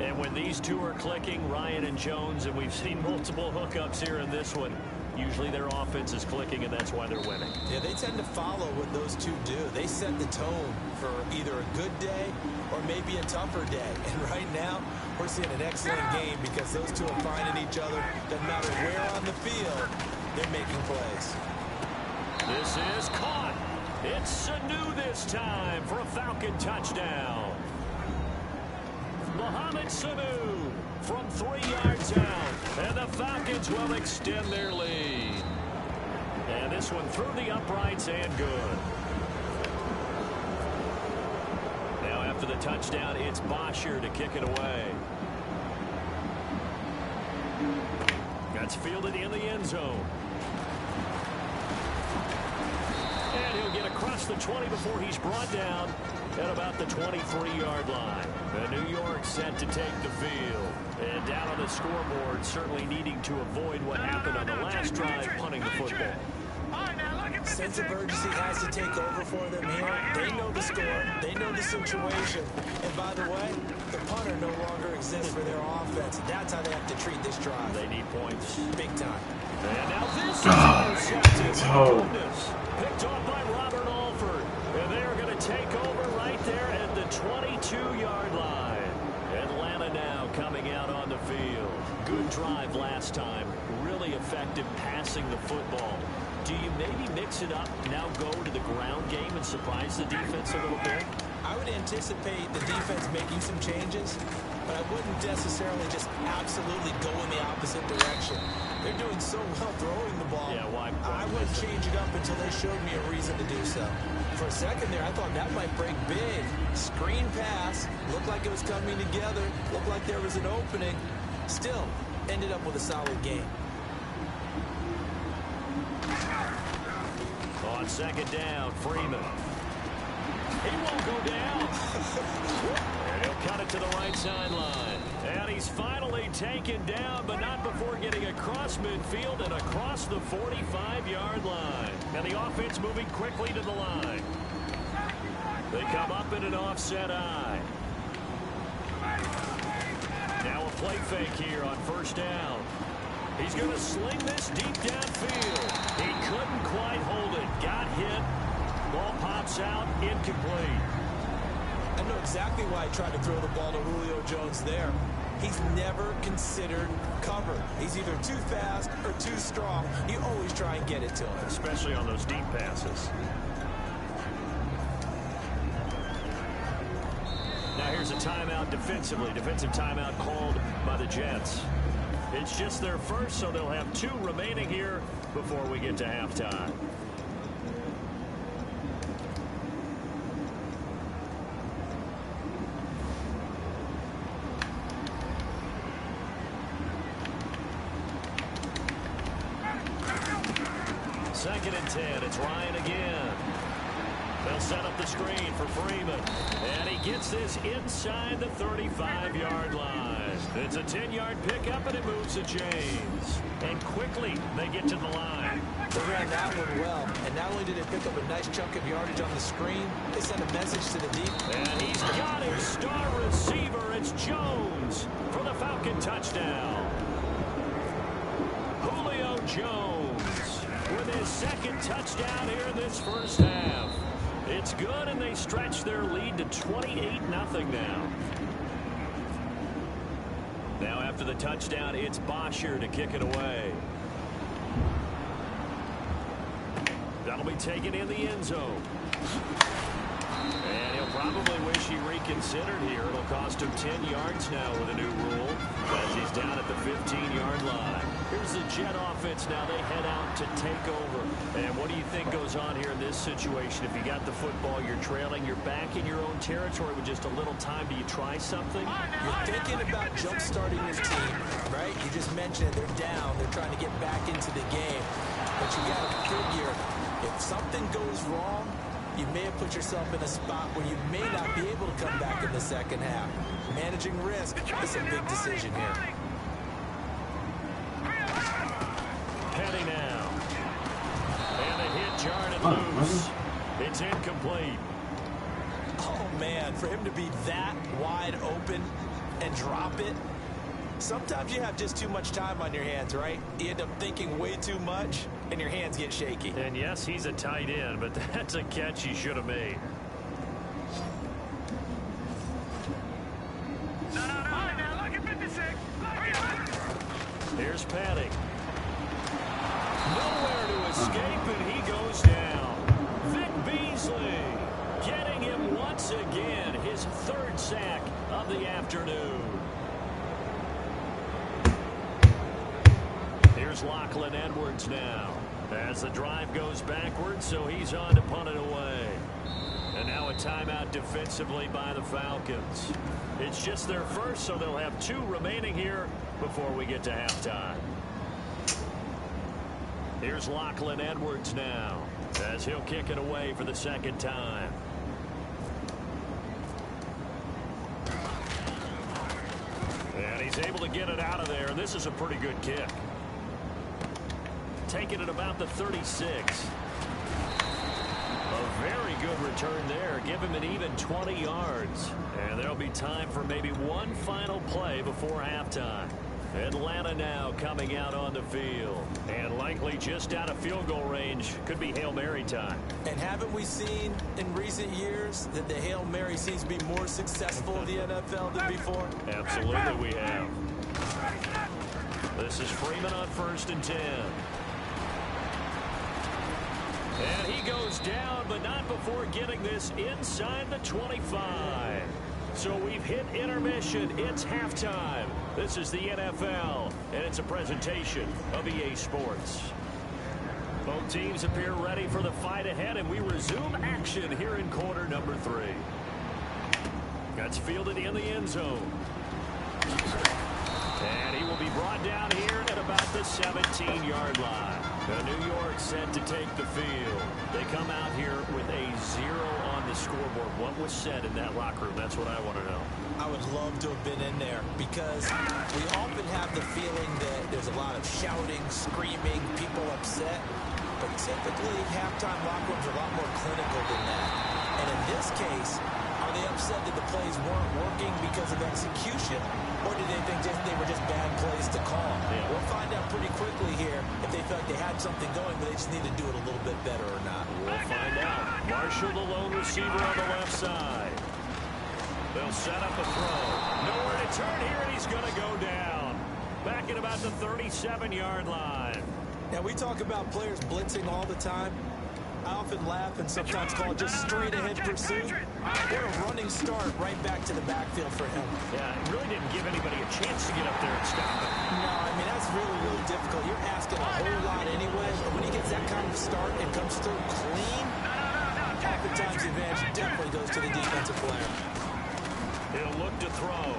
A: And when these 2 are clicking, Ryan and Jones, and we've seen multiple hookups here in this one, usually their offense is clicking, and that's why they're winning.
F: Yeah, they tend to follow what those 2 do. They set the tone for either a good day or maybe a tougher day. And right now, we're seeing an excellent game because those 2 are finding each other. Doesn't matter where on the field, they're making plays.
A: This is caught. It's Sanu this time for a Falcon touchdown. Mohamed Sanu from 3 yards out. And the Falcons will extend their lead. And this one through the uprights and good. Now after the touchdown, it's Bosher to kick it away. That's fielded in the end zone. And he'll get across the 20 before he's brought down at about the 23-yard line. And New York set to take the field. And down on the scoreboard, certainly needing to avoid what happened on the last drive, punting the football.
F: Sense of urgency has to take over for them here. They know the score. They know the situation. And by the way, the punter no longer exists for their offense. That's how they have to treat this drive.
A: They need points.
F: Big time.
A: And now this is intercepted. Goodness. Picked off by Robert Alford. And they are going to take over right there at the 22-yard line. Atlanta now coming out on the field. Good drive last time. Really effective passing the football. Do you maybe mix it up, now go to the ground game and surprise the defense a little bit?
F: I would anticipate the defense making some changes, but I wouldn't necessarily just absolutely go in the opposite direction. They're doing so well throwing the ball.
A: Yeah, why
F: I wouldn't change it up until they showed me a reason to do so. For a second there, I thought that might break big. Screen pass, looked like it was coming together, looked like there was an opening. Still, ended up with a solid game.
A: On second down, Freeman. He won't go down. And he'll cut it to the right sideline. And he's finally taken down, but not before getting across midfield and across the 45-yard line. And the offense moving quickly to the line. They come up in an offset eye. Now a play fake here on first down. He's going to sling this deep downfield. He couldn't quite hold it. Got hit. Ball pops out. Incomplete.
F: I know exactly why he tried to throw the ball to Julio Jones there. He's never considered cover. He's either too fast or too strong. You always try and get it to him.
A: Especially on those deep passes. Now here's a timeout defensively. Defensive timeout called by the Jets. It's just their first, so they'll have 2 remaining here before we get to halftime. Second and 10. It's Ryan again. They'll set up the screen for Freeman. And he gets this inside the 35-yard line. It's a 10-yard pickup, and it moves to James. And quickly, they get to the line.
F: They ran that one well. And not only did they pick up a nice chunk of yardage on the screen, they sent a message to the deep.
A: And he's got his star receiver. It's Jones for the Falcon touchdown. Julio Jones with his second touchdown here in this first half. It's good, and they stretch their lead to 28-0 now. Now after the touchdown, it's Bosher to kick it away. That'll be taken in the end zone. And he'll probably wish he reconsidered here. It'll cost him 10 yards now with a new rule as he's down at the 15-yard line. Here's the Jet offense now. They head out to take over. And what do you think goes on here in this situation? If you got the football, you're trailing, you're back in your own territory with just a little time. Do you try something?
F: You're thinking about jump-starting your team, right? You just mentioned it. They're down. They're trying to get back into the game. But you got to figure, if something goes wrong, you may have put yourself in a spot where you may not be able to come back in the second half. Managing risk is a big decision here.
A: Penny now. And a hit jarred and loose. It's incomplete.
F: Oh, man, for him to be that wide open and drop it, sometimes you have just too much time on your hands, right? You end up thinking way too much, and your hands get shaky.
A: And yes, he's a tight end, but that's a catch he should have made. Here's Patty. Nowhere to escape, and he goes down. Vic Beasley getting him once again, his 3rd sack of the afternoon. Here's Lachlan Edwards now. As the drive goes backwards, so he's on to punt it away. And now a timeout defensively by the Falcons. It's just their first, so they'll have 2 remaining here before we get to halftime. Here's Lachlan Edwards now, as he'll kick it away for the second time. And he's able to get it out of there. This is a pretty good kick. Taking it about the 36. A very good return there. Give him an even 20 yards. And there'll be time for maybe one final play before halftime. Atlanta now coming out on the field. And likely just out of field goal range. Could be Hail Mary time.
F: And haven't we seen in recent years that the Hail Mary seems to be more successful in the NFL than before?
A: Absolutely we have. This is Freeman on 1st and 10. And he goes down, but not before getting this inside the 25. So we've hit intermission. It's halftime. This is the NFL, and it's a presentation of EA Sports. Both teams appear ready for the fight ahead, and we resume action here in quarter number 3. That's fielded in the end zone. And he will be brought down here at about the 17-yard line. Now New York set to take the field. They come out here with a 0 on the scoreboard. What was said in that locker room? That's what I want to know.
F: I would love to have been in there because we often have the feeling that there's a lot of shouting, screaming, people upset. But typically, halftime locker rooms are a lot more clinical than that. And in this case, are they upset that the plays weren't working because of execution? Or did they think they were just bad plays to call?
A: Yeah.
F: We'll find out pretty quickly here if they felt like they had something going, but they just need to do it a little bit better or not.
A: We'll find out. Marshall, the lone receiver on the left side. They'll set up a throw. Nowhere to turn here, and he's going to go down. Back at about the 37-yard line.
F: Now, we talk about players blitzing all the time. I often laugh and sometimes call it just straight-ahead pursuit. What a running start right back to the backfield for him.
A: Yeah, it really didn't give anybody a chance to get up there and stop it.
F: No, I mean, that's really, really difficult. You're asking a whole lot anyway, and when he gets that kind of start and comes through clean, oftentimes the advantage definitely goes to the defensive player.
A: He'll look to throw.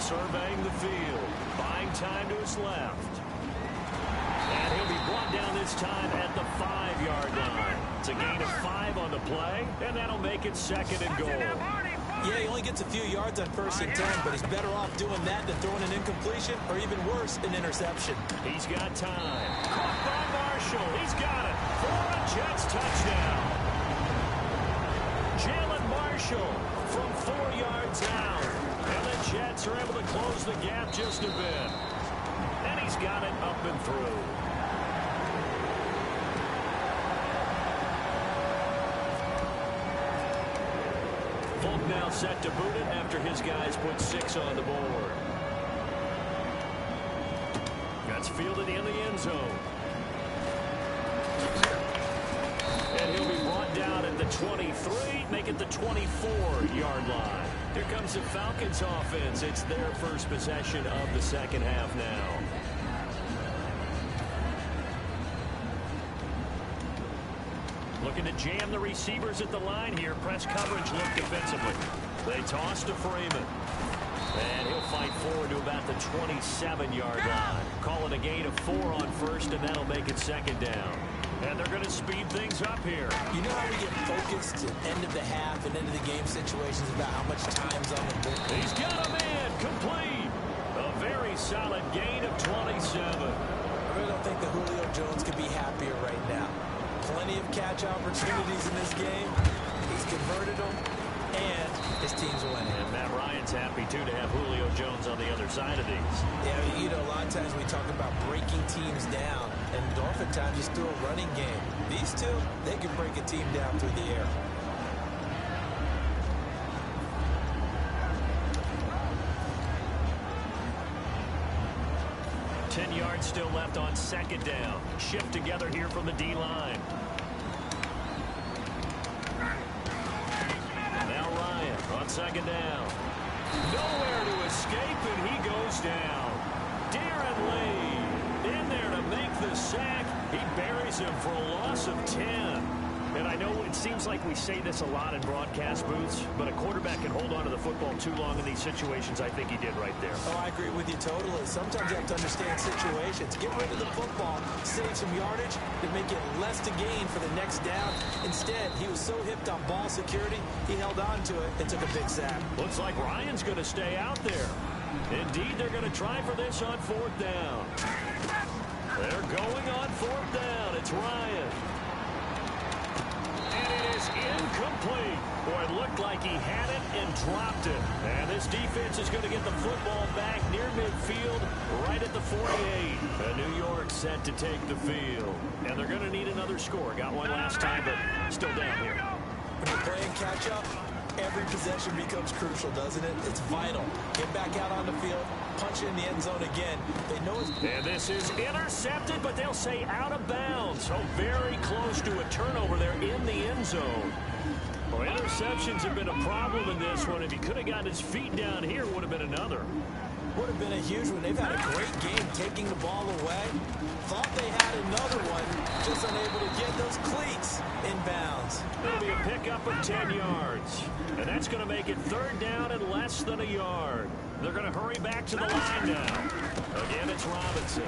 A: Surveying the field. Buying time to his left. And he'll be brought down this time at the 5-yard line. It's a gain of 5 on the play, and that'll make it 2nd and goal.
F: Yeah, he only gets a few yards on 1st and 10, but he's better off doing that than throwing an incompletion, or even worse, an interception.
A: He's got time. Caught by Marshall. He's got it for a Jets touchdown. Jalen Marshall from 4 yards out. And the Jets are able to close the gap just a bit. And he's got it up and through. Folk now set to boot it after his guys put 6 on the board. That's fielded in the end zone. And he'll be brought down at the 23, make it the 24-yard line. Here comes the Falcons offense. It's their first possession of the second half now. Looking to jam the receivers at the line here. Press coverage look defensively. They toss to Freeman. And he'll fight forward to about the 27-yard line. Call it a gain of 4 on 1st, and that'll make it 2nd down. And they're going to speed things up here.
F: You know how we get focused at end of the half and end of the game situations about how much time's on the board?
A: He's got a man complete. A very solid gain of 27.
F: I really don't think that Julio Jones could be happier right now. Plenty of catch opportunities in this game. He's converted them, and his team's winning.
A: And Matt Ryan's happy, too, to have Julio Jones on the other side of these.
F: Yeah, you know, a lot of times we talk about breaking teams down, and oftentimes just through a running game. These two, they can break a team down through the air.
A: Yards still left on 2nd down. Shift together here from the D-line. Now Ryan on 2nd down. Nowhere to escape, and he goes down. Darren Lee in there to make the sack. He buries him for a loss of 10. And I know it seems like we say this a lot in broadcast booths, but a quarterback can hold on to the football too long in these situations. I think he did right there.
F: Oh, I agree with you totally. Sometimes you have to understand situations. Get rid of the football, save some yardage, and make it less to gain for the next down. Instead, he was so hipped on ball security, he held on to it and took a big sack.
A: Looks like Ryan's going to stay out there. Indeed, they're going to try for this on 4th down. They're going on 4th down. It's Ryan. And it is incomplete. Boy, it looked like he had it and dropped it. And this defense is going to get the football back near midfield, right at the 48. And New York set to take the field. And they're going to need another score. Got one last time, but still down here.
F: When you're playing catch-up, every possession becomes crucial, doesn't it? It's vital. Get back out on the field, punch it in the end zone again. They know it's...
A: And this is intercepted, but they'll say out of bounds. So very close to a turnover there in the end zone. Well, interceptions have been a problem in this one. If he could have gotten his feet down here, it would have been another.
F: Would have been a huge one. They've had a great game taking the ball away. Thought they had another one, just unable to get those cleats in bounds.
A: It'll be a pickup of 10 yards. And that's going to make it 3rd down and less than a yard. They're going to hurry back to the line now. Again, it's Robinson.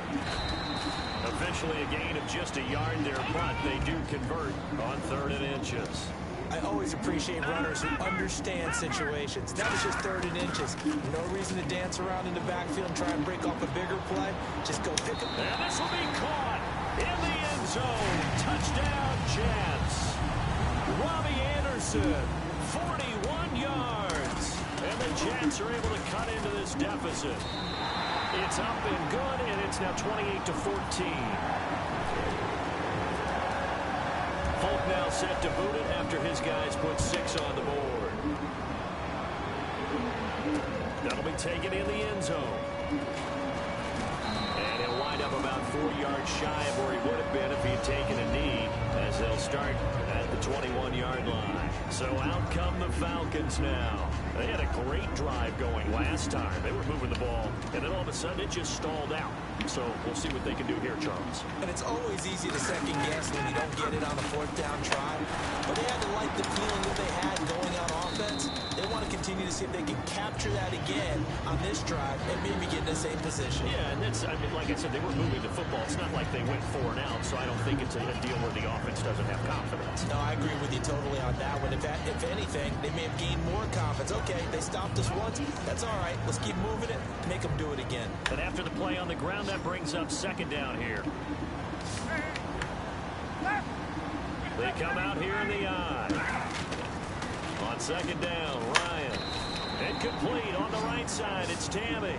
A: Officially a gain of just a yard there, but they do convert on 3rd and inches.
F: I always appreciate runners who understand situations. That was just 3rd and inches. No reason to dance around in the backfield and try and break off a bigger play. Just go pick up.
A: And this will be caught in the end zone. Touchdown, Jets. Robbie Anderson, 41 yards. And the Jets are able to cut into this deficit. It's up and good, and it's now 28-14. Folk now set to boot it after his guys put 6 on the board. That'll be taken in the end zone. And he'll wind up about 4 yards shy of where he would have been if he'd taken a knee, as they'll start at the 21-yard line. So out come the Falcons now. They had a great drive going last time. They were moving the ball, and then all of a sudden it just stalled out. So we'll see what they can do here, Charles.
F: And it's always easy to second guess when you don't get it on the 4th down try. But they had to like the feeling that they had going on offense. They want to continue to see if they can capture that again on this drive and maybe get in the same position.
A: Yeah, and that's, I mean, like I said, they were moving the football. It's not like they went 4 and out, so I don't think it's a deal where the offense doesn't have confidence.
F: No, I agree with you totally on that one. If anything, they may have gained more confidence. Okay, they stopped us once. That's all right. Let's keep moving it. Make them do it again.
A: And after the play on the ground, that brings up 2nd down here. They come out here in the eye. On 2nd down, Ryan. Incomplete on the right side. It's Tammy.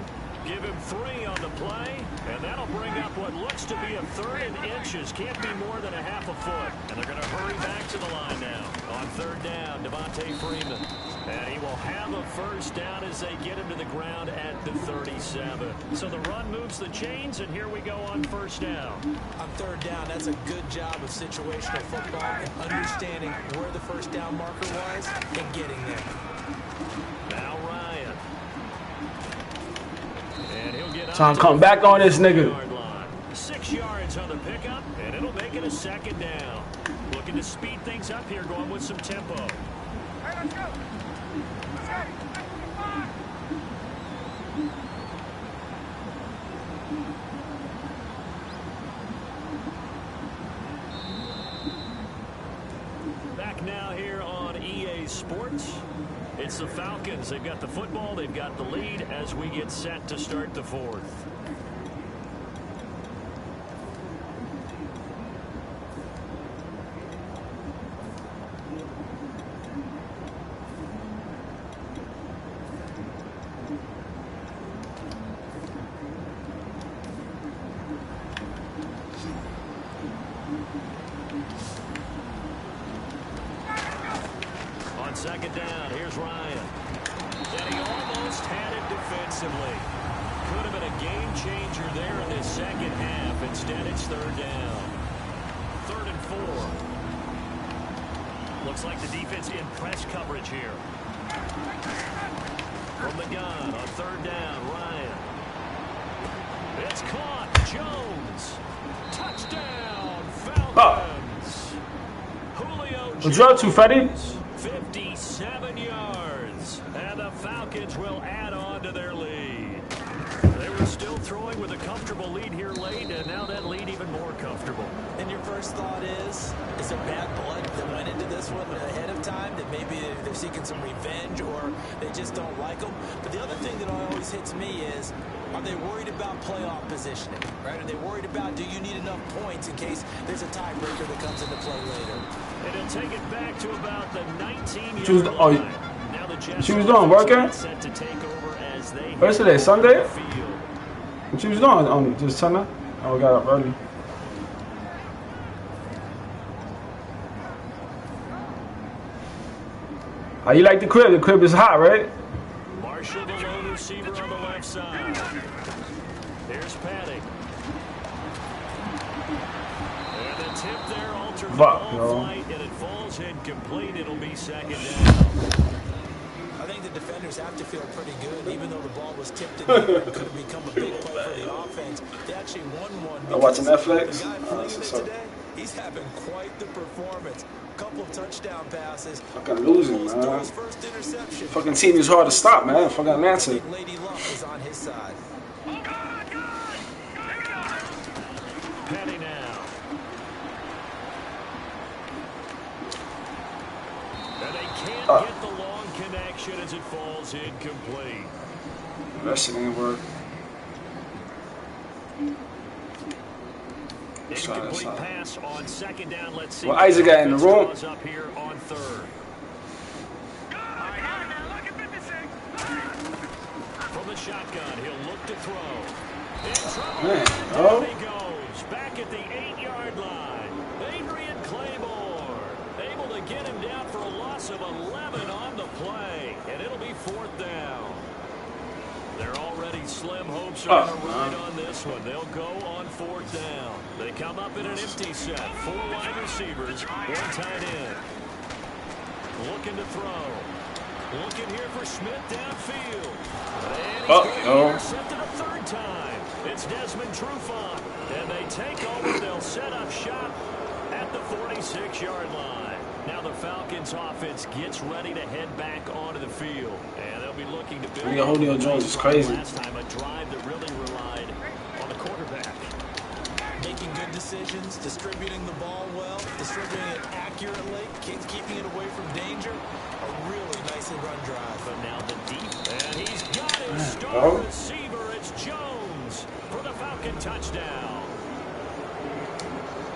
A: Give him 3 on the play, and that'll bring up what looks to be a 3rd and inches. Can't be more than a half a foot. And they're going to hurry back to the line now. On 3rd down, Devontae Freeman. And he will have a 1st down as they get him to the ground at the 37. So the run moves the chains, and here we go on 1st down.
F: On 3rd down, that's a good job of situational football and understanding where the 1st down marker was and getting there.
A: Now Ryan. And he'll get
T: Trying to come back on this nigga.
A: 6 yards on the pickup, and it'll make it a 2nd down. Looking to speed things up here, going with some tempo.
M: Hey, let's go.
A: Back now here on EA Sports. It's the Falcons. They've got the football. They've got the lead as we get set to start the 4th. On 2nd down, here's Ryan. And he almost had it defensively. Could have been a game changer there in this 2nd half. Instead, it's 3rd down. 3rd and 4. Looks like the defense in press coverage here. From the gun on third down, Ryan. It's caught. Jones. Touchdown, Falcons. Julio
T: What's up, too, Freddie?
A: 57 yards. And the Falcons will add on to their lead. They were still throwing with a comfortable lead here late, and now that lead even more comfortable.
F: And your first thought is there bad blood that went into this one ahead of time, that maybe they're seeking some revenge or they just don't like them? But the other thing that always hits me is, are they worried about playoff positioning, right? Are they worried about, do you need enough points in case there's a tiebreaker that comes into play later?
A: And it'll take it back to about the 19-yard
T: She was,
A: line.
T: oh,
A: Now the Jets
T: she was doing working?
A: set to take over as they
T: What's today, Sunday? What she was doing on just Sunday? Oh, I got up early. How you like the crib? The crib is hot, right?
A: Marshall, the lone receiver on the left side. Here's Patty. And the tip there altered the
T: Fuck,
A: ball
T: yo.
A: flight, and it falls incomplete. It'll be second down.
F: I think the defenders have to feel pretty good, even though the ball was tipped in the air and could have become a big play for the offense. They actually won one.
T: I'm watching Netflix.
F: The guy flinging it today, he's having quite the performance. Couple of touchdown passes.
T: Fucking losing, man. Fucking team is hard to stop, man. Fucking Nancy.
F: Lady Luck is on his side.
A: Patty now. And they can't get the long connection as it falls incomplete.
T: That shit ain't work.
A: Incomplete pass on second down. Let's see.
T: Well, Isaac got in the room.
A: Up here on third. From the shotgun, he'll look to throw. In trouble.
T: Man,
A: Down he goes. Back at the 8-yard line. Adrian Claiborne able to get him down for a loss of 11 on the play. And it'll be fourth down. They're already slim hopes are going to ride on this one. They'll go on fourth down. They come up in an empty set. 4 wide receivers, 1 tight end. Looking to throw. Looking here for Smith downfield. And he's going to be intercepted a third time. It's Desmond Trufant. And they take over. They'll set up shop at the 46-yard line. Now the Falcons offense gets ready to head back onto the field. And they'll be looking to build.
T: Yeah, Julio Jones is crazy.
A: Last time a drive that really relied on the quarterback.
F: Making good decisions, distributing the ball well, distributing it accurately, keeping it away from danger. A really nicely run drive.
A: But now the deep. And he's got his star receiver. It's Jones for the Falcon touchdown.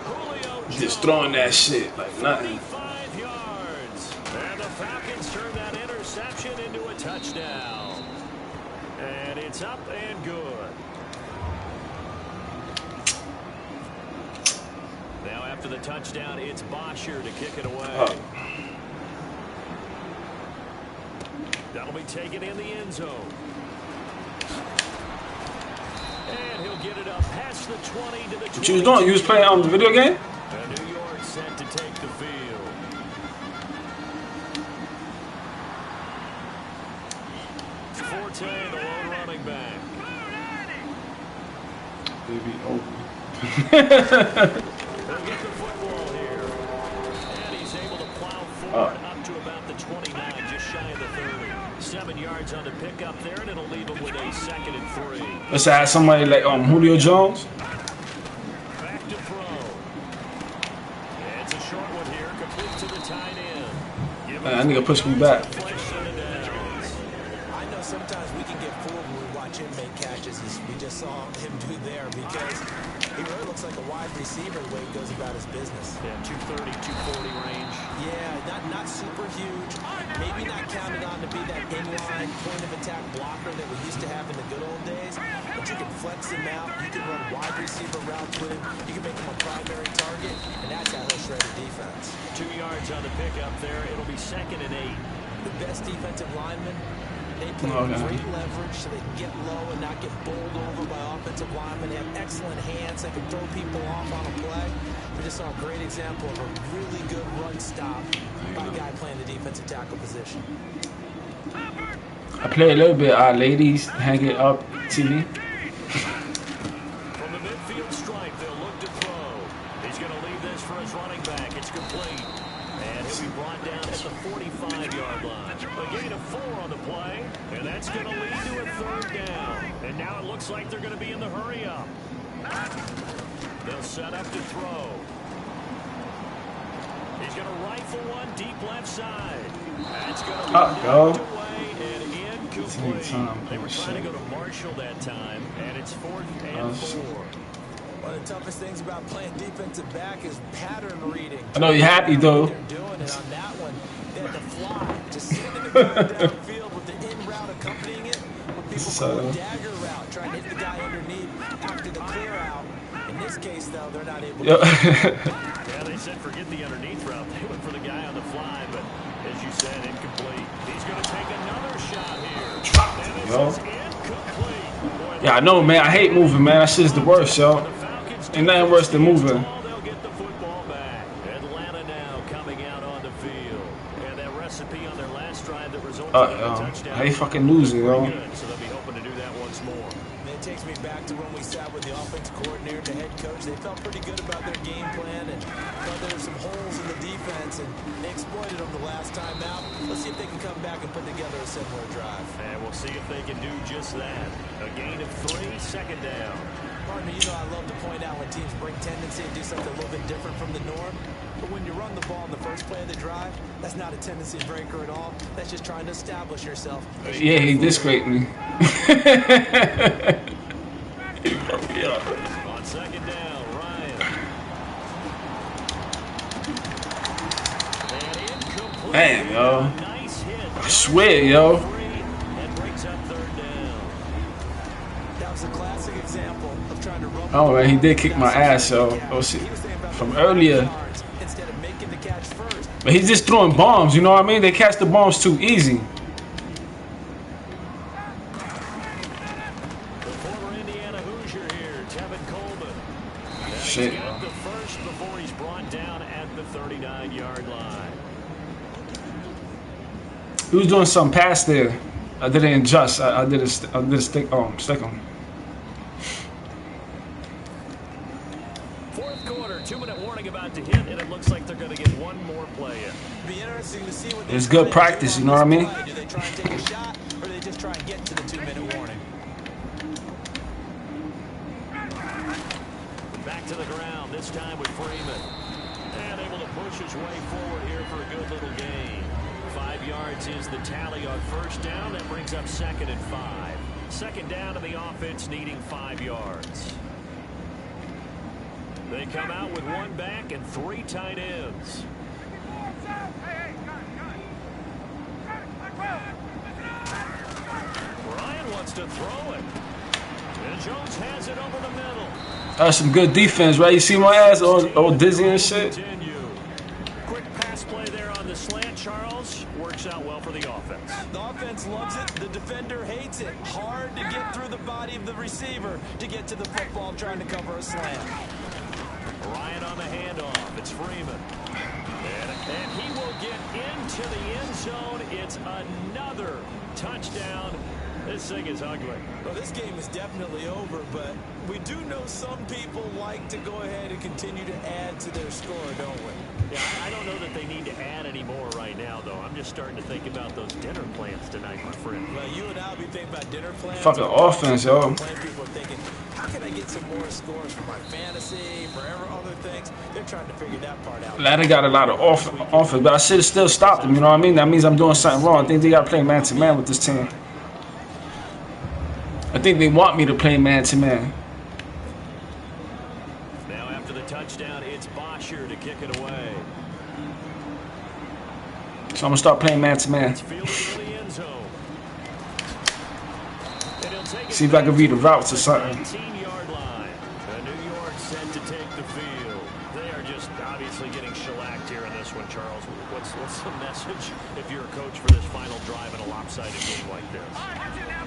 A: Julio Jones.
T: Just throwing that shit like nothing.
A: 45 yards. And the Falcons turn that interception into a touchdown. And it's up and good. Now after the touchdown, it's Bosher to kick it away. That'll be taken in the end zone. And he'll get it up past the 20 to the 20.
T: What you was doing? You was playing on the video game?
A: And New York set to take the field. Forte, the lone running back.
T: Baby, open.
A: They'll get the football here. And he's able to plow forward up to about the 29, just shy of the 30. 7 yards on the pickup there, and it'll leave him with a 2nd and 3.
T: Let's add somebody like Julio Jones.
A: Back to throw. And it's a short one here, complete to the tight end.
T: Man, that nigga pushed me back.
F: I know sometimes we can get fooled when we watch him make catches, as we just saw him do there, because he really looks like a wide receiver the way he goes about his business.
A: Yeah, 230, 240 range.
F: Yeah, not super huge. Maybe not counted on to be that inline point of attack blocker that we used to have in the good old days. But you can flex him out. You can run wide receiver routes with him. You can make him a primary target, and that's how he'll shred a defense.
A: 2 yards on the pickup there. It'll be 2nd and 8.
F: The best defensive linemen, they play great leverage so they can get low and not get bowled over by offensive linemen. They have excellent hands. They can throw people off on a play. We just saw a great example of a really good run stop by a guy playing the defensive tackle position.
T: I play a little bit, ladies, hang it up, TV.
A: From the midfield stripe, they'll look to throw. He's going to leave this for his running back. It's complete. And he'll be brought down at the 45-yard line. A gain of 4 on the play, and that's going to lead to a 3rd down. And now it looks like they're going to be in the hurry-up. They'll set up to throw. He's going to rifle one deep left side. That's going to be knocked away and incomplete. They were trying to go to Marshall that time, and it's 4th and 4.
F: One of the toughest things about playing defensive back is pattern reading.
T: I know you're happy though.
F: They're doing it on that one. They had to fly, just sending the guy downfield with the in route accompanying it. When people call a dagger route, trying to hit the guy underneath after the clear out. In this case, though, they're not able to.
A: Yeah, they said forget the underneath route. They went for the guy on the fly, but as you said, incomplete. He's going to take another shot here.
T: Yo. Yeah, I know, man. I hate moving, man. That shit's the worst, yo. Ain't nothing worse than moving.
A: They'll get the football back. Atlanta now coming out on the field. And that recipe on their last drive that resulted in a touchdown.
T: I hate fucking losing, yo.
A: So they'll be hoping to do that once more.
F: It takes me back to when we sat with the offensive coordinator, the head coach. They felt pretty good about their game plan and thought there were some holes in the defense, and they exploited them the last time out. Let's see if they can come back and put together a similar drive.
A: And we'll see if they can do just that. A gain of 3, 2nd down.
F: Partner, you know I love to point out when teams bring tendency to do something a little bit different from the norm. But when you run the ball in the first play of the drive, that's not a tendency breaker at all. That's just trying to establish yourself.
T: Yeah, he did scrape me.
A: On 2nd down, Ryan.
T: Damn, yo. I swear, yo.
A: And brings up 3rd down.
F: That was a classic example of trying to run.
T: Oh, man, he did kick my ass, yo. Oh, shit. From earlier. But he's just throwing bombs, you know what I mean? They catch the bombs too easy. Shit.
A: Up the first before he's brought down at the 39-yard line.
T: He was doing some pass there. I didn't adjust. I did a stick him.
A: 4th quarter, 2-minute warning about to hit, and it looks like they're going to get one more play in.
F: Be interesting to see what
T: it's good practice, you know what I mean?
F: Do they try and take a shot, or do they just try and get to the 2-minute warning?
A: Back to the ground, this time with Freeman. And able to push his way forward here for a good little gain. 5 yards is the tally on 1st down. That brings up 2nd and 5. 2nd down to the offense needing 5 yards. They come out with 1 back and 3 tight ends. Ryan wants to throw it. And Jones has it over the middle.
T: That's some good defense, right? You see my ass all dizzy and shit?
A: Quick pass play there on the slant, Charles. Works out well for the offense.
F: The offense loves it. The defender hates it. Hard to get through the body of the receiver to get to the football trying to cover a slant.
A: Ryan on the handoff. It's Freeman. And he will get into the end zone. It's another touchdown. This thing is ugly.
F: Well, this game is definitely over, but we do know some people like to go ahead and continue to add to their score, don't we?
A: Yeah, I don't know that they need to add any more right now, though. I'm just starting to think about those dinner plans tonight, my friend.
F: Well, you and I will be thinking about dinner plans.
T: Fucking offense, yo.
F: People are thinking, how can I get some more scores for my fantasy, for other things? They're trying to figure that part out.
T: Ladder got a lot of offense, but I should have still stopped him, you know what I mean? That means I'm doing something wrong. I think they got to play man-to-man with this team. I think they want me to play man-to-man.
A: Now after the touchdown, it's Bosher to kick it away.
T: So I'm going to start playing man-to-man. See if I can read the routes or something.
A: 19-yard line. New York set to take the field. They are just obviously getting shellacked here in this one, Charles. What's the message if you're a coach for this final drive in a lopsided game like this?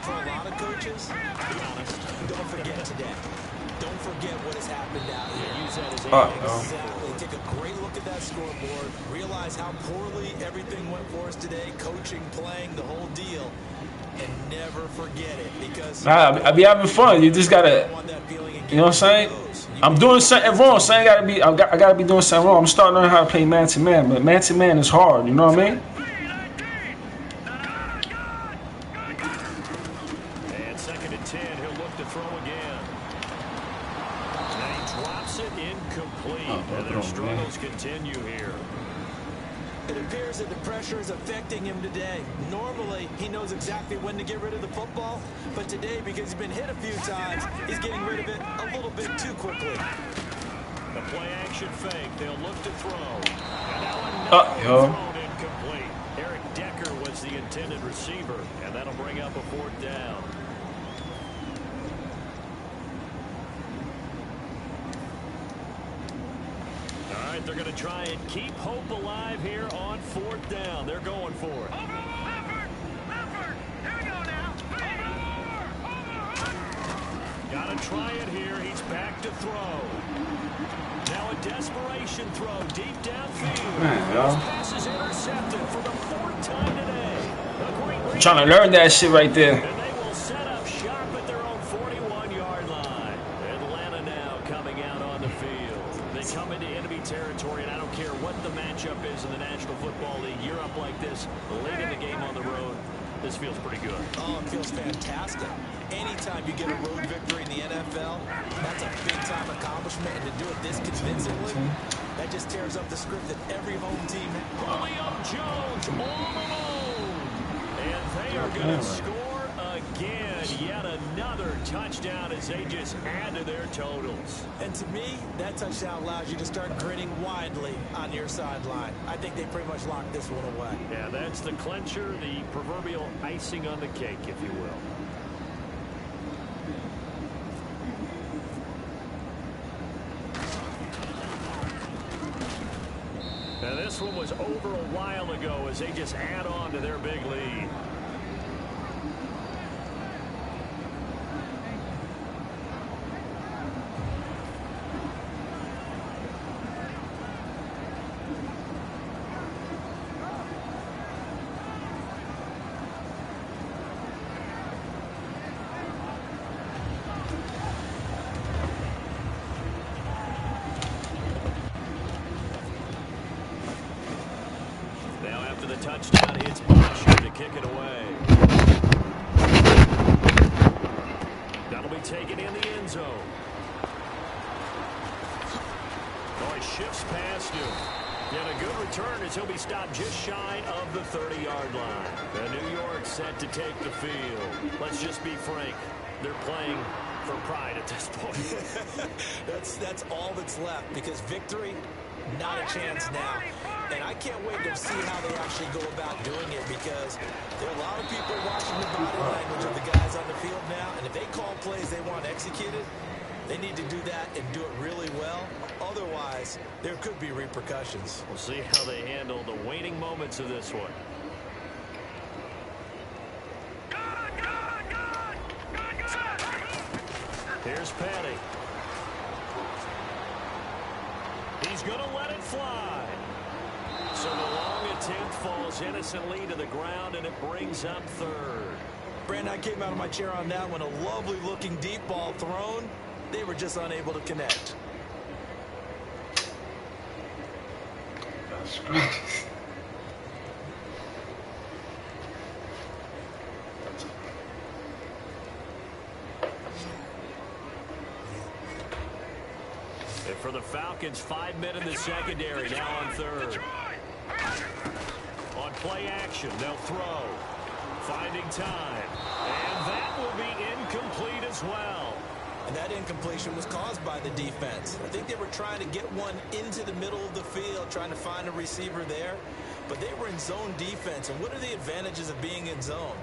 F: For a lot of coaches, to be honest, don't forget today. Don't forget what has happened out here.
A: Use that as
F: exactly. Take a great look at that scoreboard. Realize how poorly everything went for us today. Coaching, playing, the whole deal. and never forget it because
T: I be having fun. You just gotta, you know what I'm saying? I'm doing something wrong, so I gotta be doing something wrong. I'm starting to learn how to play man to man, but man to man is hard. You know what I mean?
A: And 2nd and 10, he'll look to throw again. And he drops it incomplete, and their struggles continue here.
F: It appears that the pressure is affecting him today. Normally, he knows exactly when to get rid of the football, but today, because he's been hit a few times, he's getting rid of it a little bit too quickly.
A: The play-action fake, they'll look to throw. And now another thrown incomplete. Eric Decker was the intended receiver, and that'll bring up a 4th down. All right, they're going to try and keep hope alive here on 4th down. They're going for it. Got to try it here. He's back to throw. Now a desperation throw deep downfield. This pass is intercepted for the 4th time today.
T: I'm trying to learn that shit right there.
A: And they will set up shop at their own 41-yard line. Atlanta now coming out on the field. They come into enemy territory, and I don't care what the matchup is in the National Football League. You're up like this, late in the game on the road. This feels pretty good.
F: Oh, it feels fantastic. Anytime you get a road victory in the NFL, that's a big-time accomplishment, and to do it this convincingly, that just tears up the script that every home team has.
A: Julio Jones all alone. And they are going to score again. Yet another touchdown as they just add to their totals.
F: And to me, that touchdown allows you to start grinning widely on your sideline. I think they pretty much locked this one away.
A: Yeah, that's the clincher, the proverbial icing on the cake, if you will. Now this one was over a while ago as they just add on to their big lead. Touchdown, it's Bosher to kick it away. That'll be taken in the end zone. Oh, he shifts past him. And a good return as he'll be stopped just shy of the 30-yard line. And New York set to take the field. Let's just be frank. They're playing for pride at this point.
F: That's all that's left, because victory, not a chance now. And I can't wait to see how they actually go about doing it, because there are a lot of people watching the body language of the guys on the field now. And if they call plays they want executed, they need to do that and do it really well. Otherwise, there could be repercussions.
A: We'll see how they handle the waning moments of this one. Here's Petty. He's going to let it fly. So the long attempt falls innocently to the ground, and it brings up 3rd.
F: Brandon, I came out of my chair on that one. A lovely-looking deep ball thrown. They were just unable to connect.
T: That's great.
A: And for the Falcons, 5 men in the secondary, now on 3rd. On play action, they'll throw. Finding time. And that will be incomplete as well.
F: And that incompletion was caused by the defense. I think they were trying to get one into the middle of the field, trying to find a receiver there. But they were in zone defense. And what are the advantages of being in zone?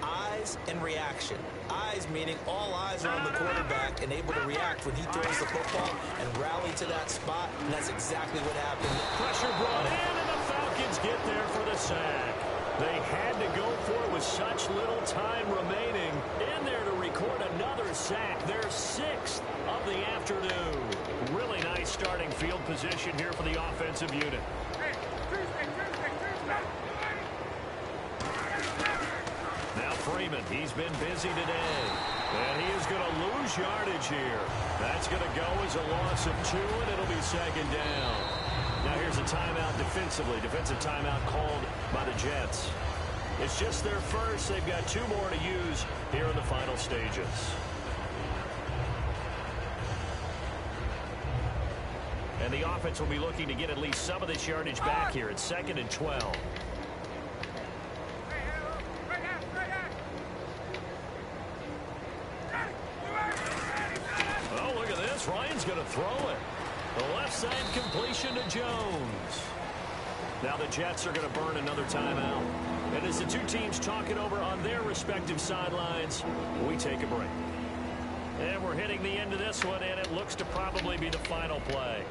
F: Eyes and reaction. Eyes meaning all eyes are on the quarterback and able to react when he throws the football and rally to that spot. And that's exactly what happened.
A: Pressure brought in, and the Falcons get there for the sack. They had to go for it with such little time remaining. In there to record another sack. Their 6th of the afternoon. Really nice starting field position here for the offensive unit. Now Freeman. assignment. He's been busy today. And he is going to lose yardage here. That's going to go as a loss of 2, and it'll be second down. Now here's a timeout defensively. Defensive timeout called by the Jets. It's just their first. They've got 2 more to use here in the final stages. And the offense will be looking to get at least some of this yardage back here. It's 2nd and 12. Oh, look at this. Ryan's going to throw it. The left side completion to Jones. Now the Jets are going to burn another timeout. And as the 2 teams talk it over on their respective sidelines, we take a break. And we're hitting the end of this one, and it looks to probably be the final play.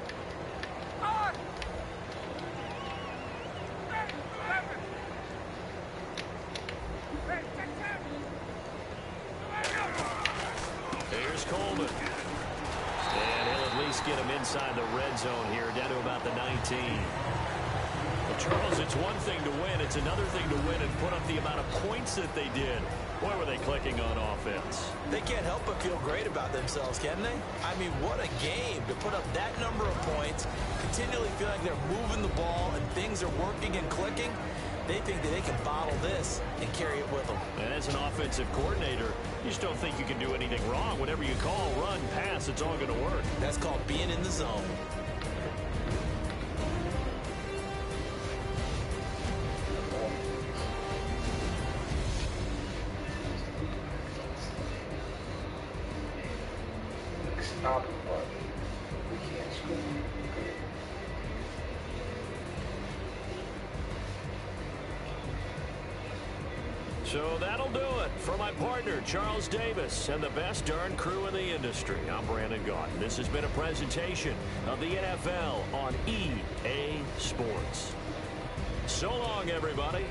A: Here's Coleman. And he'll at least get him inside the red zone here, down to about the 19. Well, Charles, it's one thing to win. It's another thing to win and put up the amount of points that they did. Boy, were they clicking on offense.
F: They can't help but feel great about themselves, can they? I mean, what a game to put up that number of points, continually feel like they're moving the ball and things are working and clicking. They think that they can bottle this and carry it with them.
A: And as an offensive coordinator, you just don't think you can do anything wrong. Whatever you call, run, pass, it's all going to work.
F: That's called being in the zone.
I: Stop it, but we can't score.
A: So that'll do it for my partner, Charles Davis, and the best darn crew in the industry. I'm Brandon Gaudin. This has been a presentation of the NFL on EA Sports. So long, everybody.